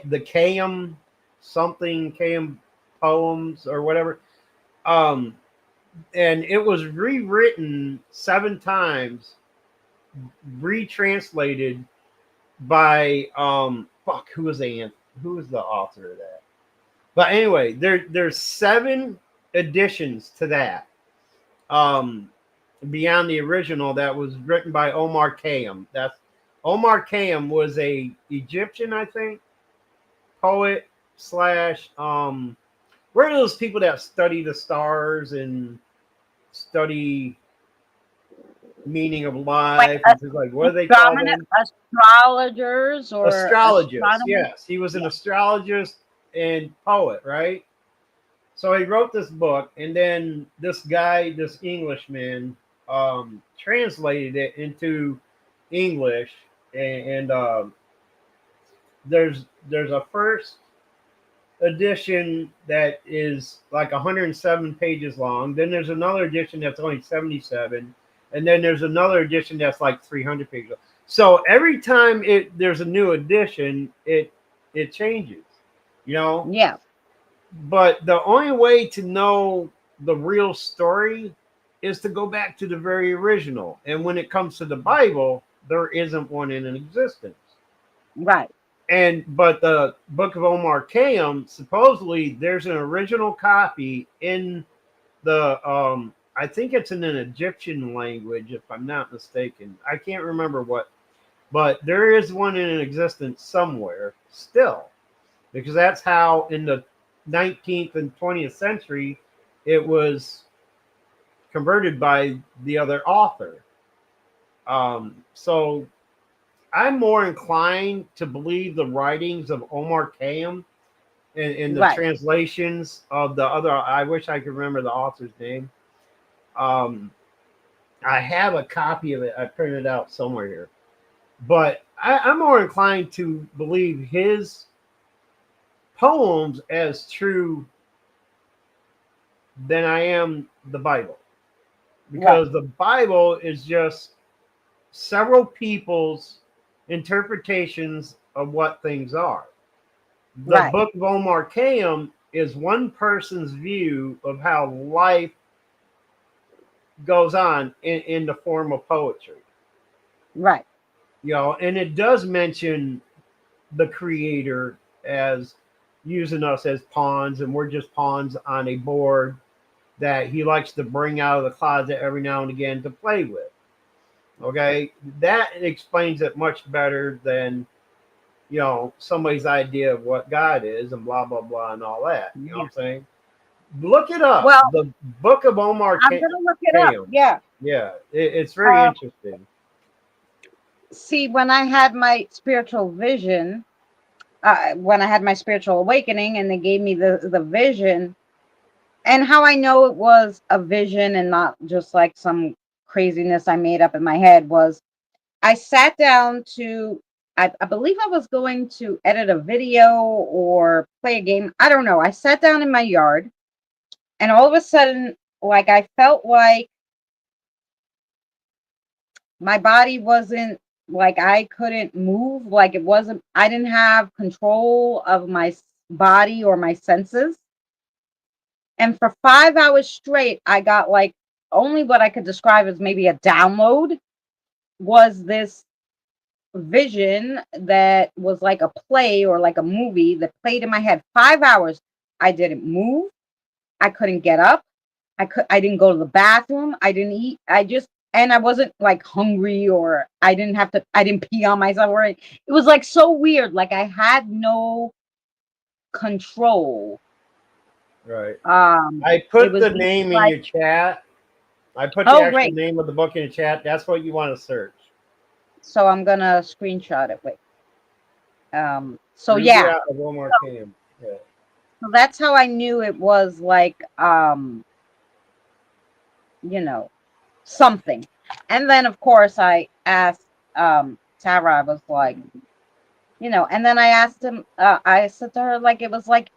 the Kayam something Kayam poems or whatever. Um and it was rewritten 7 times, retranslated by who was the author of that? But anyway, there's 7 editions to that. Um, Beyond the original that was written by Omar Khayyam. That's Omar Khayyam was a Egyptian, I think, poet slash where are those people that study the stars and study meaning of Like life and things like what do they call them? astrologers or Astrologist. astronomers. Yes, he was an astrologist and poet, right? So he wrote this book, and then this guy, this Englishman, translated it into English, and there's a first edition that is like 107 pages long. Then there's another edition that's only 77, and then there's another edition that's like 300 pages long. So every time there's a new edition, it changes, you know. Yeah. But the only way to know the real story is to go back to the very original. And when it comes to the Bible, there isn't one in existence. Right. But the Book of Omar Khayyam, supposedly there's an original copy in the I think it's in an Egyptian language, if I'm not mistaken. I can't remember what, but there is one in existence somewhere still, because that's how in the 19th and 20th century it was converted by the other author. So I'm more inclined to believe the writings of Omar Khayyam and the Right. translations of the other. I wish I could remember the author's name. I have a copy of it. I printed it out somewhere here. But I'm more inclined to believe his poems as true than I am the Bible. Because the Bible is just several people's interpretations of what things are. The Book of Omar Khayyam is one person's view of how life goes on in the form of poetry. Right. You know, and it does mention the creator as using us as pawns, and we're just pawns on a board that he likes to bring out of the closet every now and again to play with. Okay, that explains it much better than, you know, somebody's idea of what God is and blah blah blah and all that. You know what I'm saying? Look it up. Well, the Book of Omar I'm gonna look it up. Yeah. Yeah, it's very interesting. See, when I had my spiritual vision, when I had my spiritual awakening, and they gave me the vision, and how I know it was a vision and not just like some craziness I made up in my head was I sat down to, I believe I was going to edit a video or play a game. I don't know. I sat down in my yard, and all of a sudden, like I felt like my body wasn't, like I couldn't move, like it wasn't, I didn't have control of my body or my senses. And for 5 hours straight, I got like only what I could describe as maybe a download was this vision that was like a play or like a movie that played in my head. 5 hours. I didn't move. I couldn't get up. I didn't go to the bathroom. I didn't eat. And I wasn't like hungry, or I didn't pee on myself, or it was like so weird. Like I had no control. Right. I put the name in your chat. I put the actual name of the book in the chat. That's what you want to search. So I'm gonna screenshot it. Wait. So so that's how I knew it was like you know, something. And then of course I asked Tara, I was like, you know, and then I asked him, I said to her, like it was like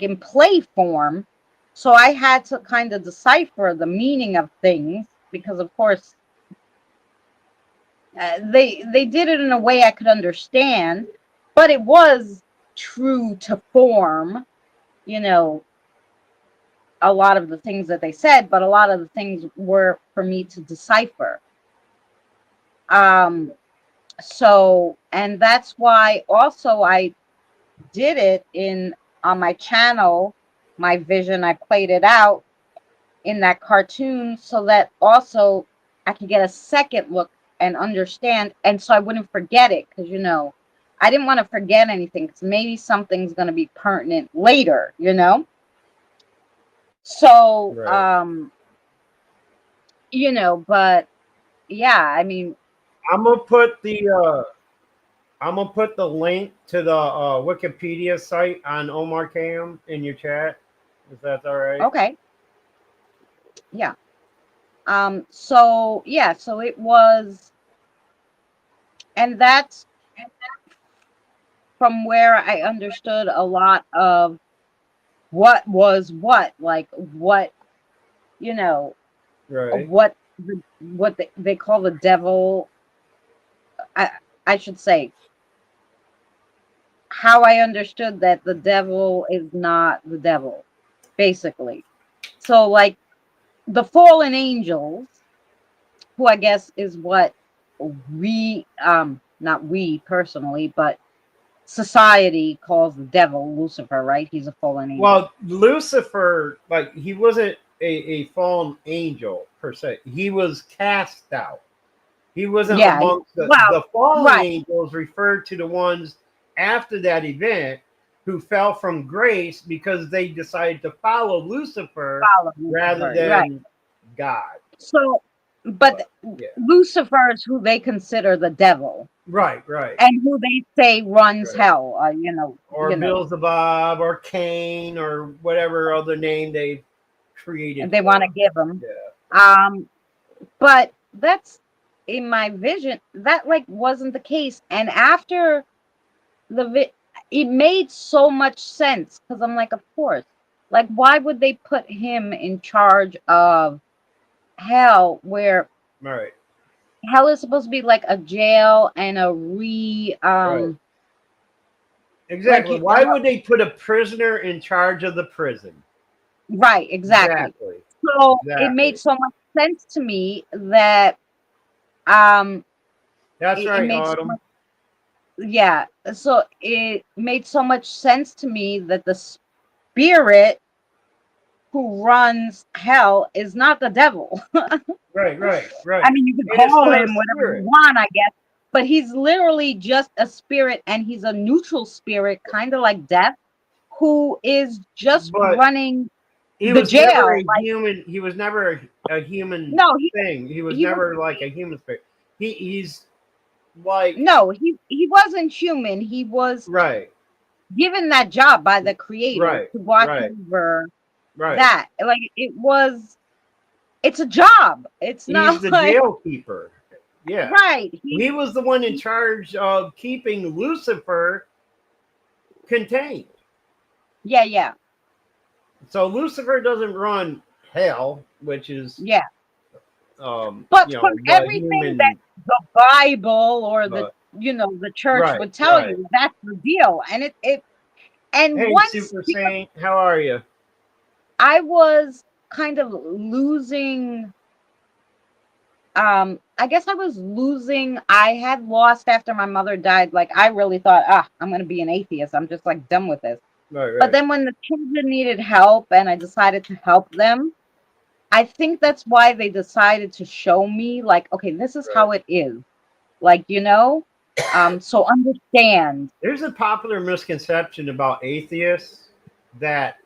in play form. So I had to kind of decipher the meaning of things, because of course they did it in a way I could understand, but it was true to form, you know. a lot of the things that they said, but a lot of the things were for me to decipher. Um, so, and that's why also I did it in on my channel, my vision. I played it out in that cartoon so that also I could get a second look and understand, and so I wouldn't forget it because I didn't want to forget anything because maybe something's going to be pertinent later. So, Right. but yeah, I mean, I'm gonna put the link to the Wikipedia site on Omar Cam in your chat. If that's all right. okay, yeah. So yeah, so it was, and that's from where I understood a lot of what was what, like what, you know, Right. what they call the devil. I I should say how I understood that the devil is not the devil, basically. So like the fallen angels, who I guess is what we not we personally, but society calls the devil Lucifer, right? He's a fallen angel. Well, Lucifer, like he wasn't a fallen angel per se. He was cast out. He wasn't Yeah. amongst Well, the fallen right. angels. Referred to the ones after that event who fell from grace because they decided to follow Lucifer Follow rather Lucifer, right. than God. So, But but yeah, Lucifer is who they consider the devil, right. and who they say runs Right. hell. Or Beelzebub or Cain or whatever other name they've created and they for want to him. give him. Yeah. But that's in my vision. That like wasn't the case, and after it made so much sense because I'm like, of course, like why would they put him in charge of hell, where Right. hell is supposed to be like a jail and a Right. like Exactly. Why would they put a prisoner in charge of the prison? right, exactly. Exactly. So it made Exactly. so much sense to me that um That's it right, made so Autumn. much, yeah, so it made so much sense to me that the spirit who runs hell is not the devil. Right. I mean, you can It is call not a him whatever you spirit. want, I guess, but he's literally just a spirit, and he's a neutral spirit, kind of like death, who is just But running he the was never jail. a Like, human. He was never a human no, thing. He was he was never like a human spirit. He's like no, he wasn't human. He was right, given that job by the creator right, to watch right, over right. that. Like it's a job. It's He's not the like jail keeper. Yeah. right. He was the one in charge of keeping Lucifer contained. Yeah. So Lucifer doesn't run hell, which is Yeah. But from the everything that human the Bible or the but the church right, would tell right. you, that's the deal. And and Hey once, Super because Saint, how are you? I was kind of losing, I guess I was losing, I had lost after my mother died. Like I really thought, I'm gonna be an atheist. I'm just like done with this. But Right. then when the children needed help and I decided to help them, I think that's why they decided to show me, like, okay, this is Right. how it is. Like, so understand. There's a popular misconception about atheists that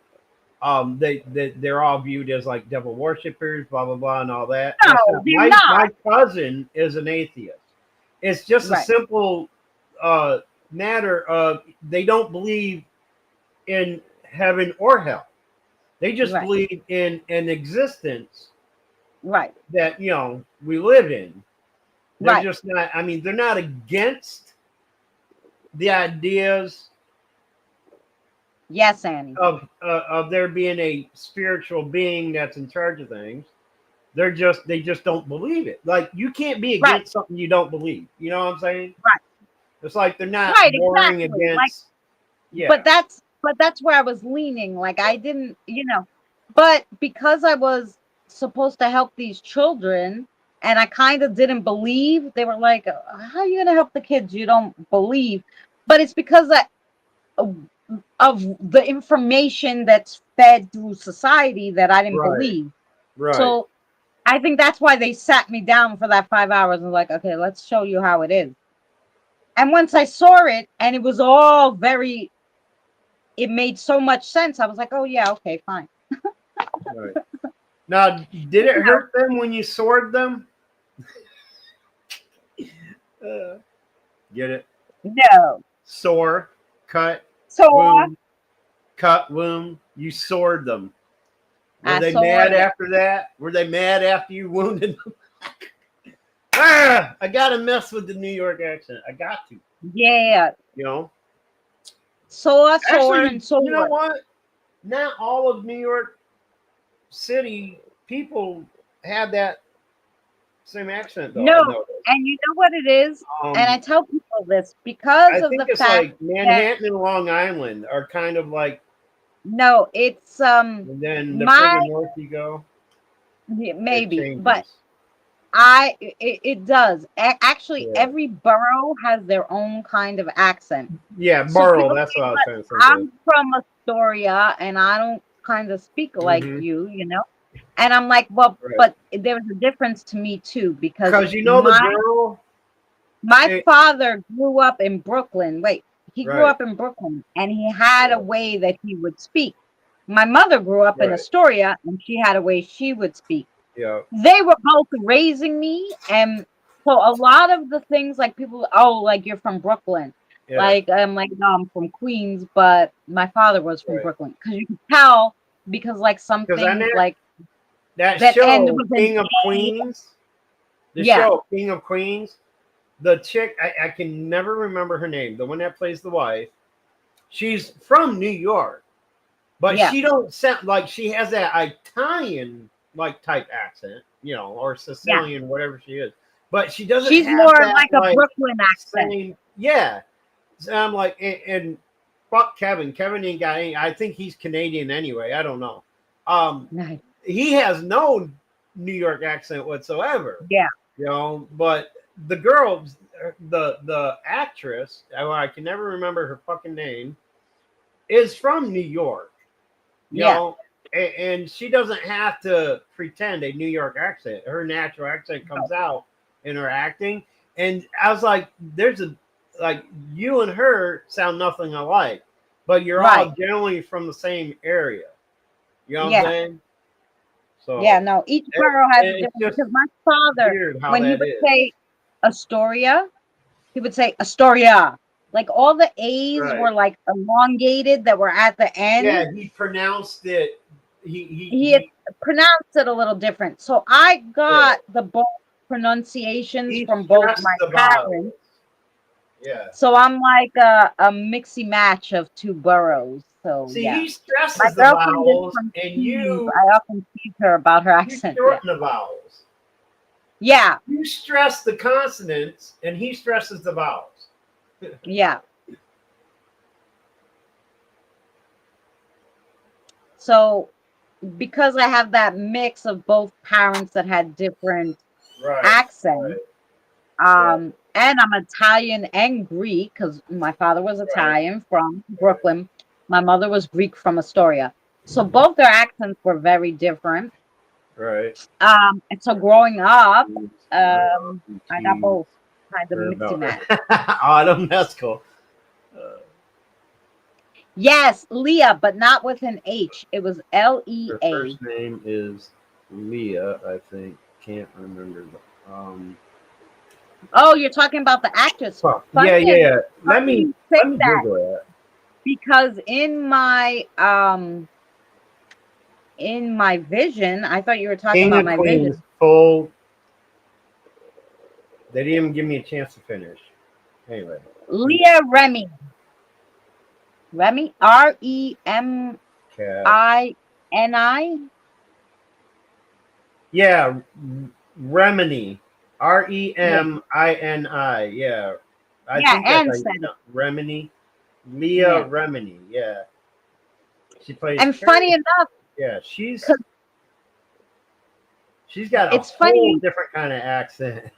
they're all viewed as like devil worshippers, blah blah blah, and all that. No, It's not. they're My not. cousin is an atheist. It's just a Right, simple uh, matter of they don't believe in heaven or hell. They just right, believe in an existence right, that we live in. They're right. just not. I mean, they're not against the ideas Yes, Annie. of there being a spiritual being that's in charge of things. They just don't believe it. Like you can't be Right, against something you don't believe. You know what I'm saying? right, It's like they're not right, warring exactly. Like, against. but Yeah, that's where I was leaning. Like I didn't. But because I was supposed to help these children, and I kind of didn't believe, they were like, "How are you gonna help the kids? You don't believe." But it's because of the information that's fed through society that I didn't Right. believe. Right. So I think that's why they sat me down for that 5 hours and like, okay, let's show you how it is. And once I saw it and it was all very, it made so much sense. I was like, oh yeah, okay, fine. Right. Now, did it hurt them when you sword them? Uh, get it? No. Sore, cut, So wound, cut, wound. You sword them. Were I they saw mad it. after that? Were they mad after you wounded them? I gotta mess with the New York accent. I got to. Yeah. You know. Saw, and Actually, you know sword. what? Not all of New York City people have that same accent, though. I No. know. And you know what it is? And I Um, tell people this because I of think the it's fact like that Manhattan and Long Island are kind of like, no, it's and then the my further north you go, it maybe, but changes. it does. Actually, Yeah, every borough has their own kind of accent. yeah, So Borough. people That's what think I was like trying to think of. I'm from Astoria and I don't kind of speak like Mm-hmm. you, you know? And I'm like, well, Right. but there's a difference to me too, because Because you know the girl. my It, father grew up in Brooklyn. Wait, he grew right. up in Brooklyn and he had a Right. way that he would speak. My mother grew up in Right. Astoria and she had a way she would speak. Yeah. They were both raising me, and so a lot of the things like people, oh, like you're from Brooklyn. Yeah. Like I'm like, no, I'm from Queens, but my father was from Right. Brooklyn. Because you can tell because like some Because I things know like that that end show, with an King of A. Queens. The Yeah, show, King of Queens. The chick, I can never remember her name. The one that plays the wife. She's from New York, but yeah. she don't sound like she has that Italian like type accent, you know, or Yeah. Sicilian, whatever she is. But she doesn't She's have more that like a like Brooklyn accent. same. Yeah, so I'm like, and fuck Kevin. Kevin ain't got any. I think he's Canadian anyway. I don't know. Um, Nice. he has no New York accent whatsoever, Yeah, you know. But the girl, the actress, I can never remember her fucking name, is from New York, you yeah. know, and she doesn't have to pretend a New York accent. Her natural accent comes out in her acting, and I was like, "There's a like you and her sound nothing alike, but you're Right. all generally from the same area." You know what I'm Yeah. saying? Yeah, So no, each borough has a it's different just because my father, weird how when he that would is. say Astoria, he would say Astoria. Like all the A's Right. were like elongated that were at the end. Yeah, he pronounced it. He He had he pronounced it a little different. So I yeah. got the both pronunciations He from both stressed my the vowels. parents. Yeah. So I'm like a mixy match of two boroughs. So See, yeah. he My stresses the girlfriend is vowels, from and Queens. you I often tease her about her you accent. Yeah. shorten the vowels. Yeah. You stress the consonants, and he stresses the vowels. Yeah. So because I have that mix of both parents that had different Right. accents, Right. Yeah. and I'm Italian and Greek because my father was Right. Italian from Brooklyn. My mother was Greek from Astoria. So both their accents were very different. Right. And so growing up, Well, I got both kind of or mixy about match. autumn. That's cool. Uh, Yes, Leah, but not with an H. It was her Lea. first name is Leah, I think. Can't remember. Oh, you're talking about the actress. Fuck. Yeah, Funny, yeah, yeah. funny you say Let me that Google that. because in my vision, I thought you were talking King about of my Queens, vision. full. They didn't even give me a chance to finish. Anyway. Leah Remy. Remy? Remini. Cast. Yeah, Remini. Yeah, Remini. Yeah. I yeah, think that's how and you said it. pronounce Remini. Leah Yeah. Remini. Yeah. She plays And funny Carrie. enough, Yeah, 'Cause she's got a it's whole funny. different kind of accent.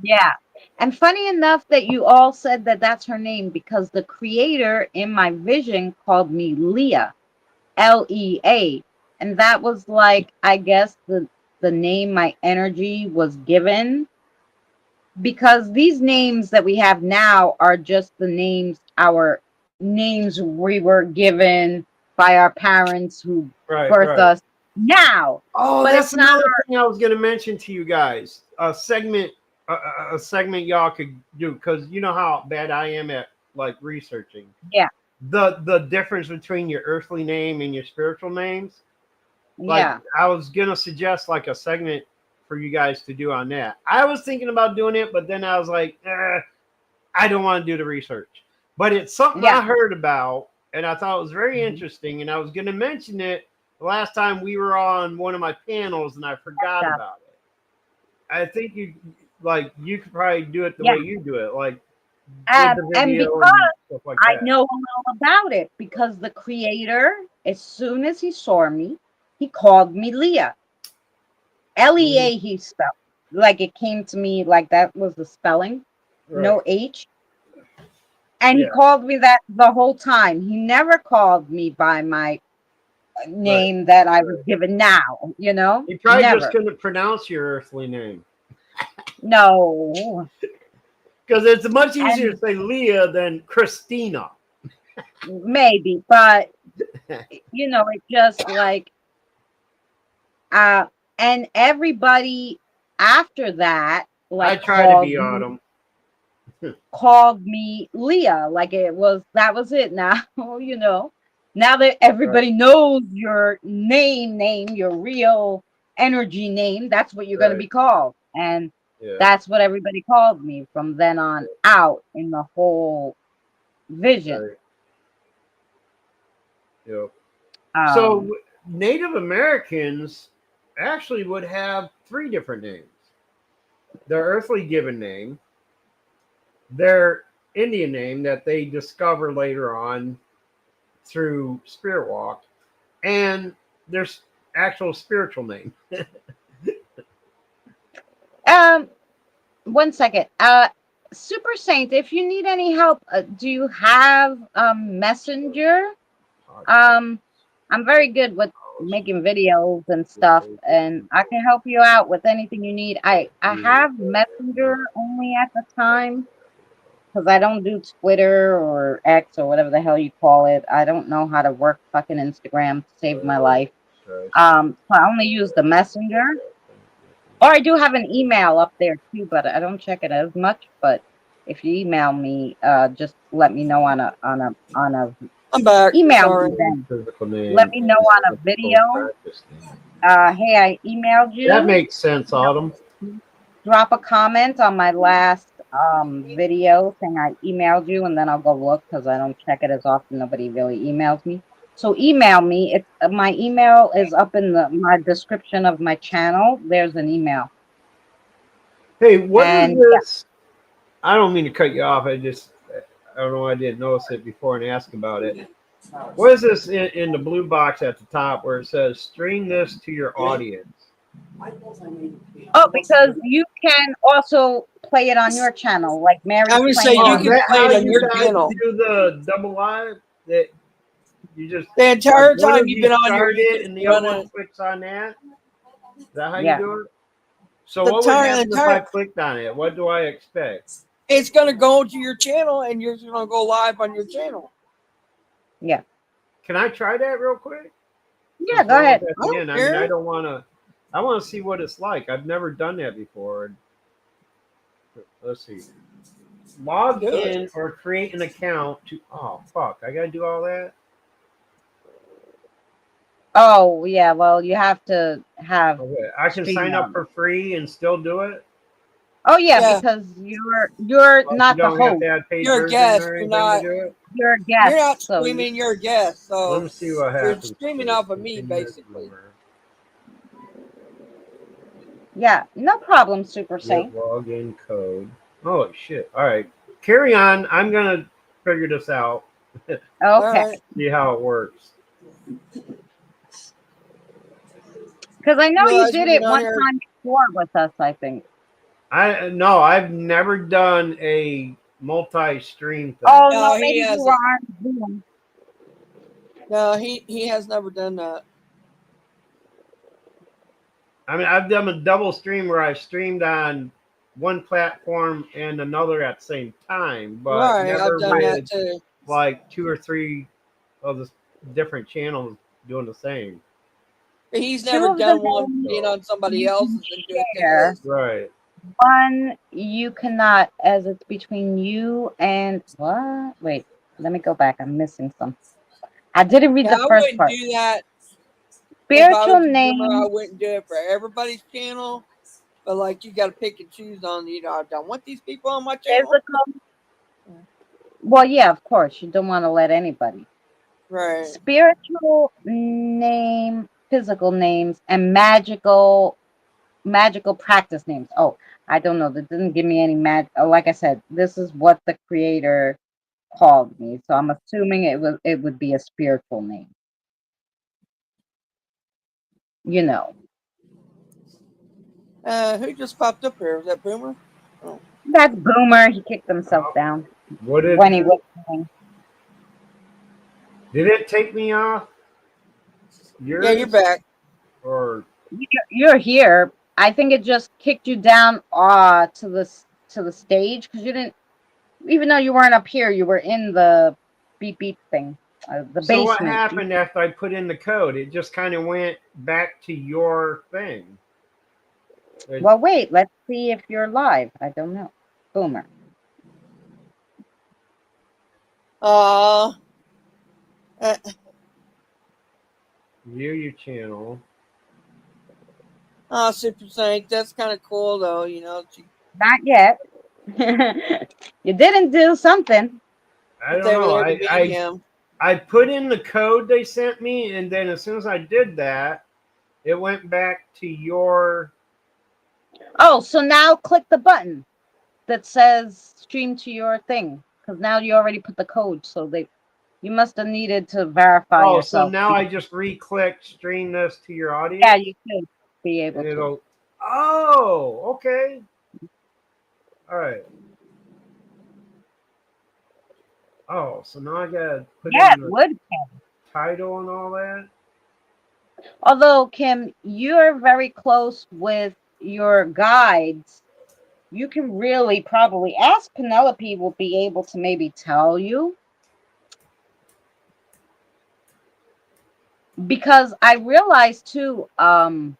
Yeah. And funny enough that you all said that that's her name because the creator in my vision called me Leah, Lea. And that was like, I guess the name my energy was given because these names that we have now are just the names our names we were given by our parents who Right, birthed right. us now. Oh, But that's it's not another thing I was going to mention to you guys. A segment y'all could do because you know how bad I am at like researching yeah, the difference between your earthly name and your spiritual names. Like yeah. I was gonna suggest like a segment for you guys to do on that. I was thinking about doing it, but then I was like, I don't want to do the research. But it's something Yeah. I heard about, and I thought it was very Mhm. interesting. And I was gonna mention it the last time we were on one of my panels, and I forgot Stuff. about it. I think you could probably do it the Yeah. way you do it, like with the And video because and stuff like I that. know a little about it, because the creator, as soon as he saw me, he called me Leah. Mhm. Lea, he spelled like it came to me like that was the spelling, Right. no H. And he Yeah. called me that the whole time. He never called me by my Right. name that I was Right. given now, He probably just never. couldn't pronounce your earthly name No. because it's much easier to And say Leah than Christina. maybe, but it just like uh and everybody after that I like try to be Autumn. called me Leah, like that was it now. Now that Right. everybody knows your name, your real energy name, that's what you're going to Right. be called. And Yeah. that's what everybody called me from then on out in the whole vision. Right. Yep. So um Native Americans actually would have three different names: their earthly given name, their Indian name that they discover later on through Spirit Walk, and their actual spiritual name. um 1 second. Super Saint, if you need any help, do you have Messenger? Um, I'm very good with making videos and stuff, and I can help you out with anything you need. I have Messenger only at the time because I don't do Twitter or X or whatever the hell you call it. I don't know how to work fucking Instagram to save my life. So I only use the Messenger, or I do have an email up there too, but I don't check it as much. But if you email me, just let me know on a I'm back. email me Sorry. then. Physical Let name me know and on a spiritual video. practice name. Hey, I emailed That you. makes sense, Autumn. Drop a comment on my last video saying I emailed you, and then I'll go look because I don't check it as often. Nobody really emails me. So email me. It's my email is up in my description of my channel. There's an email. Hey, what is And this? I don't mean to cut you off. I don't know why I didn't notice it before and ask about it. What is this in the blue box at the top where it says "Stream this to your audience"? oh, because you can also play it on your channel, like I Mary's would say playing Oh, you is on. can that play how it on you your guys channel. do the double live? That you just The like entire one time of you've you been on here, start you it can and the be other on one it. clicks on that? Is that how you Yeah. do it? So The what would entire, happen if I clicked on it? What do I expect? it's going to go to your channel, and you're going to go live on your channel. Yeah. Can I try that real quick? Yeah. Just Go while ahead. it's at I the don't end. I mean, I care. don't want to. I want to see what it's like. I've never done that before. Let's see. Log Do it. in or create an account to. Oh fuck! I gotta do all that. Oh, yeah. Well, you have to have Okay, I can sign up StreamYard. for free and still do it. Oh, yeah, Yeah, because you're Like you not the don't have host. to have paid you're a version guest. or anything to do it. You're a You're guest, not so streaming. You're a guest. Let So me see what you're happens. streaming First. off of me, Continue as basically. viewer. yeah, no problem, Super Get Saint. login code. Holy shit! All right, carry on. I'm gonna figure this out. All Okay. right. See how it works. Because I know you realize did we it get on one here. time before with us, I think. I've never done a multi-stream thing. Oh, no, No, he maybe you were hasn't. on Zoom. No, he has never done that. I mean, I've done a double stream where I've streamed on one platform and another at the same time, but Right, I've never done that with too. like 2 or 3 of the different channels doing the same. But he's Two never of the done one names being on somebody you can else's and do it to share. his. Right. One you cannot, as it's between you and what? Wait, let me go back. I'm missing some. I didn't read Now, the I first wouldn't part. do that if I Spiritual was a boomer. I name. wouldn't do it for everybody's channel. But like, you got to pick and choose on. I don't want these people on my channel. Physical. Well, yeah, of course. You don't want to let anybody. Right. Spiritual name, physical names, and magical practice names. Oh, I don't know. That didn't give me any like I said, this is what the creator called me. So I'm assuming it would be a spiritual name. You know. Who just popped up here? Was that Boomer? Oh. That's Boomer. He kicked himself down What did when he was playing. Did it take me off? Yeah, you're back. Or You're here. I think it just kicked you down to the stage because you didn't, even though you weren't up here, you were in the beep beep thing, the so what basement. happened after I put in the code? It just kind of went back to your thing. Well, wait. Let's see if you're live. I don't know. Boomer. Uh, View your channel. Super Saint. That's kind of cool, though. Not yet. You didn't do something. I It's don't over know. there to beat him. I put in the code they sent me, and then as soon as I did that, it went back to your. Oh, so now click the button that says stream to your thing because now you already put the code. So you must have needed to verify Oh, so yourself. now I just re-click stream this to your audience. Yeah, you should be able and to. it'll. Oh, okay. All right. Oh, so now I gotta put Yeah, in it the would, Kim. title and all that. Although, Kim, you're very close with your guides. You can really probably ask Penelope, will be able to maybe tell you. Because I realized too, I've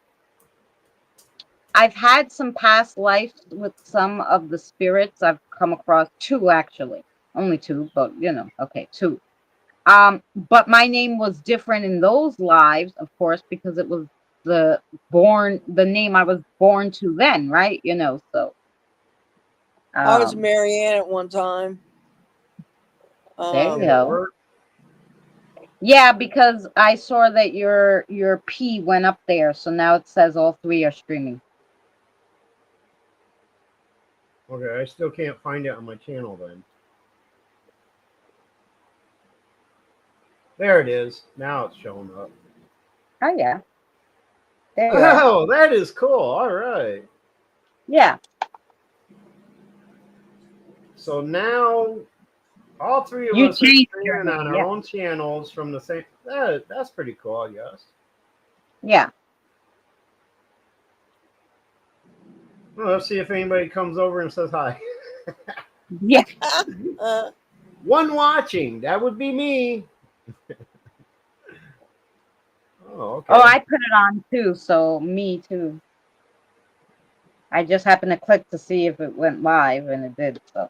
had some past lives with some of the spirits. I've come across 2 actually. Only 2, but okay, 2. But my name was different in those lives, of course, because it was the name I was born to then, right? So I was Marianne at one time. there you Did it go. work? Yeah, because I saw that your P went up there, so now it says all 3 are streaming. Okay, I still can't find it on my channel then. There it is. Now it's showing up. Oh yeah. There you are. Oh, that is cool. All right. Yeah. So now all 3 of You us are changed streaming your on name, our yeah. own channels from the same. That's pretty cool, I guess. Yeah. Well, let's see if anybody comes over and says hi. Yeah. One watching. That would be me. Oh, okay. Oh, I put it on too, so me too. I just happened to click to see if it went live, and it did. So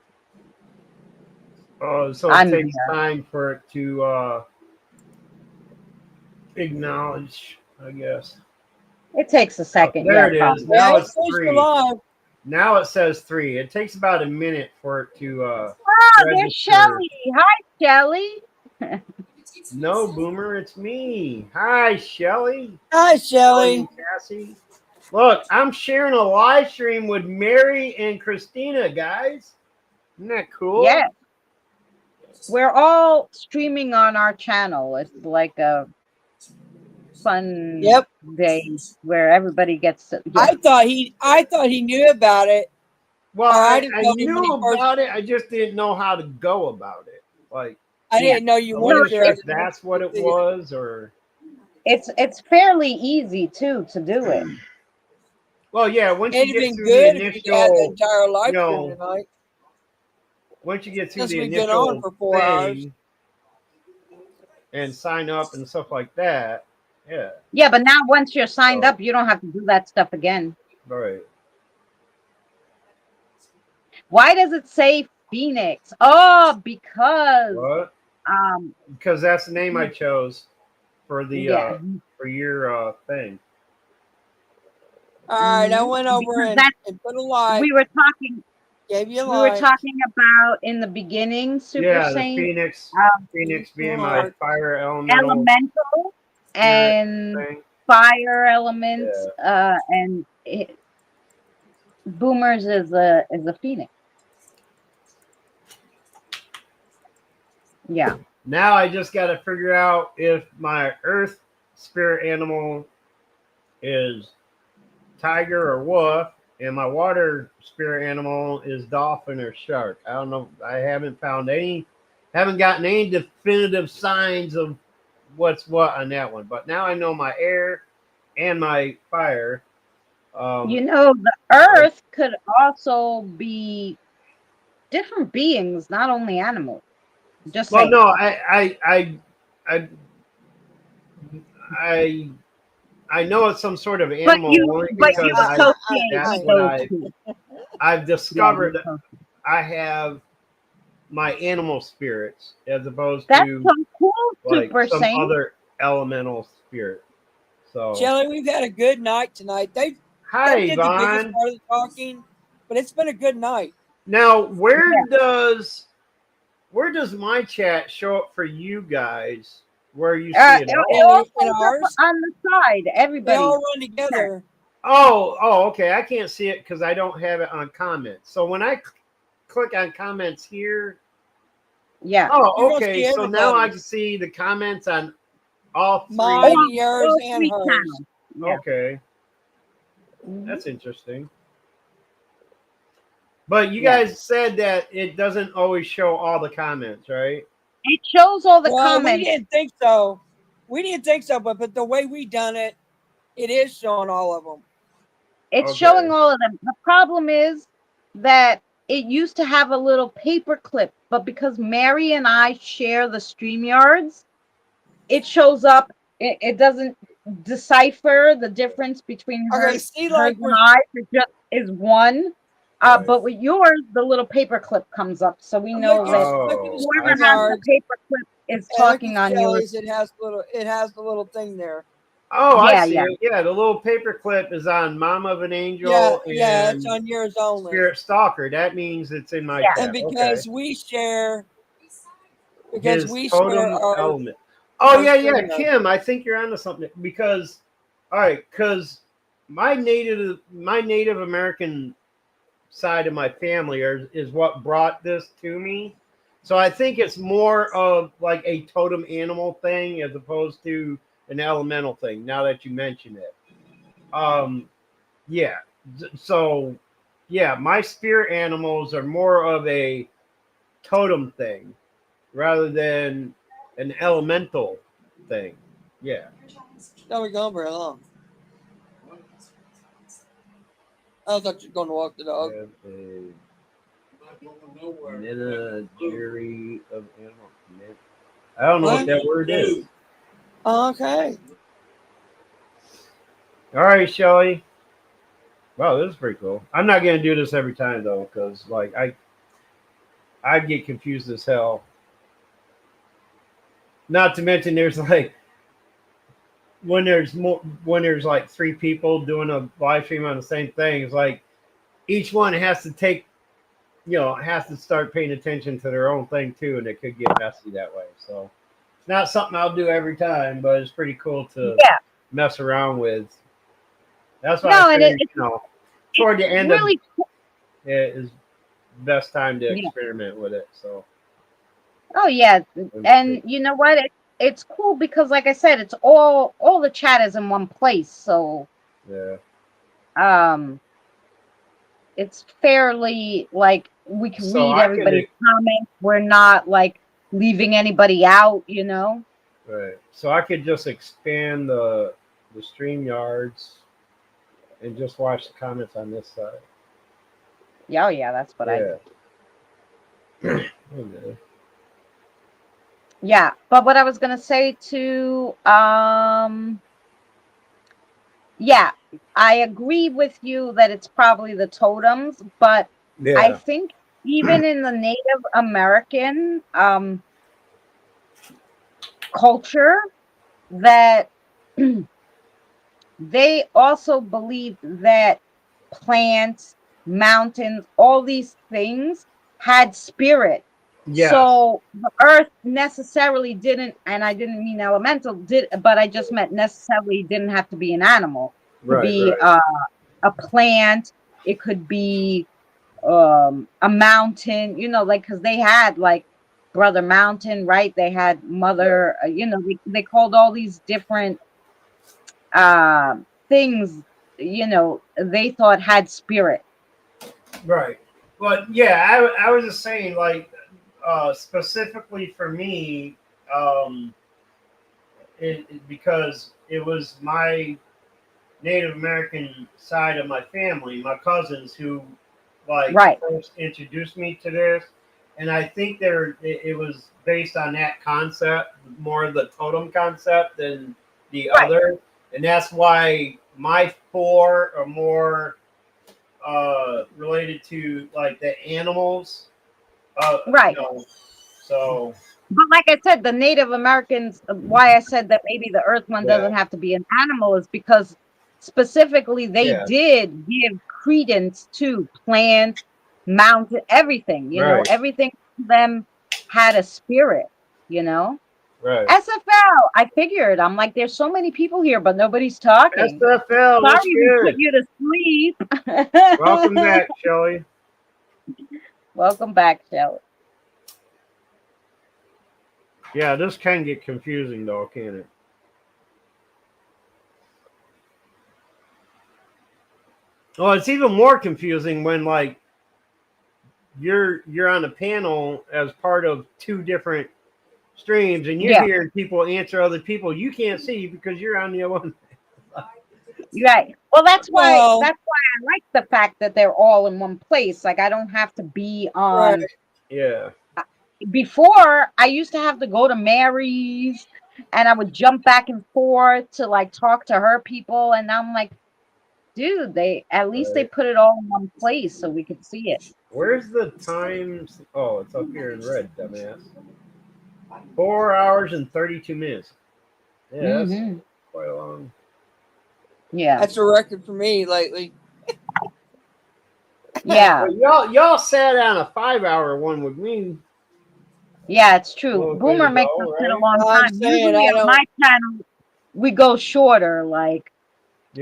Oh, so it I'm takes here. time for it to acknowledge, I guess. It takes a second. There Yeah, it is. probably. Now Yeah, it's 3. live. Now it says 3. It takes about a minute for it to Oh, there's register. Shelly. Hi, Shelly. No, Boomer, it's me. Hi, Shelly. Hi, Shelly. Cassie. Look, I'm sharing a live stream with Mary and Christina, guys. Isn't that cool? Yeah. We're all streaming on our channel. It's like fun Yep. day where everybody gets to. Yeah. I thought he knew about it. Well, I I, didn't I know him when he knew first. about it. I just didn't know how to go about it. Like, I Yeah. didn't know you I No, wanted wasn't to. sure I if just wanted that's what to it see was or. it's fairly easy too to do it. Well, yeah, once you It'd have get been through the good if you had the initial, entire you live stream know, tonight. once you get through Since the we've been on initial for 4 hours. thing and sign up and stuff like that, yeah, Yeah, but now once you're signed so, up, you don't have to do that stuff again. right. Why does it say Phoenix? Oh, because What? um Because that's the name I chose for the yeah, for your thing. All right, I went over because and, that's and put a like, we were talking gave you a we were like. talking about in the beginning, Super Yeah, the Saint, Phoenix, Give you Phoenix some being my heart. fire elemental elemental spirit and thing. fire elements, Yeah. and Boomers is a Phoenix. Yeah. Now I just got to figure out if my earth spirit animal is tiger or wolf, and my water spirit animal is dolphin or shark. I don't know. I haven't haven't gotten any definitive signs of what's what on that one. But now I know my air and my fire. You know, the earth could also be different beings, not only animals. Just Well, saying. no, I, I, I know it's some sort of But animal you only but because you associate that's with what those two. I've Yeah, you discovered. associate. I have my animal spirits as opposed That's to so cool, like Super some Saint. other elemental spirit. So Shelly, we've had a good night tonight. They hi did the biggest Yvonne. part of the talking, but it's been a good night. Now Yeah. where does my chat show up for you guys? Where you see It, it it all? all In shows up ours, on the side, they everybody. all run together. Oh, okay. I can't see it because I don't have it on comments. So when I click on comments here, Yeah. oh, You're gonna okay. see So now I everybody. can see the comments on all Mine, three. yours, All and three hers. channels. Yeah. Okay, Mhm. that's interesting. But you Yeah. guys said that it doesn't always show all the comments, right? It shows all the Well, we comments. didn't think so. We didn't think so, but the way we done it, it is showing all of them. It's Okay. showing all of them. The problem is that it used to have a little paper clip, but because Mary and I share the StreamYards, it shows up. It doesn't decipher the difference between Okay, hers, see, hers like and we're I. It just is one. Right. But with yours, the little paper clip comes up, so we know look at that look at the I whoever has the StreamYards paper clip is and look talking at on yours. Shelly's. It has the little thing there. Oh, I Yeah, see yeah. it. Yeah, the little paper clip is on Mama of an Yeah, Angel yeah, it's and on yours only. Spirit Stalker. That means it's in my Yeah. And chat. Okay. because His we share totem our element. Oh yeah, yeah, StreamYard. Kim. I think you're onto something because, all right, because my Native American side of my family is what brought this to me. So I think it's more of like a totem animal thing as opposed to an elemental thing. Now that you mention it, yeah. So yeah, my spirit animals are more of a totem thing rather than an elemental thing. Yeah. Now we're gone very long. I thought you were going to walk the dog. Menagerie of animals. I don't know what that word is. Okay. All right, Shelly. Wow, this is pretty cool. I'm not gonna do this every time though, because like I get confused as hell. Not to mention there's like when there's like three people doing a live stream on the same thing, it's like each one has to has to start paying attention to their own thing too, and it could get messy that way. So it's not something I'll do every time, but it's pretty cool to Yeah. mess around with. That's why No, I and say, toward the it's end really of it is best time to yeah. experiment with it. So Oh yeah, and you know what? it's cool because, like I said, it's all the chat is in one place, so Yeah. It's fairly like we can So read I could, everybody's comments. We're not like leaving anybody out, you know. right. So I could just expand the stream yards and just watch the comments on this side. Yeah, oh yeah, that's what I Yeah. do. Okay. Yeah, but what I was gonna say to yeah, I agree with you that it's probably the totems, but I Yeah. think even in the Native American culture that they also believed that plants, mountains, all these things had spirit. Yes. So the earth necessarily didn't, and I didn't mean elemental, but I just meant necessarily didn't have to be an animal. It could Right. be Right. a plant. It could be a mountain. You know, like because they had like Brother Mountain, right? They had Mother. You know, they called all these different things. You know, they thought had spirit. Right. But yeah, I was just saying, like, specifically for me, um, because it was my Native American side of my family, my cousins who like Right. first introduced me to this, and I think it was based on that concept, more of the totem concept than the Right. other, and that's why my four are more related to like the animals, you Right. know. So But like I said, the Native Americans, why I said that maybe the earth one yeah, doesn't have to be an animal is because specifically they yeah, did give credence to plants, mountain, everything, you know, right, everything to them had a spirit, you know. right. SFL, I figured. I'm like, there's so many people here, but nobody's talking. SFL, Sorry what's we put good? you to sleep. Welcome back, Shelly. Welcome back, Shelley. Yeah, this can get confusing though, can't it? Well, it's even more confusing when like you're on a panel as part of two different streams and you're Yeah. hearing people answer other people you can't see because you're on the other one. Right. Well, Well, that's why I like the fact that they're all in one place. Like I don't have to be right. on. Yeah. Before I used to have to go to Mary's, and I would jump back and forth to like talk to her people, and I'm like, dude, they at least they Right. put it all in one place so we could see it. Where's the times? Oh, it's up here in red, dumbass. 4 hours and 32 minutes. Yeah, that's Mm-hmm. quite a long. Yeah. That's a record for me lately. Yeah. But y'all sat on a 5 hour one with me Yeah, it's a true. little bit Boomer makes us ago, sit a right? long I'm time. saying Usually I on don't. my channel, we go shorter. Like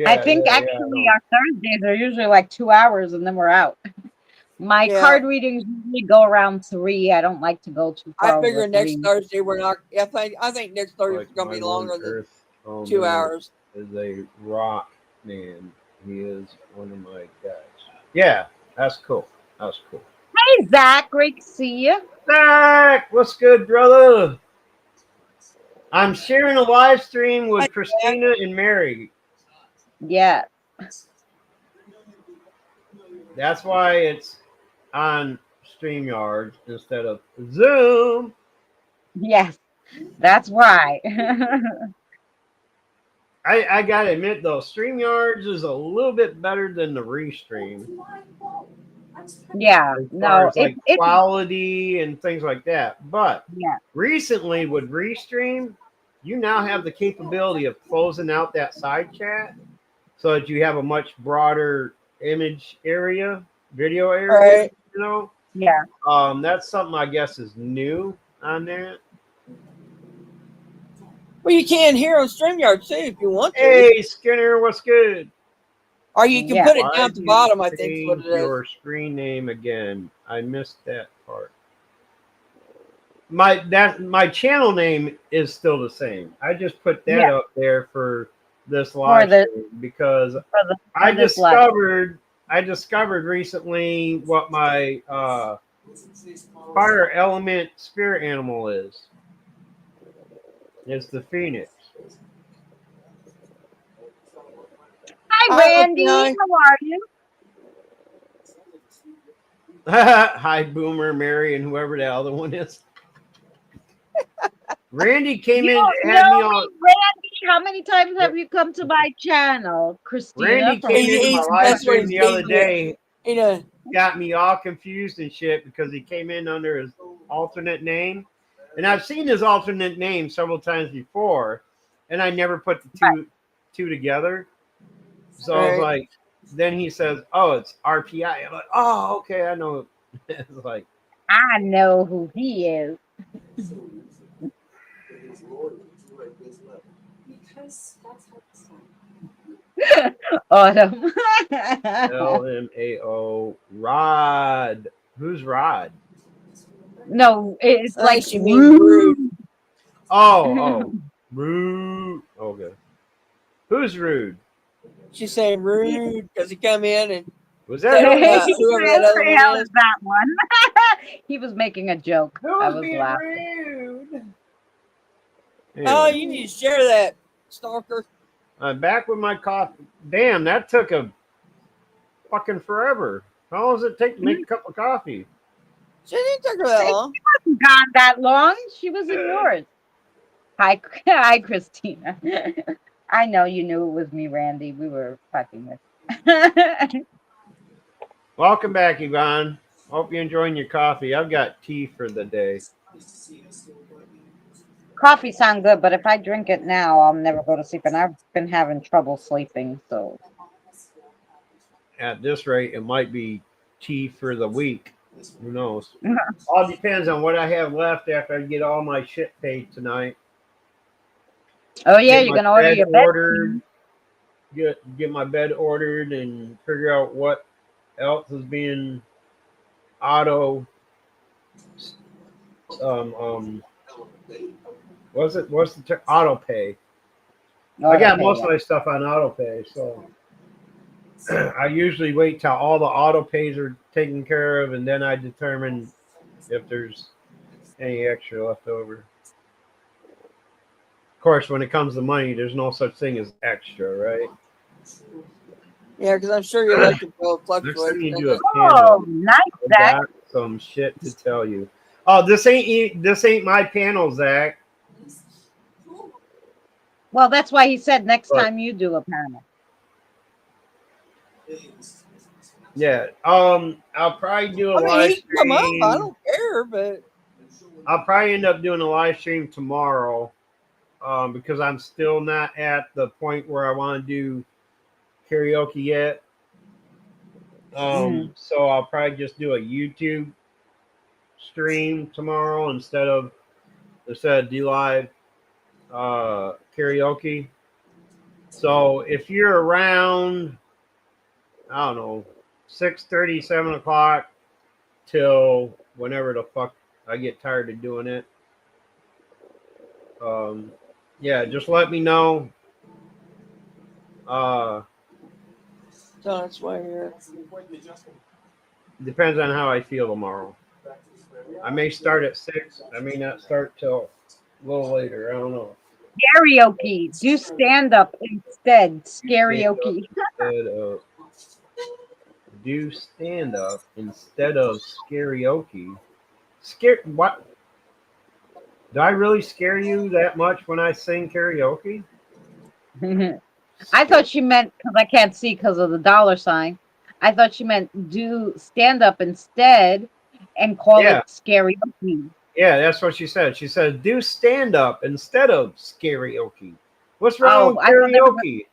I Yeah, think yeah, yeah. actually No. our Thursdays are usually like 2 hours and then we're out. My Yeah, card readings usually go around 3. I don't like to go too I far over figure next 3. Thursday we're not. I think next Thursday is Like gonna my be one longer than Earth 2 owner hours. is a rock man. He is one of my guys. Yeah, that's cool. That's cool. Hey Zach, great to see you. Zach, what's good, brother? I'm sharing a live stream Hi, with Jack. Christina and Mary. Yeah. That's why it's on StreamYard instead of Zoom. Yes. That's why. I gotta admit though, StreamYards is a little bit better than the Restream Yeah. as far No, as like it's quality and things like that. But yeah. recently with Restream, you now have the capability of closing out that side chat so that you have a much broader image area, video All area, right. you know. Yeah. That's something I guess is new on that. Well, you can hear on StreamYard too if you want to, Hey Skinner, what's good? or you can Yeah. put it down Why'd at the you bottom. I think is what change it is. your screen name again? I missed that part. my channel name is still the same. I just put that Yeah, up there for this for live the stream because for I this live. discovered recently what my fire element spirit animal is. It's the phoenix. Hi, Hi, Lucky Randy. Eye. How are you? Hi, Boomer, Mary, and whoever the other one is. Randy came You in, know had me me, on. Randy. How many times have you come to my channel, Christina Randy from came into my He's live that's what stream he's the other getting you. day, You know, got me all confused and shit because he came in under his alternate name. And I've seen his alternate name several times before, and I never put the two together. So I was right? like, then he says, "Oh, it's RPI." I'm like, "Oh, okay, I know." It's like, I know who he is. Autumn. LMAO Rod. Who's Rod? No, it's like She means rude. rude. Oh, Rude. Okay. Who's Rude? She's saying rude because he come in and Was He that said, really? whoever that other one hell is. is that one. He was making a joke. I Who's was being laughing. rude? Oh, Anyway, you need to share that, stalker. I'm back with my coffee. Damn, that took a fucking forever. How long does it take to make a cup of coffee? She didn't take her that It long. wasn't gone that long. She was in yours. Hi, hi, Christina. I know you knew it was me, Randy. We were fucking with. Welcome back, Yvonne. Hope you're enjoying your coffee. I've got tea for the day. Coffee sound good, but if I drink it now, I'll never go to sleep. And I've been having trouble sleeping, so At this rate, it might be tea for the week. Who knows? All depends on what I have left after I get all my shit paid tonight. oh yeah, Get you're my gonna order bed your bed. ordered. Get my bed ordered and figure out what else is being auto um what's the auto pay. I Auto got pay, most yeah. of my stuff on auto pay, so I usually wait till all the auto pays are taken care of and then I determine if there's any extra left over. Of course, when it comes to money, there's no such thing as extra, right? Yeah, because I'm sure your electric bill Next fluctuates. time you do Doesn't a it? panel, Oh, nice, I Zach. got some shit to tell you. Oh, this ain't my panel, Zach. Well, that's why he said next But time you do a panel. yeah, I'll probably do a I mean, live he can come up. I stream. don't care, but I'll probably end up doing a live stream tomorrow, because I'm still not at the point where I want to do karaoke yet. Mhm. So I'll probably just do a YouTube stream tomorrow instead of D Live karaoke. So if you're around, I don't know, 6:30, 7 o'clock till whenever the fuck I get tired of doing it. Yeah, just let me know. Uh, so that's why you're. Depends on how I feel tomorrow. I may start at 6. I may not start till a little later. I don't know. Karaoke. Do stand up instead. Stand up Karaoke. instead of do stand up instead of karaoke. Scare what? Do I really scare you that much when I sing karaoke? I thought she meant because I can't see because of the dollar sign. I thought she meant do stand up instead and call Yeah, it karaoke. yeah, that's what she said. She said do stand up instead of karaoke. What's wrong Oh, with I thought that was. karaoke?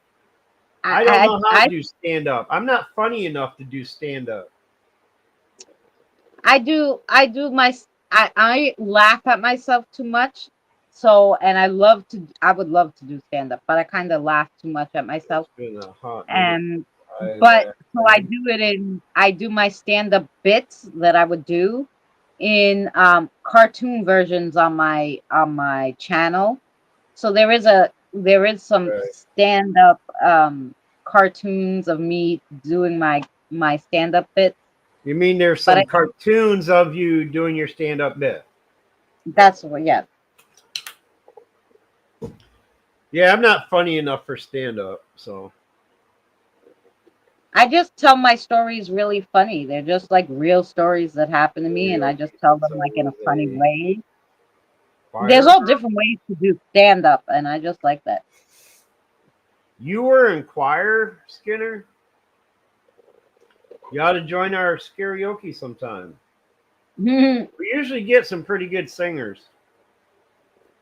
I don't I know how to I do stand up. I'm not funny enough to do stand up. I do my I laugh at myself too much. So and I would love to do stand up, but I kind of laugh too much at It's myself. been a hot minute. And I but laughed so at. I do my stand up bits that I would do in cartoon versions on my channel. So there is some Right. stand up cartoons of me doing my stand up bits, You mean there's but some cartoons of you doing your stand-up bit? that's what, yeah. Yeah, I'm not funny enough for stand-up, so I just tell my stories really funny. They're just like real stories that happen to me, and I just karaoke. tell them like in a So funny a way. There's choir all girl. different ways to do stand up, and I just like that. You were in choir, Skinner. You ought to join our karaoke sometime. We usually get some pretty good singers.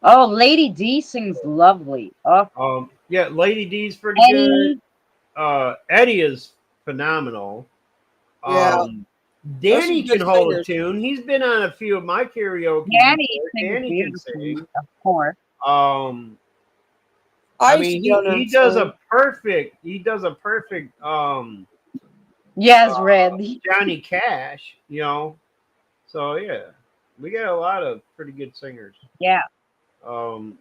Oh, Lady D sings lovely. Oh, Yeah, Lady D's pretty good. Eddie, Eddie is phenomenal. Yeah, Um, there's some Danny good can hold a singers. tune. He's been on a few of my karaoke Danny before. sings Danny can sing. beautifully, of course. Um, I I used to mean, get on there he and does sing. a perfect. He does a perfect. Yes, Red. Johnny Cash. You know. So yeah, we got a lot of pretty good singers. Yeah. Um,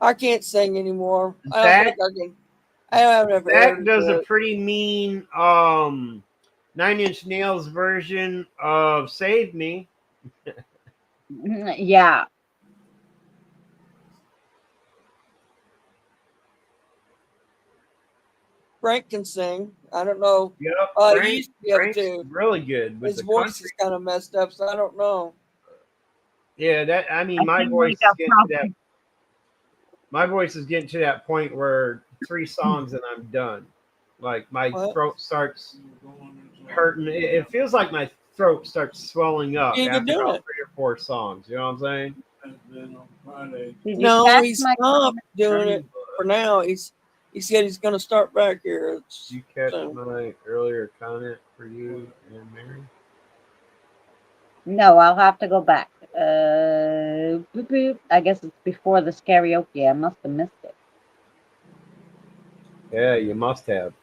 I can't sing anymore. I don't think Zach I can. I have never Zach ever does a do it. pretty mean Nine Inch Nails version of "Save Me." Yeah. Frank can sing. I don't know. Yep, He Frank. used to be able Frank's to. really good with His the voice country. is kind of messed up, so I don't know. Yeah, that I mean, I my think voice we is got getting to that. probably. My voice is getting to that point where 3 songs and I'm done. Like my What? throat starts hurting. It feels like my throat starts swelling up You been after doing about it? 3 or 4 songs. You know what I'm saying? Did you No, catch he's my stopped comment? doing it for now. He said he's going to start back here. You catch So, my earlier comment for you and Mary? No, I'll have to go back. Boop, boop. I guess it's before the karaoke. I must have missed it. Yeah, you must have.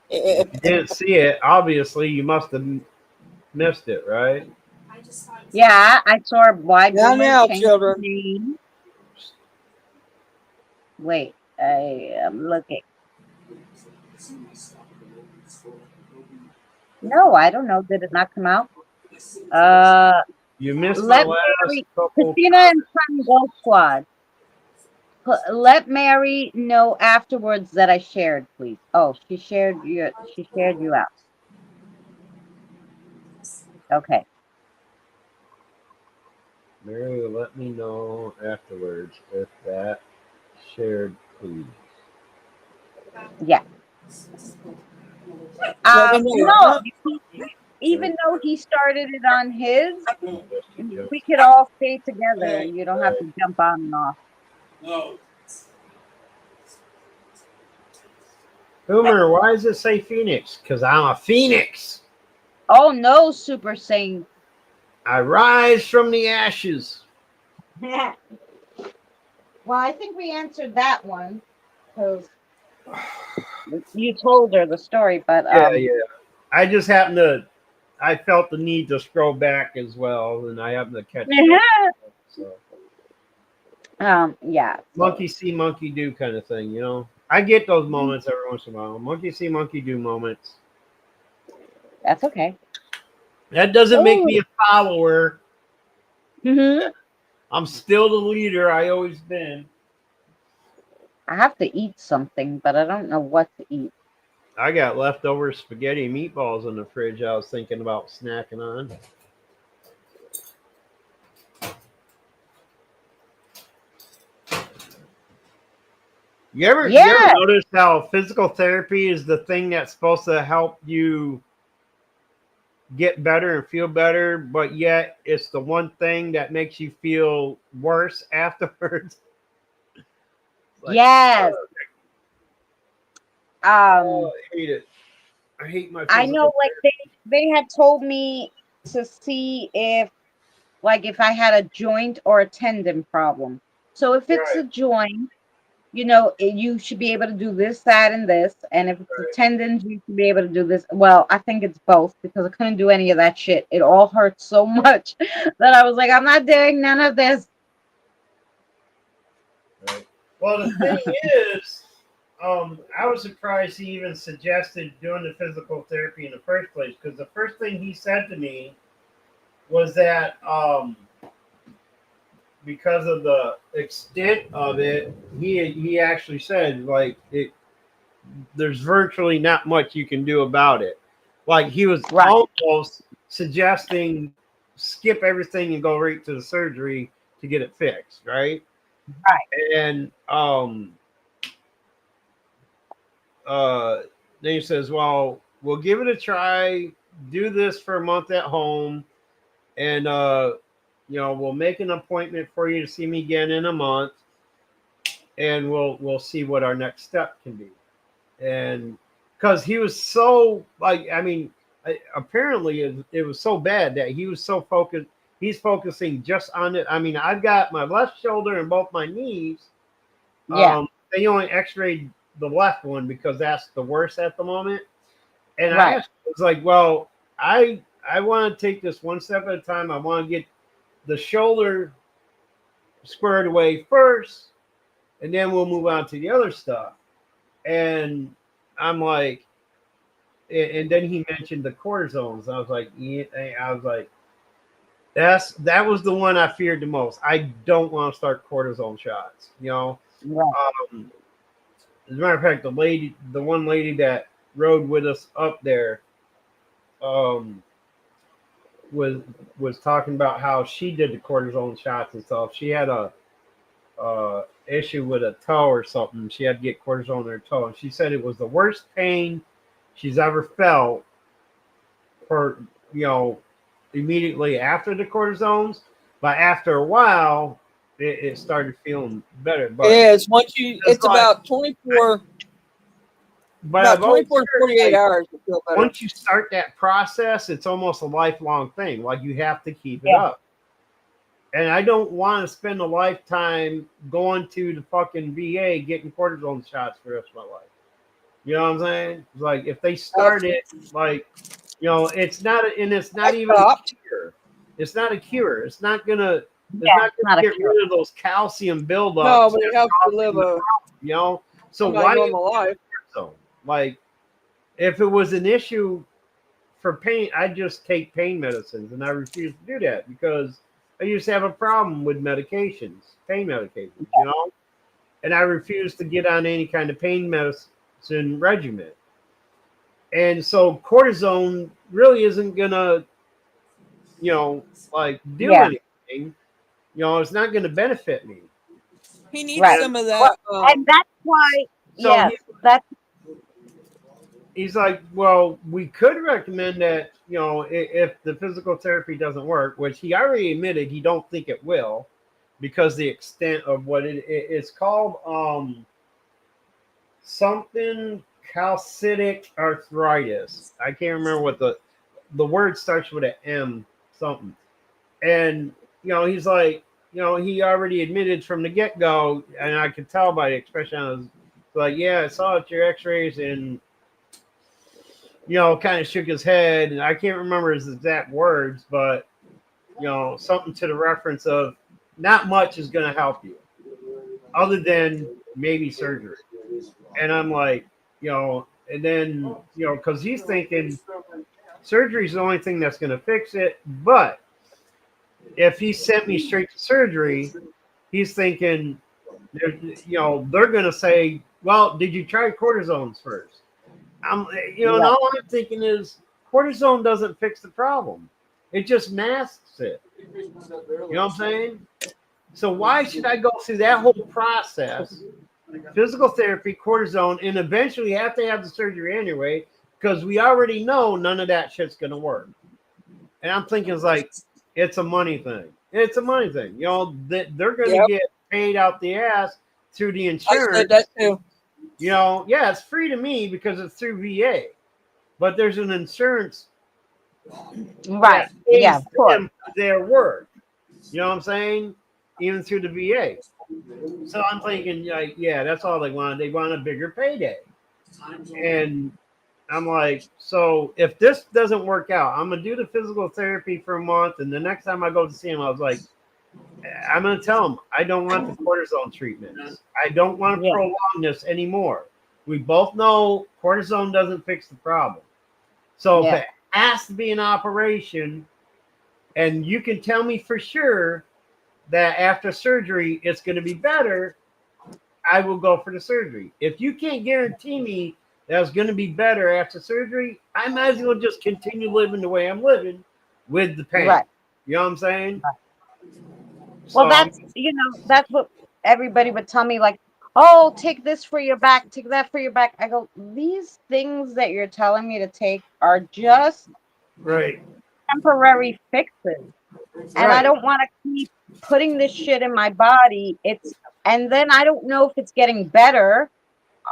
If you didn't see it, obviously you must have missed it, right? Yeah, I saw Why now, Boomer now, changed his children. name. Wait, I am looking. No, I don't know. Did it not come out? Uh, You missed my let last Mary, couple Christina and comments. Sun Gold Squad. Let Mary know afterwards that I shared, please. Oh, she shared you. She shared you out. Okay. Mary, let me know afterwards if that shared, please. Yeah. Let me know. No, Huh? even though he started it on his, Yep. we could all stay together. You don't have to jump on and off. Boomer, why does it say Phoenix? Because I'm a Phoenix. Oh no, Super Saiyan. I rise from the ashes. Well, I think we answered that one because you told her the story, but Yeah, yeah. I just happened to, I felt the need to scroll back as well, and I happened to catch that. So, yeah. So monkey see, monkey do kind of thing, you know? I get those moments every once in a while. Monkey see, monkey do moments. that's okay. That doesn't make Oh, me a follower. I I'm still the leader I always been. have to eat something, but I don't know what to eat. I got leftover spaghetti and meatballs in the fridge I was thinking about snacking on. You ever Yeah. notice how physical therapy is the thing that's supposed to help you get better and feel better, but yet it's the one thing that makes you feel worse afterwards? Like, Yes. oh, I hate it. I hate my I know, physical like they had told me to see if like if I had a joint or a tendon problem. So if therapy. it's Right. a joint, you should be able to do this, that, and this. And if it's the tendons, you should be able to do this. Well, I think it's both because I couldn't do any of that shit. It all hurt so much that I was like, I'm not doing none of this. Right. Well, the thing is, I was surprised he even suggested doing the physical therapy in the first place, because the first thing he said to me was that because of the extent of it, he actually said like there's virtually not much you can do about it. Like he was Right. almost suggesting skip everything and go right to the surgery to get it fixed, right? Right. And then he says, well, we'll give it a try, do this for a month at home, and we'll make an appointment for you to see me again in a month, and we'll see what our next step can be. And because he was so apparently it was so bad that he was so focused. He's focusing just on it. I mean, I've got my left shoulder and both my knees. Yeah. They only x-rayed the left one because that's the worst at the moment. And Right. I was like, well, I want to take this one step at a time. I want to get the shoulder squared away first, and then we'll move on to the other stuff. And I'm like, and then he mentioned the cortisones. I was like, that was the one I feared the most. I don't want to start cortisone shots, Right. As a matter of fact, the one lady that rode with us up there, was talking about how she did the cortisone shots and stuff. She had a issue with a toe or something. She had to get cortisone in her toe, and she said it was the worst pain she's ever felt for immediately after the cortisones. But after a while, it started feeling better. But yes, it's about 24. But about 24 to 48 hours to feel better. Once you start that process, it's almost a lifelong thing. Like you have to keep it up. And I don't want to spend a lifetime going to the fucking VA getting cortisone shots for the rest of my life. You know what I'm saying? It's like if they start it, like, it's not even a cure. It's not a cure. It's not gonna get rid of those calcium buildups. No, but it helps you live So why normal life? So, like, if it was an issue for pain, I'd just take pain medicines, and I refuse to do that because I used to have a problem with medications, pain medications, and I refuse to get on any kind of pain medicine regimen. And so cortisone really isn't gonna, do anything. It's not gonna benefit me. He needs some of that. And that's why, he's like, well, we could recommend that, if the physical therapy doesn't work, which he already admitted he don't think it will, because the extent of what it's called, something calcitic arthritis. I can't remember what the word starts with an M something. And, he's like, he already admitted from the get-go, and I could tell by the expression on his, like, yeah, I saw it, your x-rays, and kind of shook his head, and I can't remember his exact words, but something to the reference of not much is going to help you other than maybe surgery. And I'm like, and then, because he's thinking surgery is the only thing that's going to fix it. But if he sent me straight to surgery, he's thinking, they're going to say, well, did you try cortisones first? And all I'm thinking is cortisone doesn't fix the problem. It just masks it. You know what I'm saying? So why should I go through that whole process, physical therapy, cortisone, and eventually have to have the surgery anyway, because we already know none of that shit's going to work. And I'm thinking it's a money thing. It's a money thing. They're going to get paid out the ass through the insurance. I said that too. It's free to me because it's through VA, but there's an insurance, right? Yeah, of course. Their work. You know what I'm saying? Even through the VA. So I'm thinking, like, yeah, that's all they want. They want a bigger payday. And I'm like, so if this doesn't work out, I'm gonna do the physical therapy for a month, and the next time I go to see him, I was like, I'm gonna tell him I don't want the cortisone treatments. I don't want to Yeah. prolong this anymore. We both know cortisone doesn't fix the problem. So if Yeah. it has to be an operation, and you can tell me for sure that after surgery it's going to be better, I will go for the surgery. If you can't guarantee me that it's going to be better after surgery, I might as well just continue living the way I'm living with the pain. Right. You know what I'm saying? Well, So, that's what everybody would tell me, like, oh, take this for your back, take that for your back. I go, these things that you're telling me to take are just right, temporary fixes. And I right. don't want to keep putting this shit in my body. And then I don't know if it's getting better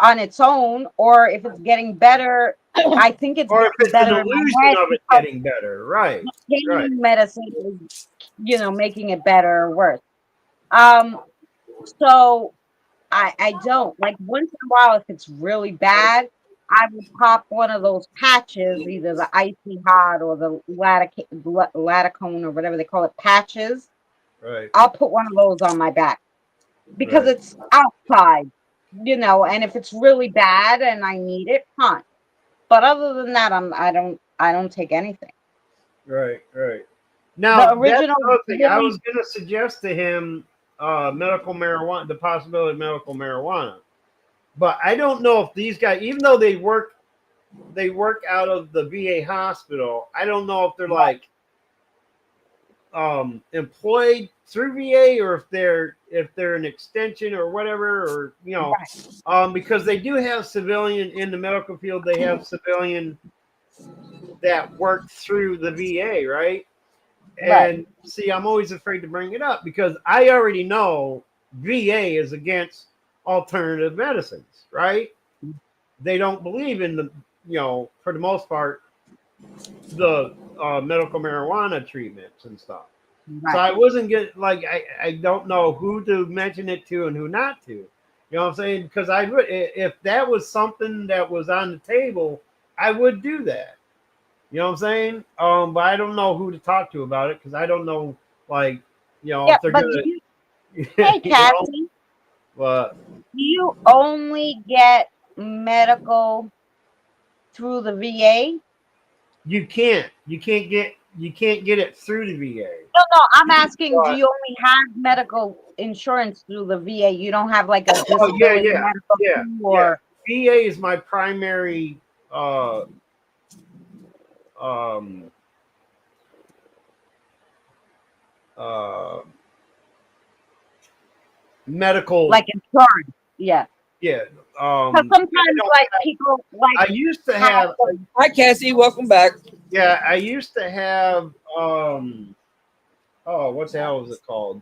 on its own or if it's getting better. I think it's Or if getting it's an better in my illusion head of it because getting better. Right, right, pain medicine is, making it better or worse. Um, so I don't like once in a while if it's really bad, I would pop one of those patches, either the icy hot or the laticone or whatever they call it, patches. right, I'll put one of those on my back because right, it's outside, and if it's really bad and I need it, fine. But other than that, I don't take anything. right, right. The Now, that's original another thing. I was really going to suggest to him medical marijuana, the possibility of medical marijuana. But I don't know if these guys, even though they work out of the VA hospital, I don't know if they're like employed through VA or if they're an extension or whatever, or because they do have civilian in the medical field. They have civilian that work through the VA, right? right, And see, I'm always afraid to bring it up because I already know VA is against alternative medicines, right? They don't believe in the, for the most part, the medical marijuana treatments and stuff. So right. I wasn't get like I don't know who to mention it to and who not to. You know what I'm saying? Because I would if that was something that was on the table, I would do that. You know what I'm saying? But I don't know who to talk to about it because I don't know, like, Yeah, if they're but gonna, hey, you know, Cassie, but do you only get medical through the VA? you can't get it through the VA. No, no, I'm asking, do But you only have medical insurance through the VA? You don't have like a oh yeah, disability yeah, medical yeah, thing yeah. or VA is my primary uh um uh medical. like insurance. Yeah. Yeah. Because I sometimes don't. like people like I used to have have. Hi, Cassie. Welcome back. Yeah, I used to have. Oh, what the hell was it called?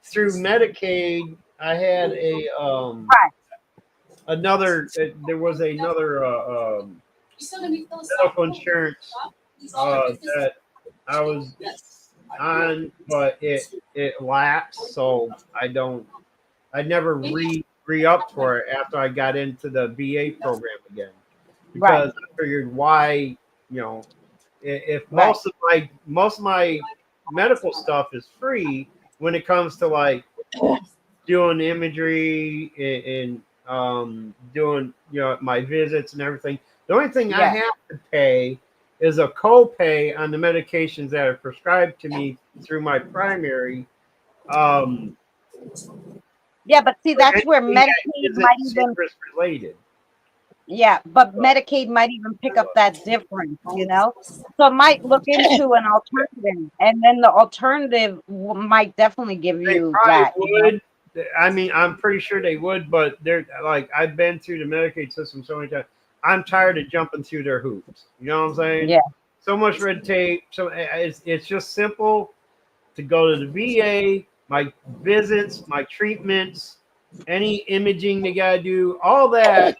Through Medicaid, I had a right. another. There was another medical insurance that I was on, but it lapsed, so I never re upped for it after I got into the VA program again Right. because I figured why, if Right. most of my medical stuff is free when it comes to like doing imagery and doing my visits and everything. The only thing I Yeah. have to pay is a copay on the medications that are prescribed to me through my primary. Um, Yeah, but see for that's where anything that Medicaid isn't might even citrus related. but So, Medicaid might even pick up that difference. So it might look into an alternative and then the alternative might definitely give they you probably that. would. I mean, I'm pretty sure they would, but they're like I've been through the Medicaid system so many times. I'm tired of jumping through their hoops. You know what I'm saying? Yeah. So much red tape. So it's just simple to go to the VA. My visits, my treatments, any imaging they gotta do, all that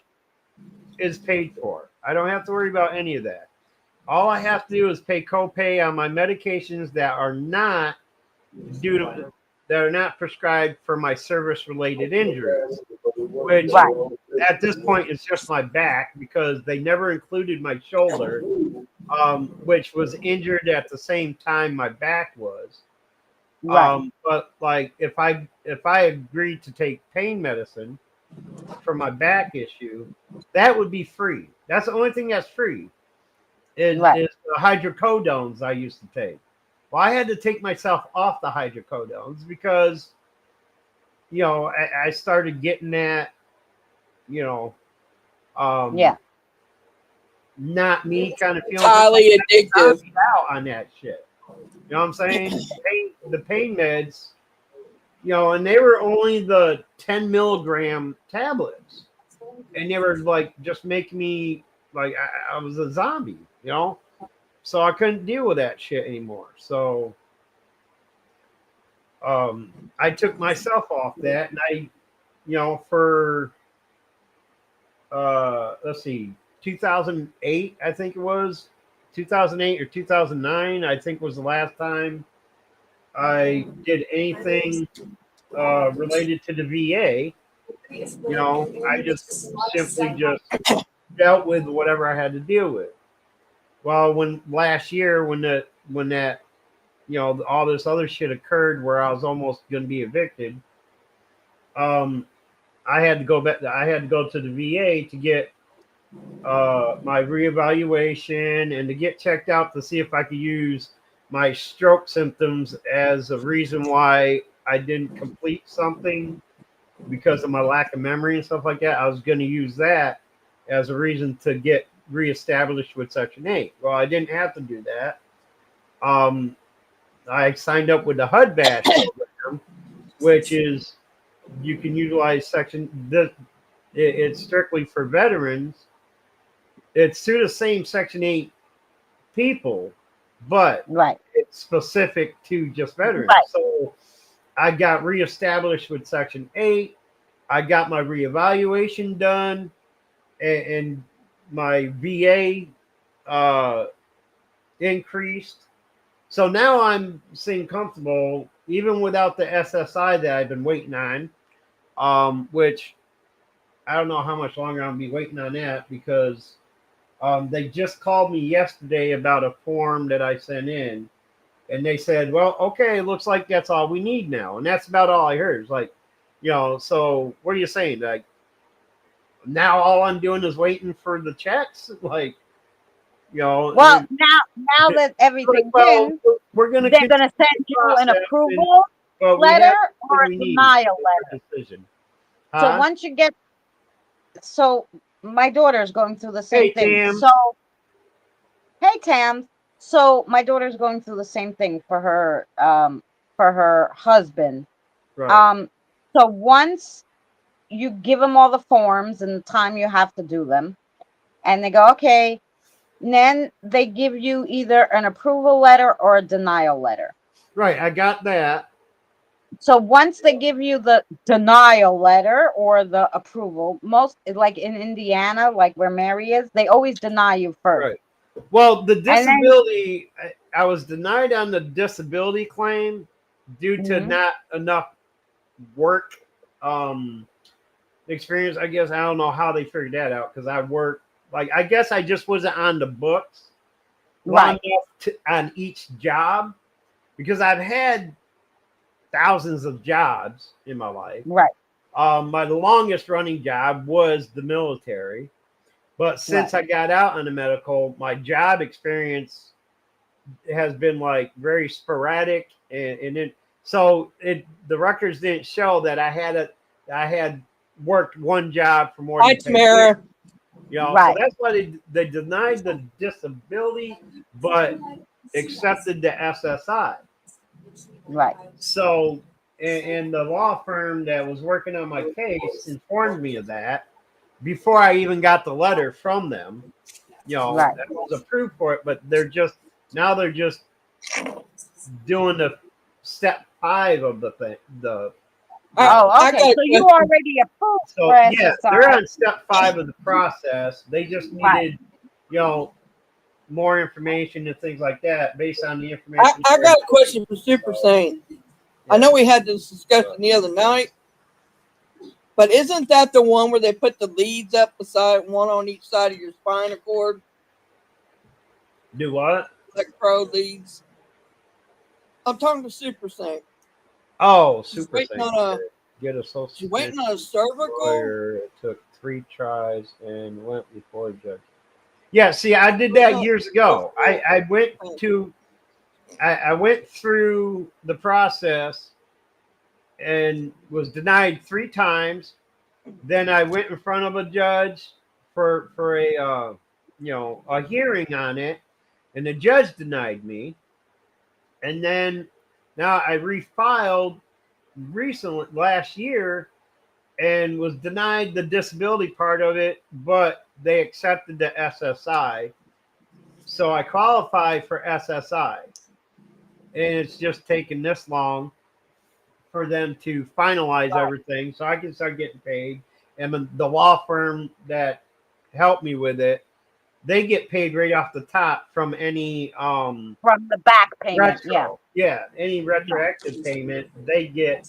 is paid for. I don't have to worry about any of that. All I have to do is pay copay on my medications that are not due to that are not prescribed for my service-related injuries, which Right. at this point is just my back because they never included my shoulder, which was injured at the same time my back was. Right. But like if I agreed to take pain medicine for my back issue, that would be free. That's the only thing that's free is Right. the hydrocodones I used to take. Well, I had to take myself off the hydrocodones because, you know, I started getting that, you know, Yeah. not me kind of feeling. Highly addictive. Out on that shit. You know what I'm saying? The pain meds, you know, and they were only the 10 milligram tablets. And they were like just making me like I was a zombie, you know? So I couldn't deal with that shit anymore. So I took myself off that, and I, you know, for let's see, 2008, I think it was 2008 or 2009, I think was the last time I did anything related to the VA. You know, I just simply just dealt with whatever I had to deal with. Well, when last year, when that, you know, all this other shit occurred where I was almost going to be evicted, I had to go back. I had to go to the VA to get my reevaluation and to get checked out to see if I could use my stroke symptoms as a reason why I didn't complete something because of my lack of memory and stuff like that. I was going to use that as a reason to get reestablished with Section 8. Well, I didn't have to do that. I signed up with the HUD Bash program, which is you can utilize it's strictly for veterans. It's through the same Section 8 people, but Right. it's specific to just veterans. Right. So I got reestablished with Section 8. I got my reevaluation done, and my VA increased. So now I'm seeing comfortable, even without the SSI that I've been waiting on, which I don't know how much longer I'll be waiting on that because they just called me yesterday about a form that I sent in. And they said, well, okay, it looks like that's all we need now. And that's about all I heard. It's like, you know, so what are you saying? Like, now all I'm doing is waiting for the checks? Like, you know. Well, now that everything's in, we're gonna they're going to send you an approval letter or a denial letter. Decision. So once you get, so my daughter's going through the same thing. Tam. So, hey, Tam. So my daughter's going through the same thing for her husband. Right. So once you give them all the forms and the time you have to do them, and they go, okay, and then they give you either an approval letter or a denial letter. Right, I got that. So once they give you the denial letter or the approval, most like in Indiana, like where Mary is, they always deny you first. Right. Well, the disability, I was denied on the disability claim due to not enough work experience. I guess I don't know how they figured that out because I worked, like, I guess I just wasn't on the books long enough on each job because I've had thousands of jobs in my life. Right. My longest running job was the military. But since I got out on the medical, my job experience has been like very sporadic, and the records didn't show that I had worked one job for more than 10 years. You know, so that's why they denied the disability, but accepted the SSI. Right. So, and the law firm that was working on my case informed me of that before I even got the letter from them, you know, that was approved for it, but they're just doing the step 5 of the thing. Okay. So you already approved. So yeah, they're on step 5 of the process. They just needed, you know, more information and things like that based on the information. I got a question for Super Saint. I know we had this discussion the other night, but isn't that the one where they put the leads up beside one on each side of your spinal cord? Do what? Electrode leads. I'm talking to Super Saint. Oh, She's super waiting thing. on a. Get a social She's waiting security on a cervical. lawyer. It took 3 tries and went before a judge. Yeah, see, I did that years ago. I went to, I went through the process and was denied 3 times. Then I went in front of a judge for a a hearing on it, and the judge denied me. And then now I refiled recently last year and was denied the disability part of it, but they accepted the SSI. So I qualified for SSI. And it's just taken this long for them to finalize everything so I can start getting paid. And the law firm that helped me with it, they get paid right off the top from any From the back payment. retro. Yeah, any retroactive payment, they get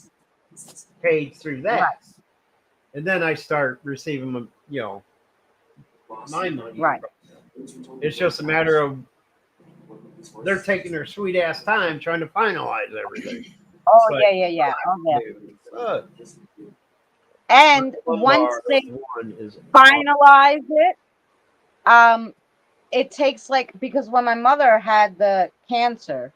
paid through that. Right. And then I start receiving, my money. Right. It's just a matter of they're taking their sweet ass time trying to finalize everything. Oh, But, yeah. Oh, yeah. Dude, And once they finalize it, it takes because when my mother had the cancer,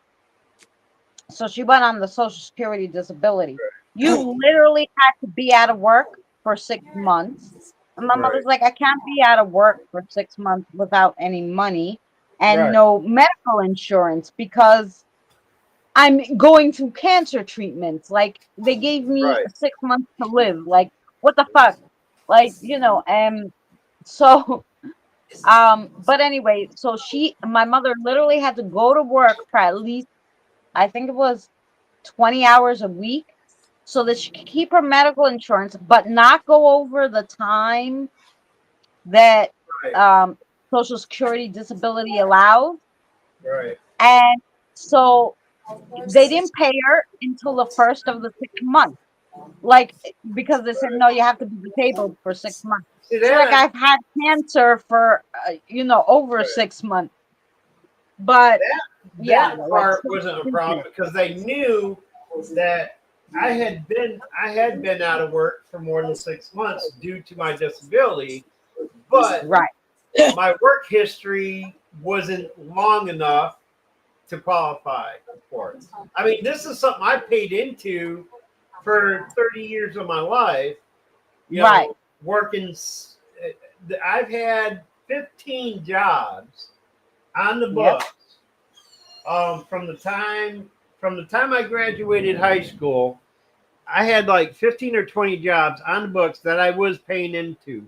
so she went on the Social Security disability. You literally had to be out of work for 6 months. And my mother's like, I can't be out of work for 6 months without any money and no medical insurance because I'm going through cancer treatments. Like, they gave me 6 months to live. Like, what the fuck? Like, so, but anyway, so my mother literally had to go to work for at least, I think it was 20 hours a week so that she could keep her medical insurance, but not go over the time that Social Security disability allows. Right. And so they didn't pay her until the first of the 6th month. Because they said, no, you have to be disabled for 6 months. See, So, I've had cancer for, over 6 months. But that part wasn't a problem because they knew that I had been out of work for more than 6 months due to my disability, but my work history wasn't long enough to qualify for it. I mean, this is something I paid into for 30 years of my life. Working. I've had 15 jobs on the books from the time I graduated high school. I had like 15 or 20 jobs on the books that I was paying into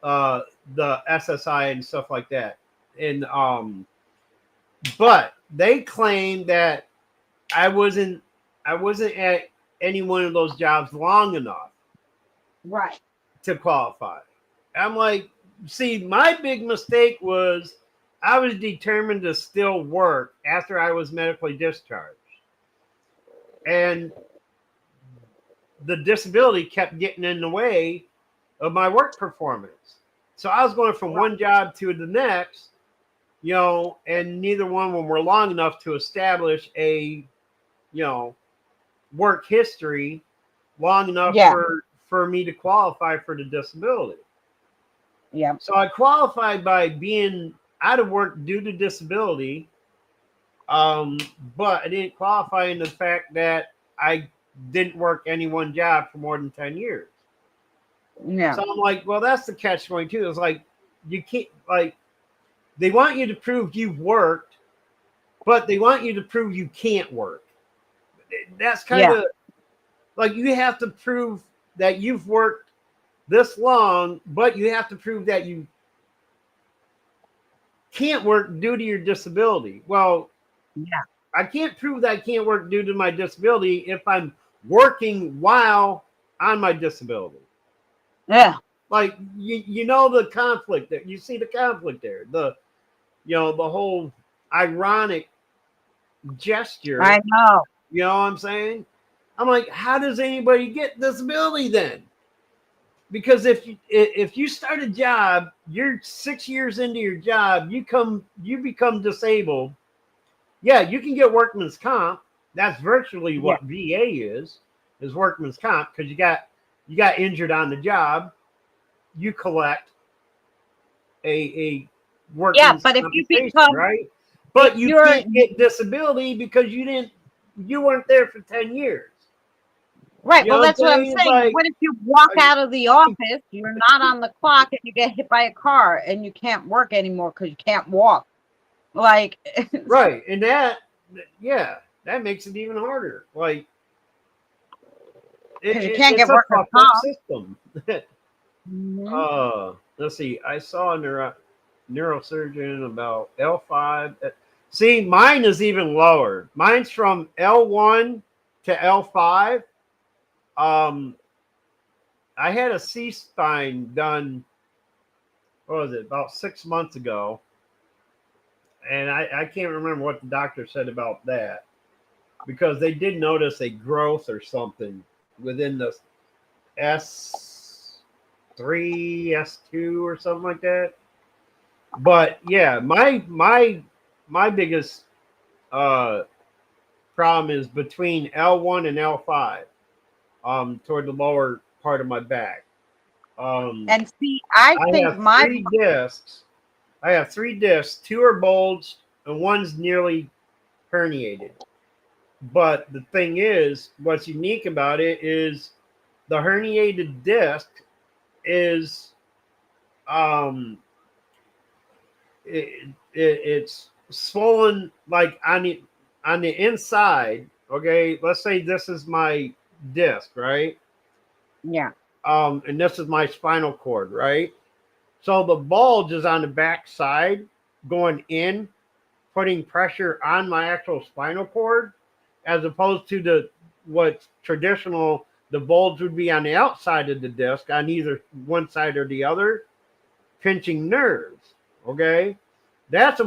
the SSI and stuff like that. And but they claimed that I wasn't at any one of those jobs long enough to qualify. I'm like, see, my big mistake was I was determined to still work after I was medically discharged. And the disability kept getting in the way of my work performance. So I was going from one job to the next, and neither one of them were long enough to establish a, work history long enough for me to qualify for the disability. Yeah. So I qualified by being out of work due to disability, but I didn't qualify in the fact that I didn't work any one job for more than 10 years. Yeah. So I'm like, well, that's the catch-22. It's like, you can't, they want you to prove you've worked, but they want you to prove you can't work. That's kind of like, you have to prove that you've worked this long, but you have to prove that you can't work due to your disability. Well, I can't prove that I can't work due to my disability if I'm working while on my disability. Yeah. Like, the conflict there. You see the conflict there. The whole ironic gesture. I know. You know what I'm saying? I'm like, how does anybody get disability then? Because if you start a job, you're 6 years into your job, you become disabled. Yeah, you can get workman's comp. That's virtually Yeah. what VA is workman's comp, because you got injured on the job, you collect a Yeah, workman's but if you compensation, become, right? if But you you're can't get disability because you weren't there for 10 years. right, You well, know what I'm that's what I'm saying? It's saying. like, What if you walk are you- out of the office, you're not on the clock, and you get hit by a car and you can't work anymore because you can't walk? Like, right. And yeah, that makes it even harder. Like, because you can't it's get a workers' fucked up comp. system. Mhm. Let's see. I saw a neurosurgeon about L5. See, mine is even lower. Mine's from L1 to L5. Um, I had a C spine done, what was it, about 6 months ago. And I can't remember what the doctor said about that, because they did notice a growth or something within the S3, S2 or something like that. But yeah, my biggest uh, problem is between L1 and L5, toward the lower part of my back. And see, I I think have my, three discs. I have three discs. Two are bulged, and one's nearly herniated. But the thing is, what's unique about it is the herniated disc is um it's swollen, like on the inside. Okay, let's say this is my disc, right? yeah, And this is my spinal cord, right? So the bulge is on the back side, going in, putting pressure on my actual spinal cord, as opposed to what's traditional. The bulge would be on the outside of the disc, on either one side or the other, pinching nerves. Okay, that's a,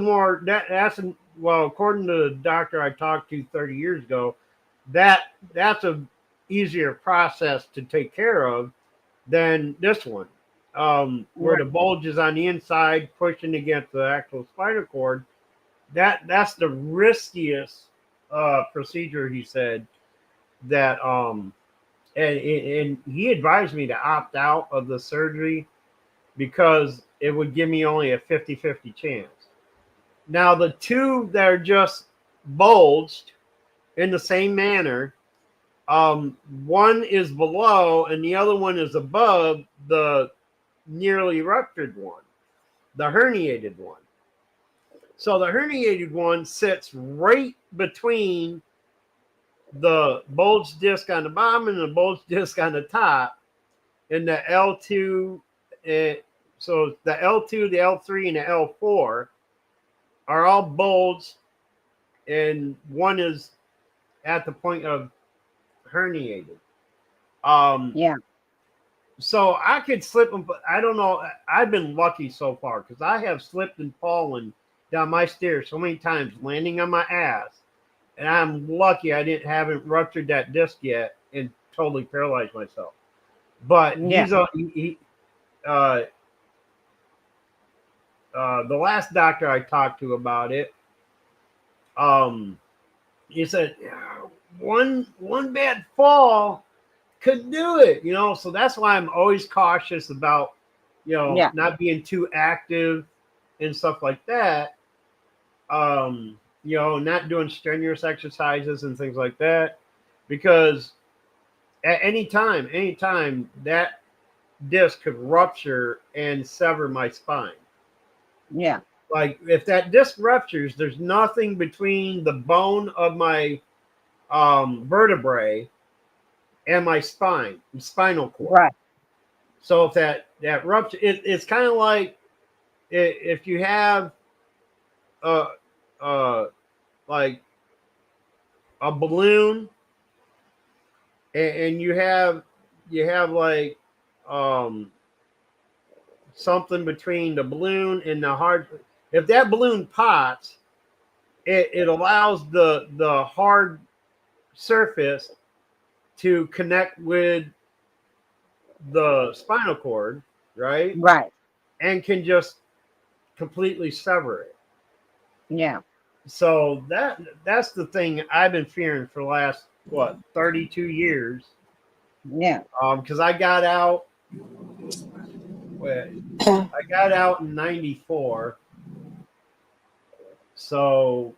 well, according to the doctor I talked to 30 years ago, that's a easier process to take care of than this one, where right, the bulge is on the inside pushing against the actual spinal cord. That's the riskiest procedure, he said. That and he advised me to opt out of the surgery because it would give me only a 50-50 chance. Now, the two that are just bulged in the same manner, one is below and the other one is above the nearly ruptured one, the herniated one. So the herniated one sits right between the bulge disc on the bottom and the bulge disc on the top, and the L2. Uh, so the L2, the L3, and the L4 are all bulged, and one is at the point of herniated. Um, yeah, so I could slip and I don't know. I've been lucky so far because I have slipped and fallen down my stairs so many times, landing on my ass, and I'm lucky I haven't ruptured that disc yet and totally paralyzed myself. But yeah, uh, the last doctor I talked to about it, um, he said one bad fall could do it, you know. So that's why I'm always cautious about, yeah, not being too active and stuff like that. Not doing strenuous exercises and things like that, because at anytime that disc could rupture and sever my spine. yeah, Like, if that disc ruptures, there's nothing between the bone of my vertebrae and my spinal cord. right, So if that rupture, it's kind of like if you have uh uh like a balloon, and you have like um something between the balloon and the hard. If that balloon pots, it allows the hard surface to connect with the spinal cord, right? Right. And can just completely sever it. Yeah. So that's the thing I've been fearing for the last 32 years. Yeah. Because I got out. I got out in '94. So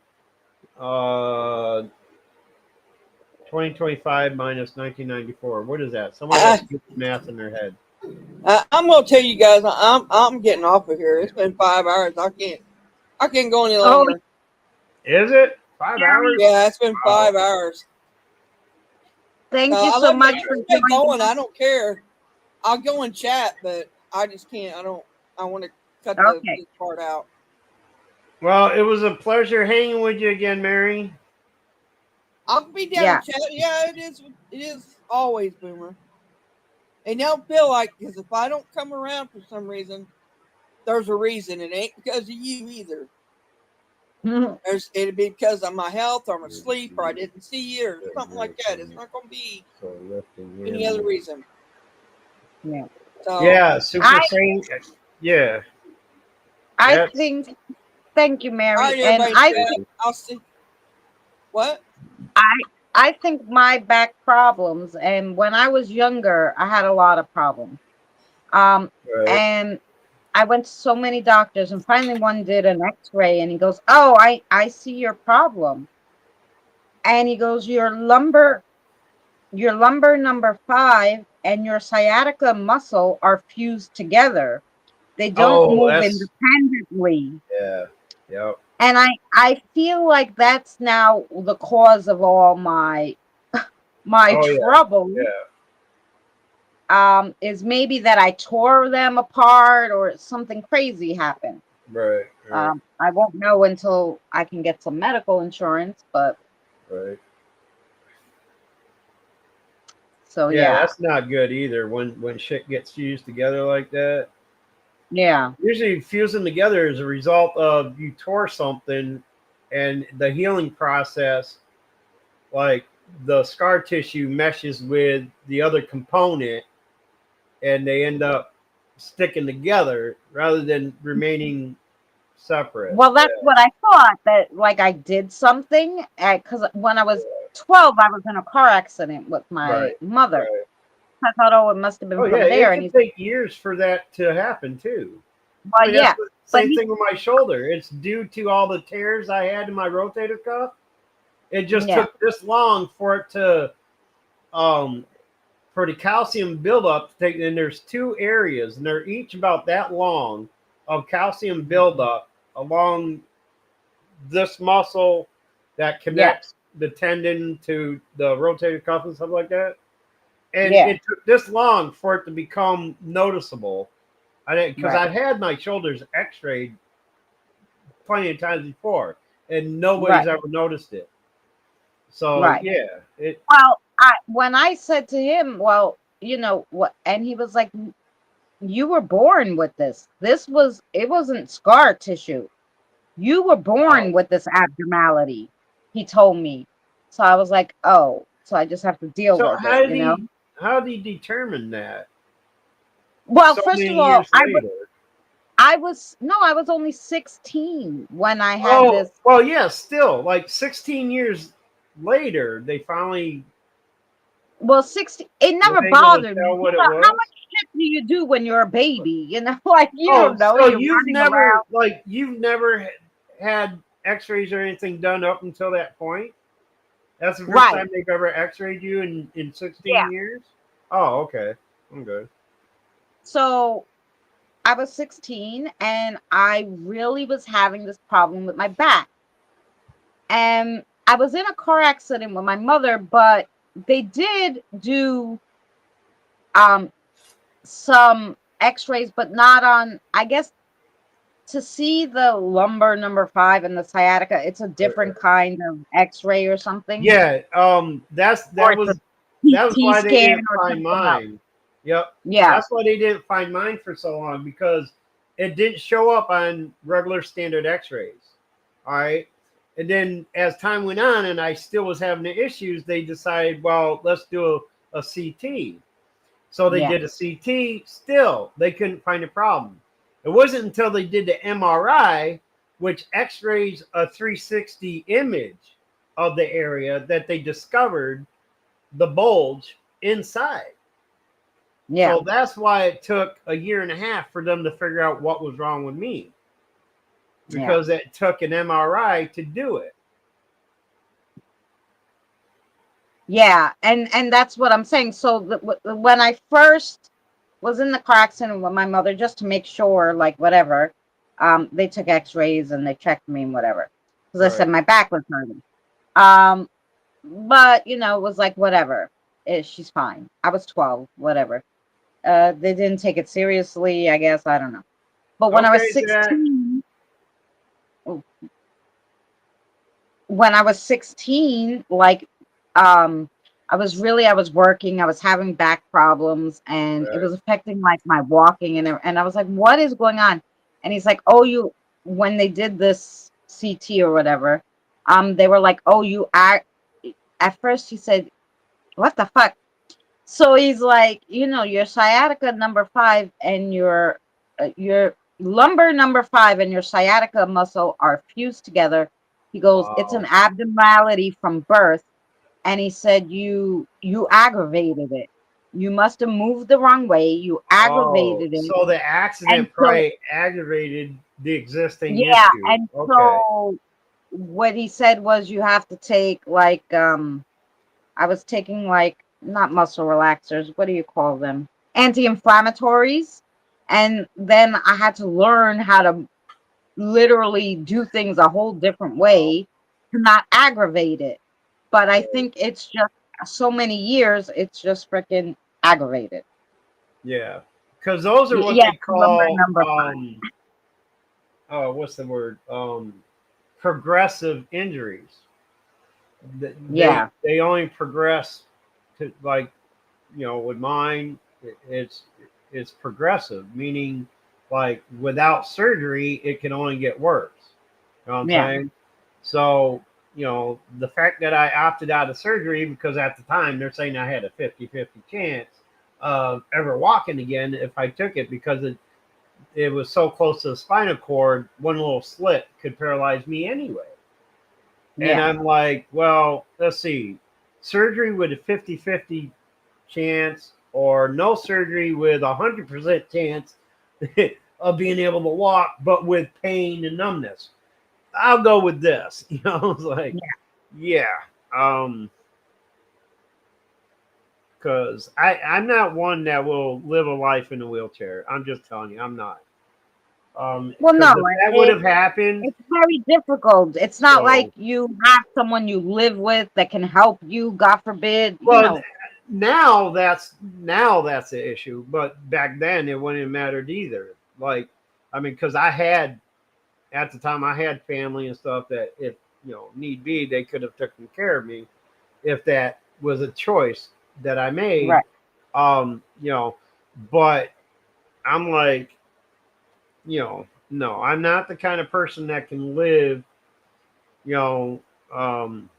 2025 minus 1994. What is that? Someone else do math in their head. I'm gonna tell you guys, I'm getting off of here. It's been 5 hours. I can't go any Oh, longer. Is it 5 hours? Yeah, it's been Wow. 5 hours. thank you so much for stay going. joining. I don't care. I'll go and chat, but I just can't. I want to cut Okay. this part out. Well, it was a pleasure hanging with you again, Mary. I'll be down Yeah. to chat. Yeah, it is. It is always Boomer. And don't feel like, because if I don't come around for some reason, there's a reason. It ain't because of you either. It'd be because of my health or my sleep or I didn't see you or something like that. It's not going to be any other reason. Yeah. So, Yeah, Super Saiyan. Yeah. I think. Thank you, Mary. all right, And everybody. I'll see. What? I think my back problems, and when I was younger, I had a lot of problems. Right. And I went to so many doctors, and finally one did an X-ray, and he goes, "Oh, I see your problem." And he goes, your lumbar number 5 and your sciatica muscle are fused together. They don't move independently. Yeah. Yep. And I feel like that's now the cause of all my trouble. Yeah. Is maybe that I tore them apart or something crazy happened. Right. I won't know until I can get some medical insurance, but Right. so Yeah, yeah. that's not good either. When shit gets fused together like that. Yeah. Usually, fusing together is a result of you tore something, and the healing process, like the scar tissue meshes with the other component, and they end up sticking together rather than remaining separate. Well, that's what I thought, that like I did something, because when I was 12, I was in a car accident with my mother. Right. I thought, oh, it must have been from there. It can take years for that to happen too. Well, yeah. That's the same thing with my shoulder. It's due to all the tears I had in my rotator cuff. It just took this long for it to, for the calcium buildup to take. And there's 2 areas, and they're each about that long of calcium buildup along this muscle that connects the tendon to the rotator cuff and stuff like that. And it took this long for it to become noticeable. Because I've had my shoulders x-rayed plenty of times before, and nobody's ever noticed it. So, yeah. Well, when I said to him, well, you know what, and he was like, you were born with this. It wasn't scar tissue. You were born with this abnormality, he told me. So I was like, oh, so I just have to deal with it, you know? How did he determine that? Well, first of all, I was only 16 when I had this. Well, yeah, still, like 16 years later, they finally. Well, 16. It never bothered me. How much shit do you do when you're a baby? You know, like you don't know. So you've never had X-rays or anything done up until that point. That's the first time they've ever X-rayed you in 16 years. Oh, okay, I'm good. So I was 16 and I really was having this problem with my back. And I was in a car accident with my mother, but they did do some x-rays, but not on, I guess, to see the lumbar number 5 and the sciatica, it's a different kind of x-ray or something. Yeah, that was why they didn't find mine. Yep. Yeah. That's why they didn't find mine for so long, because it didn't show up on regular standard x-rays. All right. And then as time went on and I still was having the issues, they decided, well, let's do a CT. So they Yeah. did a CT. Still, they couldn't find a problem. It wasn't until they did the MRI, which x-rays a 360 image of the area, that they discovered the bulge inside. Yeah. So that's why it took a year and a half for them to figure out what was wrong with me, because it took an MRI to do it. Yeah, and that's what I'm saying. So when I first was in the car accident with my mother, just to make sure, like whatever, they took X-rays and they checked me and whatever, because I said Right. my back was hurting. Um, but you know, it was like whatever. She's fine. I was 12, whatever. They didn't take it seriously, I guess. I don't know. But when I was Okay, Zach. 16, when I was 16, like, I was working, I was having back problems, and it Right. was affecting like my walking, and I was like, what is going on? And he's like, oh, when they did this CT or whatever, they were like, oh, at first he said, what the fuck? So he's like, your sciatica number 5 and your lumbar number 5 and your sciatica muscle are fused together. He goes, it's an Wow. abnormality from birth, and he said you aggravated it. You must have moved the wrong way. You Oh, aggravated it, so the and accident so probably aggravated the existing yeah, issue. and Okay. so what he said was you have to take like I was taking like not muscle relaxers. What do you call them? Anti-inflammatories. And then I had to learn how to literally do things a whole different Wow. way to not aggravate it. But I think it's just so many years, it's just freaking aggravated. Yeah. Because those are what Yeah, they lumbar call number 5. oh, what's the word? Progressive injuries. They Yeah, they only progress to, like, with mine, it's progressive, meaning like without surgery it can only get worse. You know what I'm yeah, saying? So, the fact that I opted out of surgery, because at the time they're saying I had a 50-50 chance of ever walking again if I took it, because it was so close to the spinal cord, one little slit could paralyze me anyway. And yeah, I'm like, well, let's see. Surgery with a 50-50 chance, or no surgery with 100% chance of being able to walk, but with pain and numbness. I'll go with this. I was like, yeah. yeah. Because I'm not one that will live a life in a wheelchair. I'm just telling you, I'm not. Well, no, Because if that would have happened, it's very difficult. It's not like so, you have someone you live with that can help you, God forbid, well, now that's the issue. But back then it wouldn't have mattered either. Like, I mean, because at the time I had family and stuff that if need be, they could have taken care of me if that was a choice that I made. right. But I'm like, no, I'm not the kind of person that can live, you know, um,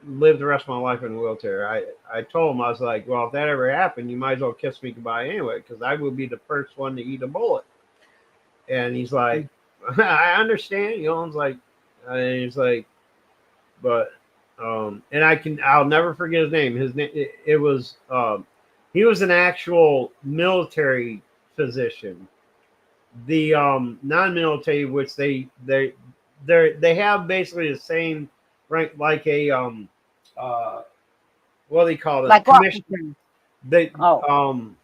live the rest of my life in a wheelchair. I told him, I was like, well, if that ever happened, you might as well kiss me goodbye anyway, because I would be the first one to eat a bullet. And he's like, I understand, I was like, and he's like, but, and I'll never forget his name. His name, it was, he was an actual military physician. The non-military, which they have basically the same rank, like a uh what do they call them, Like commission. officers. They Oh,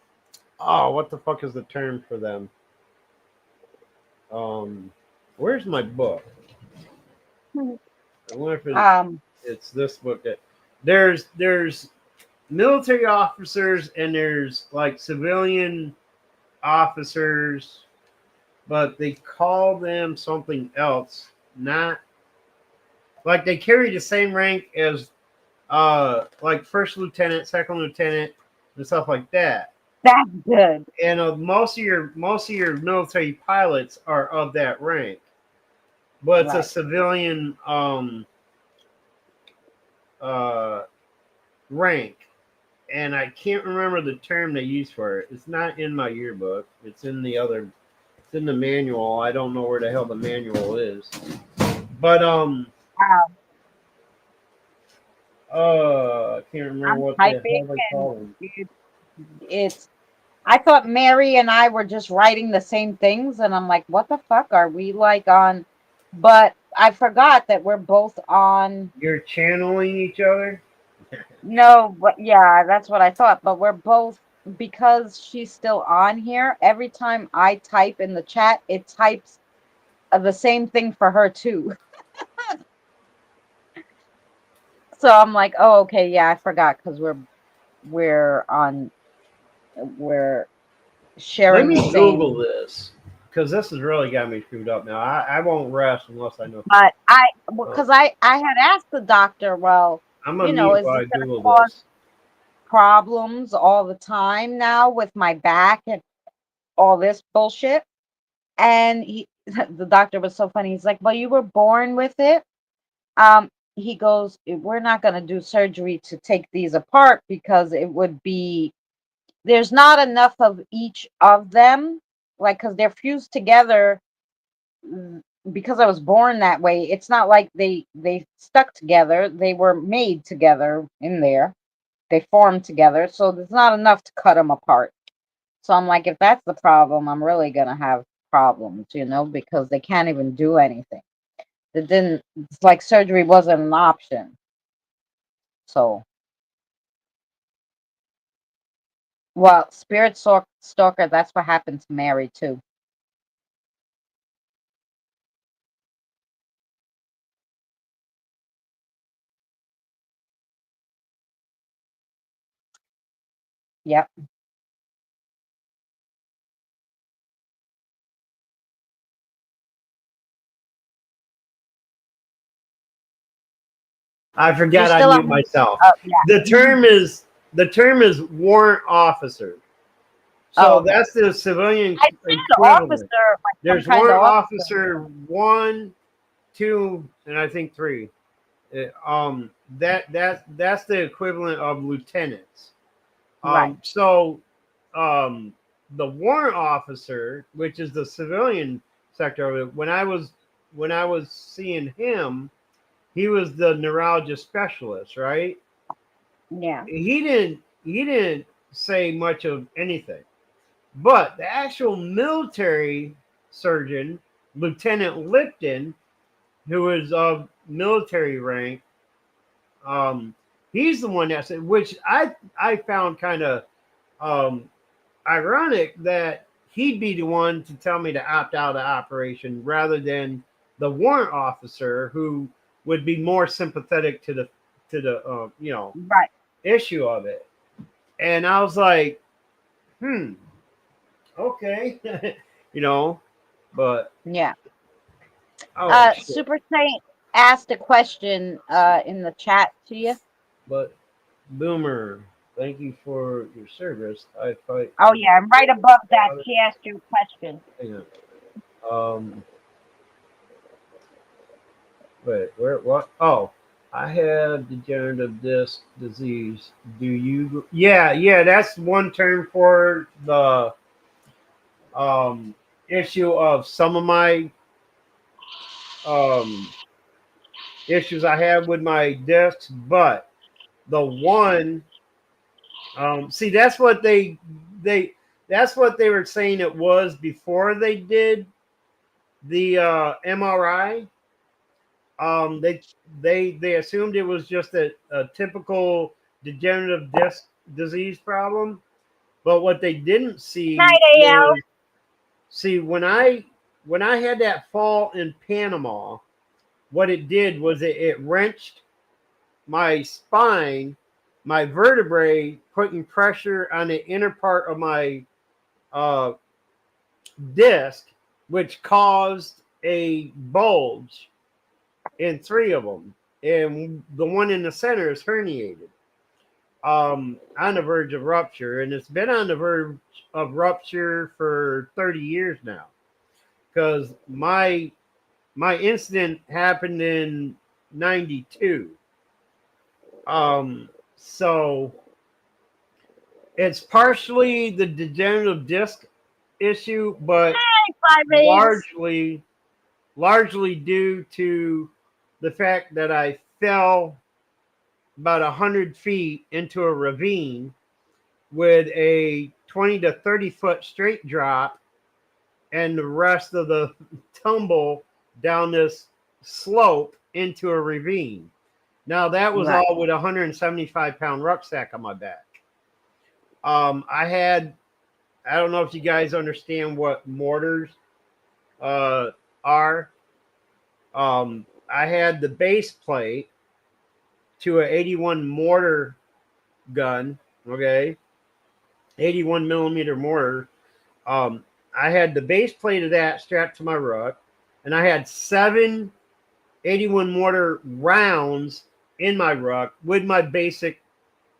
oh, what the fuck is the term for them? Where's my book? I wonder if um, it's this book. That there's military officers and there's like civilian officers, but they call them something else. Not like they carry the same rank as like first lieutenant, second lieutenant, and stuff like that. that's good. And most of your military pilots are of that rank. but it's a Right. civilian uh, rank, and I can't remember the term they use for it. It's not in my yearbook. It's in the other. It's in the manual. I don't know where the hell the manual is. But I can't remember I'm what the typing hell they and call them. it's I thought Mary and I were just writing the same things, and I'm like, what the fuck are we like on? But I forgot that we're both on. You're channeling each other. No, but yeah, that's what I thought. But we're both, because she's still on here. Every time I type in the chat, it types the same thing for her too. So I'm like, oh, okay, yeah, I forgot because we're on we're Let sharing the me Google same. this because this has really got me screwed up now. I won't rest unless I know. But Oh, because I had asked the doctor, well, I'm gonna mute is while this I going to Google cause this. problems all the time now with my back and all this bullshit? And the doctor was so funny. He's like, well, you were born with it. He goes, we're not going to do surgery to take these apart because it would be, there's not enough of each of them, like, because they're fused together. Because I was born that way, it's not like they stuck together. They were made together in there. They formed together, so there's not enough to cut them apart. So I'm like, if that's the problem, I'm really gonna have problems, because they can't even do anything. It didn't. It's like surgery wasn't an option. So, well, spirit stalker. That's what happened to Mary too. Yep. I You're forgot I still mute on. myself. Yeah. The term is warrant officer. Oh, So okay. that's the civilian I said equivalent. officer, like some There's kind of warrant officer. officer 1, 2, and I think 3. That's the equivalent of lieutenants. Right. So the warrant officer, which is the civilian sector of it, when I was seeing him, he was the neurologist specialist, right? Yeah. He didn't say much of anything. But the actual military surgeon, Lieutenant Lipton, who is of military rank, um, he's the one that said, which I found kind of um, ironic that he'd be the one to tell me to opt out of the operation rather than the warrant officer who would be more sympathetic to the Right. issue of it. And I was like, okay, you know, but Yeah. oh shit. Super Saint asked a question in the chat to you. But Boomer, thank you for your service. I fight. Oh yeah, and right above that, she asked you a question. Yeah. Um. Wait. Where? What? Oh, I have degenerative disc disease. Do you? Yeah. Yeah. That's one term for the um issue of some of my um issues I have with my discs, but the one see they that's what they were saying it was before they did the MRI. They assumed it was just a typical degenerative disc disease problem, but what they didn't see Night, AL. was see when I had that fall in Panama, what it did was it wrenched my spine, my vertebrae, putting pressure on the inner part of my uh, disc, which caused a bulge in 3 of them, and the one in the center is herniated, on the verge of rupture, and it's been on the verge of rupture for 30 years now, because my my incident happened in 92. So it's partially the degenerative disc issue, but Five A's. largely due to the fact that I fell about 100 feet into a ravine with a 20 to 30 foot straight drop and the rest of the tumble down this slope into a ravine. Now that was Right. all with a 175-pound rucksack on my back. I don't know if you guys understand what mortars are. I had the base plate to an 81 mortar gun, okay, 81 millimeter mortar. I had the base plate of that strapped to my ruck, and I had 7 81 mortar rounds in my ruck with my basic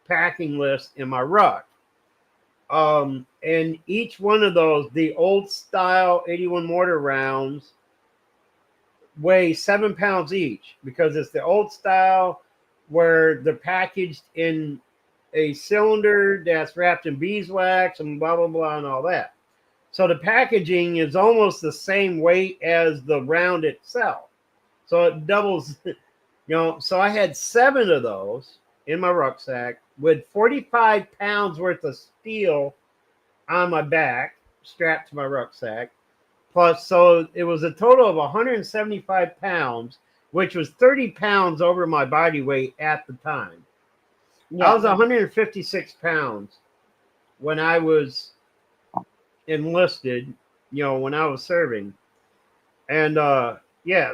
packing list in my ruck. And each one of those, the old style 81 mortar rounds, weigh 7 pounds each because it's the old style where they're packaged in a cylinder that's wrapped in beeswax and blah, blah, blah, and all that. So the packaging is almost the same weight as the round itself. So it doubles, so I had 7 of those in my rucksack with 45 pounds worth of steel on my back, strapped to my rucksack. Plus, so it was a total of 175 pounds, which was 30 pounds over my body weight at the time. Yeah. I was 156 pounds when I was enlisted, when I was serving. And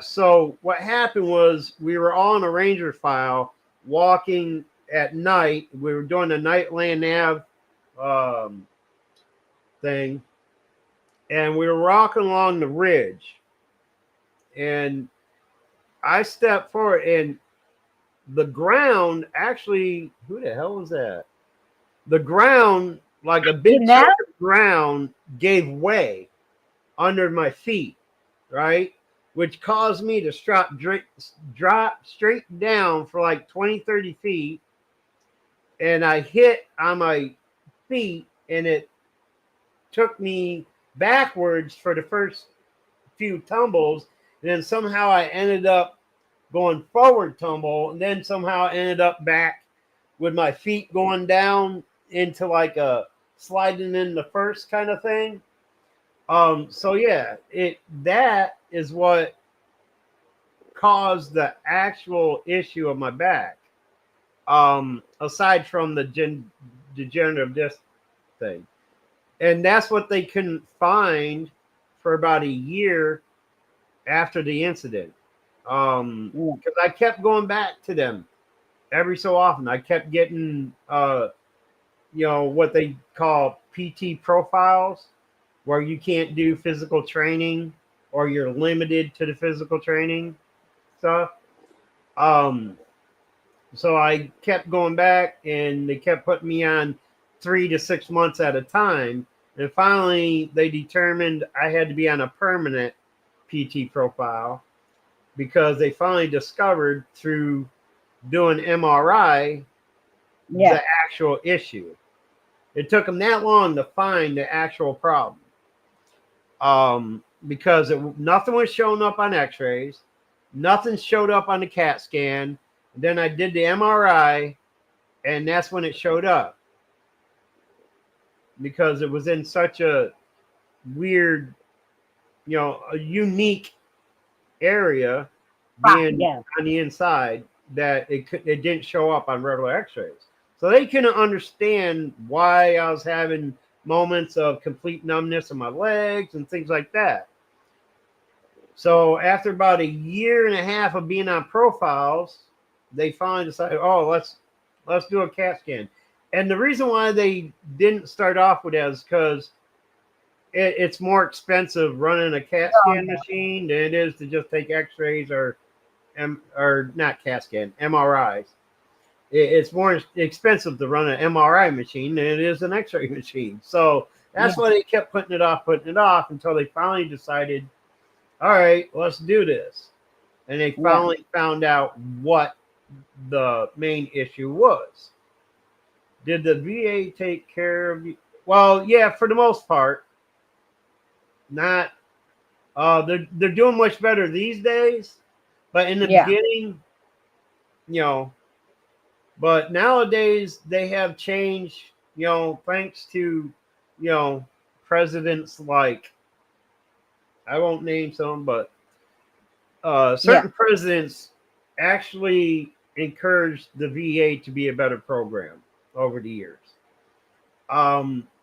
so what happened was we were all in a ranger file walking at night. We were doing a night land nav thing, and we were walking along the ridge. And I stepped forward, and the ground actually, who the hell was that? The ground, like a big chunk of ground, gave way under my feet, right? Which caused me to drop straight down for like 20, 30 feet. And I hit on my feet, and it took me backwards for the first few tumbles. And then somehow I ended up going forward tumble, and then somehow I ended up back with my feet going down into like a sliding in the first kind of thing. So yeah, that is what caused the actual issue of my back. Aside from the degenerative disc thing. And that's what they couldn't find for about a year after the incident. Because I kept going back to them every so often. I kept getting, what they call PT profiles, where you can't do physical training or you're limited to the physical training stuff. So I kept going back, and they kept putting me on 3 to 6 months at a time. And finally, they determined I had to be on a permanent PT profile because they finally discovered through doing MRI the actual issue. It took them that long to find the actual problem. Because nothing was showing up on x-rays. Nothing showed up on the CAT scan. Then I did the MRI, and that's when it showed up. Because it was in such a weird, a unique area being on the inside that it didn't show up on regular x-rays. So they couldn't understand why I was having moments of complete numbness in my legs and things like that. So after about a year and a half of being on profiles, they finally decided, let's do a CAT scan. And the reason why they didn't start off with that is because it's more expensive running a CAT scan machine than it is to just take x-rays or not CAT scan, MRIs. It's more expensive to run an MRI machine than it is an x-ray machine. So that's why they kept putting it off until they finally decided all right, let's do this. And they Yeah. finally found out what the main issue was. Did the VA take care of you? Well, yeah, for the most part. Not they're doing much better these days, but in the Yeah. beginning, you know, but nowadays they have changed, thanks to, you know, presidents like, I won't name some, but Yeah. certain presidents actually encouraged the VA to be a better program over the years.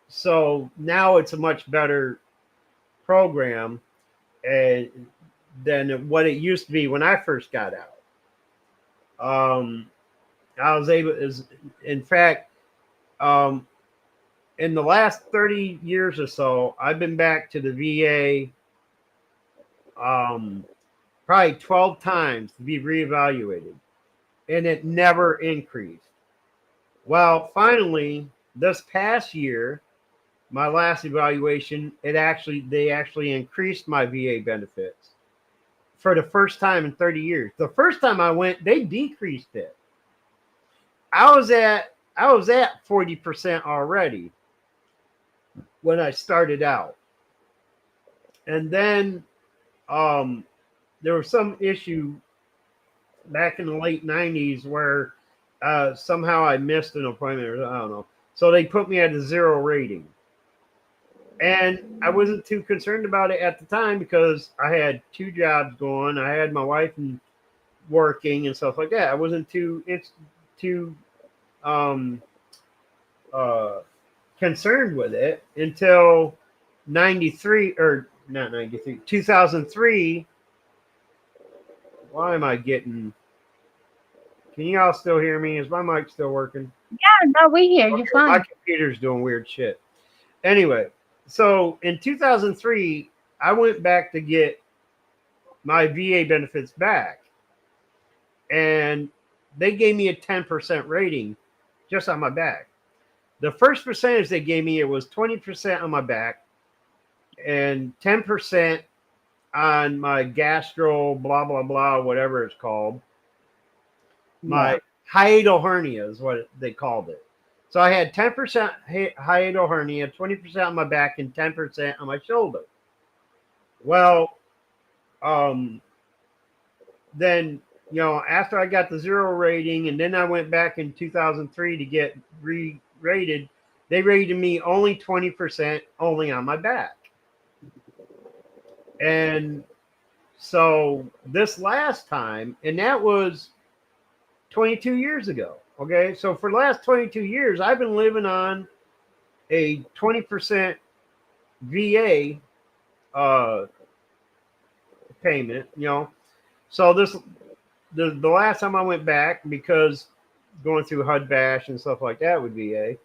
So now it's a much better program and than what it used to be when I first got out. I was able, is in fact, um, in the last 30 years or so, I've been back to the VA probably 12 times to be reevaluated, and it never increased. Well, finally, this past year, my last evaluation, they actually increased my VA benefits for the first time in 30 years. The first time I went, they decreased it. I was at 40% already when I started out. And then um, there was some issue back in the late 90s where somehow I missed an appointment, or I don't know. So they put me at a 0 rating. And I wasn't too concerned about it at the time because I had 2 jobs going. I had my wife and working and stuff like that. I wasn't too um, uh, concerned with it until 93, or not 93, 2003. Why am I getting, can you all still hear me? Is my mic still working? Yeah. No, we hear Okay, you my fine. computer's doing weird shit. Anyway, so in 2003, I went back to get my VA benefits back, and they gave me a 10% rating just on my back. The first percentage they gave me, it was 20% on my back and 10% on my gastro, blah, blah, blah, whatever it's called. Yeah. My hiatal hernia is what they called it. So I had 10% hiatal hernia, 20% on my back, and 10% on my shoulder. Well, um, then, after I got the 0 rating, and then I went back in 2003 to get re-rated, they rated me only 20%, only on my back. And so this last time, and that was 22 years ago. Okay. So for the last 22 years, I've been living on a 20% VA payment, So the last time I went back, because going through HUD bash and stuff like that with VA,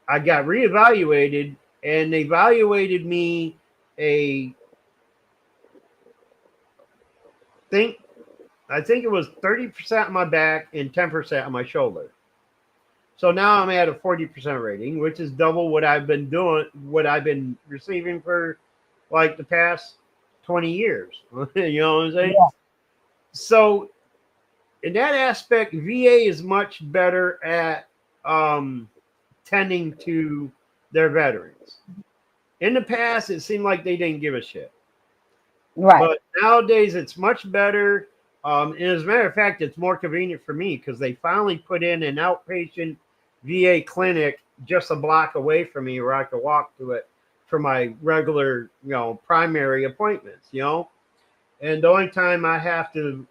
I got reevaluated, and they evaluated me a think I think it was 30% on my back and 10% on my shoulder. So now I'm at a 40% rating, which is double what I've been receiving for like the past 20 years. You know what I'm saying? Yeah. So in that aspect, VA is much better at tending to their veterans. In the past, it seemed like they didn't give a shit. Right. But nowadays, it's much better. And as a matter of fact, it's more convenient for me because they finally put in an outpatient VA clinic just a block away from me where I could walk to it for my regular, primary appointments, And the only time I have to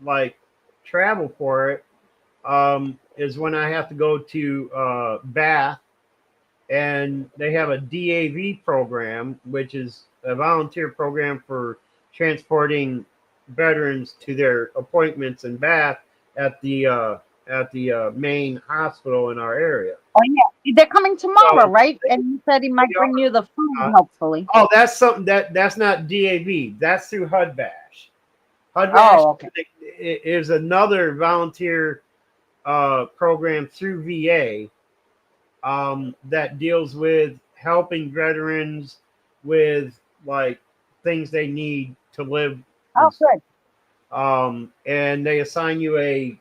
like travel for it is when I have to go to Bath, and they have a DAV program, which is a volunteer program for transporting veterans to their appointments in Bath at the main hospital in our area. Oh yeah. They're coming tomorrow, So, right? And you said he might you know, bring you the food, uh, hopefully. oh, that's something that's not DAV. That's through HUD bash. HUD bash Oh, okay. is another volunteer program through VA that deals with helping veterans with like things they need to live Oh, and stuff. good. And they assign you a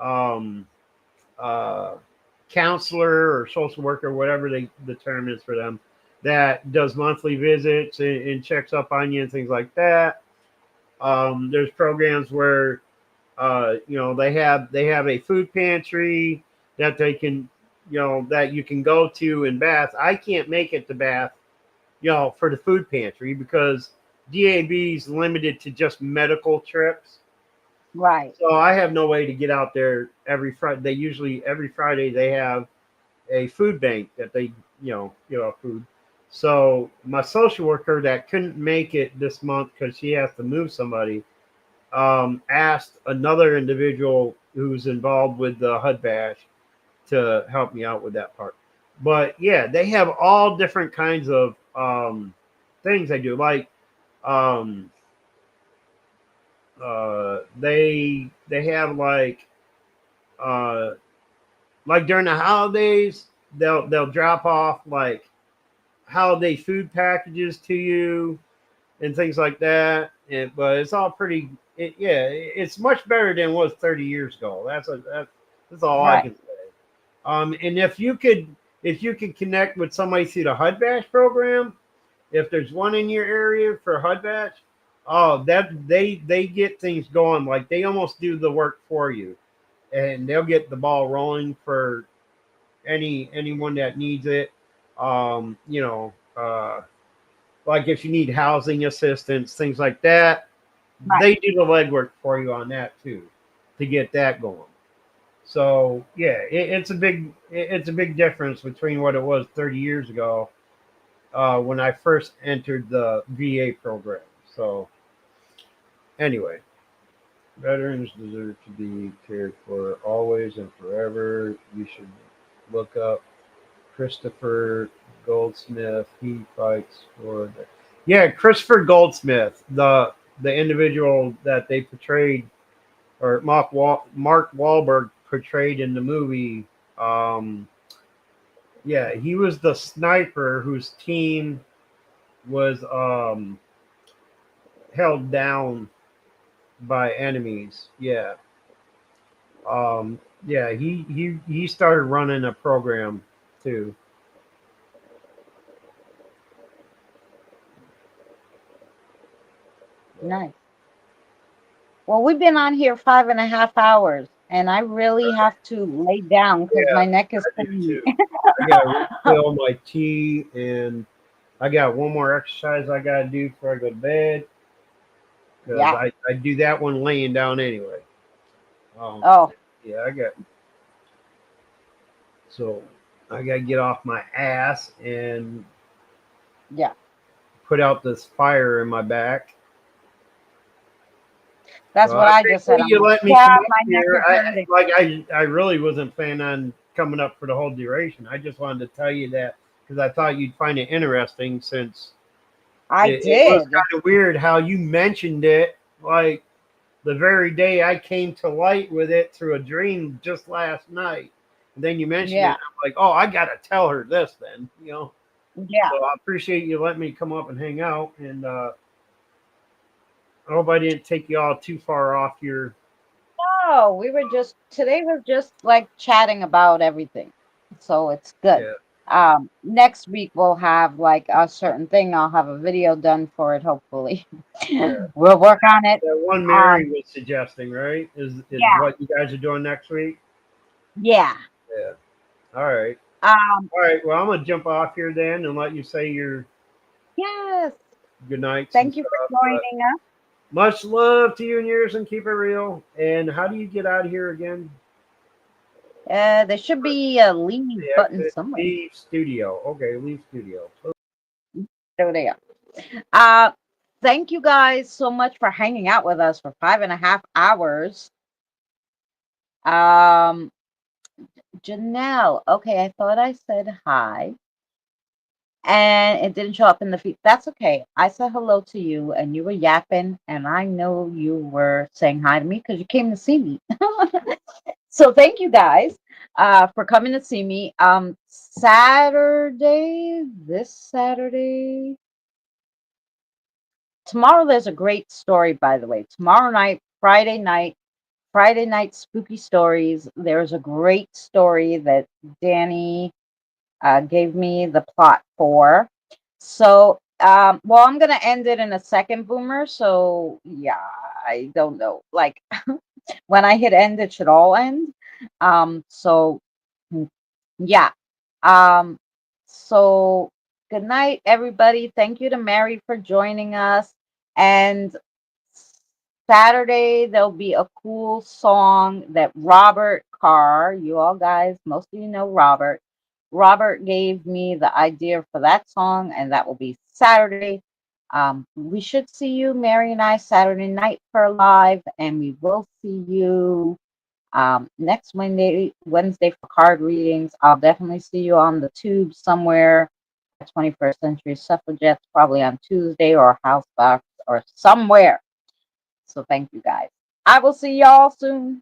um, uh, counselor or social worker, whatever the term is for them, that does monthly visits and checks up on you and things like that. There's programs where they have a food pantry that they can that you can go to in Bath. I can't make it to Bath, for the food pantry because DAB is limited to just medical trips. Right. So I have no way to get out there every Friday. They usually every Friday they have a food bank that they give out food. So my social worker that couldn't make it this month because she has to move somebody, asked another individual who's involved with the HUD bash to help me out with that part. But yeah, they have all different kinds of things they do. Like um, they have uh, like during the holidays, they'll drop off like holiday food packages to you and things like that. But it's all pretty. It's much better than it was 30 years ago. That's all I Right. can say. And if you could connect with somebody through the HUD Bash program, if there's one in your area for HUD Bash, oh, that they get things going. Like they almost do the work for you, and they'll get the ball rolling for anyone that needs it. Um, you know, uh, like if you need housing assistance, things like that, Right. they do the legwork for you on that too, to get that going. So yeah, it's a big difference between what it was 30 years ago when I first entered the VA program. So anyway, veterans deserve to be cared for always and forever. You should look up Christopher Goldsmith. He fights for the Christopher Goldsmith, the individual that they portrayed, or Mark Wahlberg portrayed in the movie. Um, he was the sniper whose team was held down by enemies. Um, he started running a program too. Nice. Well, we've been on here 5.5 hours, and I really have to lay down because Yeah, my neck is I do killing me. too. I gotta refill my tea, and I got one more exercise I gotta do before I go to bed because Yeah. I do that one laying down anyway. Um, Oh, yeah, so I gotta get off my ass and yeah. put out this fire in my back. That's Well, what I I just said. appreciate I'm you like, letting me yeah, come up my neck here. is hurting. I really wasn't planning on coming up for the whole duration. I just wanted to tell you that because I thought you'd find it interesting since I it was did. kind of weird how you mentioned it like the very day I came to light with it through a dream just last night. And then you mentioned it. Yeah. I'm like, oh, I got to tell her this then. Yeah. So I appreciate you letting me come up and hang out. And I hope I didn't take you all too far off your. Oh, today was just like chatting about everything. So it's good. Yeah. Next week we'll have like a certain thing. I'll have a video done for it, hopefully. Yeah. We'll work on it. That one Mary Um, was suggesting, right? Is yeah, what you guys are doing next week? yeah. Yeah. All right. Um, All right. Well, I'm gonna jump off here then and let you say your yes. good nights and Thank you for stuff. But joining us. much love to you and yours, and keep it real. And how do you get out of here again? There should be a leave The button exit, somewhere. leave studio. Okay, leave studio. There they are. Uh, Thank you guys so much for hanging out with us for 5.5 hours. Um, Janelle. Okay, I thought I said hi. And it didn't show up in the feed. That's okay. I said hello to you and you were yapping, and I know you were saying hi to me because you came to see me. So thank you guys for coming to see me. This Saturday tomorrow there's a great story, by the way. Tomorrow night, Friday night spooky stories. There's a great story that Danny gave me the plot for. So, well, I'm gonna end it in a second, Boomer. So, yeah, I don't know. Like when I hit end, it should all end. So, yeah. Um, so good night, everybody. Thank you to Mary for joining us. And Saturday, there'll be a cool song that Robert Carr, you all guys, most of you know Robert. Robert gave me the idea for that song, and that will be Saturday. We should see you, Mary and I, Saturday night for a live, and we will see you next Wednesday for card readings. I'll definitely see you on the tube somewhere. 21st Century Suffragettes, probably on Tuesday or Housebox or somewhere. So thank you guys. I will see y'all soon.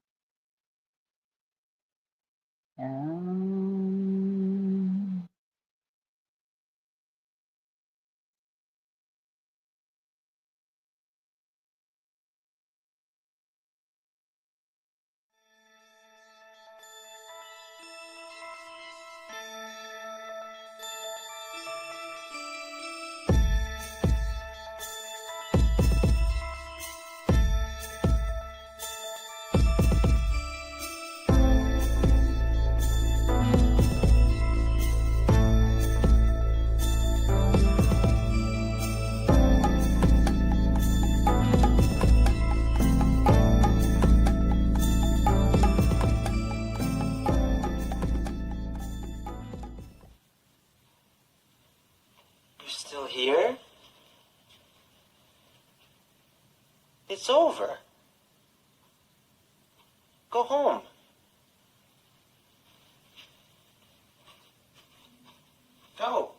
You're still here? It's over. Go home. Go.